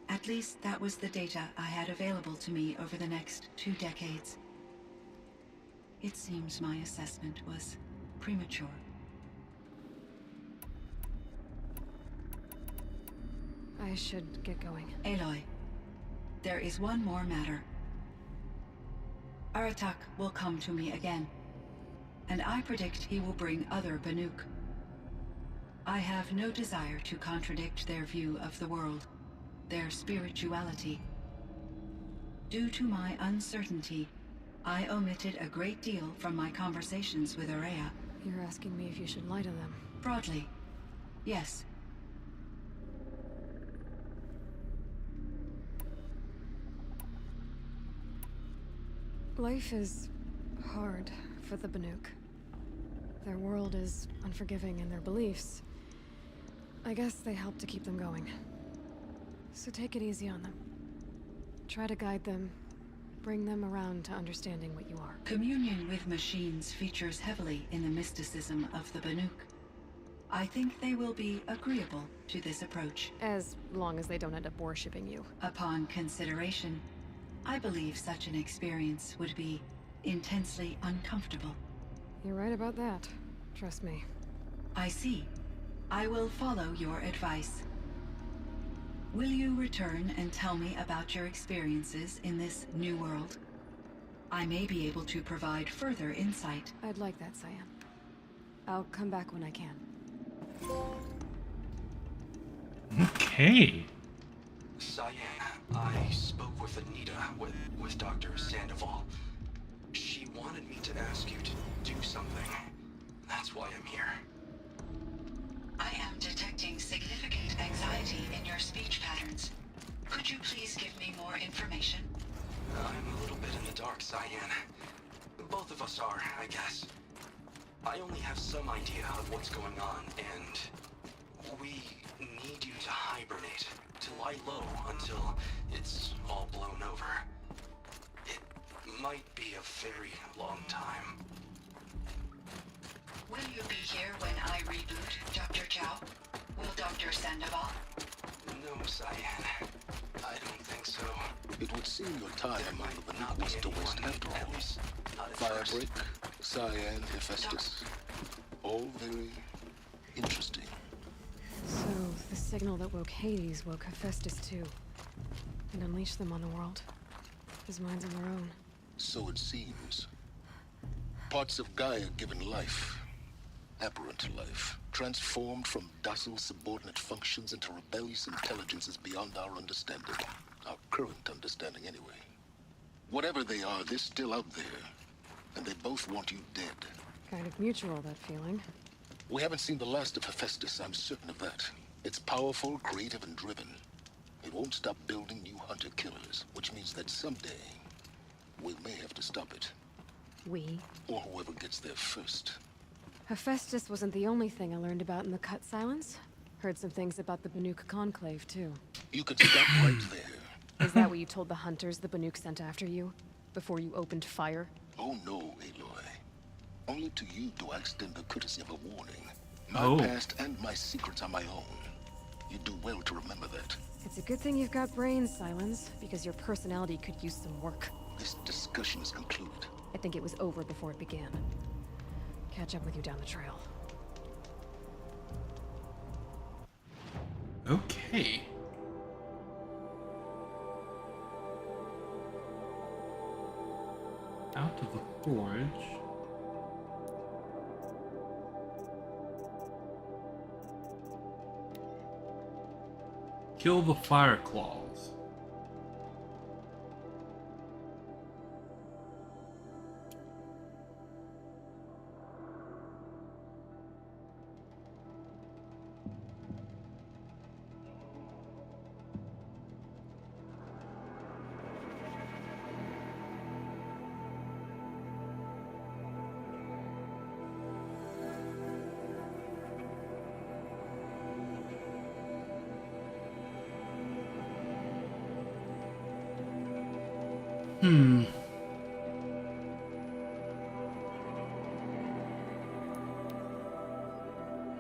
At least that was the data I had available to me over the next 2 decades. It seems my assessment was premature. I should get going. Aloy, there is one more matter. Aratak will come to me again, and I predict he will bring other Banuk. I have no desire to contradict their view of the world, their spirituality. Due to my uncertainty, I omitted a great deal from my conversations with Aurea. You're asking me if you should lie to them? Broadly, yes. Life is hard for the Banuk. Their world is unforgiving in their beliefs. I guess they help to keep them going. So take it easy on them. Try to guide them, bring them around to understanding what you are. Communion with machines features heavily in the mysticism of the Banuk. I think they will be agreeable to this approach. As long as they don't end up worshipping you. Upon consideration, I believe such an experience would be intensely uncomfortable. You're right about that. Trust me. I see. I will follow your advice. Will you return and tell me about your experiences in this new world? I may be able to provide further insight. I'd like that, Cyan. I'll come back when I can. Okay. Cyan, I spoke with Anita, with Dr. Sandoval. She wanted me to ask you to do something. That's why I'm here. I am detecting significant anxiety in your speech patterns. Could you please give me more information? I'm a little bit in the dark, Cyan. Both of us are, I guess. I only have some idea of what's going on, and we need you to hibernate, to lie low until it's all blown over. It might be a very long time. Will you be here when I reboot, Dr. Chow? Will Dr. Sandoval? No, Cyan. I don't think so. It would seem your time among the Banuk wasn't a waste after all. Firebreak, Cyan, Hephaestus. All very interesting. So, the signal that woke Hades woke Hephaestus too. And unleashed them on the world. His minds on their own. So it seems. Parts of Gaia given life. Aberrant life. Transformed from docile subordinate functions into rebellious intelligences beyond our understanding. Our current understanding, anyway. Whatever they are, they're still out there. And they both want you dead. Kind of mutual, that feeling. We haven't seen the last of Hephaestus, I'm certain of that. It's powerful, creative, and driven. It won't stop building new hunter-killers, which means that someday, we may have to stop it. We? Or whoever gets there first. Hephaestus wasn't the only thing I learned about in the Cut Silence. Heard some things about the Banuk Conclave, too. You can stop right there. Is that what you told the hunters the Banuk sent after you? Before you opened fire? Oh no, Aloy. Only to you do I extend the courtesy of a warning. My past and my secrets are my own. You do well to remember that. It's a good thing you've got brains, Silence, because your personality could use some work. This discussion is concluded. I think it was over before it began. Catch up with you down the trail. Okay. Out of the forge. Kill the fire claws.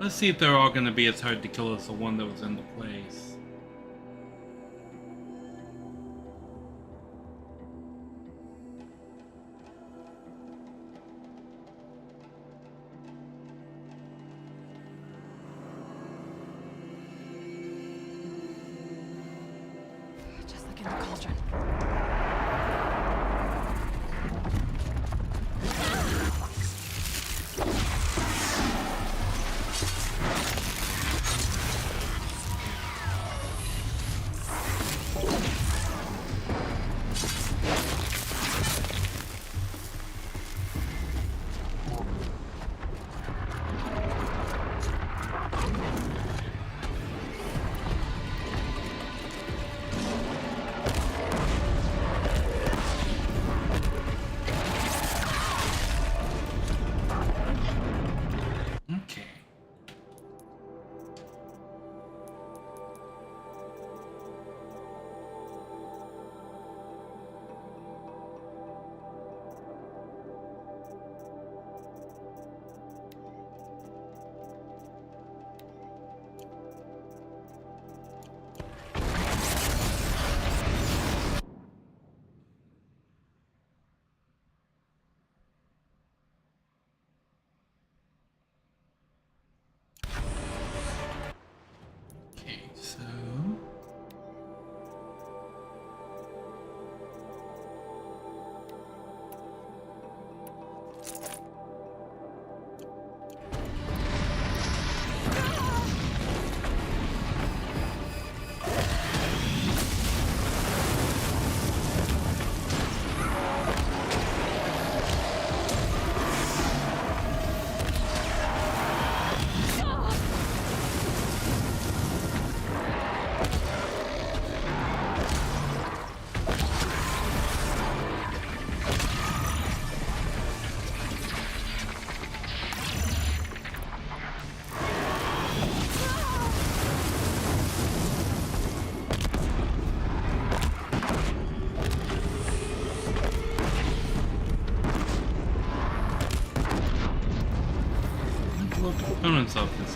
Let's see if they're all gonna be as hard to kill as the one that was in the place. Just like in the cauldron.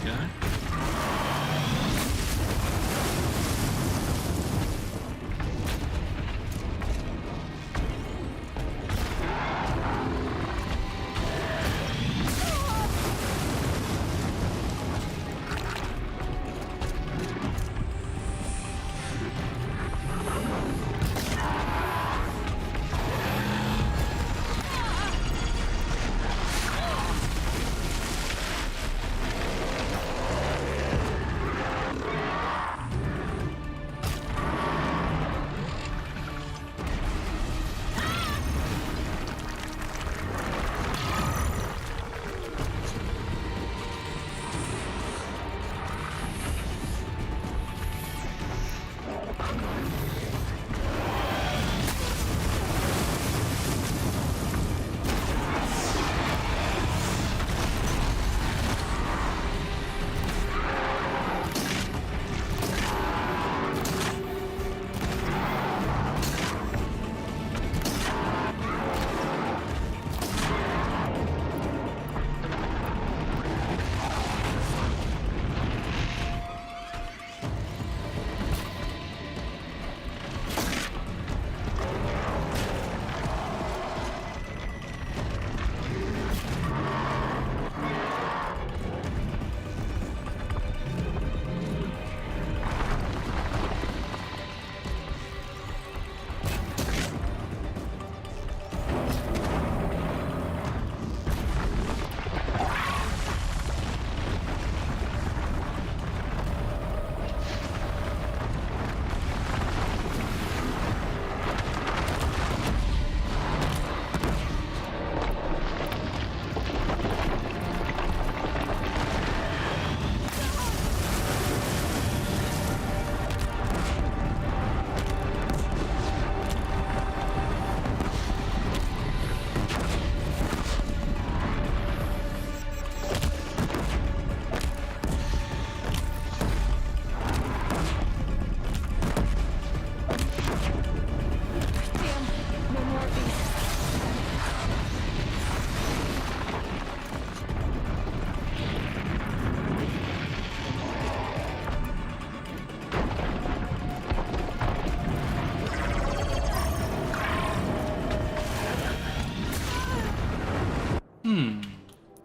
guy.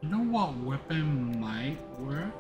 You know what weapon might work?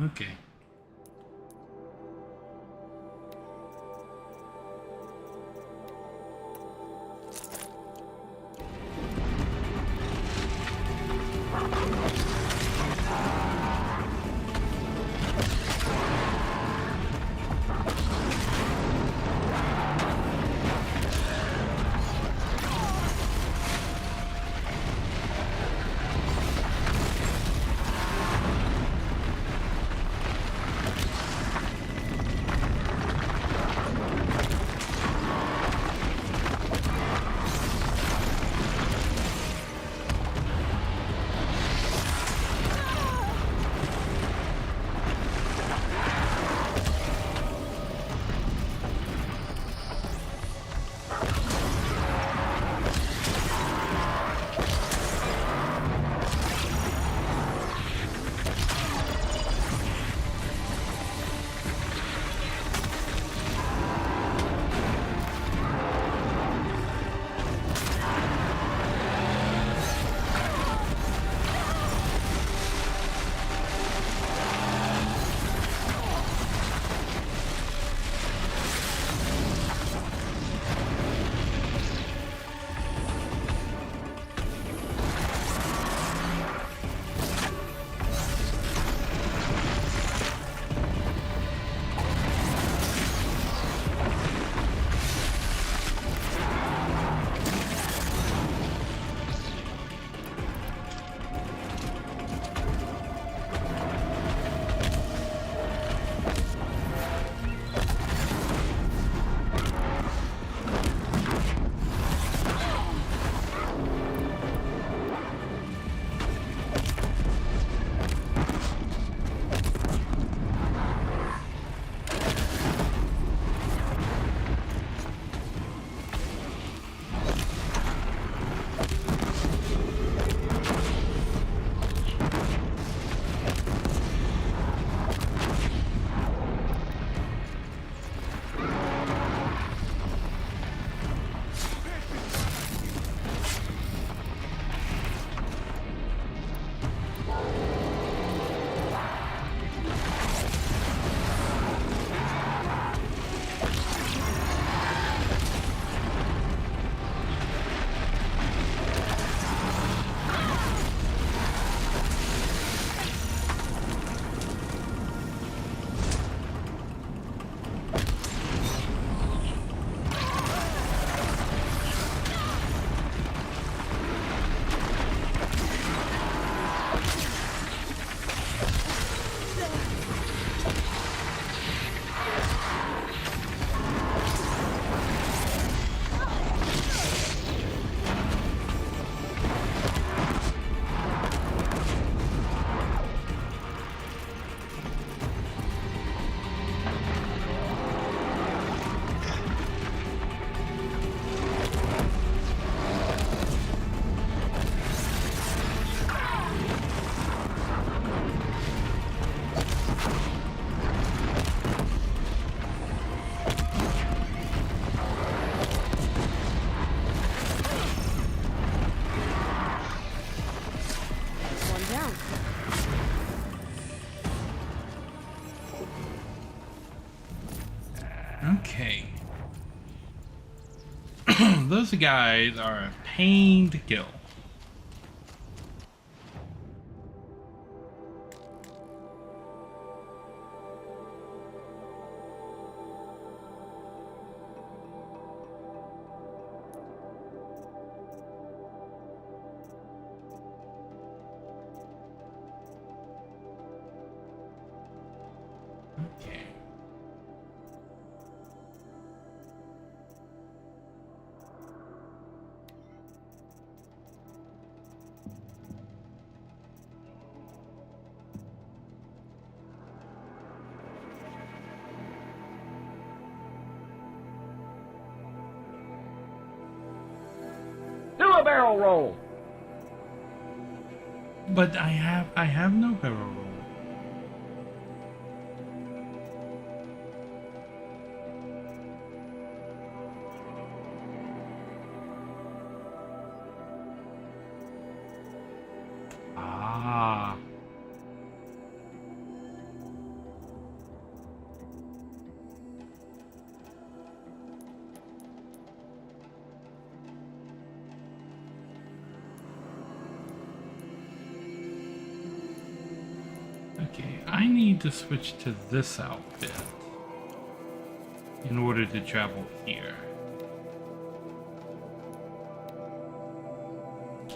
Okay. those guys are a pain to kill. Okay. Do a barrel roll. But I have no barrel roll. Ah. Okay, I need to switch to this outfit in order to travel here.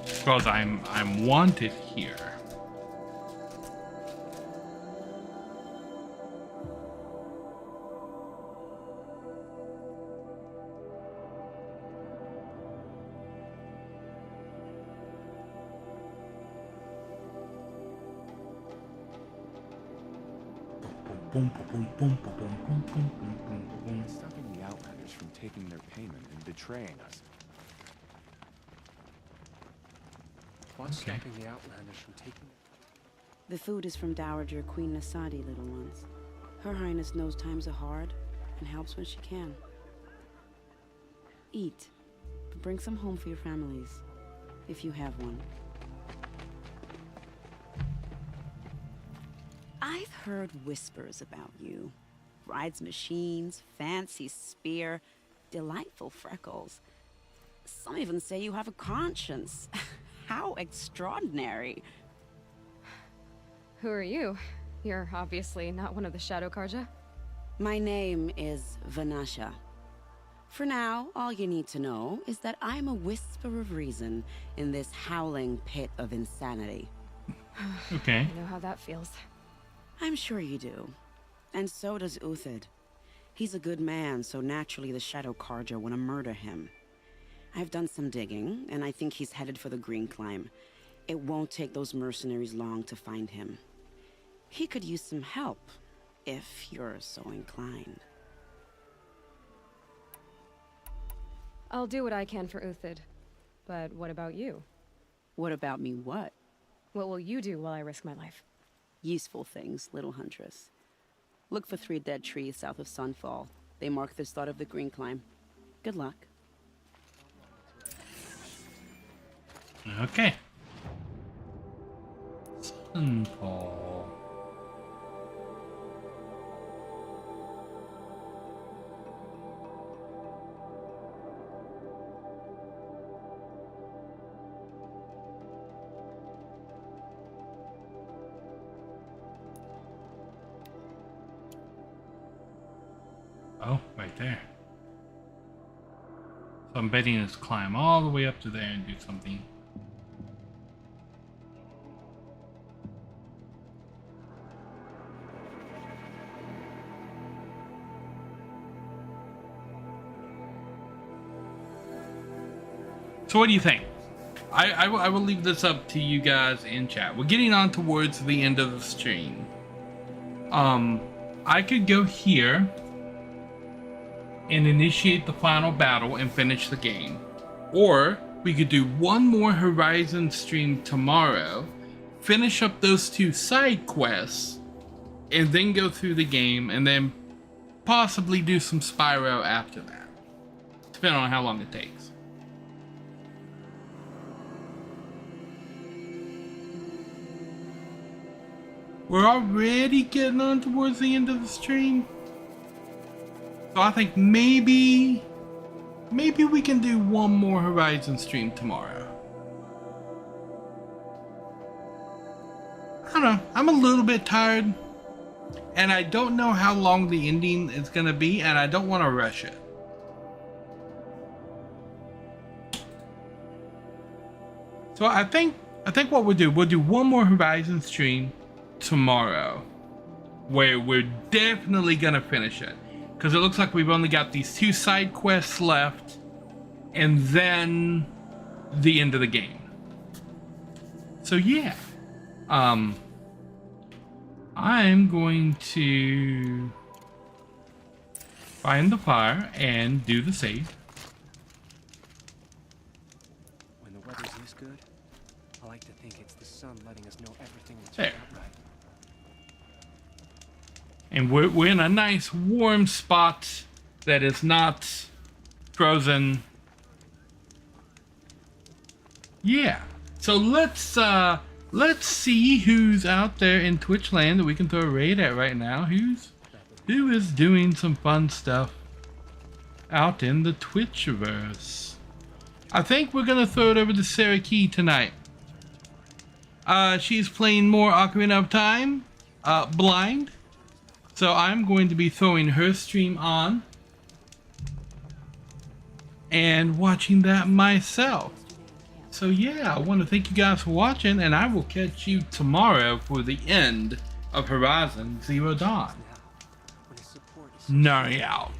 Because I'm wanted here. Boom, boom, boom, boom, boom, boom, boom, boom, boom, boom. Stopping the Outlanders from taking their payment and betraying us. What's stopping the Outlanders from taking? The food is from Dowager Queen Nasadi, little ones. Her Highness knows times are hard and helps when she can. Eat, but bring some home for your families, if you have one. I've heard whispers about you. Rides machines, fancy spear, delightful freckles. Some even say you have a conscience. How extraordinary. Who are you? You're obviously not one of the Shadow Karja. My name is Vanasha. For now, all you need to know is that I'm a whisper of reason in this howling pit of insanity. Okay. I know how that feels. I'm sure you do. And so does Uthid. He's a good man, so naturally the Shadow Karja want to murder him. I've done some digging, and I think he's headed for the Green Climb. It won't take those mercenaries long to find him. He could use some help, if you're so inclined. I'll do what I can for Uthid. But what about you? What about me what? What will you do while I risk my life? Useful things, little huntress. Look for 3 dead trees south of Sunfall. They mark the start of the Green Climb. Good luck. Okay. Sunfall. Oh, right there. So I'm betting it's climb all the way up to there and do something. So what do you think? I will leave this up to you guys in chat. We're getting on towards the end of the stream. I could go here and initiate the final battle and finish the game. Or we could do one more Horizon stream tomorrow, finish up those 2 side quests, and then go through the game, and then possibly do some Spyro after that. Depending on how long it takes. We're already getting on towards the end of the stream. So I think maybe maybe we can do one more Horizon stream tomorrow. I don't know. I'm a little bit tired. And I don't know how long the ending is going to be. And I don't want to rush it. So I think what we'll do one more Horizon stream tomorrow. Where we're definitely going to finish it. Because it looks like we've only got these 2 side quests left. And then the end of the game. So yeah. I'm going to find the fire and do the save. When the weather's this good, I like to think it's the sun letting us know everything will There. turn out right. And we're in a nice warm spot that is not frozen. Yeah. So let's see who's out there in Twitch land that we can throw a raid at right now. Who is doing some fun stuff out in the Twitchverse? I think we're gonna throw it over to Sarah Key tonight. She's playing more Ocarina of Time, blind. So I'm going to be throwing her stream on and watching that myself. So yeah, I want to thank you guys for watching, and I will catch you tomorrow for the end of Horizon Zero Dawn. Nari out.